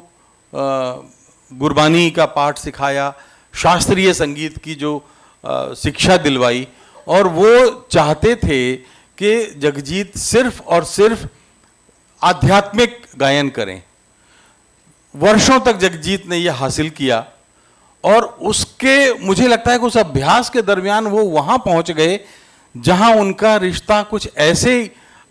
गुरबानी का पाठ सिखाया, शास्त्रीय संगीत की जो शिक्षा दिलवाई, और वो चाहते थे कि जगजीत सिर्फ और सिर्फ आध्यात्मिक गायन करें। वर्षों तक जगजीत ने यह हासिल किया, और उसके मुझे लगता है कि उस अभ्यास के दरमियान वो वहाँ पहुँच गए जहाँ उनका रिश्ता कुछ ऐसे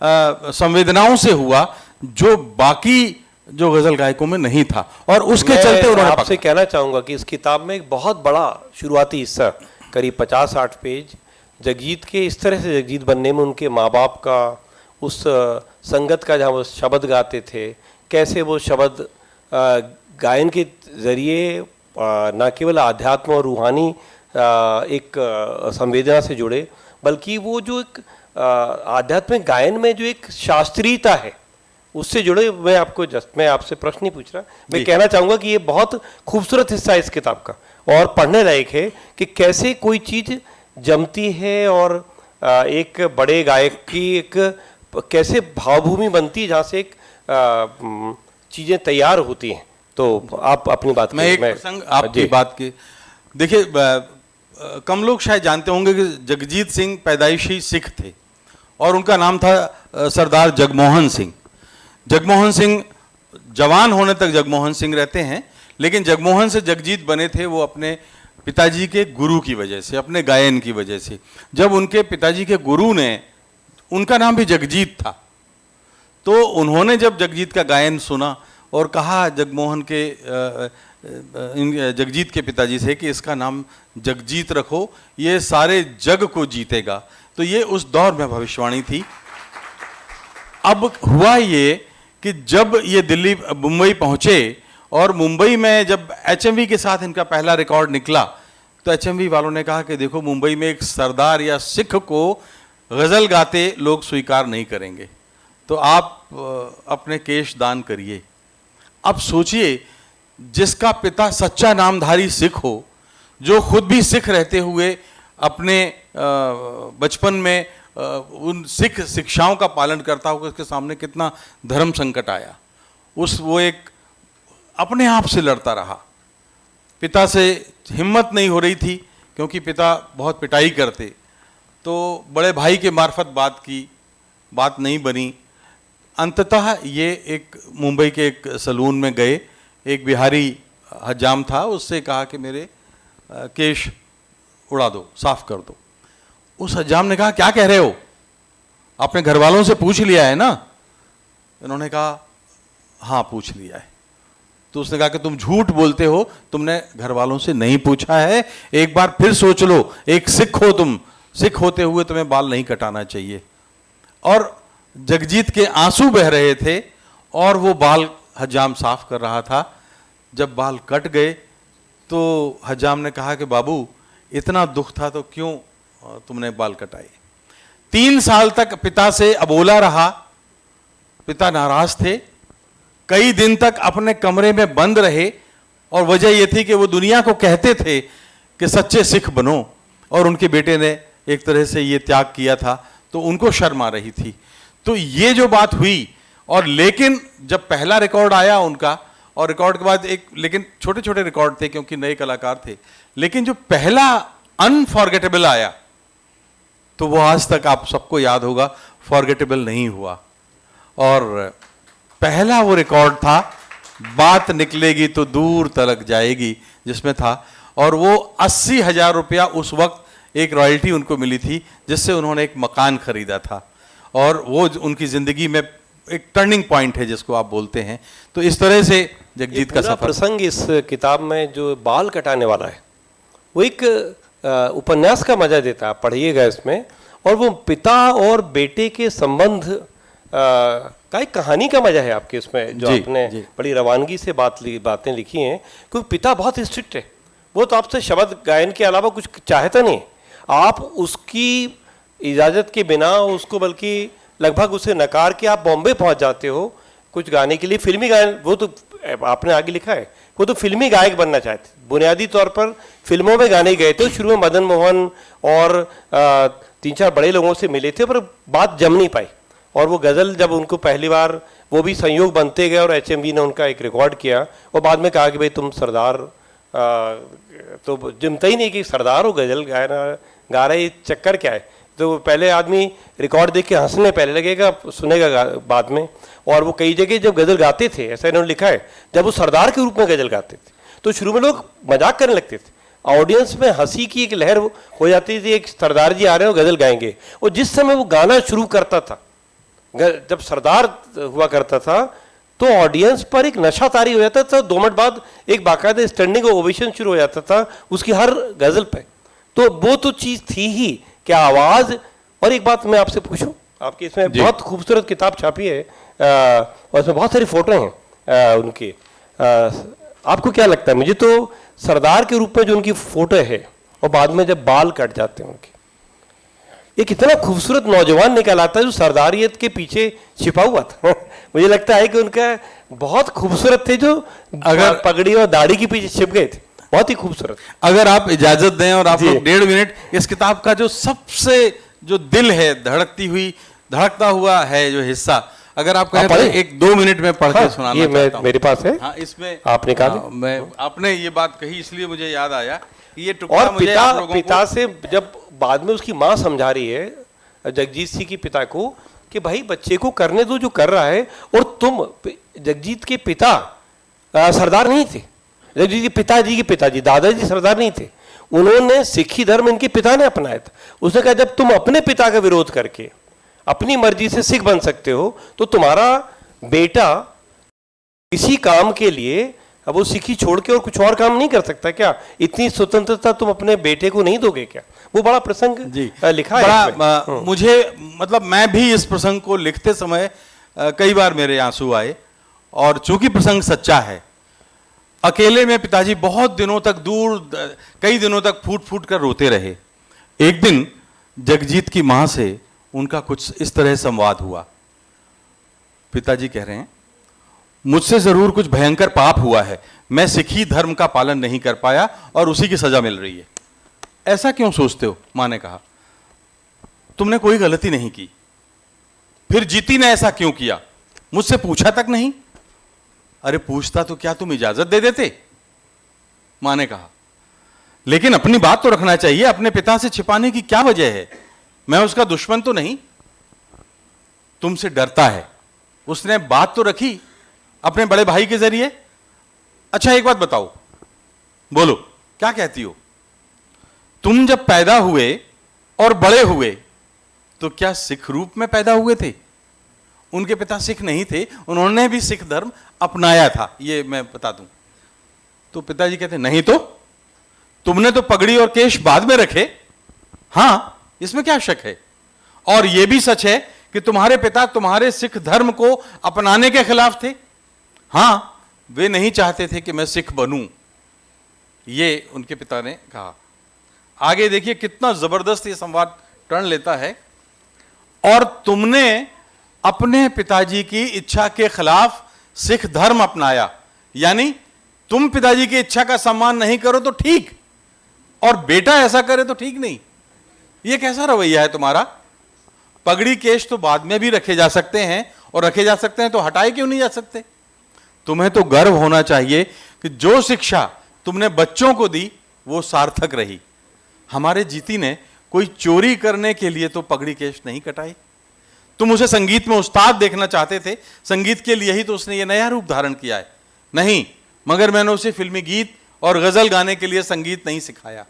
संवेदनाओं से हुआ जो बाकी जो गजल गायकों में नहीं था, और उसके चलते उन्होंने आपसे कहना चाहूँगा कि इस किताब में एक बहुत बड़ा शुरुआती हिस्सा, करीब 50-60 पेज, जगजीत के इस तरह से जगजीत बनने में उनके माँ बाप का, उस संगत का जहाँ वो शब्द गाते थे, कैसे वो शब्द गायन के ज़रिए न केवल आध्यात्म और रूहानी एक संवेदना से जुड़े, बल्कि वो जो एक आध्यात्मिक गायन में जो एक शास्त्रीयता है उससे जुड़े। मैं आपसे प्रश्न नहीं पूछ रहा, मैं कहना चाहूँगा कि ये बहुत खूबसूरत हिस्सा है इस किताब का, और पढ़ने लायक है कि कैसे कोई चीज़ जमती है, और एक बड़े गायक की एक कैसे भावभूमि बनती है जहाँ से एक चीज़ें तैयार होती हैं। तो आप अपनी बात मैं एक प्रसंग आपकी बात की, देखिए कम लोग शायद जानते होंगे कि जगजीत सिंह पैदाइशी सिख थे, और उनका नाम था सरदार जगमोहन सिंह। जगमोहन सिंह जवान होने तक जगमोहन सिंह रहते हैं, लेकिन जगमोहन से जगजीत बने थे वो अपने पिताजी के गुरु की वजह से, अपने गायन की वजह से। जब उनके पिताजी के गुरु ने, उनका नाम भी जगजीत था, तो उन्होंने जब जगजीत का गायन सुना और कहा जगमोहन के जगजीत के पिताजी से कि इसका नाम जगजीत रखो, ये सारे जग को जीतेगा। तो ये उस दौर में भविष्यवाणी थी। अब हुआ ये कि जब ये दिल्ली मुंबई पहुँचे, और मुंबई में जब HMV के साथ इनका पहला रिकॉर्ड निकला, तो HMV वालों ने कहा कि देखो मुंबई में एक सरदार या सिख को गज़ल गाते लोग स्वीकार नहीं करेंगे, तो आप अपने केश दान करिए। अब सोचिए, जिसका पिता सच्चा नामधारी सिख हो, जो खुद भी सिख रहते हुए अपने बचपन में उन सिख शिक्षाओं का पालन करता हो, उसके सामने कितना धर्म संकट आया। वो एक अपने आप से लड़ता रहा, पिता से हिम्मत नहीं हो रही थी क्योंकि पिता बहुत पिटाई करते, तो बड़े भाई के मार्फत बात नहीं बनी। अंततः ये एक मुंबई के एक सलून में गए, एक बिहारी हजाम था, उससे कहा कि मेरे केश उड़ा दो, साफ कर दो। उस हजाम ने कहा क्या कह रहे हो, आपने घर वालों से पूछ लिया है ना? इन्होंने कहा हाँ पूछ लिया है। तो उसने कहा कि तुम झूठ बोलते हो, तुमने घर वालों से नहीं पूछा है, एक बार फिर सोच लो, एक सिख हो तुम, सिख होते हुए तुम्हें बाल नहीं कटाना चाहिए। और जगजीत के आंसू बह रहे थे और वो बाल हजाम साफ कर रहा था। जब बाल कट गए तो हजाम ने कहा कि बाबू इतना दुख था तो क्यों तुमने बाल कटाए? 3 साल तक पिता से अबोला रहा, पिता नाराज थे, कई दिन तक अपने कमरे में बंद रहे, और वजह यह थी कि वो दुनिया को कहते थे कि सच्चे सिख बनो, और उनके बेटे ने एक तरह से ये त्याग किया था, तो उनको शर्म आ रही थी। तो ये जो बात हुई, और लेकिन जब पहला रिकॉर्ड आया उनका, और रिकॉर्ड के बाद एक, लेकिन छोटे छोटे रिकॉर्ड थे क्योंकि नए कलाकार थे, लेकिन जो पहला अनफॉरगेटेबल आया, तो वो आज तक आप सबको याद होगा, फॉरगेटेबल नहीं हुआ। और पहला वो रिकॉर्ड था, बात निकलेगी तो दूर तलक जाएगी, जिसमें था, और वो 80,000 रुपया उस वक्त एक रॉयल्टी उनको मिली थी, जिससे उन्होंने एक मकान खरीदा था, और वो उनकी जिंदगी में एक टर्निंग पॉइंट है जिसको आप बोलते हैं। तो इस तरह से जगजीत का सफर। प्रसंग इस किताब में जो बाल कटाने वाला है, वो एक उपन्यास का मजा देता है, आप पढ़िएगा इसमें। और वो पिता और बेटे के संबंध का एक कहानी का मजा है आपके इसमें, जो आपने बड़ी रवानगी से बातें लिखी हैं। क्योंकि पिता बहुत स्ट्रिक्ट है, वो तो आपसे शब्द गायन के अलावा कुछ चाहता नहीं। आप उसकी इजाज़त के बिना उसको, बल्कि लगभग उसे नकार के आप बॉम्बे पहुंच जाते हो कुछ गाने के लिए, फिल्मी गायन। वो तो आपने आगे लिखा है, वो तो फिल्मी गायक बनना चाहते, बुनियादी तौर पर फिल्मों में गाने गए थे। शुरू में मदन मोहन और 3-4 बड़े लोगों से मिले थे, पर बात जम नहीं पाई। और वो गज़ल जब उनको पहली बार, वो भी संयोग बनते गए, और HMV ने उनका एक रिकॉर्ड किया, और बाद में कहा कि भाई तुम सरदार, तो जमता ही नहीं कि सरदार हो, गज़ल गा रहे, चक्कर क्या है। तो पहले आदमी रिकॉर्ड देख के हंसने पहले लगेगा, सुनेगा बाद में। और वो कई जगह जब गज़ल गाते थे, ऐसा इन्होंने लिखा है, जब वो सरदार के रूप में गज़ल गाते थे, तो शुरू में लोग मजाक करने लगते थे, ऑडियंस में हंसी की एक लहर हो जाती थी, एक सरदार जी आ रहे हो गज़ल गाएंगे। और जिस समय वो गाना शुरू करता था, जब सरदार हुआ करता था, तो ऑडियंस पर एक नशा तारी हो जाता था। 2 मिनट बाद एक बाकायदा स्टैंडिंग ओवेशन शुरू हो जाता था उसकी हर गज़ल पे। तो वो तो चीज़ थी ही, क्या आवाज़। और एक बात मैं आपसे पूछूं, आपकी इसमें बहुत खूबसूरत किताब छापी है, और इसमें बहुत सारी फोटो हैं उनकी। आपको क्या लगता है, मुझे तो सरदार के रूप में जो उनकी फोटो है, और बाद में जब बाल कट जाते हैं उनके, ये कितना खूबसूरत नौजवान निकल आता है जो सरदारियत के पीछे छिपा हुआ था। मुझे लगता है कि उनका बहुत खूबसूरत थे, जो अगर पगड़ी और दाढ़ी के पीछे छिप गए थे, बहुत ही खूबसूरत। अगर आप इजाजत दें और आप लोग 1.5 मिनट इस किताब का जो सबसे जो दिल है, धड़कता हुआ है जो हिस्सा, अगर आप कहें तो 1-2 मिनट में पढ़ के सुनाना चाहता हूं। मेरे पास है। हाँ, इसमें आपने कहा, मैं आपने ये बात कही इसलिए मुझे याद आया कि ये टुकड़ा मुझे आप लोगों पिता से जब बाद में उसकी माँ समझा रही है जगजीत सिंह की पिता को कि भाई बच्चे को करने दो जो कर रहा है। और तुम, जगजीत के पिता सरदार नहीं थे, जगजीत के पिताजी दादाजी सरदार नहीं थे, उन्होंने सिखी धर्म इनके पिता ने अपनाया था। उसने कहा जब तुम अपने पिता का विरोध करके अपनी मर्जी से सिख बन सकते हो, तो तुम्हारा बेटा इसी काम के लिए अब वो सिखी छोड़ के और कुछ और काम नहीं कर सकता क्या? इतनी स्वतंत्रता तुम अपने बेटे को नहीं दोगे क्या? वो बड़ा प्रसंग लिखा है। मुझे मतलब मैं भी इस प्रसंग को लिखते समय कई बार मेरे आंसू आए, और चूंकि प्रसंग सच्चा है, अकेले में पिताजी बहुत दिनों तक कई दिनों तक फूट फूट कर रोते रहे। एक दिन जगजीत की मां से उनका कुछ इस तरह संवाद हुआ। पिताजी कह रहे हैं, मुझसे जरूर कुछ भयंकर पाप हुआ है, मैं सिखी धर्म का पालन नहीं कर पाया और उसी की सजा मिल रही है। ऐसा क्यों सोचते हो? मां ने कहा, तुमने कोई गलती नहीं की, फिर जीती ने ऐसा क्यों किया? मुझसे पूछा तक नहीं। अरे पूछता तो क्या तुम इजाजत दे देते? मां ने कहा, लेकिन अपनी बात तो रखना चाहिए, अपने पिता से छिपाने की क्या वजह है? मैं उसका दुश्मन तो नहीं, तुमसे डरता है। उसने बात तो रखी अपने बड़े भाई के जरिए। अच्छा एक बात बताओ, बोलो क्या कहती हो? तुम जब पैदा हुए और बड़े हुए तो क्या सिख रूप में पैदा हुए थे? उनके पिता सिख नहीं थे, उन्होंने भी सिख धर्म अपनाया था, ये मैं बता दूं। तो पिताजी कहते, नहीं तो तुमने तो पगड़ी और केश बाद में रखे। हां, इसमें क्या शक है? और यह भी सच है कि तुम्हारे पिता तुम्हारे सिख धर्म को अपनाने के खिलाफ थे। हां, वे नहीं चाहते थे कि मैं सिख बनूं, ये उनके पिता ने कहा। आगे देखिए कितना जबरदस्त ये संवाद टर्न लेता है। और तुमने अपने पिताजी की इच्छा के खिलाफ सिख धर्म अपनाया, यानी तुम पिताजी की इच्छा का सम्मान नहीं करो तो ठीक, और बेटा ऐसा करे तो ठीक नहीं। यह कैसा रवैया है तुम्हारा? पगड़ी केश तो बाद में भी रखे जा सकते हैं, और रखे जा सकते हैं तो हटाए क्यों नहीं जा सकते? तुम्हें तो गर्व होना चाहिए कि जो शिक्षा तुमने बच्चों को दी वो सार्थक रही। हमारे जीती ने कोई चोरी करने के लिए तो पगड़ी केश नहीं कटाई। तुम उसे संगीत में उस्ताद देखना चाहते थे, संगीत के लिए ही तो उसने ये नया रूप धारण किया है। नहीं, मगर मैंने उसे फिल्मी गीत और गजल गाने के लिए संगीत नहीं सिखाया।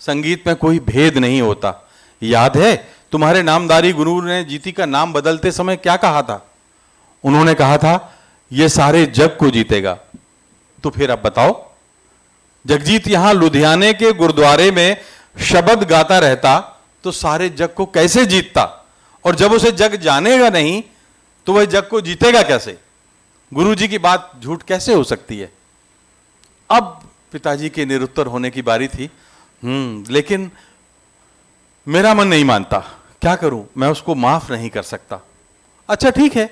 संगीत में कोई भेद नहीं होता। याद है तुम्हारे नामदारी गुरु ने जीती का नाम बदलते समय क्या कहा था? उन्होंने कहा था ये सारे जग को जीतेगा। तो फिर अब बताओ, जगजीत यहां लुधियाने के गुरुद्वारे में शब्द गाता रहता तो सारे जग को कैसे जीतता? और जब उसे जग जानेगा नहीं तो वह जग को जीतेगा कैसे? गुरुजी की बात झूठ कैसे हो सकती है? अब पिताजी के निरुत्तर होने की बारी थी। लेकिन मेरा मन नहीं मानता। क्या करूं? मैं उसको माफ नहीं कर सकता। अच्छा ठीक है,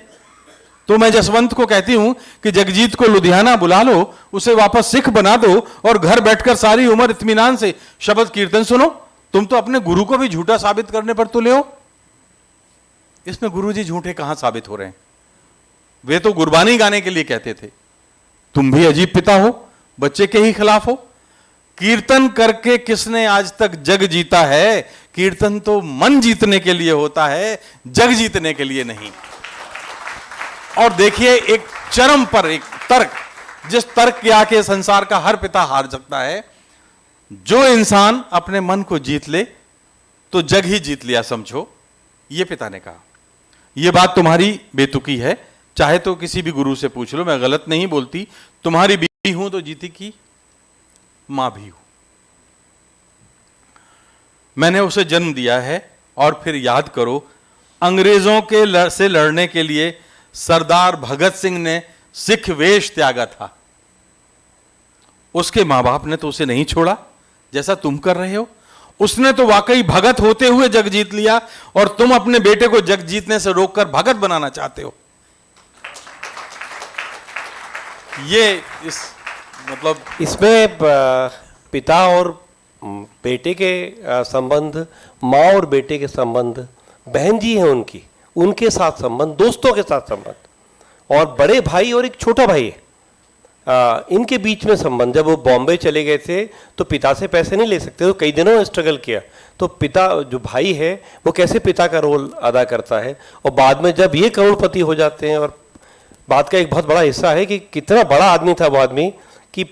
तो मैं जसवंत को कहती हूं कि जगजीत को लुधियाना बुला लो, उसे वापस सिख बना दो और घर बैठकर सारी उम्र इत्मीनान से शब्द कीर्तन सुनो। तुम तो अपने गुरु को भी झूठा साबित करने पर तुले हो। इसमें गुरुजी झूठे कहां साबित हो रहे हैं? वे तो गुरबानी गाने के लिए कहते थे। तुम भी अजीब पिता हो, बच्चे के ही खिलाफ हो। कीर्तन करके किसने आज तक जग जीता है? कीर्तन तो मन जीतने के लिए होता है, जग जीतने के लिए नहीं। और देखिए एक चरम पर एक तर्क, जिस तर्क के आके संसार का हर पिता हार सकता है। जो इंसान अपने मन को जीत ले तो जग ही जीत लिया समझो, ये पिता ने कहा। यह बात तुम्हारी बेतुकी है, चाहे तो किसी भी गुरु से पूछ लो, मैं गलत नहीं बोलती। तुम्हारी बीवी हूं तो जीती की मां भी हूं। मैंने उसे जन्म दिया है। और फिर याद करो, अंग्रेजों के से लड़ने के लिए सरदार भगत सिंह ने सिख वेश त्यागा था। उसके मां बाप ने तो उसे नहीं छोड़ा जैसा तुम कर रहे हो। उसने तो वाकई भगत होते हुए जग जीत लिया, और तुम अपने बेटे को जग जीतने से रोककर भगत बनाना चाहते हो। ये इस मतलब इसमें पिता और बेटे के संबंध, माँ और बेटे के संबंध, बहन जी हैं उनकी, उनके साथ संबंध, दोस्तों के साथ संबंध, और बड़े भाई और एक छोटा भाई है, इनके बीच में संबंध। जब वो बॉम्बे चले गए थे तो पिता से पैसे नहीं ले सकते, तो कई दिनों स्ट्रगल किया। तो पिता जो भाई है वो कैसे पिता का रोल अदा करता है, और बाद में जब ये करोड़पति हो जाते हैं। और बात का एक बहुत बड़ा हिस्सा है कि कितना बड़ा आदमी था वो आदमी, कि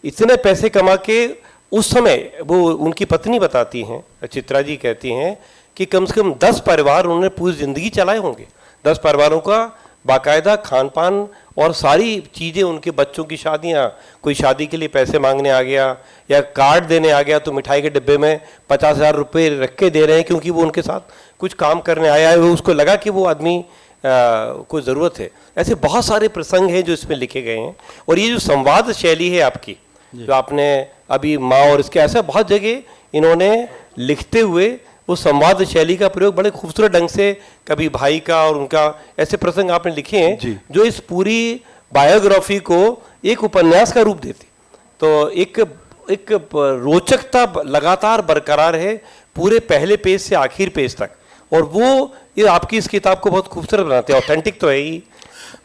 इतने पैसे कमा के उस समय वो उनकी पत्नी बताती हैं, चित्रा जी कहती हैं कि कम से कम 10 परिवार उन्होंने पूरी ज़िंदगी चलाए होंगे। 10 परिवारों का बाकायदा खान पान और सारी चीज़ें, उनके बच्चों की शादियाँ, कोई शादी के लिए पैसे मांगने आ गया या कार्ड देने आ गया तो मिठाई के डिब्बे में 50,000 रुपये रख के दे रहे हैं, क्योंकि वो उनके साथ कुछ काम करने आया है, वो उसको लगा कि वो आदमी को ज़रूरत है। ऐसे बहुत सारे प्रसंग हैं जो इसमें लिखे गए हैं। और ये जो संवाद शैली है आपकी, जो आपने अभी माँ और इसके, ऐसा बहुत जगह इन्होंने लिखते हुए वो संवाद शैली का प्रयोग बड़े खूबसूरत ढंग से, कभी भाई का और उनका, ऐसे प्रसंग आपने लिखे हैं जो इस पूरी बायोग्राफी को एक उपन्यास का रूप देते। तो एक रोचकता लगातार बरकरार है पूरे पहले पेज से आखिर पेज तक, और वो ये आपकी इस किताब को बहुत खूबसूरत बनाते हैं। ऑथेंटिक तो है ही।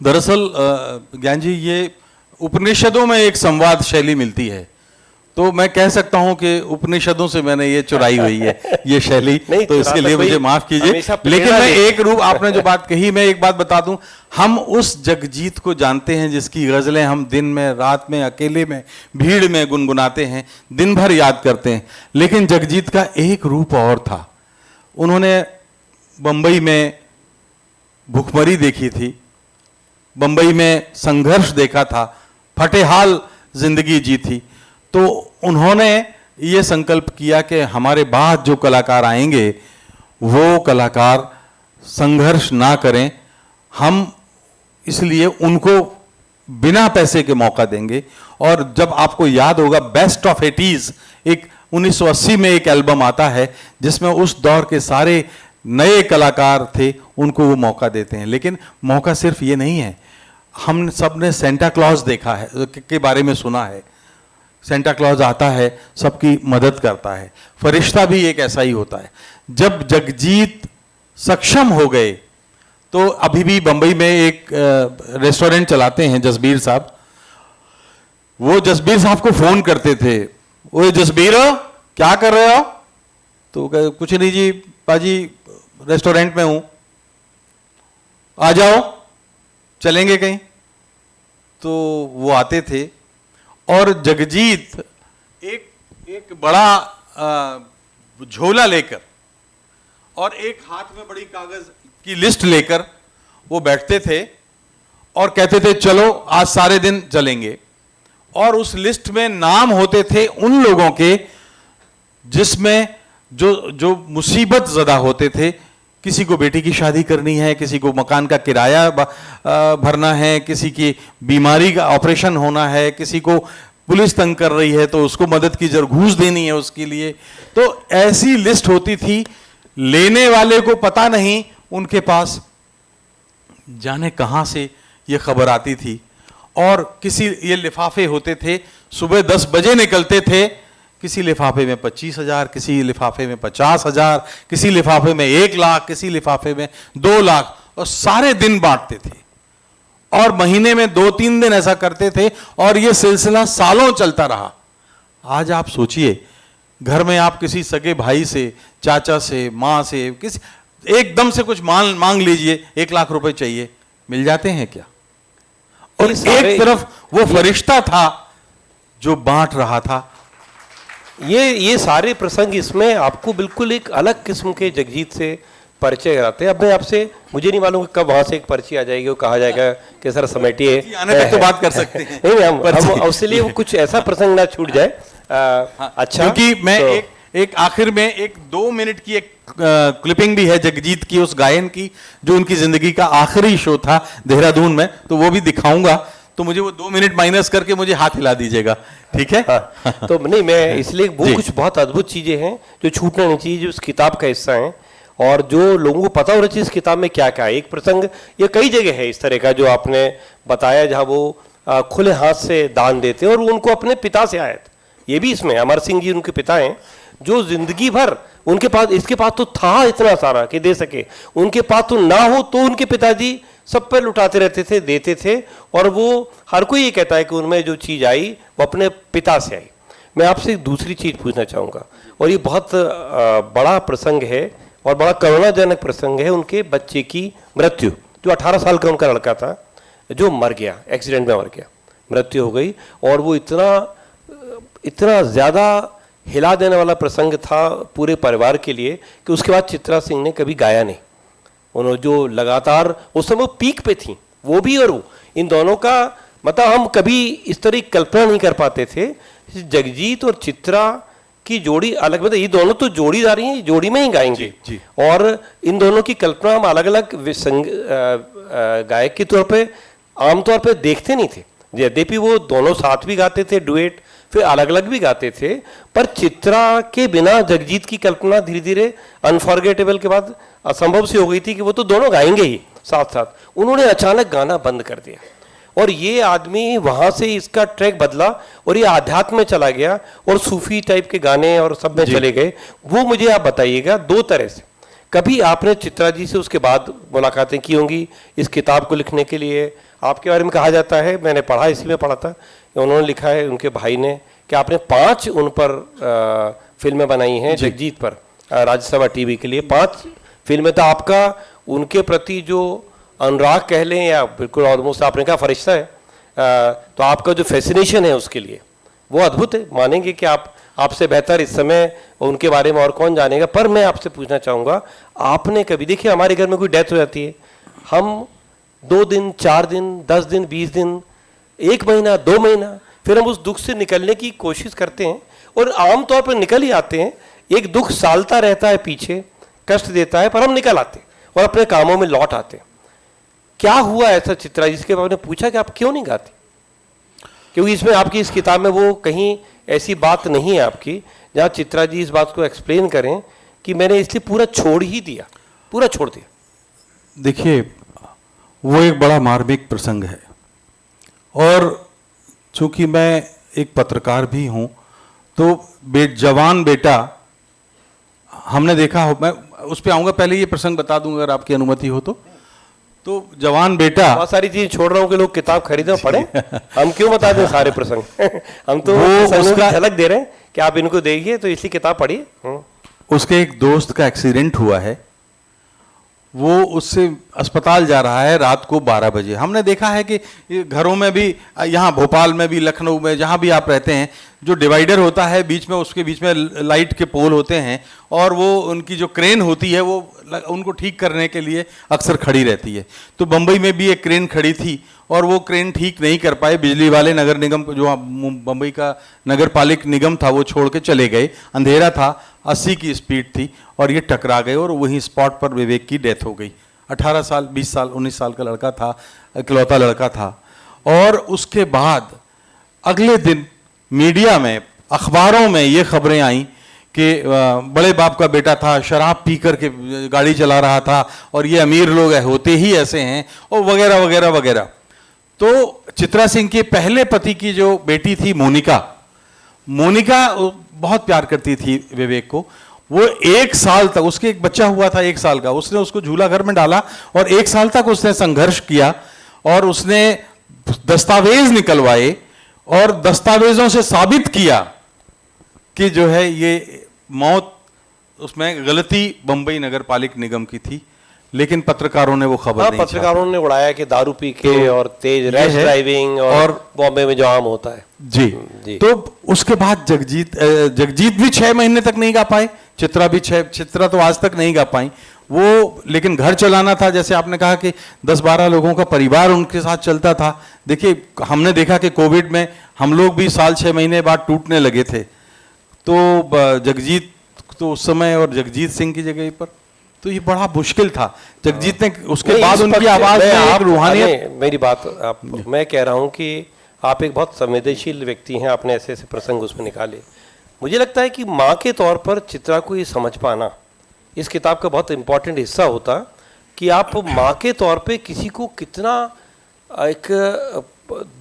दरअसल ज्ञान जी, ये उपनिषदों में एक संवाद शैली मिलती है, तो मैं कह सकता हूं कि उपनिषदों से मैंने ये चुराई हुई है ये शैली, तो इसके लिए मुझे माफ कीजिए। लेकिन मैं एक रूप, आपने जो बात कही, मैं एक बात बता दूं, हम उस जगजीत को जानते हैं जिसकी गजलें हम दिन में, रात में, अकेले में, भीड़ में गुनगुनाते हैं, दिन भर याद करते हैं। लेकिन जगजीत का एक रूप और था। उन्होंने बंबई में भूखमरी देखी थी, बंबई में संघर्ष देखा था, फटेहाल जिंदगी जी थी। तो उन्होंने ये संकल्प किया कि हमारे बाद जो कलाकार आएंगे वो कलाकार संघर्ष ना करें, हम इसलिए उनको बिना पैसे के मौका देंगे। और जब आपको याद होगा, बेस्ट ऑफ 80s एक 1980 में एक एल्बम आता है जिसमें उस दौर के सारे नए कलाकार थे उनको वो मौका देते हैं। लेकिन मौका सिर्फ ये नहीं है, हम सब ने सेंटा क्लॉज देखा है, के बारे में सुना है। सेंटा क्लॉज आता है, सबकी मदद करता है। फरिश्ता भी एक ऐसा ही होता है। जब जगजीत सक्षम हो गए तो अभी भी बंबई में एक रेस्टोरेंट चलाते हैं जसबीर साहब, वो जसबीर साहब को फोन करते थे, ओए जसबीर क्या कर रहे हो? तो कुछ नहीं जी पाजी रेस्टोरेंट में हूं, आ जाओ चलेंगे कहीं। तो वो आते थे और जगजीत एक बड़ा झोला लेकर और एक हाथ में बड़ी कागज की लिस्ट लेकर वो बैठते थे और कहते थे चलो आज सारे दिन चलेंगे। और उस लिस्ट में नाम होते थे उन लोगों के जिसमें जो मुसीबत ज़दा होते थे। किसी को बेटी की शादी करनी है, किसी को मकान का किराया भरना है, किसी की बीमारी का ऑपरेशन होना है, किसी को पुलिस तंग कर रही है तो उसको मदद की घूस देनी है उसके लिए। तो ऐसी लिस्ट होती थी, लेने वाले को पता नहीं उनके पास जाने कहां से ये खबर आती थी। और किसी ये लिफाफे होते थे, सुबह 10 बजे निकलते थे, किसी लिफाफे में 25,000, किसी लिफाफे में 50,000, किसी लिफाफे में 1 लाख, किसी लिफाफे में 2 लाख, और सारे दिन बांटते थे। और महीने में 2-3 दिन ऐसा करते थे और ये सिलसिला सालों चलता रहा। आज आप सोचिए, घर में आप किसी सगे भाई से, चाचा से, माँ से, किसी एकदम से कुछ मांग लीजिए, 1 लाख रुपए चाहिए, मिल जाते हैं क्या? और एक तरफ वो फरिश्ता था जो बांट रहा था। ये सारे प्रसंग इसमें आपको बिल्कुल एक अलग किस्म के जगजीत से परिचय कराते हैं। अब मैं आपसे, मुझे नहीं मालूम कब वहां से एक पर्ची आ जाएगी और कहा जाएगा कि सर समेटिए, आने तक तो बात कर सकते हैं। नहीं, हम उसके लिए कुछ ऐसा प्रसंग ना छूट जाए। अच्छा, क्योंकि मैं एक आखिर में एक 2 मिनट की एक क्लिपिंग भी है जगजीत की उस गायन की, जो उनकी जिंदगी का आखिरी शो था देहरादून में, तो वो भी दिखाऊंगा। तो मुझे वो 2 मिनट माइनस करके मुझे हाथ हिला दीजिएगा, ठीक है? तो नहीं, मैं इसलिए वो कुछ बहुत अद्भुत चीजें हैं जो छूटना नहीं चाहिए, जो उस किताब का हिस्सा है और जो लोगों को पता होना चाहिए इस किताब में क्या क्या है। एक प्रसंग ये कई जगह है इस तरह का जो आपने बताया, जहाँ वो खुले हाथ से दान देते और उनको अपने पिता से आया था। ये भी इसमें अमर सिंह जी उनके पिता हैं, जो जिंदगी भर उनके पास, इसके पास तो था इतना सारा कि दे सके, उनके पास तो ना हो तो उनके पिताजी सब पर लुटाते रहते थे, देते थे। और वो हर कोई ये कहता है कि उनमें जो चीज़ आई वो अपने पिता से आई। मैं आपसे एक दूसरी चीज़ पूछना चाहूँगा, और ये बहुत बड़ा प्रसंग है और बड़ा करुणाजनक प्रसंग है, उनके बच्चे की मृत्यु। जो 18 साल का उनका लड़का था जो मर गया, एक्सीडेंट में मर गया, मृत्यु हो गई। और वो इतना ज़्यादा हिला देने वाला प्रसंग था पूरे परिवार के लिए कि उसके बाद चित्रा सिंह ने कभी गाया नहीं। उन्होंने जो लगातार उस समय पीक पे थी, वो भी और वो, इन दोनों का मतलब हम कभी इस तरह की कल्पना नहीं कर पाते थे। जगजीत और चित्रा की जोड़ी अलग, मतलब ये दोनों तो जोड़ीदारी हैं, जोड़ी में ही गाएंगे जी। और इन दोनों की कल्पना हम अलग अलग गायक के तौर पे आमतौर पे देखते नहीं थे। यद्यपि वो दोनों साथ भी गाते थे डुएट, फिर अलग अलग भी गाते थे, पर चित्रा के बिना जगजीत की कल्पना धीरे धीरे अनफॉरगेटेबल के बाद असंभव सी हो गई थी कि वो तो दोनों गाएंगे ही साथ साथ। उन्होंने अचानक गाना बंद कर दिया और ये आदमी वहां से इसका ट्रैक बदला और ये आध्यात्म में चला गया और सूफी टाइप के गाने और सब में चले गए। वो मुझे आप बताइएगा 2 तरह से, कभी आपने चित्रा जी से उसके बाद मुलाकातें की होंगी इस किताब को लिखने के लिए? आपके बारे में कहा जाता है, मैंने पढ़ा, इसी में पढ़ा था, उन्होंने लिखा है उनके भाई ने कि आपने 5 उन पर फिल्में बनाई हैं, जगजीत पर, राज्यसभा टीवी के लिए 5 फिल्में। तो आपका उनके प्रति जो अनुराग कह लें या बिल्कुल ऑलमोस्ट आपने कहा फरिश्ता है, तो आपका जो फैसिनेशन है उसके लिए वो अद्भुत है। मानेंगे कि आपसे बेहतर इस समय उनके बारे में और कौन जानेगा। पर मैं आपसे पूछना चाहूँगा, आपने कभी, देखिए हमारे घर में कोई डेथ हो जाती है, हम 2 दिन, 4 दिन, 10 दिन, 20 दिन, 1 महीना, 2 महीना, फिर हम उस दुख से निकलने की कोशिश करते हैं और आमतौर पर निकल ही आते हैं। एक दुख सालता रहता है पीछे, कष्ट देता है, पर हम निकल आते हैं और अपने कामों में लौट आते हैं। क्या हुआ ऐसा चित्रा, जिसके बाद ने पूछा कि आप क्यों नहीं गाती? क्योंकि इसमें आपकी इस किताब में वो कहीं ऐसी बात नहीं है आपकी जहाँ चित्रा जी इस बात को एक्सप्लेन करें कि मैंने इसलिए पूरा छोड़ ही दिया। पूरा छोड़ दिया। देखिए, वो एक बड़ा मार्मिक प्रसंग है, और चूंकि मैं एक पत्रकार भी हूं, तो जवान बेटा हमने देखा हो, मैं उस पर आऊंगा, पहले ये प्रसंग बता दूंगा अगर आपकी अनुमति हो तो जवान बेटा, बहुत सारी चीजें छोड़ रहा हूं कि लोग किताब खरीदें और पढ़ें। हम क्यों बता दें सारे प्रसंग हम तो उसका झलक दे रहे हैं कि आप इनको देखिए, तो इसलिए किताब पढ़िए। उसके एक दोस्त का एक्सीडेंट हुआ है, वो उससे अस्पताल जा रहा है रात को 12 बजे। हमने देखा है कि घरों में भी, यहाँ भोपाल में भी, लखनऊ में, जहाँ भी आप रहते हैं, जो डिवाइडर होता है बीच में, उसके बीच में लाइट के पोल होते हैं, और वो उनकी जो क्रेन होती है वो उनको ठीक करने के लिए अक्सर खड़ी रहती है। तो बम्बई में भी एक क्रेन खड़ी थी, और वो क्रेन ठीक नहीं कर पाए। बिजली वाले, नगर निगम, जो बम्बई का नगर पालिक निगम था, वो छोड़ के चले गए। अंधेरा था, 80 की स्पीड थी, और ये टकरा गए, और वहीं स्पॉट पर विवेक की डेथ हो गई। 18 साल, 20 साल, 19 साल का लड़का था, इकलौता लड़का था। और उसके बाद अगले दिन मीडिया में, अखबारों में ये खबरें आई कि बड़े बाप का बेटा था, शराब पी कर के गाड़ी चला रहा था, और ये अमीर लोग होते ही ऐसे हैं, और वगैरह वगैरह वगैरह। तो चित्रा सिंह के पहले पति की जो बेटी थी मोनिका बहुत प्यार करती थी विवेक को। वो 1 साल तक, उसके एक बच्चा हुआ था 1 साल का, उसने उसको झूला घर में डाला, और 1 साल तक उसने संघर्ष किया, और उसने दस्तावेज निकलवाए, और दस्तावेजों से साबित किया कि जो है ये मौत, उसमें गलती बंबई नगर पालिक निगम की थी, लेकिन पत्रकारों ने वो खबर नहीं, पत्रकारों ने उड़ाया कि दारू पी के और तेज रैश ड्राइविंग और बॉम्बे में जो आम होता है। जी। तो उसके बाद जगजीत भी 6 महीने तक नहीं गा पाए, चित्रा तो आज तक नहीं गा पाई वो, लेकिन घर चलाना था, जैसे आपने कहा कि 10-12 लोगों का परिवार उनके साथ चलता था। देखिए, हमने देखा कि कोविड में हम लोग भी साल 6 महीने बाद टूटने लगे थे, तो जगजीत तो उस समय, और जगजीत सिंह की जगह पर तो ये बड़ा मुश्किल था। जगजीत ने उसके बाद उनकी आवाज में एक रूहानियत। मेरी बात मैं कह रहा हूं कि आप एक बहुत संवेदनशील व्यक्ति हैं, आपने ऐसे ऐसे प्रसंग उसमें निकाले। मुझे लगता है कि माँ के तौर पर चित्रा को ये समझ पाना इस किताब का बहुत इंपॉर्टेंट हिस्सा होता, कि आप माँ के तौर पे किसी को कितना एक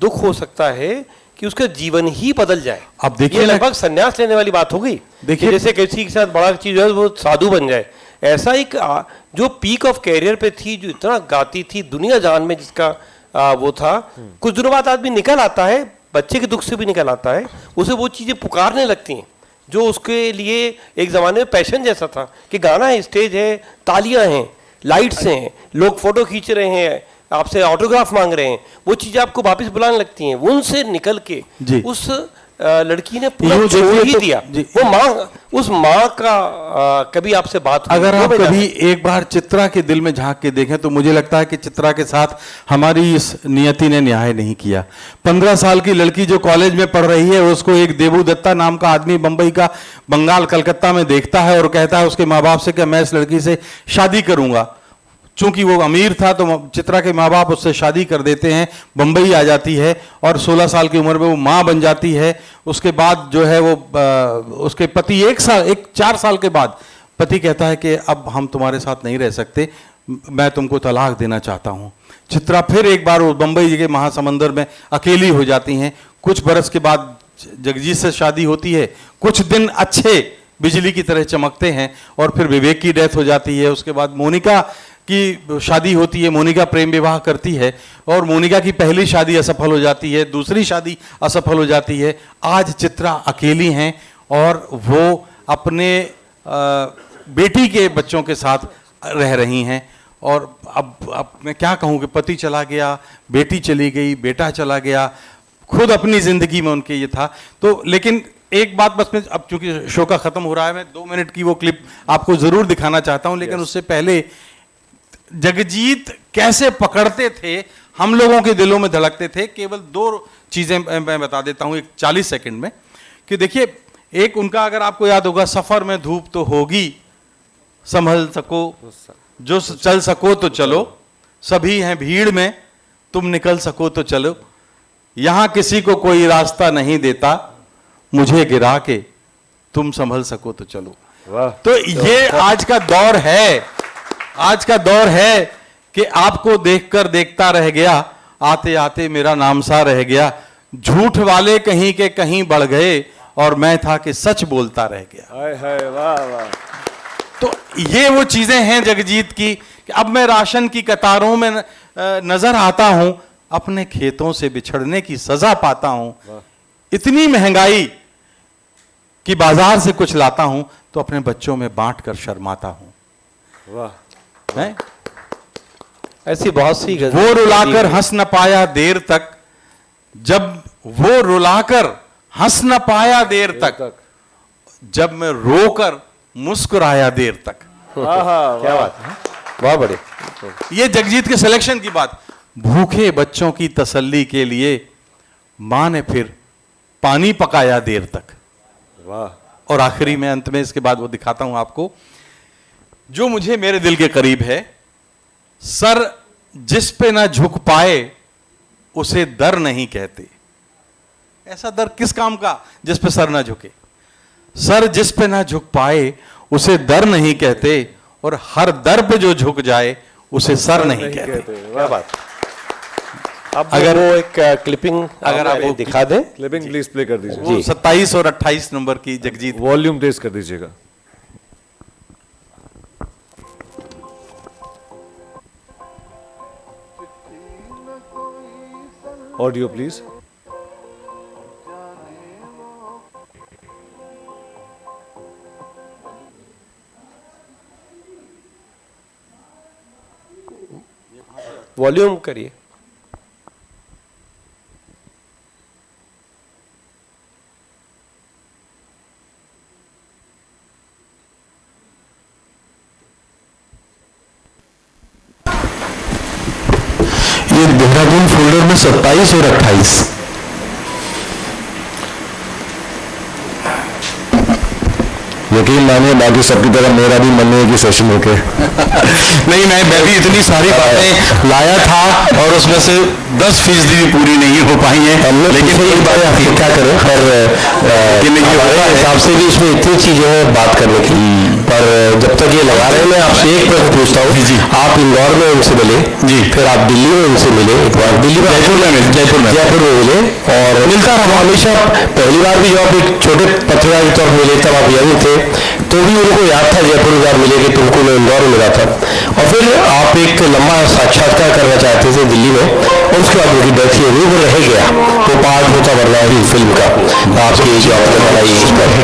दुख हो सकता है कि उसका जीवन ही बदल जाए। अब देखिए, लगभग संन्यास लेने वाली बात हो गई। देखिए, जैसे किसी के साथ बड़ा चीज है वो साधु बन जाए, ऐसा एक जो पीक ऑफ कैरियर पे थी, जो इतना गाती थी, दुनिया जान में जिसका वो था, कुछ दिनों बाद आदमी निकल आता है, बच्चे के दुख से भी निकल आता है, उसे वो चीजें पुकारने लगती हैं जो उसके लिए एक जमाने में पैशन जैसा था, कि गाना है, स्टेज है, तालियां हैं, लाइट्स हैं, लोग फोटो खींच रहे हैं, आपसे ऑटोग्राफ मांग रहे हैं, वो चीजें आपको वापस बुलाने लगती हैं। उनसे निकल के उस लड़की ने पूरा छोड़ ही दिया। वो माँ, उस माँ का कभी आपसे बात हुई? अगर आप कभी एक बार चित्रा के दिल में झांक के देखें तो मुझे लगता है कि चित्रा के साथ हमारी इस नियति ने न्याय नहीं किया। 15 साल की लड़की जो कॉलेज में पढ़ रही है, उसको एक देबू दत्ता नाम का आदमी बंबई का, बंगाल कलकत्ता में देखता है और कहता है उसके माँ बाप से कि मैं इस लड़की से शादी करूंगा। चूंकि वो अमीर था तो चित्रा के माँ बाप उससे शादी कर देते हैं, बम्बई आ जाती है और 16 साल की उम्र में वो माँ बन जाती है। उसके बाद जो है वो उसके पति 4 साल के बाद पति कहता है कि अब हम तुम्हारे साथ नहीं रह सकते, मैं तुमको तलाक देना चाहता हूँ। चित्रा फिर एक बार वो बम्बई के महासमुंदर में अकेली हो जाती हैं। कुछ बरस के बाद जगजीत से शादी होती है, कुछ दिन अच्छे बिजली की तरह चमकते हैं और फिर विवेक की डेथ हो जाती है। उसके बाद मोनिका की शादी होती है, मोनिका प्रेम विवाह करती है और मोनिका की पहली शादी असफल हो जाती है, दूसरी शादी असफल हो जाती है। आज चित्रा अकेली हैं और वो अपने बेटी के बच्चों के साथ रह रही हैं। और अब मैं क्या कहूँ कि पति चला गया, बेटी चली गई, बेटा चला गया, खुद अपनी जिंदगी में उनके ये था। तो लेकिन एक बात बस, मैं अब चूंकि शो का खत्म हो रहा है, मैं 2 मिनट की वो क्लिप आपको जरूर दिखाना चाहता हूं, लेकिन उससे पहले जगजीत कैसे पकड़ते थे, हम लोगों के दिलों में धड़कते थे। केवल 2 चीजें मैं बता देता हूं एक 40 सेकंड में कि देखिए, एक उनका अगर आपको याद होगा, सफर में धूप तो होगी, संभल सको जो चल सको तो चलो, सभी हैं भीड़ में, तुम निकल सको तो चलो, यहां किसी को कोई रास्ता नहीं देता, मुझे गिरा के तुम संभल सको तो चलो। तो ये आज का दौर है आज का दौर है कि आपको देखकर देखता रह गया, आते आते मेरा नाम सा रह गया, झूठ वाले कहीं के कहीं बढ़ गए और मैं था कि सच बोलता रह गया। हाय हाय, वाह वाह। तो ये वो चीजें हैं जगजीत की कि अब मैं राशन की कतारों में नजर आता हूं, अपने खेतों से बिछड़ने की सजा पाता हूं, इतनी महंगाई कि बाजार से कुछ लाता हूं तो अपने बच्चों में बांट कर शर्माता हूं। वाह। हैं? ऐसी बहुत सी वो रुलाकर हंस न पाया देर तक, जब वो रुलाकर हंस न पाया देर तक, जब मैं रोकर मुस्कुराया देर तक। क्या बात है, बहुत बड़े। ये जगजीत के सिलेक्शन की बात। भूखे बच्चों की तसल्ली के लिए मां ने फिर पानी पकाया देर तक। वाह। और आखिरी में अंत में इसके बाद वो दिखाता हूं आपको जो मुझे मेरे दिल के करीब है। सर जिस पे ना झुक पाए उसे दर नहीं कहते। ऐसा दर किस काम का जिस पे सर ना झुके? सर जिस पे ना झुक पाए उसे दर नहीं कहते, और हर दर पे जो झुक जाए उसे सर नहीं कहते। क्या बात। अब अगर वो एक क्लिपिंग अगर आप वो दिखा दें, क्लिपिंग प्लीज प्ले कर दीजिए। वो 27 और 28 नंबर की जगजीत, वॉल्यूम तेज कर दीजिएगा। Audio please. वॉल्यूम करिए। ये देहरादून फोल्डर में 27 और 28 यकीन मानिए बाकी सबकी तरह मेरा भी मन नहीं है कि सेशन होके नहीं, मैं भी इतनी सारी बातें लाया था और उसमें से 10% भी पूरी नहीं हो पाई हैं, लेकिन एक बात आप क्या करें, पर हमारे हिसाब से भी इसमें इतनी चीजें हैं बात करने की, पर जब तक ये लगा रहे हैं मैं आपसे एक प्रश्न पूछता हूँ। आप इंदौर में उनसे मिले जी, फिर आप दिल्ली में उनसे मिले, एक बार दिल्ली में जयपुर में मिले, और मिलता रहा हमेशा। पहली बार भी जब आप एक छोटे पत्रकार के तौर पर मिले तब आप यहीं थे, तो भी उनको याद था जयपुर में मिले कि तुमको मैं इंदौर में मिला था, और फिर आप एक लंबा साक्षात्कार करना चाहते थे दिल्ली में, और उसके बाद उनकी डेथ ही हुई, वो रह गया, वो पार्ट होता वरना ही फिल्म का आपकी जो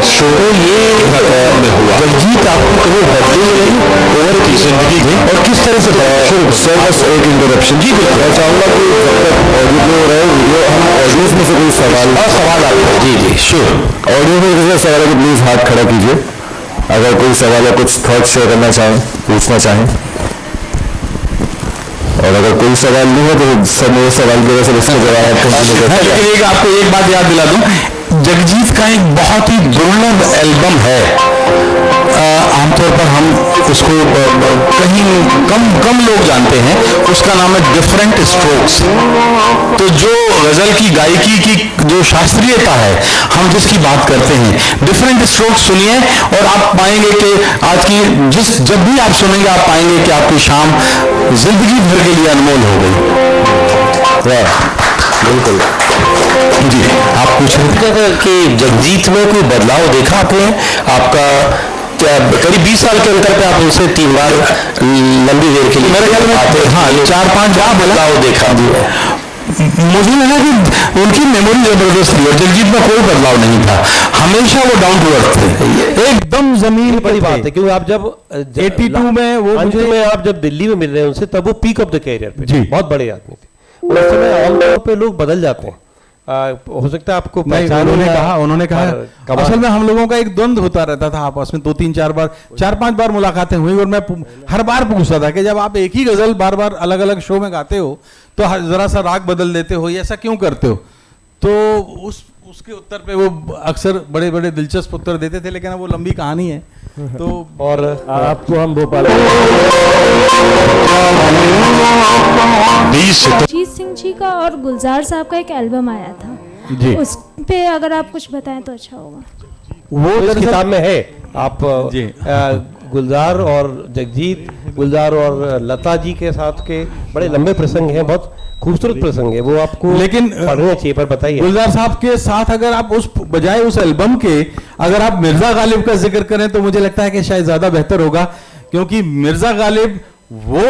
तो ये जगजीत आपको कभी बदले में ओवर की जिंदगी में, और किस तरह से सर बस एक इंटरप्शन जी बिल्कुल मैं चाहूँगा कि जब तक ऑडियो रहे वीडियो हम ऑडियंस में से कोई सवाल आपको जी जी श्योर ऑडियो में किसी सवाल है तो प्लीज हाथ खड़ा कीजिए, अगर कोई सवाल है कुछ थॉट शेयर करना चाहें पूछना चाहें, और अगर कोई सवाल नहीं है तो सब मेरे सवाल की वजह से इसका जवाब लेकिन एक आपको एक बात याद दिला दूं, जगजीत का एक बहुत ही दुर्लभ एल्बम है, आमतौर पर हम उसको कहीं कम लोग जानते हैं, उसका नाम है डिफरेंट स्ट्रोक्स। तो जो गजल की गायकी की जो शास्त्रीयता है हम जिसकी बात करते हैं, डिफरेंट स्ट्रोक्स सुनिए और आप पाएंगे कि आज की जब भी आप सुनेंगे आप पाएंगे कि आपकी शाम जिंदगी भर के लिए अनमोल हो गई। बिल्कुल जी, आप पूछ रहे थे कि जगजीत में कोई बदलाव देखा आपने? आपका करीब 20 साल के अंतर पे आप उनसे 3 बार लंबी देर के लिए मेरे ख्याल में हाँ 4-5 बार बदलाव देखा। मुझे लगा कि उनकी मेमोरी जबरदस्त थी और जगजीत में कोई बदलाव नहीं था, हमेशा वो डाउन टू अर्थ थे, एकदम जमीन बड़ी बात है। क्योंकि आप जब 82 में वो मुझे में आप जब दिल्ली में मिल रहे हैं उनसे तब वो पीक ऑफ द कैरियर पे जी, बहुत बड़े आदमी थे। उस समय आमतौर पे लोग बदल जाते हैं, हो सकता है आपको उन्होंने कहा असल में हम लोगों का एक द्वंद्व होता रहता था आपस में, 4-5 बार मुलाकातें हुई और मैं हर बार पूछता था कि जब आप एक ही गजल बार बार अलग अलग शो में गाते हो तो जरा सा राग बदल देते हो, ऐसा क्यों करते हो? तो उसके उत्तर पे वो अक्सर बड़े बड़े दिलचस्प उत्तर देते थे, लेकिन वो लंबी कहानी है। तो और आपको हम भोपाल अजीत सिंह जी का और गुलजार साहब का एक एल्बम आया था जी, उस पे अगर आप कुछ बताएं तो अच्छा होगा। वो इस किताब में है। आप गुलजार और जगजीत गुलजार और लता जी के साथ के बड़े लंबे प्रसंग हैं, बहुत खूबसूरत प्रसंग है, वो आपको लेकिन पढ़ने चाहिए। पर बताइए गुलजार साहब के साथ अगर आप उस बजाय उस एल्बम के अगर आप मिर्जा गालिब का जिक्र करें तो मुझे लगता है कि शायद ज्यादा बेहतर होगा, क्योंकि मिर्जा गालिब वो